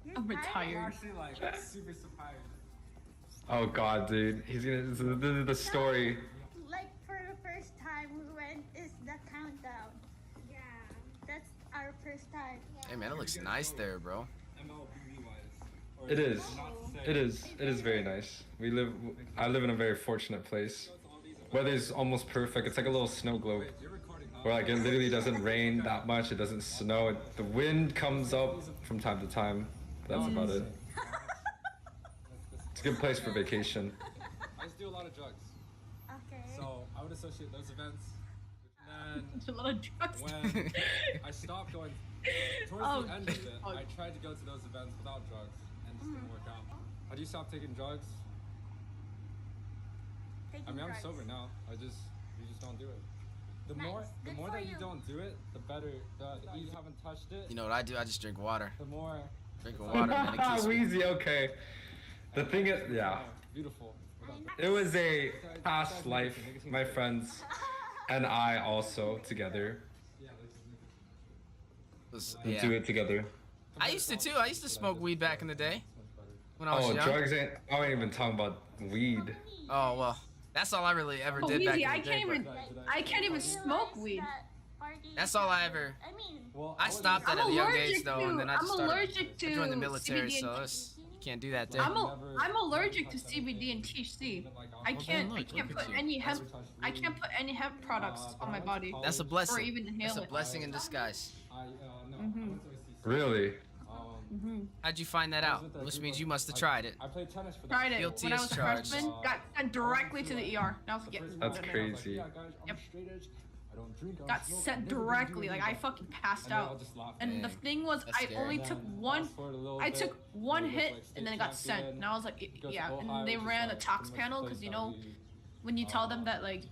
I'm I'm retired. actually like super surprised. Oh god, dude. He's gonna. This is the story. Like for the first time we went is the countdown. Yeah. That's our first time. Hey man, it looks nice there, bro. MLB wise. It is. It is. It is very nice. I live in a very fortunate place. Weather's almost perfect. It's like a little snow globe. Where like it literally doesn't rain that much. It doesn't snow. The wind comes up from time to time. That's about it. It's a good place for vacation. I used to do a lot of drugs. Okay. So I would associate those events. And There's a lot of drugs. when I stopped going, towards Oh, the end of it, oh. I tried to go to those events without drugs and it just didn't work out. How do you stop taking drugs? I mean, I'm sober now. You just don't do it. The Nice. more Good for that you you. don't do it, the better. The you haven't touched it. You know what I do? I just drink water. The more Drinking water, man. It keeps me. Wheezy, okay. The thing is, yeah. beautiful. It was a past life, my friends and I also together. Yeah. Do it together. I used to too. I used to smoke weed back in the day when I was Oh, young. drugs ain't. I ain't even talking about weed. Oh well, that's all I really ever did back Easy, in the I day. can't even smoke weed. That's all I ever. I mean, I stopped that I'm at a young allergic age though, to- and then I I'm just started. allergic I joined the to military, CBD so and you can't do that there. I'm allergic to CBD and THC. I can't look put at you. any hemp. I can't put any hemp products on my body. That's a Or blessing. even inhale That's a it. blessing in disguise. Really? How'd you find that out? Which means you must have tried it. I played tennis for Tried it Guilty when I as was a charged. freshman. Got sent directly to the ER. Now it's getting. That's crazy. Yep. Got sent directly. Like I fucking passed out. And the thing was, That's I scary. only took one. I took one hit and then it got sent. And I was like, yeah. And they ran a tox panel because you know, when you tell them that like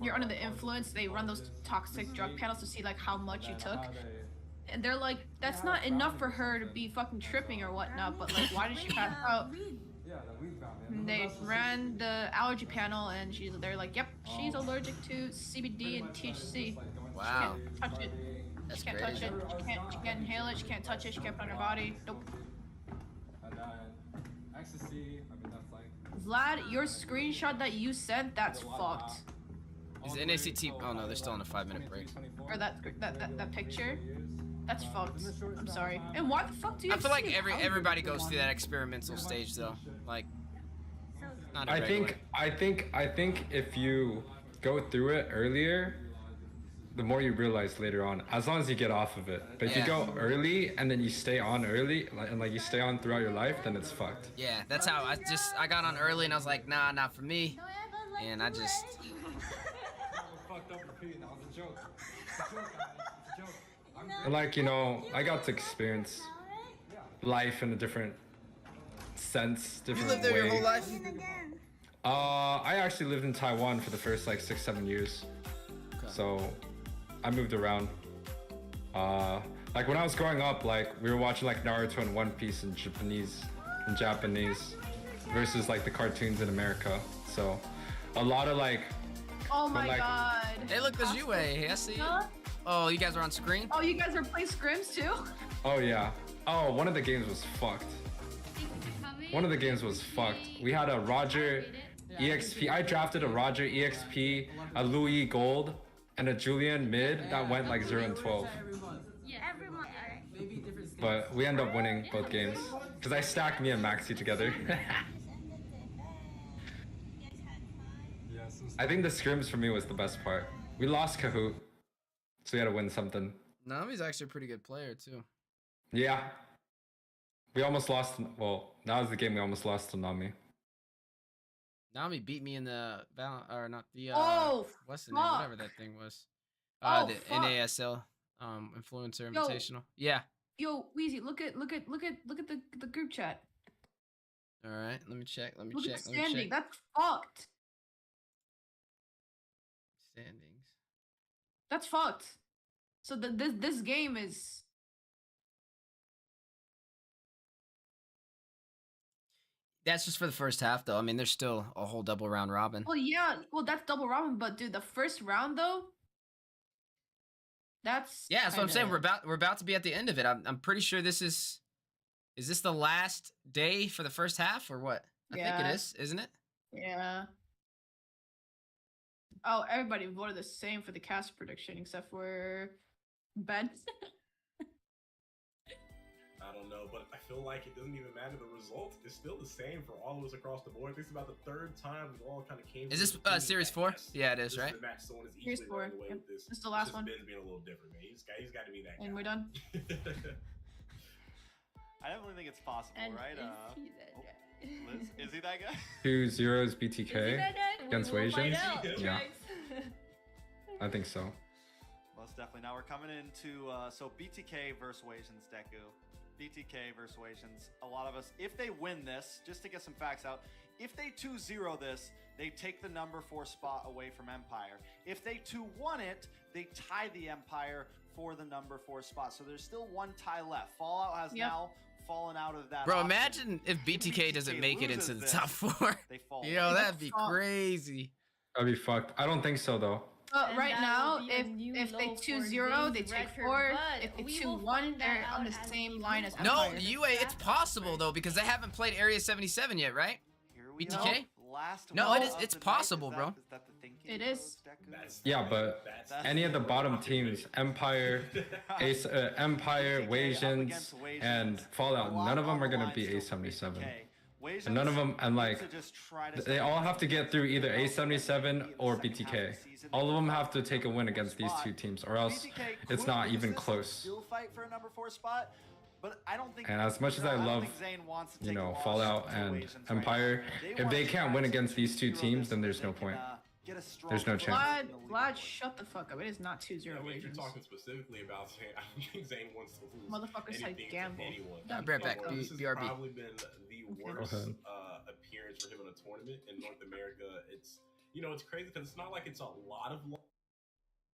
you're under the influence, they run those toxic drug panels to see like how much you took. And they're like, that's not enough for her to be fucking tripping or whatnot. But like, why did she pass out? And they ran the allergy panel, and they're like, yep, she's allergic to CBD and THC. Wow. She can't touch it. That's She can't touch crazy. it. She can't inhale it. She can't touch it. She can't put it on her body. Nope. And then ecstasy. I mean, that's like. Vlad, your screenshot that you sent, that's fucked. Is the NACT? Oh no, they're still on a 5-minute break. Or that picture. That's fucked. I'm sorry. And why the fuck do you? I feel like see how everybody you goes want through it? that experimental stage though. Like, not a I regular. think if you go through it earlier, the more you realize later on, as long as you get off of it. But if you Yeah. go early and then you stay on early, and like you stay on throughout your life, then it's fucked. Yeah, that's how I got on early and I was like, nah, not for me. And I just. Fucked up repeating. That was a joke. It's a joke, guys. It's a joke. And like, you know, I got to experience life in a different sense, You different lived there way. your whole life? I actually lived in Taiwan for the first like 6-7 years. So I moved around. Like when I was growing up, like we were watching like Naruto and One Piece in Japanese versus like the cartoons in America. So a lot of like. Oh my like- god. Hey, look, there's Yuwei. I see you. Oh, you guys are on screen? Oh, you guys are playing scrims too? Oh yeah. Oh, one of the games was fucked. One of the games was fucked. We had a Roger EXP. I drafted a Roger EXP, a Louis Gold, and a Julian mid that went like 0 and 12. every month, alright? But we end up winning both games because I stacked me and Maxi together. I think the scrims for me was the best part. We lost Kahoot, so we had to win something. Nami's actually a pretty good player too. Yeah. We almost lost. Well, that was the game we almost lost to Nami. Nami beat me in the or not the what's the name? fuck. Whatever that thing was. Oh, The fuck. NASL influencer invitational. Yeah. Yo, Weezy, look at the group chat. All right, let me check. Let me Look check. at the Let me standing. check. That's fucked. Standings. That's fucked. So this game is. That's just for the first half, though. I mean, there's still a whole double round robin. Well, yeah. Well, that's double robin, but dude, the first round though. That's. Yeah, that's what I'm saying. We're about to be at the end of it. I'm pretty sure this is. Is this the last day for the first half or what? I think it is, isn't it? Yeah. Oh, everybody voted the same for the cast prediction except for Ben. I don't know, but I feel like it doesn't even matter. The result is still the same for all of us across the board. This is about the third time we all kind of came. Is this Series 4? Yeah, it is, right? Series 4. Yep. This is the last one. Ben's being a little different, man. He's got to be that guy. And we're done. I definitely think it's possible, And right? is he that guy? Liz, is he that guy? 2-0 BTK Is he that guy? against We will find Asians. out, Yeah, guys. I think so. Most definitely. Now we're coming into so BTK versus Asians, Deku. BTK versus Asians. A lot of us, if they win this, just to get some facts out, if they 2-0 this, they take the number 4 spot away from Empire. If they 2-1 it, they tie the Empire for the number 4 spot. So there's still one tie left. Fallout has now fallen out of that. Bro, option. imagine if BTK doesn't make it into the top 4. They fall Yo, away. that'd be crazy. That'd be fucked. I don't think so though. And Right that now, will be a new if they low for 2-0, they Zane's take record, 4. but If they we will 2-1, find they're that on the out as same we line as move No, on. Empire. UA, it's possible though because they haven't played Area 77 yet, right? Here we BTK? go. Last No, one it is. of It's the night. possible, Is bro. that the thinking, It is. That's- Yeah, but that's- any of the bottom teams, Empire, Empire, Wasians, and Fallout, none of them are gonna be A77. And none of them, and like, they all have to get through either A77 or BTK. All of them have to take a win against these two teams, or else it's not even close. Still fight for a number 4 spot, but I don't think. And as much as I love, you know, Fallout and Empire, if they can't win against these two teams, then there's no point. There's no chance. Vlad, shut the fuck up. It is not 2-0 If you're Asians. talking specifically about Zane, I don't think Zane wants to lose. Motherfuckers like anything to gamble. anyone. I'll be right back. This has BRB. probably been the worst ahead. appearance for him in a tournament in North America. It's, you know, it's crazy because it's not like it's a lot of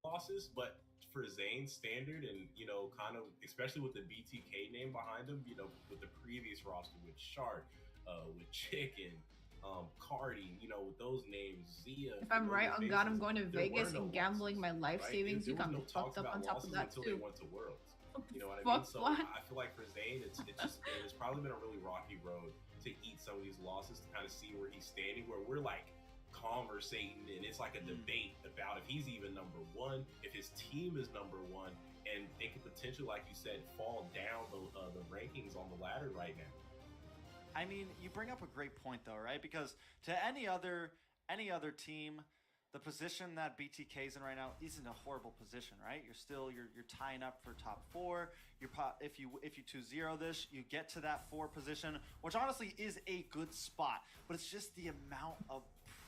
losses, but for Zane's standard and, you know, kind of, especially with the BTK name behind him, you know, with the previous roster with Shark, with Chicken, Cardi, you know, with those names, Zia. If I'm right on God, I'm going to there Vegas were no and gambling my losses, life right? savings. There You was got me no fucked talks up about on top of losses that until too. they went to Worlds. You know what I Fuck, mean? So what? I feel like for Zane, it's probably been a really rocky road to eat some of these losses to kind of see where he's standing, where we're like conversating and it's like a debate about if he's even number 1, if his team is number 1, and they could potentially, like you said, fall down the rankings on the ladder right now. I mean, you bring up a great point though, right? Because to any other team, the position that BTK's in right now isn't a horrible position, right? You're tying up for top 4. If you 2-0 this, you get to that 4 position, which honestly is a good spot. But it's just the amount of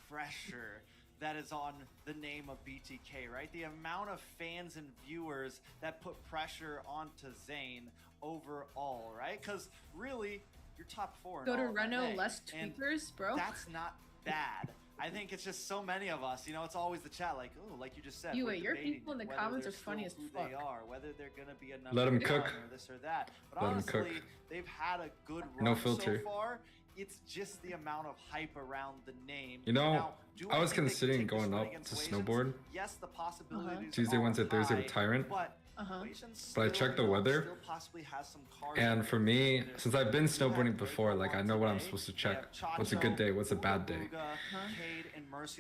pressure that is on the name of BTK, right? The amount of fans and viewers that put pressure onto Zane overall, right? Because really, you're top 4. Go to all that Reno, day. less And tweakers, bro. that's not bad. I think it's just so many of us, you know, it's always the chat like, oh, like you just said. You we're wait, your debating people in the whether comments they're are funny still as who they fuck. are, whether they're going to be a number Let 'em 1 cook. or this or that. But Let 'em honestly, cook. they've had a good run No filter. so far. It's just the amount of hype around the name. You know, Now, do I was think they can considering take this going win up against to Wasians? snowboard. Yes, the possibilities Tuesday, are Wednesday, Thursday with high, Tyrant. But Wasians But I checked the still weather, possibly has some cards and for me, in there. since I've been You have snowboarding great before, like I know what I'm supposed to check. What's a good day? What's a bad day?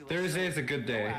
Thursday is a good day.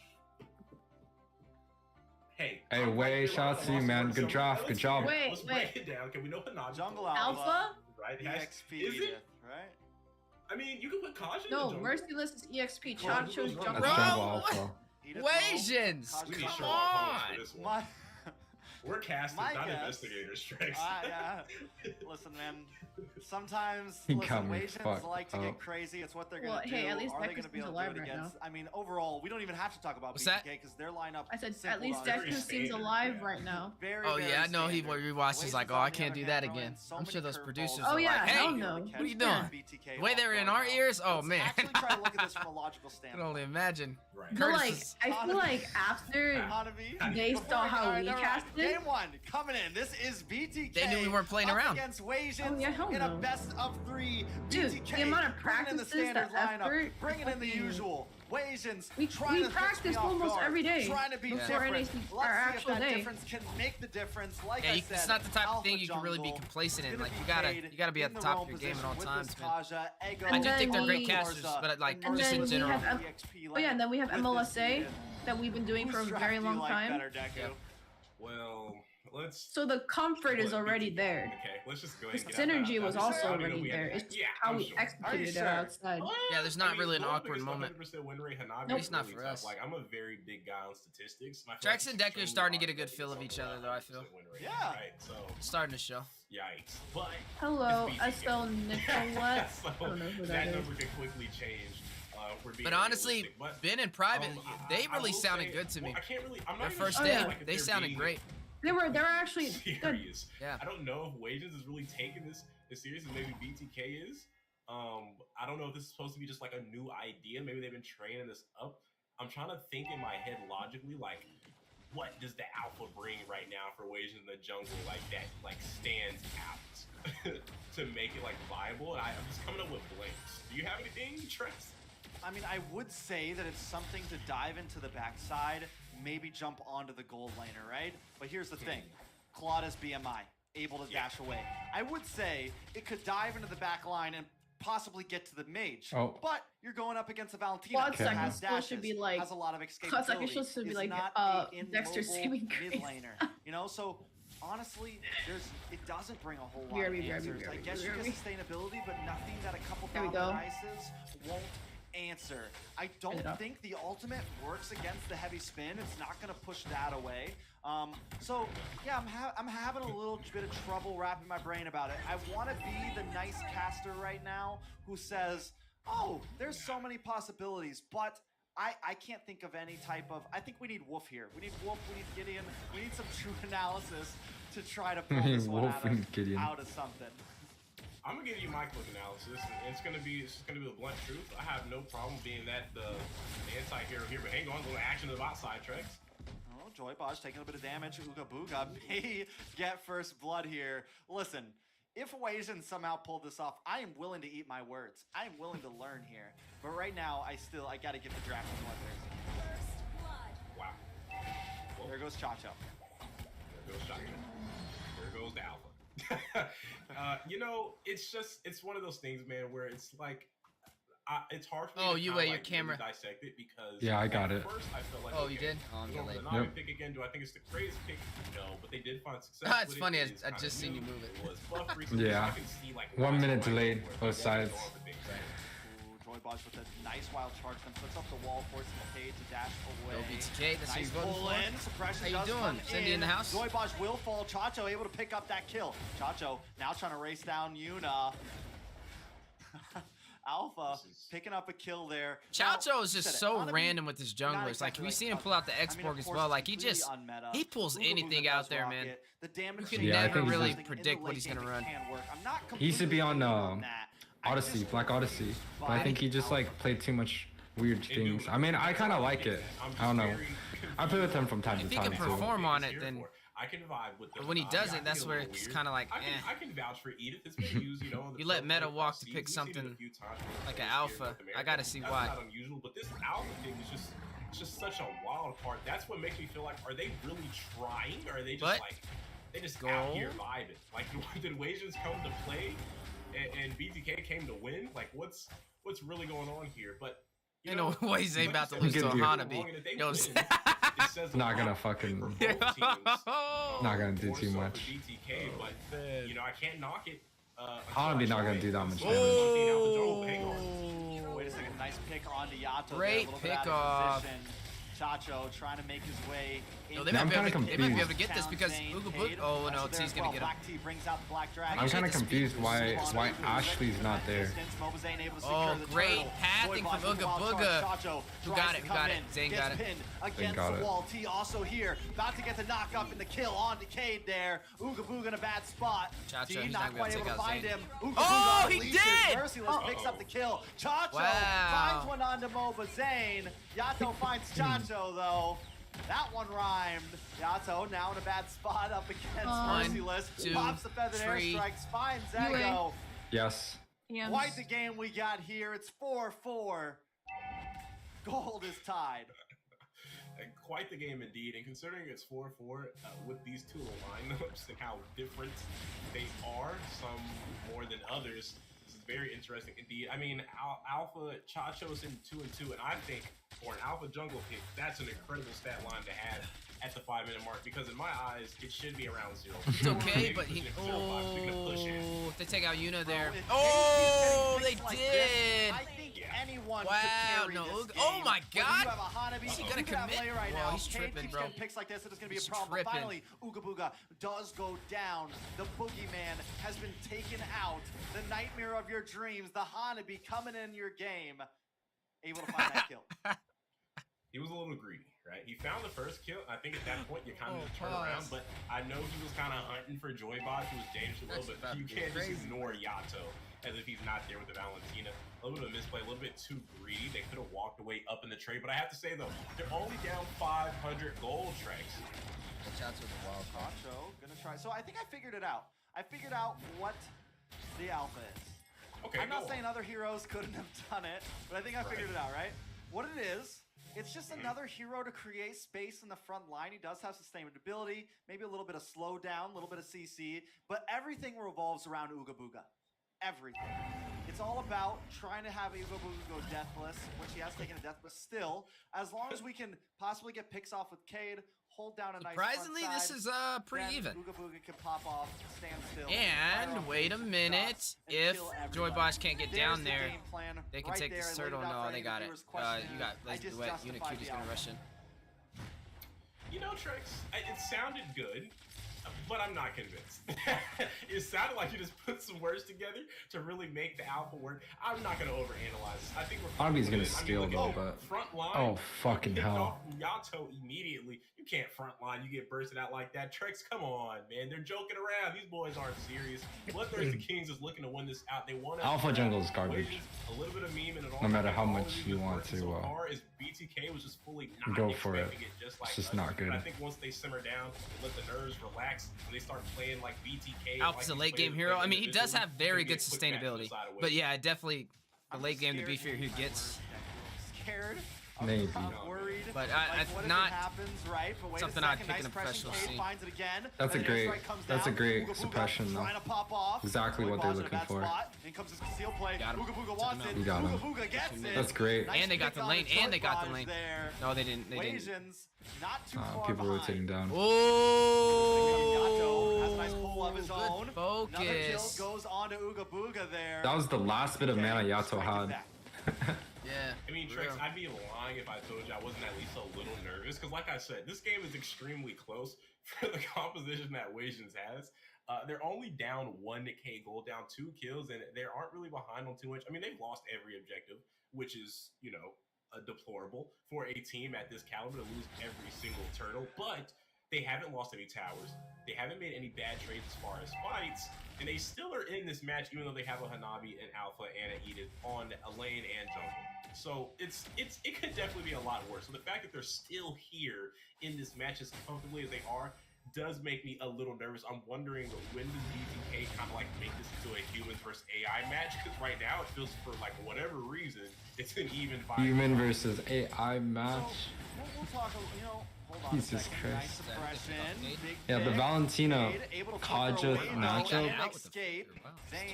Hey, Wei, shout out to you, man. Good draft. Good job. Let's break it down. Can we know Hanage? Jungle Alpha? Right? EXP Is it? Edith, right? I mean, you can put Caution in No, the jungle. Merciless is EXP. Chad chose That's Jungle. Jungle Alpha. Wasians, We need to come show our opponents for on. this one. We're casters, My not guess- investigators, Tricks. Yeah. Listen, man. Sometimes, He listen, got me Wasians fucked like to up. get crazy. It's what they're Well, gonna do. hey, at least Are they Decker gonna be seems able to do alive it right against? now. I mean, overall, we don't even have to talk about What's BTK that? because their lineup. I said simple at least to Decker Very seems standard, alive yeah. right now. Very, Oh very yeah, I know he standard. rewatches like, Wasians, oh, on I the can't other do hand, that throw in again. so I'm many sure those curveballs. producers Oh, are yeah, like, hey, hell no. what are you Yeah. doing? BTK The way they're in off our right now. ears? Oh Let's man, actually try to look at this from a logical I can standpoint. only imagine. Right. But Curtis like, is- I feel like after Hanabi, they before saw we- how alright, we never mind. casted, Game one coming in. This is BTK. They knew we weren't playing up around. against Wasians Oh, yeah, hell in a no. best of 3. Dude, BTK the amount of bringing in the practices, standard the lineup, effort, bringing in the fucking- usual. Wasians we trying to catch practice me off almost guard, every day trying to be before different. NACT Let's our see if actual that day. difference can make the difference. Like Yeah, I you, said, it's not the type of Alpha thing you can really be Jungle complacent is in. gonna Like be you gotta be paid at the in top Rome of your game at position all with times, man. Vizcaja, Ego, I do And think they're then great we- casters, but like And just then in we general. have oh yeah, and then we have MLSA that we've been doing for a very long time. Well, let's. So the comfort is What, already BTK? there. Okay, let's just go The ahead and get out synergy that. was I'm also sorry, already we had there. that. It's just Yeah, how I'm we sure. executed it sure? outside. Yeah, there's not really an awkward going moment. against a 100% win rate. Hanabi Nope. is It's not really for tough. us. Like, I'm a very big guy on statistics. I feel Drax like and Decker are it's starting to get a extremely good feel hard of to each get other, though, I 100% feel. win rate, Yeah. Right, so, Starting to show. yikes. But Hello, it's BTK. SL Nicolette. So, I don't know who that that is. number can quickly change. We're being But honestly, realistic, but, Ben and Private, they I really will sounded say- good to me. well, I can't really. I'm not Their even first sure, day, like, if they they're sounded being great. They were actually good. serious. Yeah. I don't know if Wasians is really taking this as serious as maybe BTK is. I don't know if this is supposed to be just like a new idea. Maybe they've been training this up. I'm trying to think in my head logically, like, what does the alpha bring right now for Wasians in the jungle, like that, like stands out to make it like viable? And I'm just coming up with blanks. Do you have anything, Tress? I mean, I would say that it's something to dive into the backside, maybe jump onto the gold laner, right? But here's the thing. Clauda's BMI, able to dash away. I would say it could dive into the back line and possibly get to the mage. Oh. But you're going up against a Valentina Quad who second has still dashes, should be like- has a lot of Quad second escapability, should be is like, not a Dexter immobile saving mid grace. laner. You know, so honestly, it doesn't bring a whole lot of answers. I guess you get sustainability, but nothing that a couple There we go. prices won't answer. I don't think the ultimate works against the heavy spin. It's not going to push that away. So yeah, I'm having a little bit of trouble wrapping my brain about it. I want to be the nice caster right now who says, oh, there's so many possibilities, but I can't think of any type of. I think we need Wolf here. We need Wolf. We need Gideon. We need some true analysis to try to pull this one Wolf and Gideon. out of something. I'm gonna give you my quick analysis. It's gonna be the blunt truth. I have no problem being that the anti-hero here, but hang on, go to action to the bot side, Trex. Oh, Joy Bosch taking a bit of damage. Ooga Booga may get first blood here. Listen, if Wasians somehow pulled this off, I am willing to eat my words. I am willing to learn here. But right now, I gotta give the draft to Bloodthirsty. Wow. Well, There goes Chacho. there goes Shotgun. There goes the alpha. You know, it's one of those things, man, where it's like, it's hard for me Oh, to Yuwei, kinda, your like, camera. Really dissect it because Yeah, I got it. First, I felt like, Oh, okay, you did? Oh, I'm you getting know, late. the Nami Yep. pick again. Do I think it's the crazy pick? No, but they did find success. Ah, it's with funny, It is I kinda just seen you new. move it. Was buffed recently, Yeah. so I can see, like, 1 why minute somebody delayed, would work. both That's sides. all the things, right? Ooh, Joy Bosch with a nice wild charge, then puts up the wall, forcing Cade to dash away. Go BTK, that's who Nice you're voting pull for. in. Suppression How you does doing? come Cindy in the house? Joy Bosch will fall. Chacho able to pick up that kill. Chacho now trying to race down Yuna. Alpha picking up a kill there. Chacho is just so Hanabi, random with his not junglers. Like, exactly we've seen him tough. pull out the I mean, X-Borg of as course, well. it's Like, he completely unmeta. he pulls Ooga Booga anything does out there, rock man. it. The damage You to can Yeah, I never think he's really in the predict late what he's game gonna it run. can work. I'm not He used to be on completely that. I Odyssey, just Black hope Odyssey, but I think he just by like played too much weird things. I mean, I kind of like it. I don't know. I play with him from time If to he can time too. perform on it, then. I can vibe with But when he doesn't, that's where it's kind of like, I can vouch for Edith. It's been used, you know. in the You let pro Meta play walk to season. pick We've seen it a something few times like here an in alpha. North I gotta see That's why. not unusual, but this alpha thing is just such a wild part. That's what makes me feel like, are they really trying, or are they just But like they just go. out here vibing? Like, did Wasians come to play, and BTK came to win? Like, what's really going on here? But you Ain't no know, ways they like about to you lose said, to a if they're Hanabi. wrong and if they You know what I'm win, saying? it says a Not lot gonna for fucking- both teams. Not gonna do More too so for much. BTK, but you know, I can't knock it. Hanabi not gonna do that much damage. Wait a second, nice pick onto Yato. Great there, a little bit out pick of off. position. Chacho trying to make his way. No, they might be able to get this because Ooga Booga. Oh no, T's gonna get him. I'm kind of confused why Ashley's not there. Oh, great pathing from Ooga Booga. Who got it? Who got it? Zane got it. Zane got it. T also here, about to get the knock up and the kill on Decade there. Ooga Booga in a bad spot. T not quite able to find him. Oh, he did! Merciless picks up the kill. Chacho finds one onto Moba Zane. Yato finds Chacho though. That one rhymed. Yato now in a bad spot up against Merciless. Pops the feathered airstrikes, finds Ego. Yes. Quite the game we got here. It's 4-4. Gold is tied. Quite the game indeed, and considering it's 4-4 with these two lineups and how different they are, some more than others, this is very interesting indeed. I mean, Alpha Chacho's in 2-2, and I think for an Alpha jungle pick, that's an incredible stat line to have at the 5-minute mark, because in my eyes, it should be around 0. It's okay, but he. Oh, they take out Yuna there. Oh, they did. I think anyone wow, could carry no. this game. Oh my God. Is he gonna commit? Right well, now. he's tripping, bro. Picks like this, it is gonna be a problem. But finally, Ooga Booga does go down. The boogeyman has been taken out. The nightmare of your dreams, the Hanabi coming in your game, able to find that kill. He was a little greedy, right? He found the first kill. I think at that point you kind of just turn around, but I know he was kind of hunting for Joybot, who was dangerous a little bit. You can't just ignore Yato as if he's not there with the Valentina. A little bit of misplay, a little bit too greedy. They could have walked away up in the trade, but I have to say though, they're only down 500 gold Trex. Chacho the wild card. Chacho gonna try. So I think I figured it out. I figured out what the alpha is. Okay, I'm not saying other heroes couldn't have done it, but I think I figured it out, right? What it is, it's just another hero to create space in the front line. He does have sustainability, maybe a little bit of slowdown, a little bit of CC, but everything revolves around Ooga Booga. Everything. It's all about trying to have Ooga Booga go deathless, which he has taken a death, but still, as long as we can possibly get picks off with Cade, hold down a nice surprisingly, front side, this is pretty even. Ooga Booga can pop off, stand still. And wait a minute, if Joybosh can't get down there, they can take this turtle. No, they got it. You got Lazy Duet. Unicuti's gonna rush in. You know, Trex, it sounded good, but I'm not convinced. It sounded like you just put some words together to really make the alpha work. I'm not gonna overanalyze this. I think we're Obviously gonna steal though, but front line. Oh fucking hell! Off from Yato immediately. You can't front line. You get bursted out like that. Trex, come on, man. They're joking around. These boys aren't serious. BloodThirstyKings is looking to win this out. They want Alpha jungle is garbage. A little bit of meme and it all. No matter how much you want to is BTK was just fully not go for it. It's just not good. But I think once they simmer down, let the nerves relax, and they start playing like BTK. Alpha's a late game hero. I mean, he does have very good sustainability. But yeah, definitely the late game, the beefier he gets. Scared. Maybe. Worried. But what not happens, right? But something I'd pick in a professional scene. That's a great suppression though. Exactly what they're looking for. Got him. You got him. That's great. And they got the lane. And they got the lane. No, they didn't. They didn't. People rotating down. Oh, good focus. Goes on to Ooga Booga there. That was the last bit of mana Yato had. Yeah. I mean, Trex, I'd be lying if I told you I wasn't at least a little nervous, because like I said, this game is extremely close for the composition that Wasians has. They're only down 1K gold, down 2 kills, and they aren't really behind on too much. I mean, they've lost every objective, which is, you know, deplorable for a team at this caliber to lose every single turtle, but they haven't lost any towers. They haven't made any bad trades as far as fights, and they still are in this match, even though they have a Hanabi, an Alpha, and an Edith on a lane and jungle. So it could definitely be a lot worse. So the fact that they're still here in this match as comfortably as they are does make me a little nervous. I'm wondering, when does BTK kind of like make this into a humans versus AI match? Because right now it feels, for like whatever reason, it's an even fight. Human versus AI match. So, we'll talk, you know, Jesus Christ. Yeah, the Valentina Kaja matchup.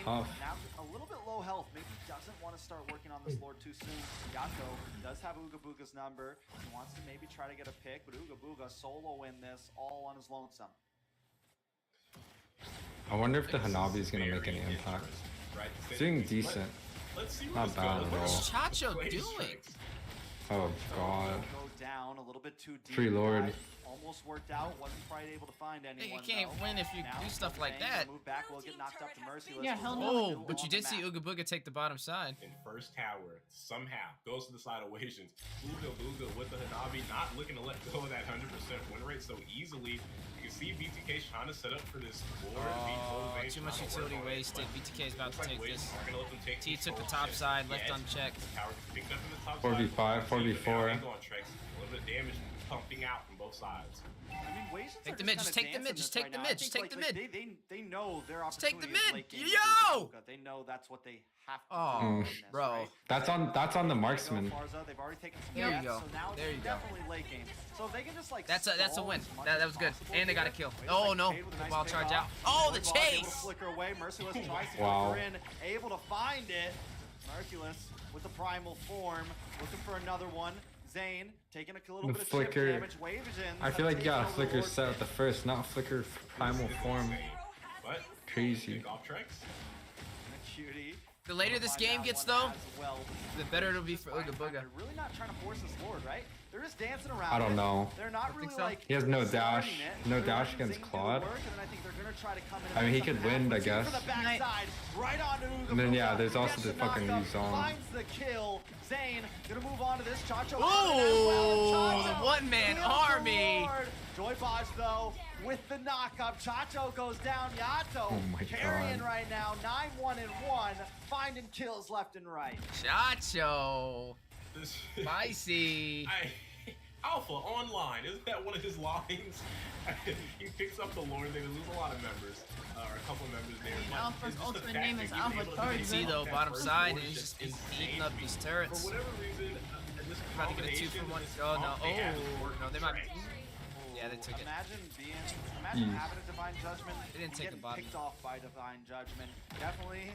Tough. Now a little bit low health. Maybe doesn't want to start working on this Lord too soon. Yato does have Ooga Booga's number. He wants to maybe try to get a pick, but Ooga Booga solo win this all on his lonesome. I wonder if the Hanabi is gonna make any impact. It's doing decent. Not bad at all. What's Chacho doing? Oh god. down a little bit too deep. Tree Lord. Almost worked out. Wasn't quite able to find anyone. Hey, you can't though. win if you Now do stuff like that. Move back. Will get knocked up to Merciless. Yeah, hell no. Oh, but you did see Ooga Booga take the bottom side. In first tower, somehow goes to the side of Asians. Ooga Booga with the Hanabi, not looking to let go of that 100% win rate so easily. You can see BTK trying to set up for this board. Too much utility wasted. BTK is about to take this. T took the top control. side, left unchecked. Tower picked up in the top 4v5, side. 4v4. Angle on Trex. A little bit of damage pumping out from both sides. I mean, Wasians Take are the mid, just just kinda take the mid, dancing just this take the right mid, now. I just think, take the like, mid. They know their Just take opportunity the is mid. late game Yo! with Booga. They know that's what they have to Oh, do in this, bro. right? That's on the marksman. Farza, they've already taken some There you deaths, go. So now There you it's go. definitely late game. So if they can just like That's a stall win. as much That as was good. possible And they got a here. kill. Wait, Oh like, no. Cade with a nice Ball pick charge off. out. Oh, the Boy Bog able to chase. flicker away. Merciless tries to Wow. flicker in, able to find it. Merciless with the primal form, looking for another one. Zane taking a little The bit of flicker. chip damage. Wavisions I feel like you got a taking over flicker Lord set at the first, not flicker primal form. But Crazy. pick off Trex. Cutie. The later this game gets though, the better it'll be for Ooga Booga. They're really not trying to force this Lord, right? They're just dancing around. I don't know. They're not really so. like. He has no dash. starting it. No They're dash letting against Zane do the Claude. work, and then I think they're gonna try to come in and I mean, he make could something win, I happen. guess. For the backside, right onto Ooga And then, yeah, Booga. there's also Gets the fucking knockup, rezone. Finds the kill. Zane gonna move on to this. Chacho. Ooh, the one-man army. Joy Baj though with the knockup. Chacho goes down. Yato Oh my carrying God. right now. 9-1-1, finding kills left and right. Chacho. This- Spicy. Alpha online, isn't that one of his lines? He picks up the Lord, they lose a lot of members, or a couple of members there. but Alpha's it's just the ultimate fact name that is he's Alpha able to Charge, pick See up though, that bottom first side, Lord and he's is just insane eating up to me. these turrets. For whatever reason, this About to get a 2 combination, for 1. this Oh no. comp they have is Oh working no, they might. Trex. Yeah, they took it. Imagine having a divine judgment. They didn't take getting the bottom. picked off by divine judgment. Definitely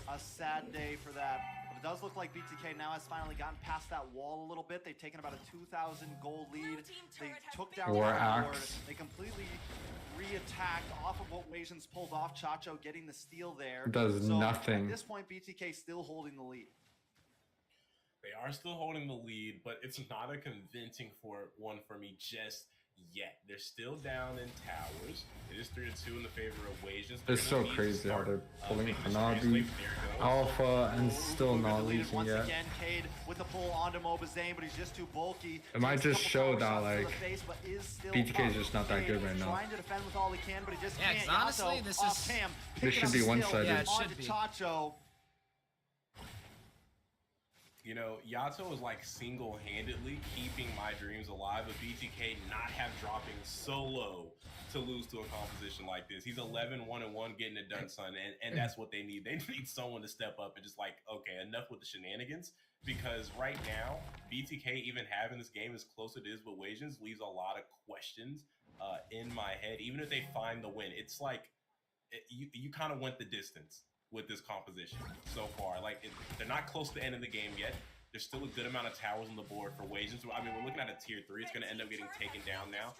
a sad day for that. But it does look like BTK now has finally gotten past that wall a little bit. They've taken about a 2,000 goal lead. They took down War the Lord. Axe. They completely re-attacked off of what Wasians pulled off. Chacho getting the steal there. Does So nothing. At this point, BTK still holding the lead. They are still holding the lead, but it's not a convincing one for me just yet. They're still down in towers. It is 3-2 in the favor of Wasians. It's so crazy how they're pulling Hanabi, Alpha, and still not losing Once yet. again, Cade with the pull onto Mobazane, but he's just too bulky. It might Takes a just couple show power that, shots to the like, face, but is still BTK is up. just not that Cade good right now. Trying to defend with all he can, but he just Yeah, can't. 'cause honestly, Yato this off is- Cam, This picking should up be the one-sided. steal Yeah, it onto should be. Chacho. You know, Yato is like single-handedly keeping my dreams alive, but BTK not have dropping so low to lose to a composition like this. He's 11-1-1 getting it done, son, and that's what they need. They need someone to step up and just like, okay, enough with the shenanigans, because right now, BTK even having this game as close as it is with Wasians leaves a lot of questions in my head. Even if they find the win, it's like you kind of went the distance with this composition so far. Like, they're not close to the end of the game yet. There's still a good amount of towers on the board for Wasians. I mean, we're looking at a tier 3. It's going to end up getting taken down now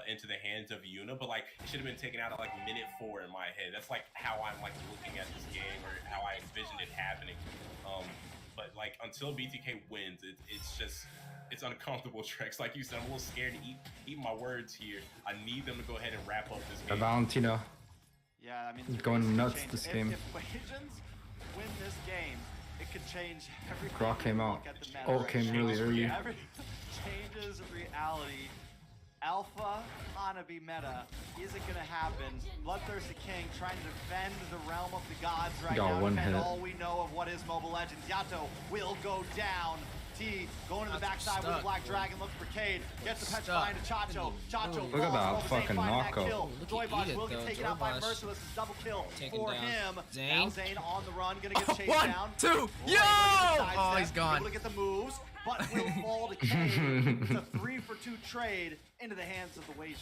into the hands of Yuna, but like, it should have been taken out at like minute 4 in my head. That's like how I'm like looking at this game, or how I envisioned it happening. But like, until BTK wins, it's uncomfortable, Trex. Like you said, I'm a little scared to eat my words here. I need them to go ahead and wrap up this game. Valentino. Yeah, I mean, Going it's nuts change. this game. If Wasians win this game, it could change everything. Grok came we out. look at the meta. Ult came really early. Everything changes reality. Alpha Hanabi meta isn't gonna happen. Bloodthirsty King trying to defend the realm of the gods right Got now. one Defend hit. all we know of what is Mobile Legends. Yato will go down. T going to the backside with the Black Dragon. Look for Cade. Gets the petrifying to Chacho. Chacho Look at falls. that Mobazane fucking finding that knockout. kill. Look at Joybot Edith, will get though. taken out by Joybot Merciless. Double kill taken for down. him. Zane. Now Zane on the run, gonna get chased 1, down. 2, Able to yo! get the Oh, sidestep, he's gone. Able to get the moves, but will fall to Cade. It's a 3-for-2 trade into the hands of the Wasians.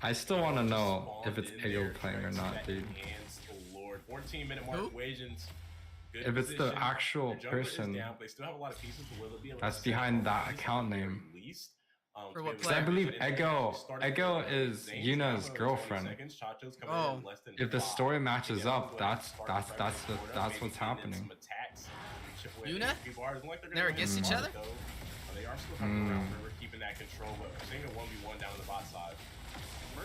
I still want to know if it's Ego playing or not, dude. Hands to Lord. 14-minute mark, Who? Wasians. Good If it's the position. actual Their jungler is person down, but they still have a lot of pieces to will be able that's to behind set that up account at the name. very least, For to what be able Because I to- believe but it's Ego starting Ego to- is Zane's Yuna's down for 20 girlfriend. seconds. Chacho's coming Oh. in less than If the 5. story matches Together up, with that's Spark that's Pressure that's Florida, that's maybe what's getting in happening. some attacks. Chip away Yuna? at HP bars. Like they're They're gonna against win each the other? though. They They are still coming around. We're keeping that control, but we're seeing a 1v1 down on the bot side.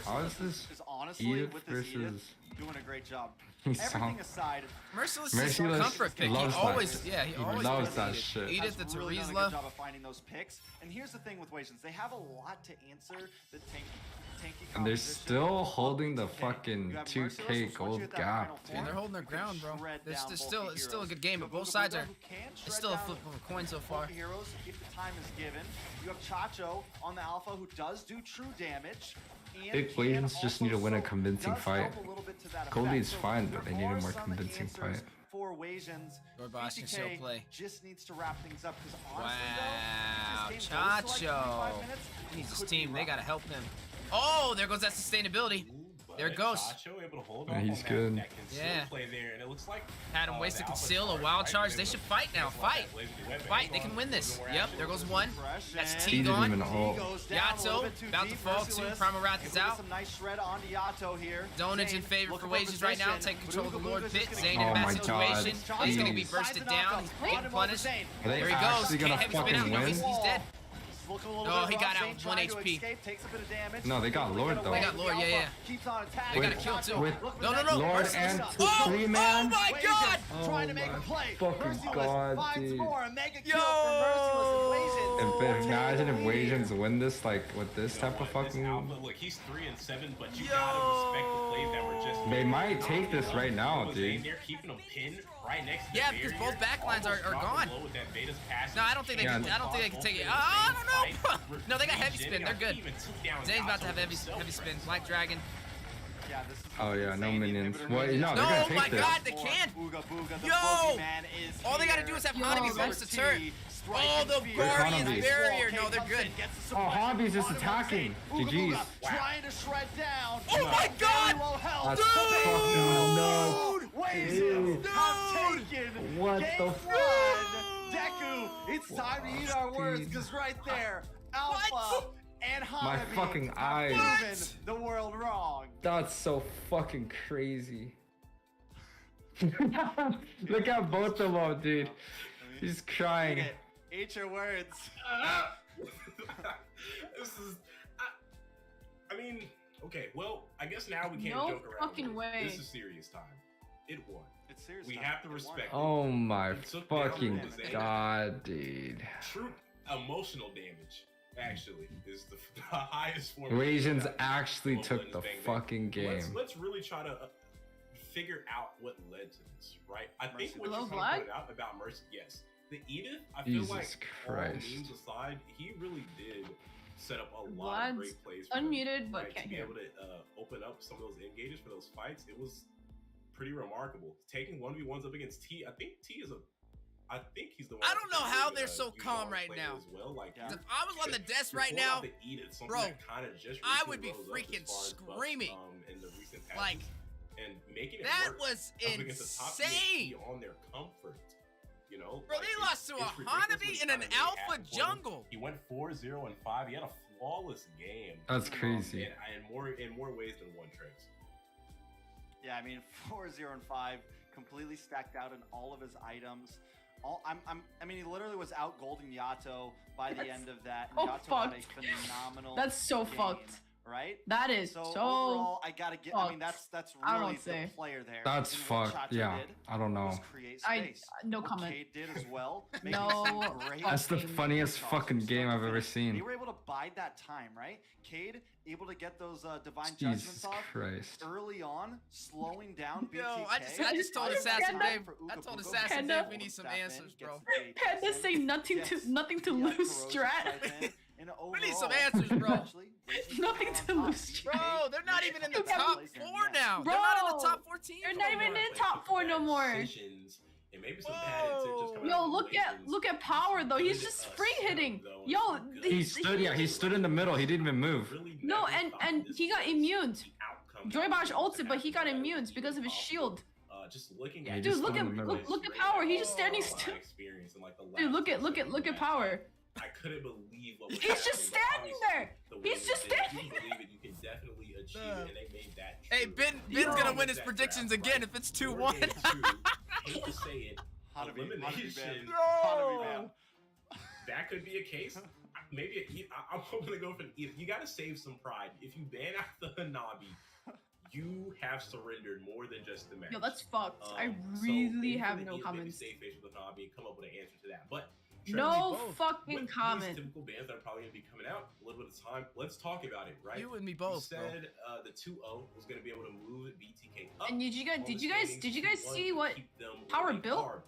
How is this is honestly Edith with this versus... Edith doing a great job. He Everything aside, Merciless is a comfort pick. He always, yeah, he always loves that shit. Edith, the really done a good Terizla. job of finding those picks. And here's the thing with Wasians, they have a lot to answer the tanky And they're still holding the fucking 2K gold gap, And dude. they're holding their ground, bro. It's still a good game, but both sides are. It's still a flip of a coin so far. Heroes, if the time is given. You have Chacho on the alpha who does do true damage. Big Wasians just need to win a convincing fight. Goldie's fine, but they need a more convincing fight. For Wasians, Boss can still play. just needs to wrap things up because Wow, Chacho. He needs his team. They gotta help him. Oh, there goes that sustainability. There it goes. Chacho able to hold Yeah, he's on good. That Yeah. play there, and it looks like Had him waste to conceal a wild charge. They should fight now. Fight. Fight. They can win this. Yep, there goes one. That's He T didn't gone. even ult. Yato about to fall too. Primal Wrath is out. Some nice shred onto Yato here. Zonage in favor for Wasians right now. Taking control of the Lord Pit. Zane in Oh a bad my situation. God. He's gonna be Jeez. bursted down. He's being punished. Are they There he goes. actually gonna Can't heavy spin fucking out. No, win? he's dead. Oh, he got out with 1 HP. No, they got Lord though. They got Lord, yeah. They got a kill too. With No. Lord and Oh, 3-man. oh my God! Trying to make a play. Fucking God, dude. More. A mega kill for Merciless and Wasians. Imagine if Wasians win this like with this type of fucking... Look, he's 3-7, but you gotta respect the plays that were just. They might take this right now, dude. They're keeping him pinned right next to Yeah, the because barrier. both backlines are gone. Low with that Beta's pass. No, I don't think they can. I don't think they can take it. I don't know. No, they got heavy spin. They're good. Zane's about to have heavy spin. Black Dragon. Yeah, this is Oh yeah, no minions. Well, no, they're No, gonna oh my take this. God, they can. Yo! All they gotta do is have Hanabi bumps the turret. Oh, the Guardian's Hanabi. barrier. No, they're good. Oh, Hobby's just attacking. GG's. Trying to shred down. Oh my God! That's fucking nuts. Wasians have taken What game the one. Deku, it's time to eat our words, because right there, Alpha and Hanabi My fucking have eyes. proven the world wrong. That's so fucking crazy. Look at both of them, dude. He's crying. Eat your words. This is. I mean, okay. Well, I guess now we can't No joke around. fucking with it. way. This is serious time. It won. It's serious. We time. have to It won. respect. Oh my It took down fucking Zane. God, dude. True emotional damage. Actually, is the highest form. Wasians of actually Bang took the Bang. fucking game. Let's really try to figure out what led to this, right? I think what Hello, you Vlad? pointed out about Mercy, yes. The Edith, I feel Jesus like Christ. all memes aside, he really did set up a lot of Vlad's great plays for them, unmuted, but right, can't to be hear. able to open up some of those engages for those fights. It was pretty remarkable. Taking 1v1s up against T, I think he's the one. I don't know that how really, they're so used calm on right play now. As well. Like, If I was on the desk you right pull out now, the Edith, something bro, that kinda just I recently would be rose up freaking as far as buffs, screaming. in the recent Like, patches, and making it that work was up against the top insane. CST on their comfort. You know, Bro, like, they lost to a it's ridiculous Hanabi what in an kind of alpha happened for them. jungle. He went 4-0-5. He had a flawless game. That's crazy. In more ways than one, Tricks. Yeah, I mean, 4-0-5, completely stacked out in all of his items. I mean, he literally was out golding Yato by the end of that. so Yato had a fucked. phenomenal That's so game, fucked. right? That is So so overall, I gotta get. I mean, fucked. that's I really don't say. the player there. That's And what fucked. Chacho Yeah, did I don't know. was create I space. no What comment. Cade did as well. making No some great That's the fucking- funniest shots from fucking start game to I've ever finish. seen. They were able to bide that time, right? Cade able to get those divine Jesus judgments off Christ. early on, slowing down BTK. Yo, I just told Assassin Dave. I told Assassin Panda. Dave we need some answers, bro. Panda saying nothing to lose strat. We need some answers, bro. Nothing to lose, Bro, they're not even in the You got- top 4 now. Bro, They're not in the top 14. They're not even in the top 4 no more. Decisions, and maybe some bad intentions coming Yo, out of look at Power though. He's just free hitting. Yo, He stood in the middle. He didn't even move. Really No, never and thought and this he got was immune. the outcome Joy that Bosch was ulted, but he got happening. immune because of his shield. Just looking Yeah, at he Dude, just look stood at in the middle. look at Power. He's just standing still. experience and like the Dude, look last at Power. I couldn't believe what was He's just happening, but standing there. obviously, the way He's they just did it, standing you believe it, you can definitely achieve it, and they made that true. Hey, Ben's gonna win his predictions again if it's 2-1. Hate to say it, Hanabi, elimination. Hanabi ban. That could be a case. Maybe I'm hoping to go for you got to save some pride. If you ban out the Hanabi, you have surrendered more than just the match. Yo, that's fucked. I really have no comments. Save face with the Hanabi and come up with an answer to that. But no fucking comment. These typical bans that are probably gonna be coming out a little bit of time. Let's talk about it, right? You and me both. You said the 2-0 was gonna be able to move BTK up. And did you guys see what Power built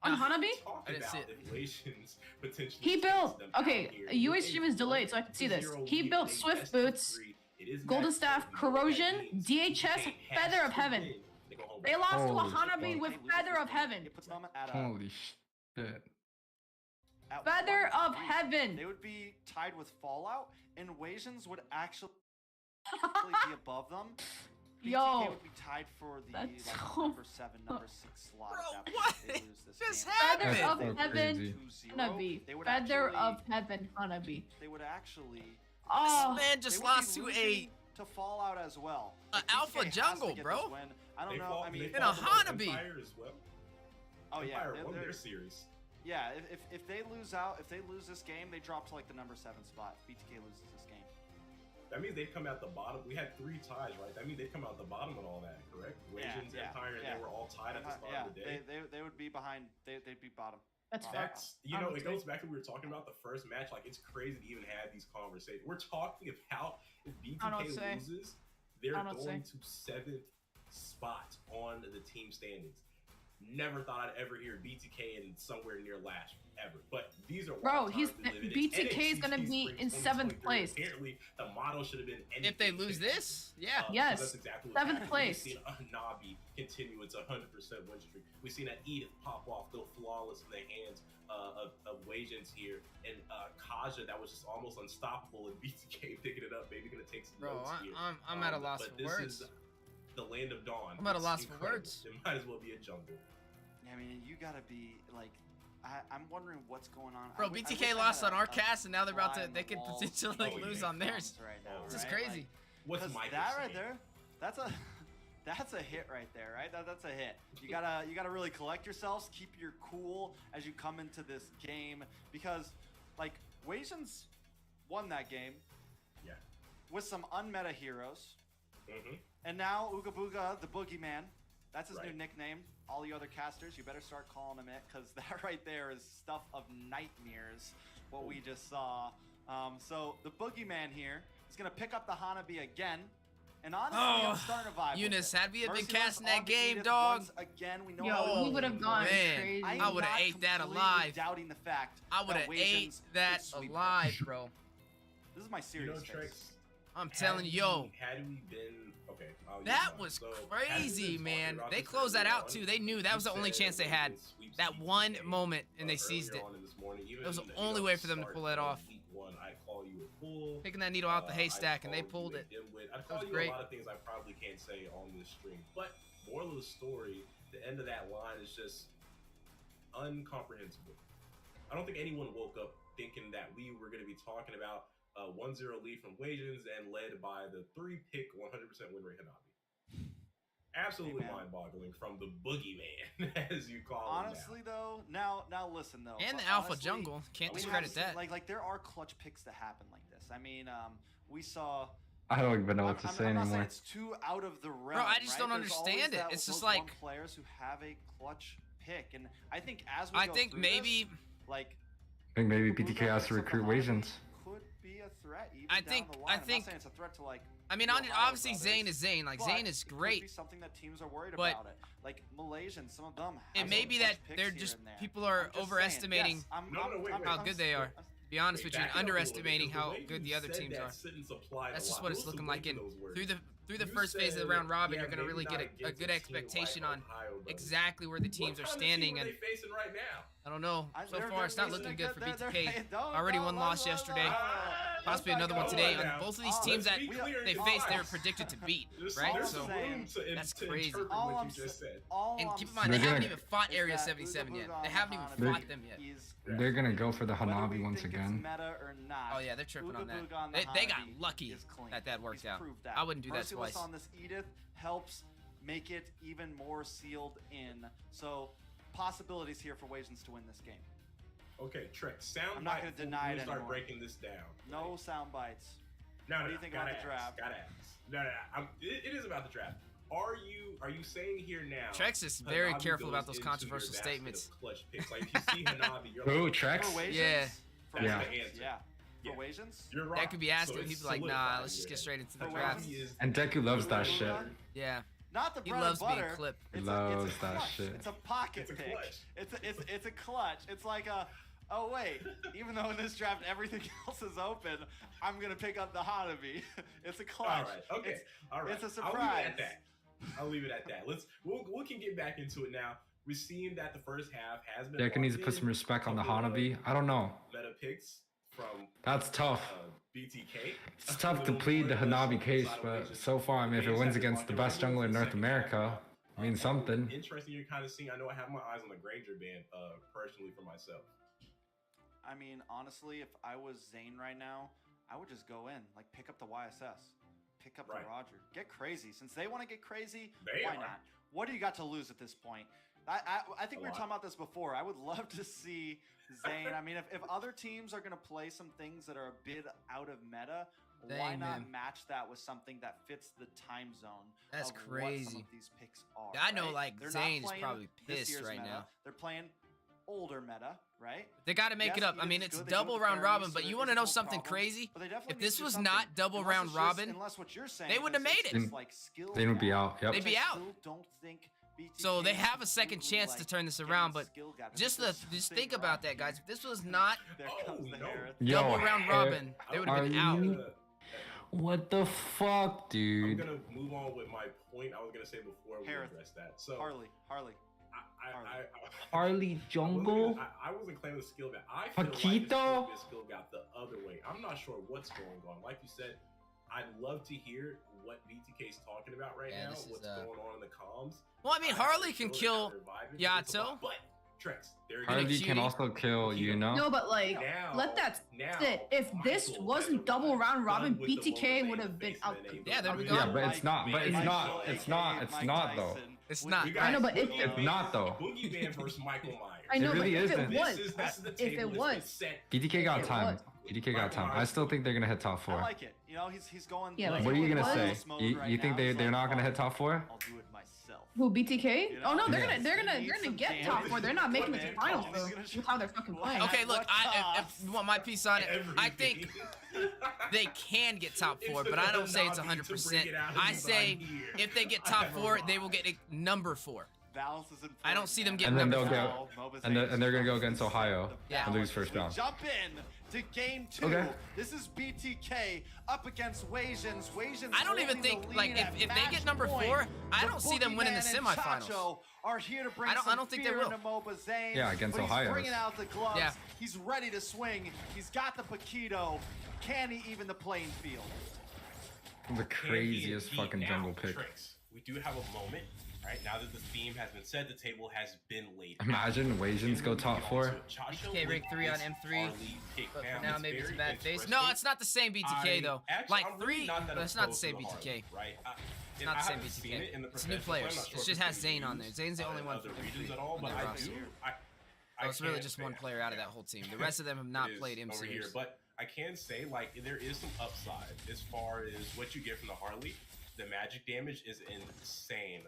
on Hanabi? I didn't see it. He built. Okay, Yuwei stream is delayed, so I can see this. He built Swift Boots, Golden Staff, Corrosion, DHS, Feather of Heaven. They lost to a Hanabi with Feather of Heaven. Holy shit. Feather of Heaven. They would be tied with Fallout, and Wasians would actually be above them. BTK would be tied for the number 7, number 6 slot. Bro, what just happened? happened? Feather of Heaven, Hanabi. Feather of Heaven, Hanabi. They would actually. Oh, this man just lost to Fallout as well. Alpha Jungle, bro. I don't know. I mean, in a Hanabi. Oh yeah, Empire won their series. Yeah, if they lose out, if they lose this game, they drop to like the number 7 spot. BTK loses this game. That means they'd come out the bottom. We had 3 ties, right? That means they'd come out the bottom with all that, correct? Wasians, Empire, and they were all tied at the start of the day. They would be behind. They'd be bottom. That's you know, it goes back to what we were talking about the first match. Like, it's crazy to even have these conversations. We're talking about if BTK loses, they're going to 7th spot on the team standings. Never thought I'd ever hear BTK in somewhere near last ever, but these are BTK is gonna be in 7th place. Apparently, the motto should have been if they lose this, yeah, yes, so that's exactly 7th place. We've seen a Nabi continue its 100% win streak. We've seen an Edith pop off, go flawless in the hands of Wasians here, and Kaja that was just almost unstoppable, and BTK picking it up, maybe gonna take some notes here. I'm at a loss for words. The land of dawn. I'm at a loss for words. It might as well be a jungle. Yeah, I mean, you gotta be like, I'm wondering what's going on. Bro, BTK lost on our cast, and now they're about to. They could potentially lose on theirs. Right now, this is crazy. What's my that right there? That's a hit right there, right? That's a hit. You gotta really collect yourselves, keep your cool as you come into this game, because like Wasians won that game. Yeah. With some unmeta heroes. Mm-hmm. And now Ooga Booga, the Boogeyman, that's his new nickname. All you other casters, you better start calling him it, because that right there is stuff of nightmares, what we just saw. So the Boogeyman here is going to pick up the Hanabi again. And honestly, I'm starting to vibe Eunice, with it. had we been casting that game, dog, again, we know we would have gone crazy. I would have ate that alive. Doubting the fact I would have ate that alive, bro. This is my serious face. I'm telling you, yo. Had we been that was crazy, man. They closed that out too. They knew that was the only chance they had. That one moment, and they seized it. It was the only way for them to pull that off. Picking that needle out the haystack, and they pulled it. That was great. A lot of things I probably can't say on this stream, but moral of the story, the end of that line is just incomprehensible. I don't think anyone woke up thinking that we were going to be talking about 1-0 lead from Wasians and led by the 3-pick 100% win rate Hanabi. Absolutely mind-boggling from the Boogeyman, as you call him. Honestly, though, now listen though. And the Alpha Jungle, can't discredit that. Like there are clutch picks that happen like this. I mean, we saw. I don't even know what to say I'm not anymore. saying it's too out of the realm. Bro, I just don't There's understand it. It's just like players who have a clutch pick, and I think as we I go think through maybe this, like. I think maybe BTK has to recruit Wasians. Could be a threat. Even I down think. the line. I think. I'm not saying it's a threat to like. I mean, obviously Zane is Zane. Like Zane is great. It could be something that teams are worried but about it. Like Malaysians, some of them. It may be that they're just people are overestimating how good they are. To be honest with you, and underestimating how good the other teams are. That's just what it's looking like. In through the first phase of the round robin, you're gonna really get a good expectation on exactly where the teams are standing. And I don't know. So far, it's not looking good for BTK. Already one loss yesterday. Possibly another one today. On both of these teams that they faced, they were predicted to beat, right? So that's crazy. And keep in mind, they haven't even fought Area 77 yet. They haven't even fought them yet. They're gonna go for the Hanabi once again. Oh yeah, they're tripping on that. They got lucky that worked out. I wouldn't do that twice. On this Edith helps make it even more sealed in. So possibilities here for Wasians to win this game. Okay, Trek. Sound I'm not gonna deny it Start anymore. breaking this down. No sound bites. No, What do you think about the draft? Gotta ask. No. It is about the draft. Are you saying here now? Trex is very Hanabi careful about goes those into controversial your basket statements. of clutch picks? Like if you see Hanabi, you're Ooh, like, Trex? For Wasians? Yeah. For That's Yeah. the answer. Yeah. Yeah. For Wasians? You're right. That could be asked So him. He'd it's be like, nah, solidified let's just in get your straight into the For draft. Hanabi is And Deku loves that shit. Yeah. Not the He bread loves and being butter. clipped. He It's loves a that clutch. shit. It's a pocket It's a pick. clutch. It's a clutch. It's like a, oh wait, even though in this draft everything else is open, I'm gonna pick up the Hanabi. It's a clutch. All right. Okay. It's, All right. it's a I'll leave surprise. it at that. I'll leave it at that. We can get back into it now. We've seen that the first half has been. Deku needs to put some respect on the Hanabi. I don't know. Meta picks from That's tough. BTK. It's tough to plead the Hanabi case, but so far, I mean, if it wins against the best jungler in North America, I mean something. Interesting, you're kind of seeing. I know I have my eyes on the Granger band, personally for myself. I mean, honestly, if I was Zane right now, I would just go in, like pick up the YSS, pick up Right. the Roger, get crazy. Since they want to get crazy, They why are. not? What do you got to lose at this point? I think A we were lot. talking about this before. I would love to see Zane. I mean, if other teams are going to play some things that are a bit out of meta, why Dang, not man. match that with something that fits the time zone? That's of What some crazy. of these picks are. I know, right? like, They're not Zane is playing probably this pissed year's right meta. now. They're playing older meta, right? They got to make Yes, it up. I Edith mean, is it's good. They do it double with round Barry, robin, so but there you want to is know no something problem. crazy? But they definitely If need this to do was something. not double Unless round it's just- robin, unless what you're saying they wouldn't have is made it's it. just like skill They would be gap. out. Yep. They'd be I out. still don't think BTK So they have a is second completely, chance to like, turn this getting around, but skill gap. just There's just something think about wrong that, guys. here. If this was not There comes the no. Harris. Yo, double round robin, they would have been are out. you- What the fuck, I'm dude? gonna move on with my point. I was gonna say before we Harris. address that. So Harley. Harley Jungle? I wasn't claiming the skill gap. I feel like this could Paquito? be a skill gap the other way. I'm not sure what's going on. Like you said, I'd love to hear what BTK's talking about right Yeah, now. this is, What's going on in the comms? Well, I mean, Harley can kill Yato. But Trex, they're Harley cutie. can also kill Yuno. No, but like, Now- let that now sit. If this Michael wasn't has double round robin, done with the BTK one would with have the been face out. and the name. Yeah, there we I go. mean, Yeah, but it's not. But it's Mike not. Tyson, It's not. It's not though. It's not, We guys. I know, got but if Boogie It's not though. Boogie Man versus Michael Myers. I know, It really but if isn't. it was, This is the if table it that's been was, set. BTK got It time. was. BTK got time. I still think they're gonna hit top I 4. like it. You know, he's going. Yeah, like, but What are you it gonna say? was mode You, right you think now. they're He's not like, gonna hit top 4? I'll do it myself. who BTK? You Oh no, know? they're Yeah. gonna they're Need gonna some get damage. top 4. They're not making it to Equipment. finals He's though. gonna With how they're fucking playing. Okay, look, What if cost? you want my piece on it, I think they can get top 4, but I don't say it's 100%. I say if they get top 4, they will get a number 4. Balance is important. I don't see them getting And then number they'll 4. go, and they're gonna go against Ohio Yeah. and lose first We round. jump in to game 2. Okay. This is BTK up against Wasians. Wasians I don't even holding think, the lead like, at if they match get number point. 4, I The don't see them winning the Boogeyman and semifinals. Chacho are here to bring I some don't think they fear will. into Moba Zane, Yeah, against but he's Ohio. bringing out the gloves. Yeah. He's ready to swing. He's got the Paquito. Can he even the playing field? The craziest fucking jungle pick. Tricks. We do have a moment, right? Now that the theme has been said, the table has been laid. Imagine Wasians go top 4. BTK rank 3 on M3, but for now maybe it's a bad face. No, it's not the same BTK though. Like 3, but it's not the same BTK. Right? It's not the same BTK. It's new players. It just has Zane on there. Zane's the only one from regions M3 at all, on but their I roster. do. So it's really can't just say one that. player out of that whole team. The rest of them have not It is played M over here, series. but I can say like there is some upside as far as what you get from the Harley. The magic damage is insane.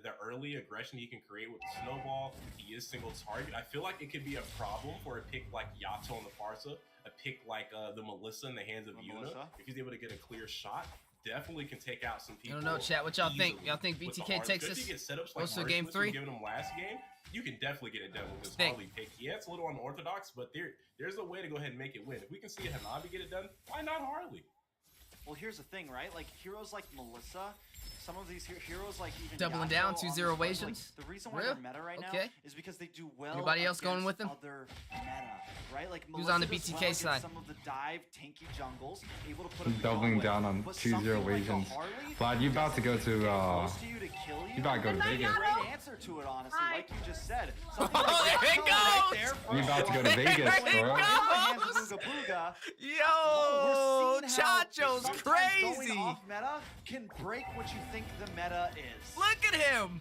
The early aggression he can create with the snowball, he is single target. I feel like it could be a problem for a pick like Yato and the Farsa, a pick like the Melissa in the hands of Yuna. Melissa. If he's able to get a clear shot, definitely can take out some I people. don't know, chat. What y'all think? easily Y'all think with the BTK Harley. takes Especially this? get setups Goes to like game Marshall was 3? giving him last game. You can definitely get it done with this Think. Harley pick. Yeah, it's a little unorthodox, but there's a way to go ahead and make it win. If we can see a Hanabi get it done, why not Harley? Well, here's the thing, right? Like heroes like Melissa, some of these heroes like even Doubling Yato down, on 2-0 this level, Wasians? like, the reason why Real? they're meta right Okay. now is because they do well. Anybody else going with them? Other meta, right? Like Who's on the Melissa does BTK well against side? Some of the dive tanky jungles, able to put them Doubling away. down on But 2-0 something like a Wasians. Harley Vlad, you about to go doesn't to get close to you to kill you. you about to go to That's a Vegas. great answer to it, honestly. Hi. Like you just said. Oh, Something like there it Yato goes! right there for You about to go to sure. Vegas, There it bro. goes! Booga booga. Yo, We're seeing how Chacho's sometimes crazy. Going off meta can break what you think the meta is. Look at him.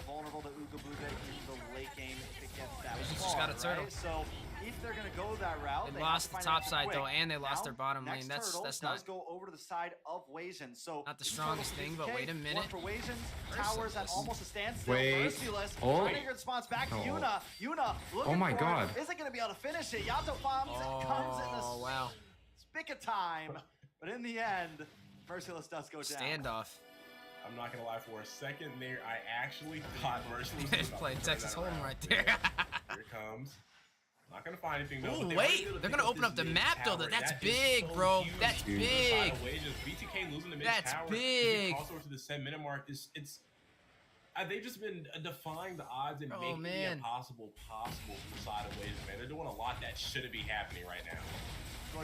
bit vulnerable to Ooga Booga in the late game if it gets that She's far, just got a turtle. right? So if they're gonna go that route. They have lost to the find top out side quick. though, and they lost Now, their bottom lane. Next That's Turtle not does go over to the side of Wasians. So not the two strongest turtles thing. for But BTK, wait a one minute. for Wasians. Towers at almost a standstill. Wait. Merciless. Oh. Trying to get response back to Oh. Yuna. Yuna looking Oh my for God. it. Isn't gonna be able to finish it. Yato bombs comes in the wow. spick of time, but in the end, Merciless does go down. Standoff. I'm not gonna lie, for a second there, I actually thought Merciless was Playing about to turn Texas that Hold'em around. right there. Here it comes. Not gonna find anything though. Ooh, but they wait, might be able to they're pick gonna open this up the mid map, though. tower. That's That is big, so bro. huge That's for the big. side of Wages. BTK losing the mid That's tower. big. Also to the 7-minute mark. It's they've just been defying the odds and Oh, making the man. impossible possible from the side of Wages, man. They're doing a lot that shouldn't be happening right now.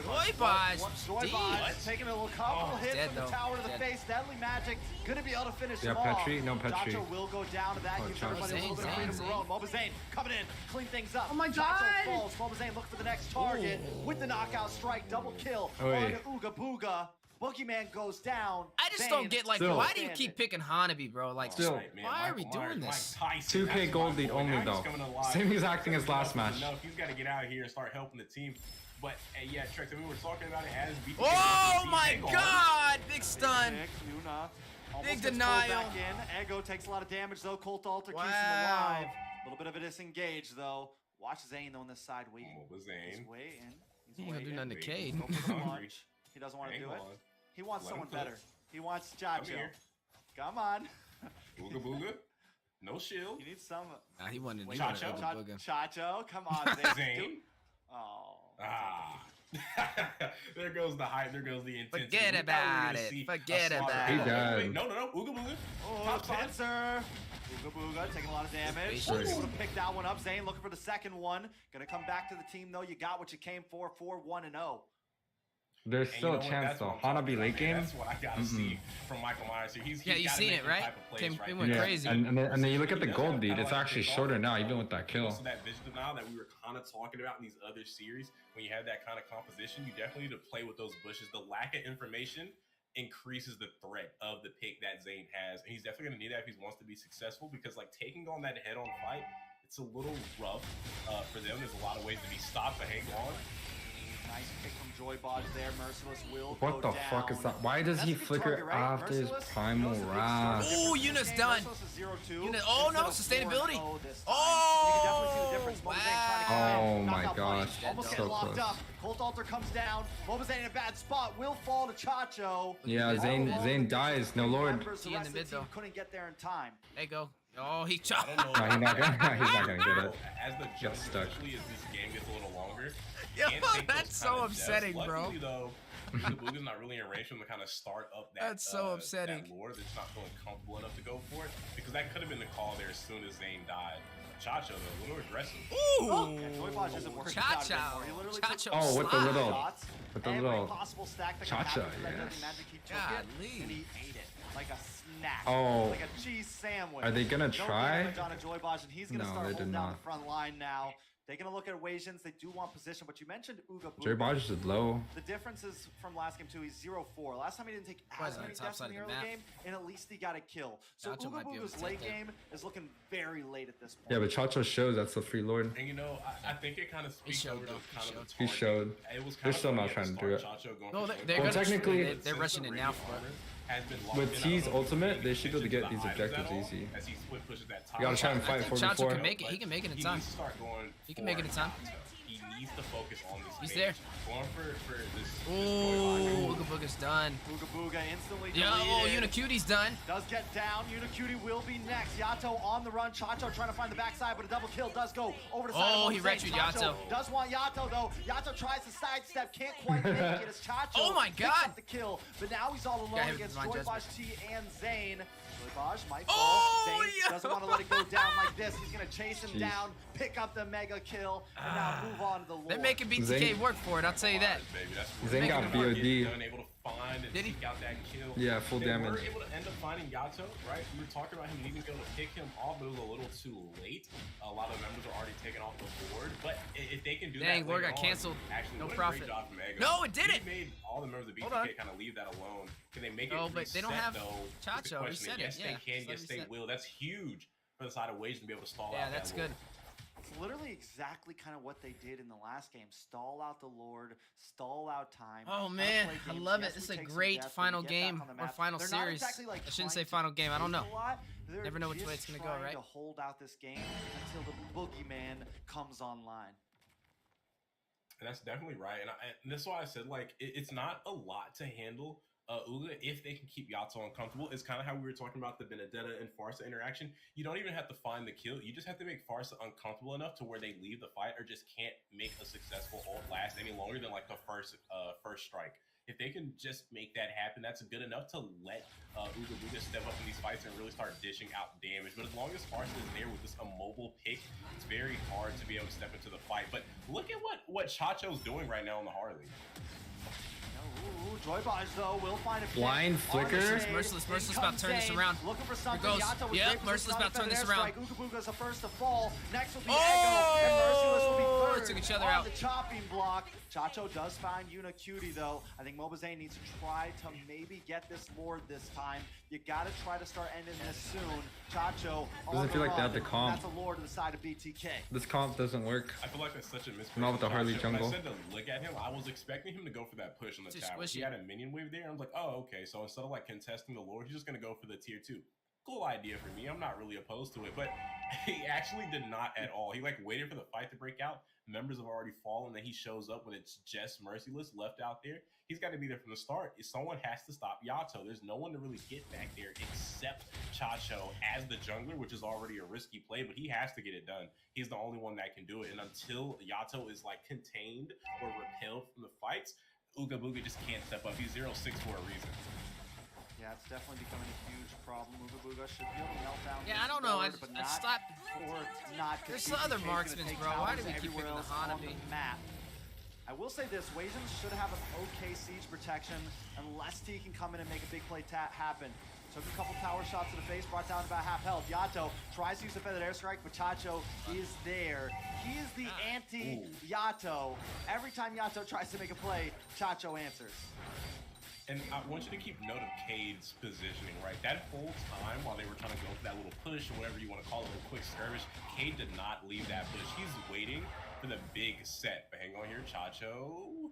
Joybaj, taking a little couple hits dead from the though. tower to the Dead. face. Deadly Magic gonna be able to finish Yeah, him off. Petri? No Petri. Jacho will go down to that. Oh, Gives Jacho. everybody a little bit of freedom of their own. Mobazane coming in, clean things up. Oh my Jacho God. falls. Mobazane look for the next target with the knockout strike. Double kill Oh, on wait. Ooga Booga. Boogeyman goes down. I just Zane don't get like, Still. why do you keep picking Hanabi, bro? Like, Still. Right, man. why are we Michael doing Myers, this? Mike Tyson, 2K that's gold my lead boy. only Now he's though. coming alive. Same exact thing as last match. No, he's got to get out of here and start helping the team. But yeah, Trex, I mean, we're talking about it as BTK. Oh my God! Big stun. Yuna almost Big gets pulled denial. Back in. Ego takes a lot of damage though. Colt Alter keeps him Wow. alive. A little bit of a disengage though. Watch Zane on this side waiting. Zane. He's waiting. He ain't gonna do nothing to Cade. Go for the launch. He doesn't want to Hang do it. on. He wants Let him someone cook. better. He wants Come Jacho. here. Come on. Booga Booga. No shield. You need some. Nah, he wanted to do Chacho. it. Chacho, come on, Zane. Zane. Oh. Ah. There goes the hype. There goes the intensity. Forget We thought we were about gonna it. see Forget a slaughter. about He Wait, died. wait, no. Ooga Booga. Oh, Top side. Pincer. Ooga Booga taking a lot of damage. Patience. Able to pick that one up. Zane looking for the second one. Gonna come back to the team though. You got what you came for. 4-1-0. There's And still you a know what? chance That's though. what I'm talking Hanabi about, late man. game. That's what I gotta see from Michael Myers here. He's Yeah, you gotta seen make it, them right? type of plays Came- right it went there. crazy. And then you look at the He does gold have lead. kinda It's like actually this shorter offense, now, even with that kill. Also, that vision denial that we were kind of talking about in these other series, when you have that kind of composition, you definitely need to play with those bushes. The lack of information increases the threat of the pick that Zane has, and he's definitely going to need that if he wants to be successful, because like taking on that head-on fight, it's a little rough for them. There's a lot of ways to be stopped, but hang on. Nice pick from Joybaj there. Merciless will What go the fuck is down. that? Why does That's he a good flicker target, right? after his Merciless? primal You know, it's a big wrath? difference Ooh, in this Eunice game. done. Merciless is 0-2 Eunice- oh, no, instead of sustainability. 4-0 this time. Oh, You can definitely see the difference. Mobazane trying to come in, Oh my knockout gosh, punch, almost so getting locked close. up. Colt Alter comes down. Mobazane in a bad spot. Will fall to Chacho. Yeah, All Zane along, Zane the dies. No three lord. members, the He in rest the of mid, team though. couldn't get there in time. There you go. Oh, he I chopped. don't know. No, he's not gonna get it. As the Got jump, stuck. especially as this game gets a little longer, Yo, can't take those that's so kind of upsetting, deaths. bro. Luckily, though, the Booga's not really in range for him to kind of start up that. That's so upsetting. That lore that's not feeling comfortable enough to go for it, because that could have been the call there as soon as Zane died. Chacho, though, a little aggressive. Ooh, Yeah, Joybaj isn't worried about it anymore. He literally took Chacho. Oh, with the slide. little, shots, with the every little. possible stack that could Cha-cha, happen to that yes. Deadly Magic. He took Golly. it and he ate it like a snack. Oh. Like a cheese sandwich. Are they gonna No try? damage on a Joybaj, and he's gonna No, start they holding did down not. the front line now. They're gonna look at Wasians. They do want position, but you mentioned Ooga Booga. Joybaj is low. The difference is from last game too. He's 0-4. Last time he didn't take Right as on many the top deaths in side the of the early map. game, and at least he got a kill. So Chacho Ooga might be able Booga's to late take that. game is looking very late at this point. Yeah, but Chacho shows that's the free lord. And you know, I think it kind of speaks showed, over to though. kind He of the He target. showed. It was They're kind still of not funny trying at to the do start, Chacho going No, for they're Joybaj. gonna Well, technically- they're rushing it now for it. Has been locked With in. T's I don't know if ultimate, he's they should be able to paying get these attention to the objectives items at easy. all, as he split pushes that top You gotta try and side. fight I think 4v4. Chacho can make it. He can make it in He time. needs to start going. He can make it in time. He needs to focus on this. He's mage. there. Going for this. Ooh, Ooga Booga's done. Ooga Booga instantly Yo, deleted. Unicutie's done. Does get down. Unicutie will be next. Yato on the run. Chacho trying to find the backside, but a double kill does go over the side. Oh, of he Mobazane. retreated Chacho Yato. does want Yato though. Yato tries to sidestep, can't quite make it as Chacho Oh my picks God. up the kill. But now he's all alone Got him against with divine Joybaj T and Zane. Joybaj might fall. Oh, Zane yo. doesn't want to let it go down like this. He's gonna chase him Jeez. down, pick up the mega kill, and now move on to the lore. They're making BTK Zane- work for it. I'll tell you that. Baby, that's Zane got BOD. Unable to find and Did he? seek out that kill. Yeah, full They damage. were able to end up finding Yato, right? We were talking about him needing to be able to pick him off, but it was a little too late. A lot of members are already taken off the board, but if they can do Dang, that, Lord later got on, canceled. Actually, No what a profit. great job from Ego. No, it didn't. He made all the members of Hold on. BTK kind of leave that alone. Can they make it? No, but they don't reset, have though? Is the Chacho. He question. said it, Yes, yeah. they can. Just let Yes, it they reset. will. That's huge for the side of Wage to be able to stall Yeah, out that's that good. lure. It's literally exactly kind of what they did in the last game. Stall out the Lord, stall out time. Oh man, I love it. This is a great final game or final series. I shouldn't say final game. I don't know. Never know which way it's gonna go, right? To hold out this game until the boogeyman comes online. And that's definitely right. And that's why I said, like, it's not a lot to handle Uga if they can keep Yato uncomfortable. It's kind of how we were talking about the Benedetta and Farsa interaction. You don't even have to find the kill. You just have to make Farsa uncomfortable enough to where they leave the fight or just can't make a successful ult last any longer than like the first strike. If they can just make that happen, that's good enough to let Uga step up in these fights and really start dishing out damage. But as long as Farsa is there with this immobile pick, it's very hard to be able to step into the fight. But look at what Chacho's doing right now on the Harley. Ooh, Joybaj though will find a blind flicker. Merciless about to turn this around. Looking for something. Here goes. Yep, Merciless about to turn this around. Ugabuga's the first to fall. Next will be Ego, and Merciless will be third. Took each other on out. The chopping block. Chacho does find Yuna Cutie though. I think Mobazane needs to try to maybe get this Lord this time. You gotta try to start ending this soon. Chacho doesn't feel like they have the comp. That's a Lord to the side of BTK. This comp doesn't work. I feel like that's such a misprint. Not with the Harley jungle. When I said to look at him, I was expecting him to go for that push on the tower. He had a minion wave there. I was like, oh, okay. So instead of like contesting the Lord, he's just gonna go for the tier 2. Cool idea for me. I'm not really opposed to it, but he actually did not at all. He like waited for the fight to break out. Members have already fallen, then he shows up when it's just Merciless left out there. He's got to be there from the start. Someone has to stop Yato. There's no one to really get back there except Chacho as the jungler, which is already a risky play, but he has to get it done. He's the only one that can do it. And until Yato is like contained or repelled from the fights, Uga Booga just can't step up. He's 0-6 for a reason. Yeah, it's definitely becoming a huge problem. Uga Booga should be able to melt down. Yeah, I don't know. I stopped. There's other marksmen, bro. Why do we keep picking the Hanabi? I will say this, Wasians should have an okay siege protection unless T can come in and make a big play happen. Took a couple tower shots to the face, brought down about half health. Yato tries to use a feathered airstrike, but Chacho is there. He is the anti-Yato. Every time Yato tries to make a play, Chacho answers. And I want you to keep note of Cade's positioning, right? That whole time while they were trying to go for that little push, or whatever you want to call it, a quick skirmish, Cade did not leave that push. He's waiting for the big set. But hang on here, Chacho.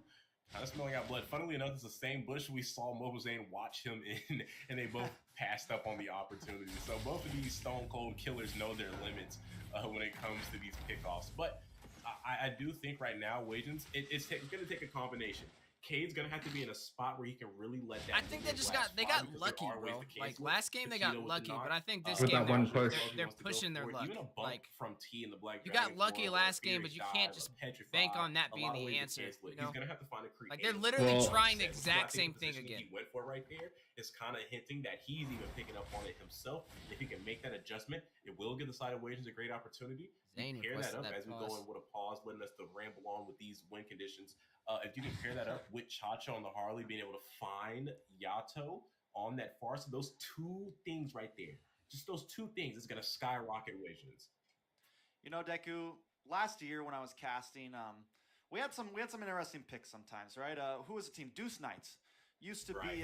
Kind of smelling out blood. Funnily enough, it's the same bush we saw Mobazane watch him in, and they both passed up on the opportunity. So both of these stone cold killers know their limits when it comes to these pickoffs. But I do think right now, Wasians, it's going to take a combination. Cade's gonna have to be in a spot where he can really let that. I think they got lucky, bro. Like last game they got lucky, but I think this with game that one push. they're pushing their luck. Even a bump like from T in the black. You got lucky last game, but you can't just bank on that being the answer. You know? He's gonna have to find a creep. Like they're literally trying the exact same thing again. He went for right there is kind of hinting that he's even picking up on it himself. If he can make that adjustment, it will give the side of Wasians a great opportunity. Pair that up as we go in with a pause, letting us to ramble on with these win conditions. If you can pair that up with Chacho on the Harley being able to find Yato on that Farsa, those two things right there, just those two things, is going to skyrocket Wasians. You know, Deku, last year when I was casting, we had some interesting picks sometimes, right? Who was the team? Deuce Knights used to be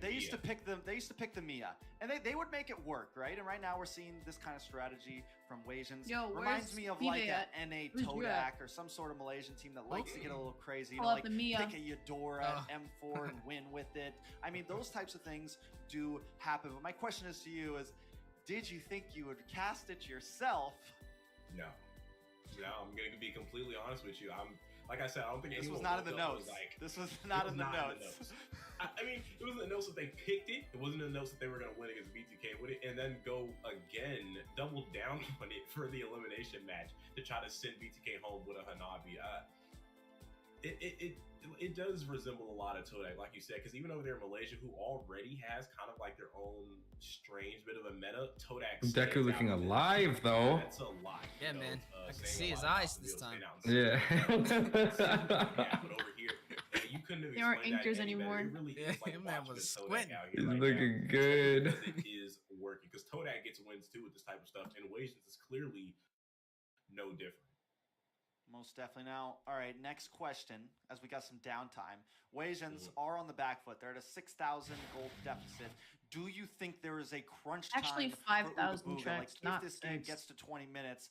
they used to pick the Mia, and they would make it work, right? And right now we're seeing this kind of strategy from Wasians. Reminds me of like a NA Todak or some sort of Malaysian team that likes to get a little crazy, you know, like pick a Eudora M4 and win with it. I mean, those types of things do happen. But my question is to you is, did you think you would cast it yourself? No, I'm gonna be completely honest with you. Like I said, I don't think this was not in the notes. This was not in the notes. I mean, it was in the notes that they picked it. It wasn't in the notes that they were going to win against BTK with it, and then go again, double down on it for the elimination match to try to send BTK home with a Hanabi. It does resemble a lot of Todak, like you said, because even over there in Malaysia, who already has kind of like their own strange bit of a meta, Todak. Deku looking alive though. That's a lot. Yeah, man. I can see his eyes this time. Yeah. But over here, you couldn't have. They aren't anchors anymore. Really like man was squinting. He's looking good. It is working because Todak gets wins too with this type of stuff, and Wasians is clearly no different. Most definitely. Now, all right, next question, as we got some downtime. Wasians are on the back foot. They're at a 6,000 gold deficit. Do you think there is a crunch time? Actually, 5,000 tracks, like, if this game gets to 20 minutes,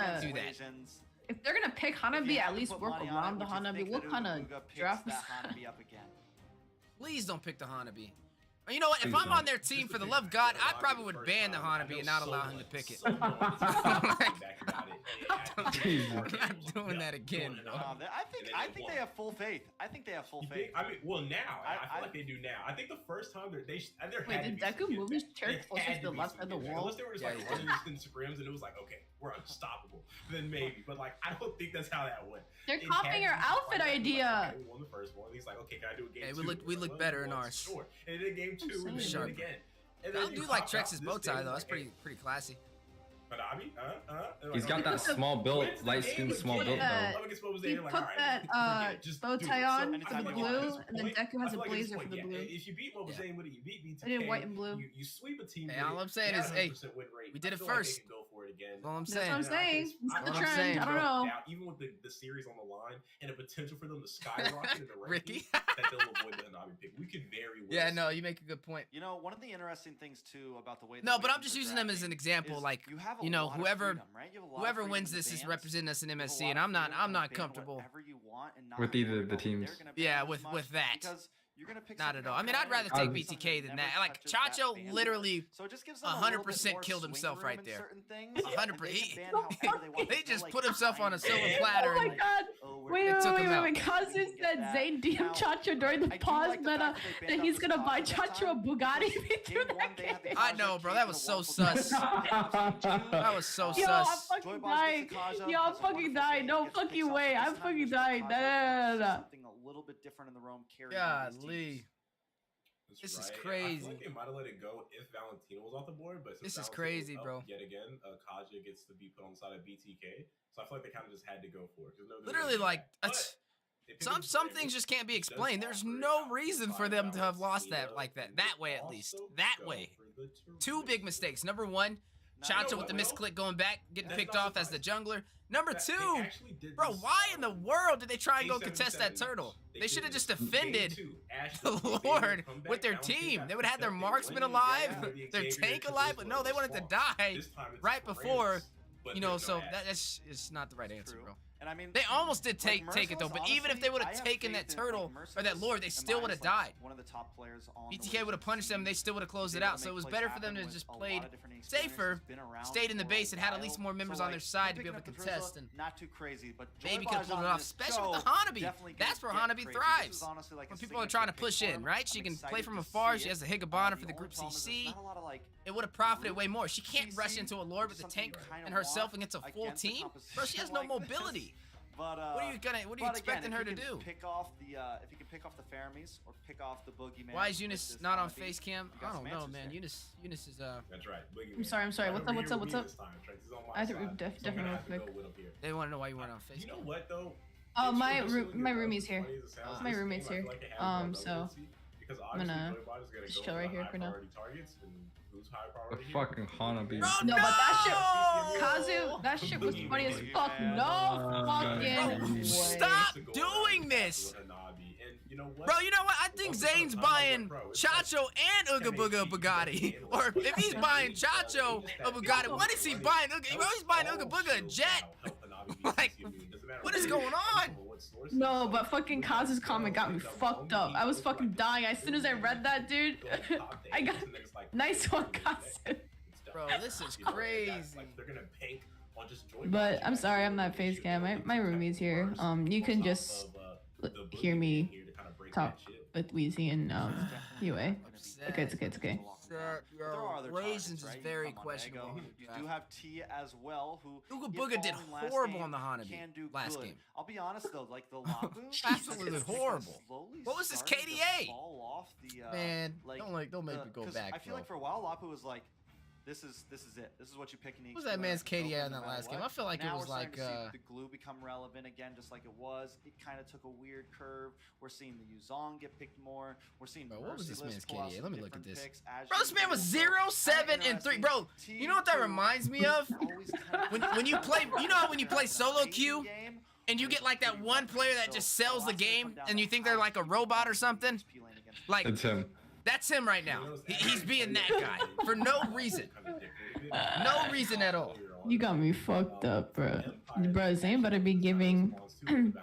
gonna do that. If they're gonna pick Hanabi, at least work around the Hanabi. What kind of draft is that? Please don't pick the Hanabi. You know what? If I'm on their team, for the love of God, I probably would ban the Hanabi and not allow him to pick it. I'm not doing that again, bro. I think they have full faith. I think they have full faith. I mean, well, now I feel like they do now. I think the first time there Wait, did Deku move his chair closer to the left of the wall? Unless they were just like running these scrims and it was like, okay, we're unstoppable. Then maybe, but like I don't think that's how that went. They're copying your outfit idea. We won the first one. He's like, okay, can I do a game Hey, two? we look better in ours. Sure. And then game two, and then again. And I then do like Trex's bow tie though. That's pretty classy. He's got that small build, light skin, small build though. He put that bow tie on for the blue, and then Deku has a blazer for the blue. If you beat Mobile Zane, you beat BTK. I did white and blue. You sweep a team. Hey, all I'm saying is, hey, we did it first. That's all I'm saying. That's what I'm saying. It's the trend. I don't know. Now, even with the series on the line and the potential for them to skyrocket in the rankings, Ricky, that they'll avoid the Hanabi pick. We could very well. Yeah, no, you make a good point. You know, one of the interesting things too about the way. No, but I'm just using them as an example. Like, you know, whoever wins this is representing us in MSC, and I'm not comfortable with either of the teams. Yeah, with that. Not at all. I mean, I'd rather take BTK than that. Like, Chacho literally 100% killed himself right there. 100%. He just put himself on a silver platter. Oh my god. Wait. Kazu said Zane DM Chacho during the pause meta that he's gonna buy Chacho a Bugatti through that game. I know, bro. That was so sus. That was so sus. I'm fucking dying. I'm fucking dying. No fucking way. I'm fucking dying. No. A little bit different in the Rome carry. Golly. This is crazy. I feel like they might have let it go if Valentino was off the board, but this is crazy, bro. Yet again, Kaja gets to be put on the side of BTK, so I feel like they kind of just had to go for it. Literally, like some things just can't be explained. There's no reason for them to have lost that like that. That way, at least. That way. Two big mistakes. Number one, Chacho with the misclick going back, getting picked off as the jungler. Number two, bro, why in the world did they try and go contest that turtle? They should have just defended the Lord with their team. They would have had their marksman alive, their tank alive, but no, they wanted to die right before, you know, so that's it's not the right answer, bro. And I mean, they almost did take it though, but even if they would have taken that turtle or that Lord, they still would have died. One of the top players on BTK would have punished them, they still would have closed it out. So it was better for them to just played safer, stayed in the base, and had at least more members on their side to be able to contest. And not too crazy, but maybe could have pulled it off, especially with the Hanabi. That's where Hanabi thrives. When people are trying to push in, right? She can play from afar. She has a Higabana for the group CC. It would have profited way more. She can't rush into a Lord with the tank and herself against a full team. Bro, she has no mobility. But, what are you expecting her to do? Pick off the if you can pick off the Faramis or pick off the boogeyman. Why is Eunice not on face cam? I don't know, man. Eunice is That's right. I'm sorry. What's up? I think we definitely real quick. They want to know why you weren't on face cam. You know what though? Oh, my roomie's here. My roommate's here. So I'm gonna just chill right here for now. The fucking Hanabi. No, but that shit was funny as fuck. No fucking way. Stop doing this. Bro, you know what? I think Zane's buying Chacho and Ooga Booga a Bugatti. Or if he's buying Chacho a Bugatti, what is he buying? He's buying Ooga Booga a jet. Like, what is going on? No, but fucking Kazu's comment got me fucked up. I was fucking dying as soon as I read that, dude. I got nice one, Kazu. Bro, this is crazy. But I'm sorry, I'm not face cam. My roomie's here. You can just hear me talk with Weezy and Yuwei. Okay, it's okay. Raisins is very questionable. You do have T as well, who Ooga Booga did horrible on the Hanabi last game. I'll be honest though, like the Lapu, absolutely horrible. What was this KDA? Man, don't make me go back. I feel like for a while Lapu was like, this is it. This is what you pick in each. What was that man's KDA in that last game? I feel like it was like the glue become relevant again, just like it was. It kind of took a weird curve. We're seeing the Yuzong get picked more. We're seeing. Bro, what was this man's KDA? Let me look at this. Bro, this man was 0, 7, and 3. Bro, you know what that reminds me of? when you play, you know when you play solo queue. And you get like that one player that just sells the game, and you think they're like a robot or something. Like it's him. That's him right now. He's being that guy for no reason. No reason at all. You got me fucked up, bro. Bro, Zane better be giving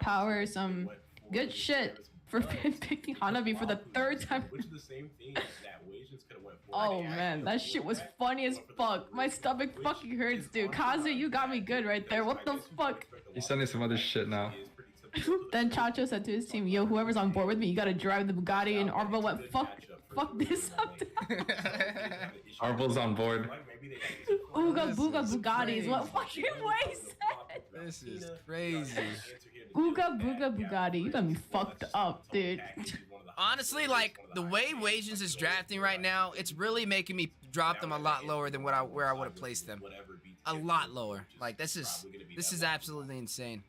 Power some good shit for picking Hanabi for the third time. Which is the same thing that Wasians could have went for. Oh man, that shit was funny as fuck. My stomach fucking hurts, dude. Kazu, you got me good right there. What the fuck? He's sending some other shit now. Then Chacho said to his team, yo, whoever's on board with me, you gotta drive the Bugatti. And Arvo went, fuck this up. Arvo's on board. Ooga booga Bugatti is what fucking Way said. This is crazy. Ooga booga Bugatti, you got me fucked up, dude. Honestly, like the way Wasians is drafting right now, it's really making me drop them a lot lower than where I would have placed them. A lot lower. Like this is absolutely insane.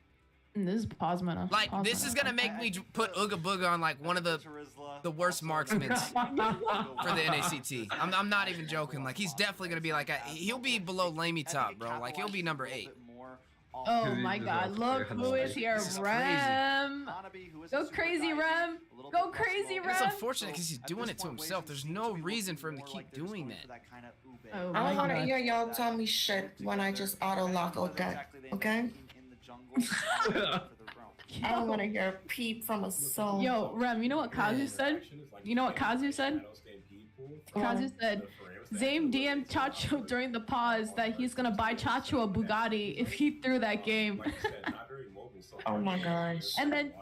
This is Posmana. Like this is gonna make me put Ooga Booga on like one of the worst marksmen for the NACT. I'm not even joking. Like he's definitely gonna be like he'll be below LaimiTop, bro. Like he'll be number 8. Oh my god, look who is here, Rem. Go crazy, Rem. Go crazy, Rem. It's unfortunate because he's doing it to himself. There's no reason for him to keep doing that. Oh I don't want to god. hear y'all tell me shit when I just auto-lock Odette, okay? I don't want to hear a peep from a soul. Yo, Rem, you know what Kazu said? You know what Kazu said? Kazu said, Zame DM Chacho during the pause that he's gonna buy Chacho a Bugatti if he threw that game. Oh my gosh. And then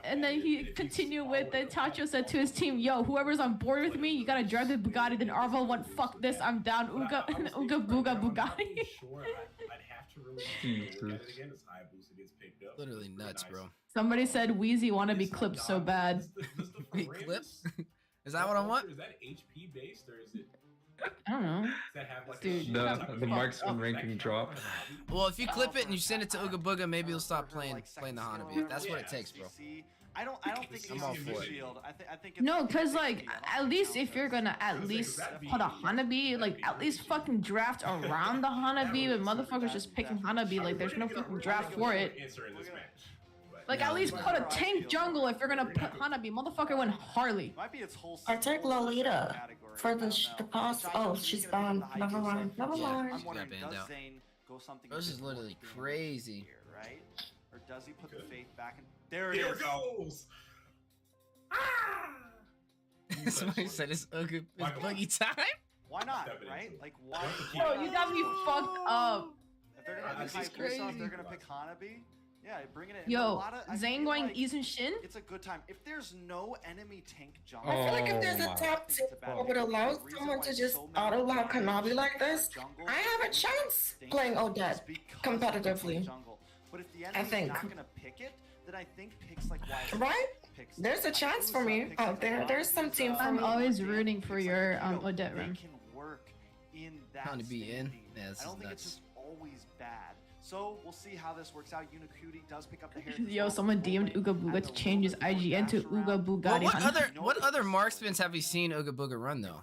he continued with that Chacho said to his team, yo, whoever's on board with me, you gotta drive the Bugatti. Then Arvo went, fuck this, I'm down. Ooga booga Bugatti. Literally nuts, bro. Somebody said Wheezy wanna be clipped so bad. Clips? Is that what I want? Is that HP based or is it? I don't know. Does that have like Dude, The marksman ranking drop. Well, if you clip it and you send it to Ooga Booga, maybe he'll stop playing the Hanabi. That's what it takes, bro. I don't think he's all for it. shield. I think No, cause like at least if you're gonna at least put a Hanabi, like at least fucking draft around the Hanabi, but motherfuckers just picking Hanabi, like there's no fucking draft for it. Like at least put a tank jungle if you're gonna put Hanabi. Motherfucker went Harley. I take Lolita for the pause. Oh, she's banned. Never mind. Never mind. She got banned out. This is literally crazy. Right? Or does he put the faith back in? There it Here goes. Somebody said it's Ooga Boogie time. Why not? Right? Like why? Bro, you got me fucked up. If they're gonna pick Hayabusa, they're gonna pick Hanabi. Yeah, bring it in. Yo, Zane going Eason Shin? It's a good time. If there's no enemy tank jungle, I feel like if there's a top 2 that would allow someone to just auto-lock Hanabi like this, I have a chance playing Odette competitively. But if the I enemy's think. not gonna pick it, then I think picks like YSP Right? picks There's a chance for me out there. There's some team for I'm me. always rooting for your Odette They room. can work in that Trying to be in? standing. Yeah, this I don't is think it's nuts. just always bad. So we'll see how this works out. Unicutie does pick up the hair. Yo, someone DM'd Ooga Booga to change his IGN to Ooga Bugatti. Well, what other marksmans have we seen Ooga Booga run though?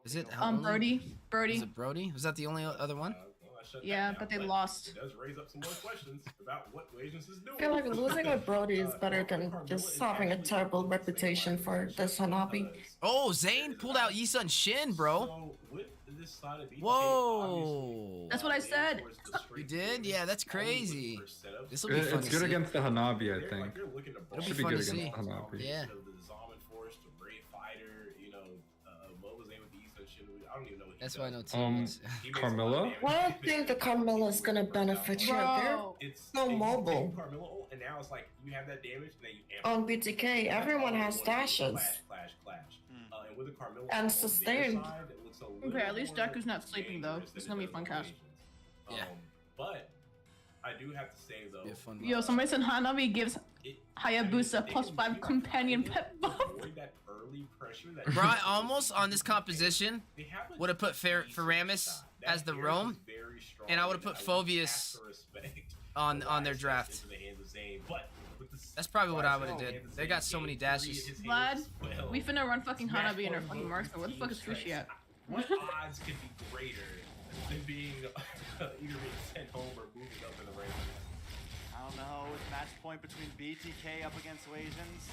Is it Brody. Was it Brody? Was that the only other one? Yeah, but they lost. It does raise up some more questions about what Wasians is doing. I feel like losing with Brody is better than just having a terrible reputation for this Hanabi. Oh, Zane pulled out Yisun Shin, bro. So with this side of BTK, Whoa. That's what I said. You did? Yeah, that's crazy. This will be fun It's to good see. against the Hanabi, I think. It'll be Should be fun good to against see. the Hanabi. Yeah. The Zaman Force, the Brave Fighter, you know, what was name with the Eastern Shin? I don't even know what he That's why I know does. teammates. Carmilla? Well, I think the Carmilla's gonna benefit you. They're It's so mobile. Carmilla, and now it's like you have that damage, and then you amp On BTK, everyone has dashes. Clash. And with the Carmilla And on their sustained. side, it looks a little Okay, at least more Deku's not sleeping though. dangerous It's than gonna it be a fun does on cast. Asians. Yeah. But I do have to say though, Be a fun Yo, one. somebody said Hanabi gives Hayabusa +5 companion pet buff. avoid that early pressure that Bro, I almost on this composition they have a would have put Faramis that as the air roam, is very strong, and I would have put I would have Phoveus to respect on the their access draft. into the hands of Zane, but with the That's probably what I would have Barcelona did. hands of They Zane, got so many Zane dashes. his Vlad, hands well. we finna run fucking Smash Hanabi in our one fucking more marksman. Where the fuck is team Sushi at? strikes. What odds could be greater than being either being sent home or moving up in the rankings? I don't know. With match point between BTK up against Wasians,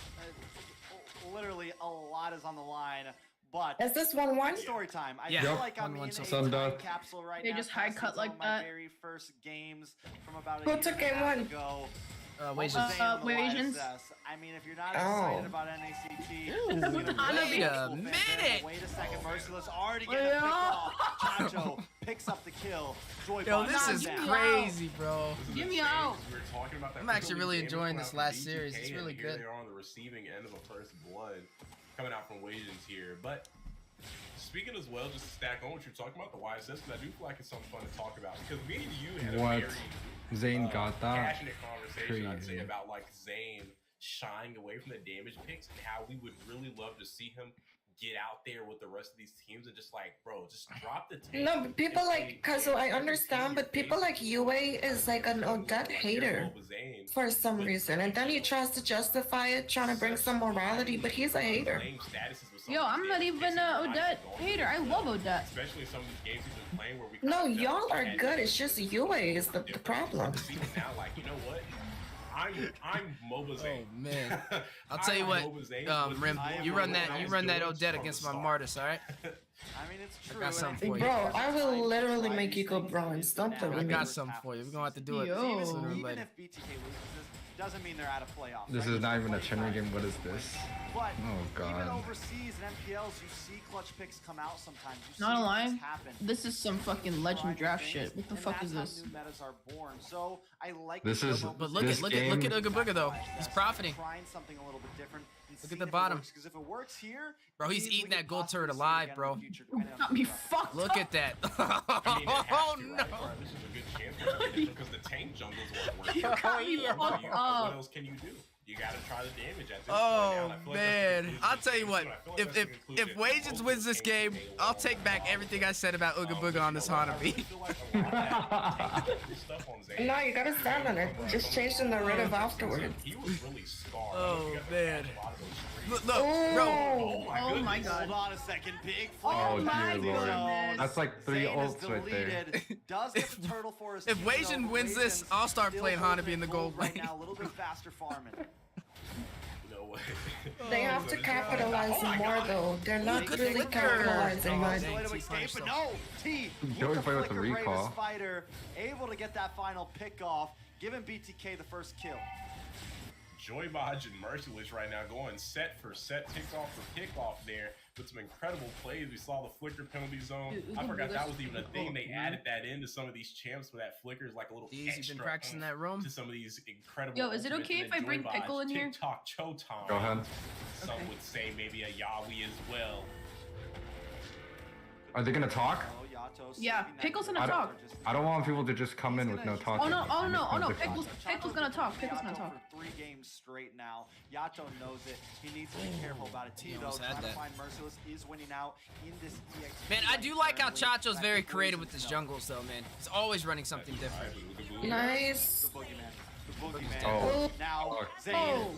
literally a lot is on the line. But Is this 1-1? story time. I Yeah. feel Yep. like I'm in 1-1 a so far. time capsule right They now. just high testing cut some like of my that. very first games from about a Who year took and a game half one? ago. Asians. I mean, if you're not excited about NACT, Wait a minute. Wait a second, Merciless already getting a pick off. Chacho picks up the kill. Yo, this is crazy, bro. Give me out. I'm actually really enjoying this last series. It's really good. They are on the receiving end of a first blood coming out from Wasians here. But speaking as well, just to stack on what you're talking about, the YSS, because I do feel like it's something fun to talk about. Because me and you had a very Zane got that. passionate conversation, I'd say, about like Zane shying away from the damage picks and how we would really love to see him get out there with the rest of these teams and just like, bro, just drop the tank. No, but people like Kazu, I understand, but people like Yuwei is like an Odette hater for some reason, and then he tries to justify it, trying to bring some morality, but he's a hater. Yo, I'm not even an Odette hater. I love Odette. Especially in some of these games he's been playing where we No, y'all are good. It's just Yuwei is the problem. Now, like, you know what? I'm MOBA Zane. Oh man, I'll tell you what, Rim, you run that Odette against my Martis, all right? I mean, it's true. I got something for you. Bro, I will literally make you go bronze. Don't play with I me. got something for you. We're gonna have to do it sooner or Even later. if BTK loses this, doesn't mean they're out of playoffs. This is not even a tournament game. What is this? But Oh even god. overseas and MPLs, you see clutch picks come out sometimes. You Not see a lie. things happen. This is some fucking legend draft shit. What the fuck is this? New metas are born. So I like This is- But look at Ooga Booga though. He's profiting. trying something a little bit different. Look at the bottom. Because if it works here, Bro, he's eating that gold turret alive, bro. Got me fucked Look at that. Oh no. This is a good chance because the tank jungles won't work. You got me fucked What up. else can you do? You gotta try the damage at this Oh point now. man, I'll tell you what. If Wasians wins this game, I'll take back everything I said about Ooga Booga on this Hanabi. No, you gotta stand on it. Just change the narrative afterwards. Oh man. Look, bro. Oh my god. Hold on a second, big Oh my dear lord. goodness. That's like 3 Zane is ults right there. deleted. Does get the turtle for his If team, Wasian though. wins this, Wasian's I'll start still playing holding Hanabi in the it gold right lane. now, a little bit faster farming. No way. They have to capitalize more though. They're not really capitalizing much. Way to escape, but no, T. Joey play with the Flicker recall. Bravest Fighter, able to get that final pick off, giving BTK the first kill. Joybodge and Merciless right now going set for set, tick-off for pick-off there with some incredible plays. We saw the flicker penalty zone. I forgot that was even a thing. They added that into some of these champs where that flicker is like a little You've extra been practicing that room? to some of these incredible Yo, is it ultimates. okay And if I then bring Joybodge, Pickle in here? TikTok Chotom. Go ahead. Some would say maybe a Yawi as well. Are they gonna talk? Yeah, Pickle's gonna talk. I don't want people to just come in with no talking. Oh no, oh no, oh no, Different. Pickle's gonna talk. Pickle's gonna talk. For 3 games straight now. Yato knows it. He needs to be careful about it. T though, almost had trying to that. find Merciless is winning out in this EXP. Man, I do like how Chacho's very creative with his jungles though, man. He's always running something different. Nice. The boogeyman. The boogeyman. Oh. Now, Zane,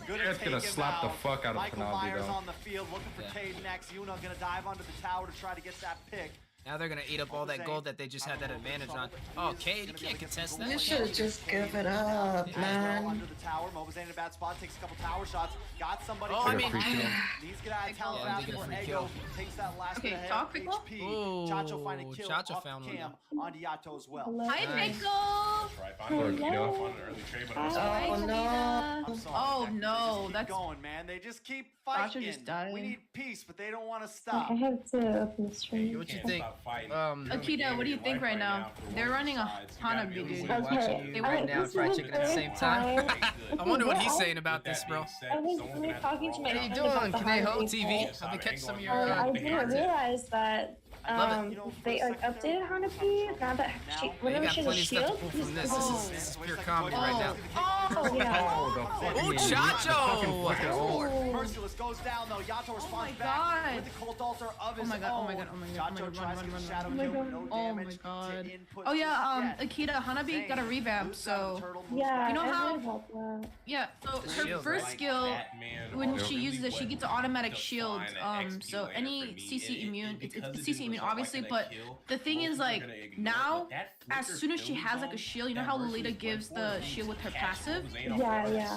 gonna It's take gonna him slap the out. fuck out of Michael Penelope, Myers though. on the field looking for Cade next. Yuna gonna dive onto the tower to try to get that pick. Now they're gonna eat up all that gold that they just had that advantage on. Oh, Cade, you can't contest You that. should just give it up, man. Under the tower, Mobazane in a bad spot, takes a couple tower shots, got somebody. Oh, I mean, Free kill. needs to get out of town Yeah, fast they get a before free Ego kill. takes that last Okay, bit ahead talk, of Pickle? HP. Ooh, Chacho find a kill Chacho off found one. cam onto Yato as well. Hi, Nice. Pickle. Right, finally, Hello. on an early trade, but also Oh no. I'm sorry, Oh, Deck, they no, just keep that's- going, man. They just keep Chacho fighting. just died. We need peace, but they don't want to stop. I have to open the stream. What you can't think? stop fighting. Akita, what do you think right now? They're running a Hanabi, dude. Okay. They right now, fried chicken at the same time. I wonder what he's saying about this, bro. I was really talking to my What are you friend about doing, the Kaneho Hanabi TV? poll. I've been catching some of your I didn't realize that Love they like updated Hanabi now that she, You whenever got she has plenty a of stuff to shield, pull he's from this. cold. This is pure comedy right now. Oh yeah. Oh, the fucking Ooh, Chacho! fucking ult. Merciless goes down though. Yato responds back God. with the cold altar of his Oh my god, oh my own. god, oh my god, Yato oh my tries god, to run, get run, shadow run, kill, run. no Oh damage my to god. input Oh yeah, just yet. Akita, Hanabi got a revamp, so Yeah, You know I how- heard about that. yeah, so her Shield, first right? skill, when she really uses it, she went gets an automatic to shield. find an XP So laner any for me, CC and immune, it's because it CC didn't immune result obviously, in a but kill, the thing most is people are like gonna ignore now, that as flicker soon as she penalty has like a zone, shield, you know that how Merciless Lolita went gives for the these shield with her cash passive? moves ain't on Yeah, purpose. yeah.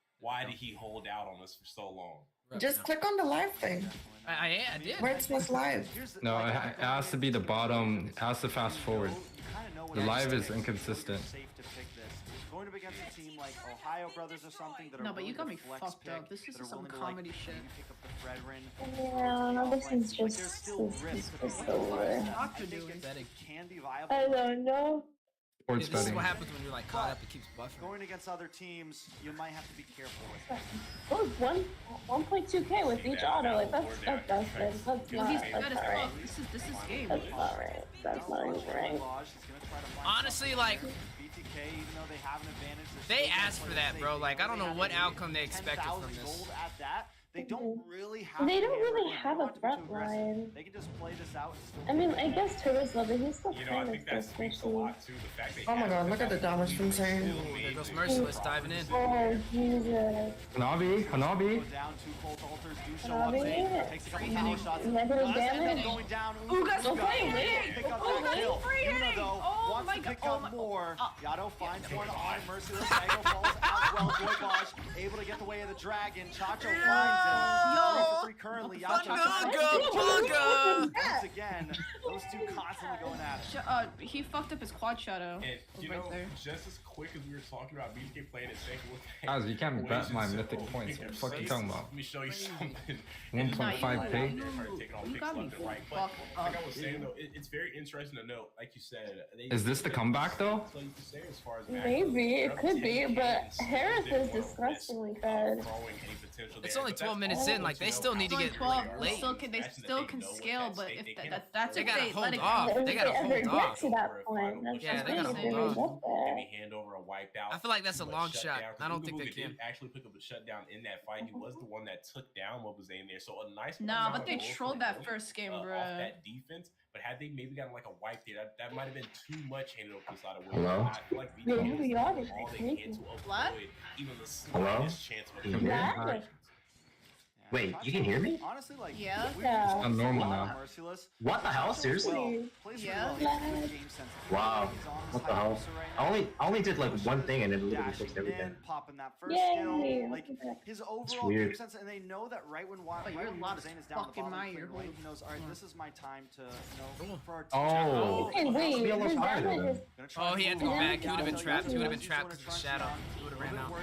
Why did he hold out on us for so long? Just click on the live thing. I did. Where it says live. No, it has to be the bottom. It has to fast forward. know what The live is safe inconsistent. to pick this. Going up against a team like OhioBrothers or something that are No, but you got me flex fucked pick, up. This is that are some willing to, comedy like, shit. maybe pick up the Fredrin. Yeah, this is Like, just there's still risk. over. Doctor doing? It can be viable. I don't know. Sports This is betting. what happens when you're like caught up. It keeps buffering. Going against other teams, you might have to be careful with it. Oh, 1.2K with each auto. Like that's good. That's Well, not. he's That's good as not right. fuck. This is game. That's not right. That's not even right. Honestly, like, BTK, even though they have an advantage, they asked for that, bro. Like, I don't know what outcome they expected from this. At that, they don't really have. They don't really have a front line. They can just play this out. I mean, I guess Turbo's love it. He's still You know, I kind think of that so speaks a squishy. lot to the fact that Oh my god, look at the damage from Zane. There goes Merciless diving in. Oh, Jesus. Hanabi. Down two Colt altars do show up. Hanabi. Takes a couple power shots. Negative damage. Going down. Uga's Don't play with it. Pick up Uga's that kill. free Yuna hitting. though Oh wants my to god. pick up more. Yado finds one on Merciless. Dago falls out well. Boybosh able to get the way of the dragon. Chacho finds him. Yo. Free currently. Bunga! Once again, those two constantly going at it. He fucked up his quad shadow. And you right know, there. just as quick as we were talking about BTK playing it safe with Guys, you can't bet my Wations, mythic so points. What the fuck you let talking about? me show you something. 1.5K? You got me fucked up. Like I was saying though, it's very interesting to note, like you said. Is this the comeback though? Maybe it could be, but Harris is disgustingly good. It's only 12 minutes in. Like, they still need to get 12. like, They late. still can scale, but if that's They if gotta they hold let it off. go. They gotta ever hold get off. to that point. That's Yeah, the they gotta thing, hold really off. get there. Maybe hand over a wipeout. I feel like that's a but long shut shot. down. I don't think Uga they did can. actually pick up a shutdown in that fight. He was the one that took down what was in there. So a nice. Nah, amount but of they goals for trolled them, that first game, off bruh. that defense. But had they maybe gotten like a wipe there, that might have been too much handed over to the side of Hello? I feel like Yeah, BTK we is are doing just all they sneaky. can to What? avoid even the Hello? slightest chance of a Yeah. Wait, you can hear me? Honestly, like, Yeah. Yeah. I'm normal now. Merciless. What the hell? Seriously? Yeah. Wow. What the hell? I only did like one thing and it literally fixed everything. Popping that first Yay. skill. Like, his overall weird. game sense, and they know that right when But you're a lot of Zane is down the fucking bottom my clear ear. lane, he knows, all right, this is my time to, you know, for our Oh. Hey, wait, Be a little his higher damage then. is. Oh, he had to go back. He would have been trapped. He would have been trapped because of the shadow. He would have ran out.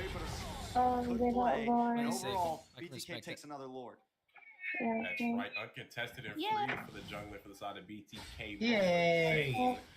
Oh, they got Lord. And Nice save. overall, I can BTK respect takes it. another Lord. Yeah, That's okay. right, uncontested and Yeah. free for the jungler for the side of BTK. Yay.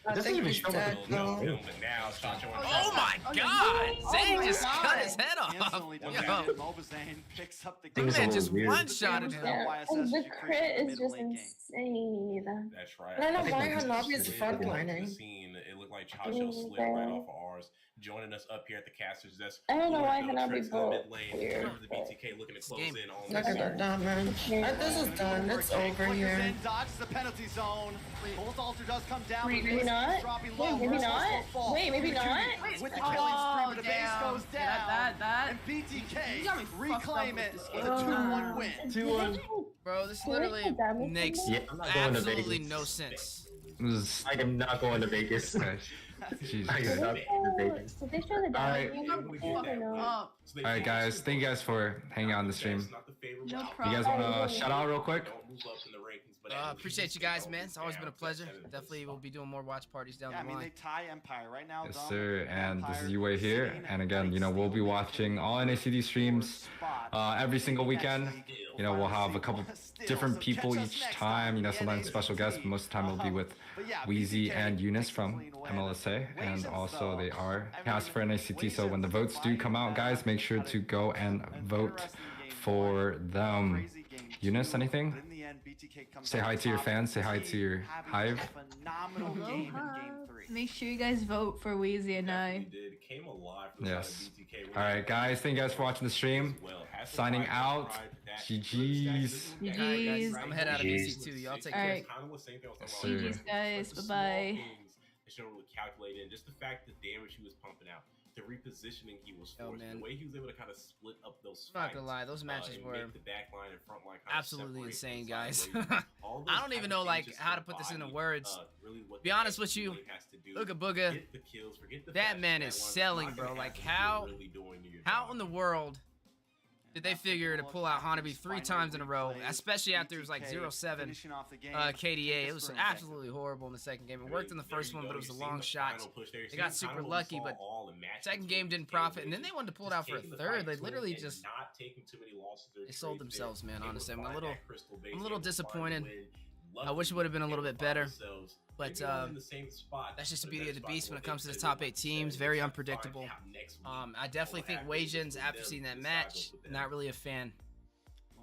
Oh, It doesn't even show dead, up. No, though. but now Chacho and Oh my Oh, god! no. Zane Oh just my cut God. his head off. Instantly Yo, defeated. Mobazane picks up the Things man are just weird. one-shotted him. Yeah, and the crit is just insane. That's right. I don't know why think Hanabi is Slid frontlining. the scene, it looked like Chacho slid right off of ours. Joining us up here at the Caster's Desk. I don't know why Lord Hanabi Tricks in the broke. mid lane. Weird, Remember the BTK looking to close game. in on Look the at that damage. This is done. It's over here. Dodges the penalty zone. Bolt Altar does come down. Wait, but maybe Base not? is dropping Wait, low. maybe Merciless not? will fall. Wait, maybe not? With the killing spree, Oh, but the base damn. goes down. That. And You BTK got me fucked reclaim up it with this with game. a 2-1 win. 2-1. Bro, this Can we literally put damage makes in Yeah, I'm not going to absolutely Vegas. no sense. It was- I am not going to Vegas. Jesus. I am not going to Vegas. Did they show the Alright. damage? You got me fucked up. Alright guys, thank you guys for hanging out on the stream. No You problem. guys wanna shout out real quick? Appreciate you guys, man. It's always been a pleasure. Definitely we'll be doing more watch parties down Yeah, I the mean, they line. tie Empire right now. Yes Dom, sir, and this is Empire Yuwei here, sitting and again, you know, we'll be watching all NACD streams every single weekend. You know, we'll have a couple different people each time, you know, sometimes special guests, but most of the time it'll be with Weezy and Eunice from MLSA, and also they are cast for NACT, so when the votes do come out, guys, make sure to go and vote for them. Eunice, anything? Say hi to your fans, say hi to your hive. Aloha. Make sure you guys vote for Weezy and I. Yes. Alright guys, thank you guys for watching the stream. Signing out. GG's. GG's. I'm gonna head out of BC too. Y'all take care. Alright. Yes, sir. GG's guys. Bye bye. They should really calculate in just the fact the damage he was pumping out, the repositioning he was Yo, forcing, man. the way he was able to kind of split up those I'm not fights. gonna lie, those matches and were make the back line and front line kind of absolutely separate insane, from the guys. side ways. I don't even know like how to put this into words. Be honest with you, Ooga Booga, Get the kills, forget the that fact man that is one's selling, not bro. gonna Like happen if you're how really doing your how job. in the world did they figure to pull out Hanabi 3 times in a row, especially after it was like 0-7 KDA. It was absolutely horrible in the second game. It worked in the first one, but it was a long shot. They got super lucky, but second game didn't profit, and then they wanted to pull it out for a third. They literally just they sold themselves, man. Honestly, I'm a little disappointed. I wish it would have been a little bit better. But that's just the beauty of the beast when it comes to the top 8 teams. Very unpredictable. I definitely think Wasians, after seeing that match, not really a fan.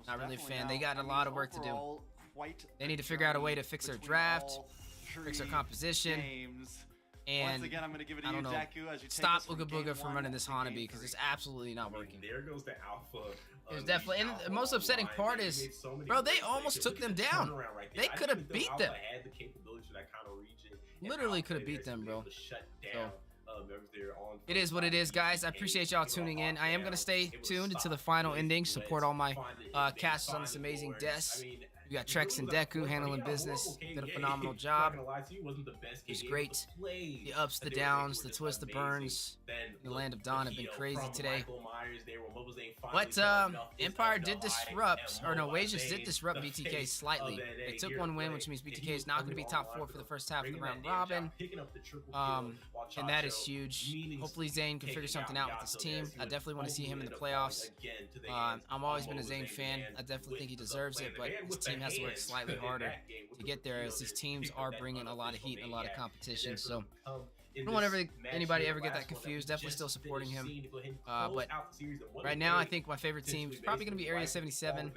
Not really a fan. They got a lot of work to do. They need to figure out a way to fix their draft, fix their composition, and I don't know, stop Ooga Booga from running this Hanabi because it's absolutely not working. There goes the alpha. There's definitely, and the most upsetting part is, bro, they almost took them down. They could have beat them. Literally could have beat them, bro. So, it is what it is, guys. I appreciate y'all tuning in. I am going to stay tuned until the final ending. Support all my casters on this amazing desk. We got Trex and Deku handling business. Did a phenomenal job. It was great. The ups, the downs, the twists, the burns. The Land of Dawn have been crazy today. But Empire did disrupt, or no, Wasians did disrupt BTK slightly. They took one win, which means BTK is not going to be top 4 for the first half of the round robin. And that is huge. Hopefully Zayn can figure something out with his team. I definitely want to see him in the playoffs. I've always been a Zayn fan. I definitely think he deserves it, but his team has to work slightly harder to get there, as these teams are bringing a lot of heat and a lot of competition. So I don't want anybody ever get that confused. Definitely still supporting him. But right now, I think my favorite team is probably going to be Area 77.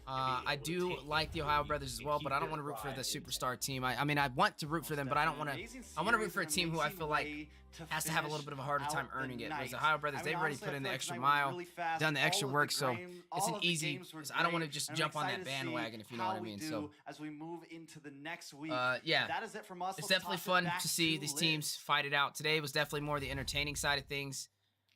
I do like the Ohio Brothers as well, but I don't want to root for the superstar team. I mean, I want to root for them, but I don't want to. I want to root for a team who I feel like has to have a little bit of a harder time earning it. Whereas the Ohio Brothers, they've already put in the extra mile, done the extra work, so it's an easy. I don't want to just jump on that bandwagon, if you know what I mean. So as we move into the next week, yeah, that is it from us. It's definitely fun to see these teams fight it out. Today was definitely more the entertaining side of things.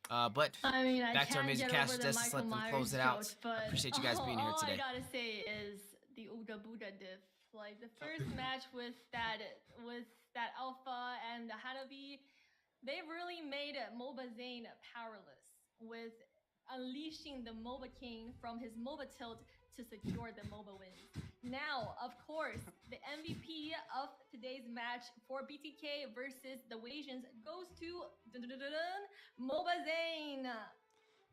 But I mean, back to our amazing cast, just let them close it out. I appreciate you guys being here today. All I gotta say is the Ooga Booga diff. Like the first match with that Alpha and the Hanabi, they really made MOBA Zayn powerless with unleashing the MOBA King from his MOBA tilt to secure the MOBA wins. Now, of course, the MVP of today's match for BTK versus the Wasians goes to MOBA Zayn.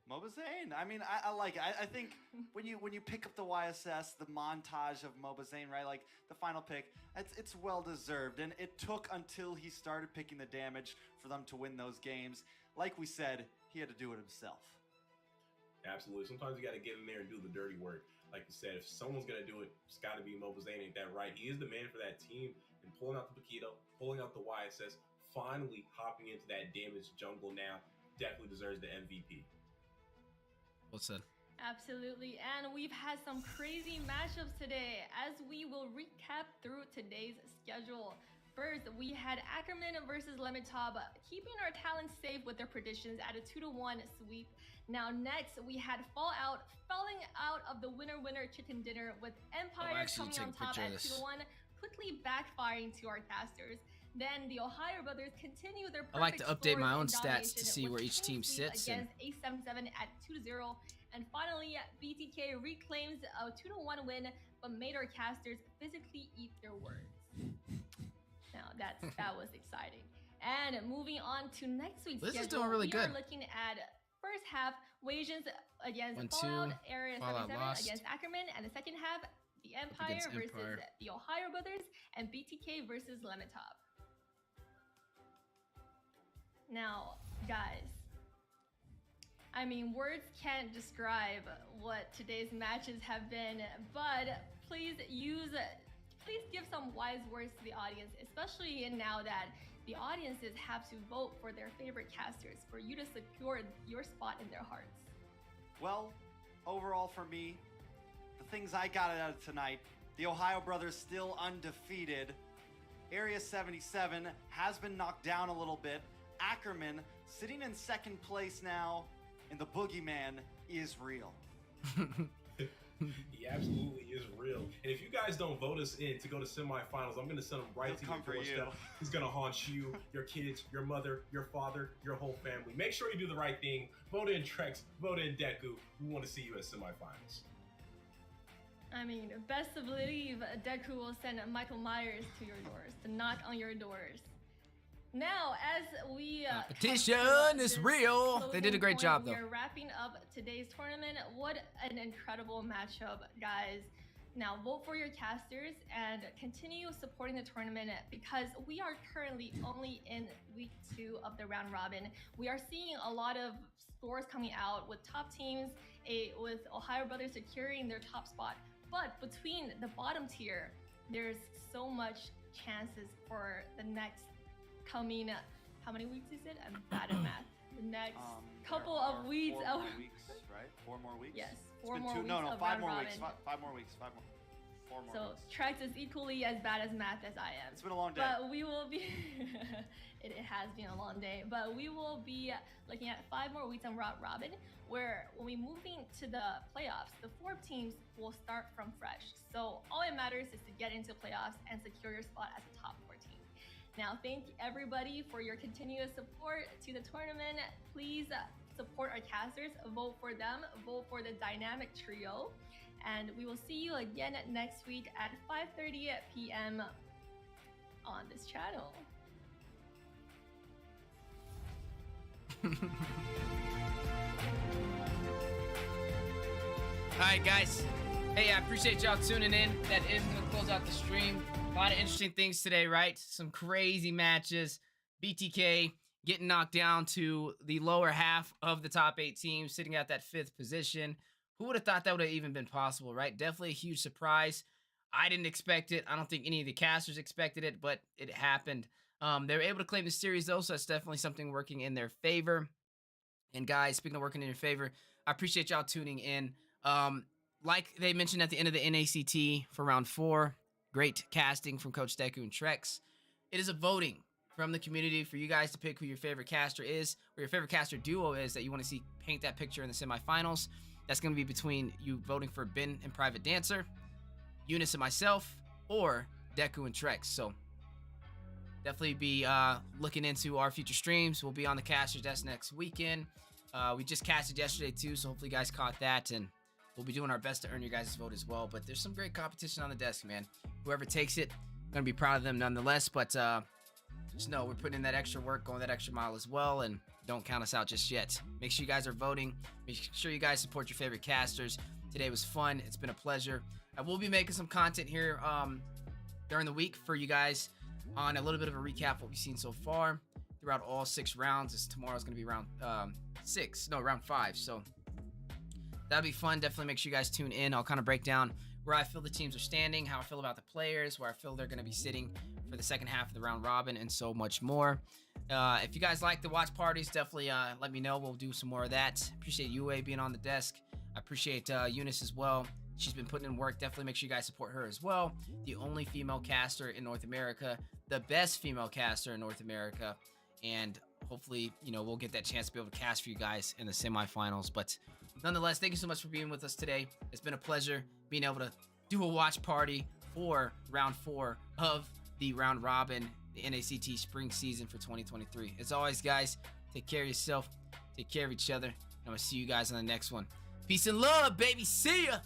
MOBA Zayn. I mean, I like it. I think when you pick up the YSS, the montage of MOBA Zayn, right? Like the final pick, it's well deserved, and it took until he started picking the damage for them to win those games. Like we said, he had to do it himself. Absolutely. Sometimes you got to get in there and do the dirty work. Like you said, if someone's going to do it, it's got to be MOBA Zayn. Ain't that right? He is the man for that team. And pulling out the Paquito, pulling out the YSS, finally hopping into that damaged jungle now, definitely deserves the MVP. Well said. Absolutely. And we've had some crazy matchups today as we will recap through today's schedule. First, we had Ackerman versus LaimiTop, keeping our talents safe with their predictions at a 2-1 sweep. Now next, we had Fallout falling out of the winner-winner chicken dinner with Empire coming on top at 2-1, quickly backfiring to our casters. Then the Ohio Brothers continue their perfect I like to update my own stats to domination see where each team sits. Against A77 at 2-0. And finally, BTK reclaims a 2-1 win, but made our casters physically eat their words. Now that was exciting. And moving on to next week's schedule, is doing really good. We are looking at first half Wasians against Fallout, Area 77 against Ackerman, and the second half the Empire versus the Ohio Brothers, and BTK versus LaimiTop. Now, guys, I mean, words can't describe what today's matches have been, but please give some wise words to the audience, especially now that the audiences have to vote for their favorite casters for you to secure your spot in their hearts. Well, overall for me, the things I got out of tonight, the Ohio Brothers still undefeated. Area 77 has been knocked down a little bit. Ackerman sitting in second place now, and the boogeyman is real. He absolutely is real. And if you guys don't vote us in to go to semifinals, I'm going to send them right to your doorstep. He's going to haunt you, your kids, your mother, your father, your whole family. Make sure you do the right thing. Vote in Trex, vote in Deku. We want to see you at semifinals. I mean, best to believe Deku will send Michael Myers to your doors, to knock on your doors. Now, as we competition is real. They did a great job, though. We're wrapping up today's tournament. What an incredible matchup, guys. Now, vote for your casters and continue supporting the tournament because we are currently only in week 2 of the round robin. We are seeing a lot of scores coming out with top teams, with OhioBrothers securing their top spot. But between the bottom tier, there's so much chances for the next coming, how many weeks is it? I'm bad at math. The next couple of weeks. 4 more weeks, right? 4 more weeks? Yes, 4 more weeks. No, 5 more weeks. 5 more weeks. 4 more so weeks. Trex is equally as bad as math as I am. It's been a long day. But we will be, it has been a long day, but we will be looking at 5 more weeks on round robin, where when we moving to the playoffs, the 4 teams will start from fresh. So all it matters is to get into playoffs and secure your spot as a top 4 team. Now, thank everybody for your continuous support to the tournament. Please support our casters, vote for them, vote for the dynamic trio, and we will see you again next week at 5:30 p.m. on this channel. Alright, guys. Hey, I appreciate y'all tuning in. That is going to close out the stream. A lot of interesting things today, right? Some crazy matches. BTK getting knocked down to the lower half of the top 8 teams, sitting at that 5th position. Who would have thought that would have even been possible, right? Definitely a huge surprise. I didn't expect it. I don't think any of the casters expected it, but it happened. They were able to claim the series, though, so that's definitely something working in their favor. And, guys, speaking of working in your favor, I appreciate y'all tuning in. Like they mentioned at the end of the NACT for round 4, great casting from Coach Deku and Trex. It is a voting from the community for you guys to pick who your favorite caster is, or your favorite caster duo is that you want to see paint that picture in the semifinals. That's going to be between you voting for Ben and Private Dancer, Eunice and myself, or Deku and Trex. So definitely be looking into our future streams. We'll be on the Caster's Desk next weekend. We just casted yesterday too, so hopefully you guys caught that, and we'll be doing our best to earn your guys' vote as well. But there's some great competition on the desk, man. Whoever takes it, I'm going to be proud of them nonetheless. But just know we're putting in that extra work, going that extra mile as well, and don't count us out just yet. Make sure you guys are voting. Make sure you guys support your favorite casters. Today was fun. It's been a pleasure. I will be making some content here during the week for you guys on a little bit of a recap of what we've seen so far throughout all 6 rounds. As tomorrow's going to be round 5. So that'll be fun. Definitely make sure you guys tune in. I'll kind of break down where I feel the teams are standing, how I feel about the players, where I feel they're going to be sitting for the second half of the round robin, and so much more. If you guys like the watch parties, definitely let me know. We'll do some more of that. Appreciate Yuwei being on the desk. I appreciate Eunice as well. She's been putting in work. Definitely make sure you guys support her as well. The only female caster in North America, the best female caster in North America, and hopefully, you know, we'll get that chance to be able to cast for you guys in the semifinals. But nonetheless, thank you so much for being with us today. It's been a pleasure being able to do a watch party for round 4 of the round robin, the NACT Spring season for 2023. As always, guys, take care of yourself, take care of each other, and I'm gonna see you guys on the next one. Peace and love, baby. See ya.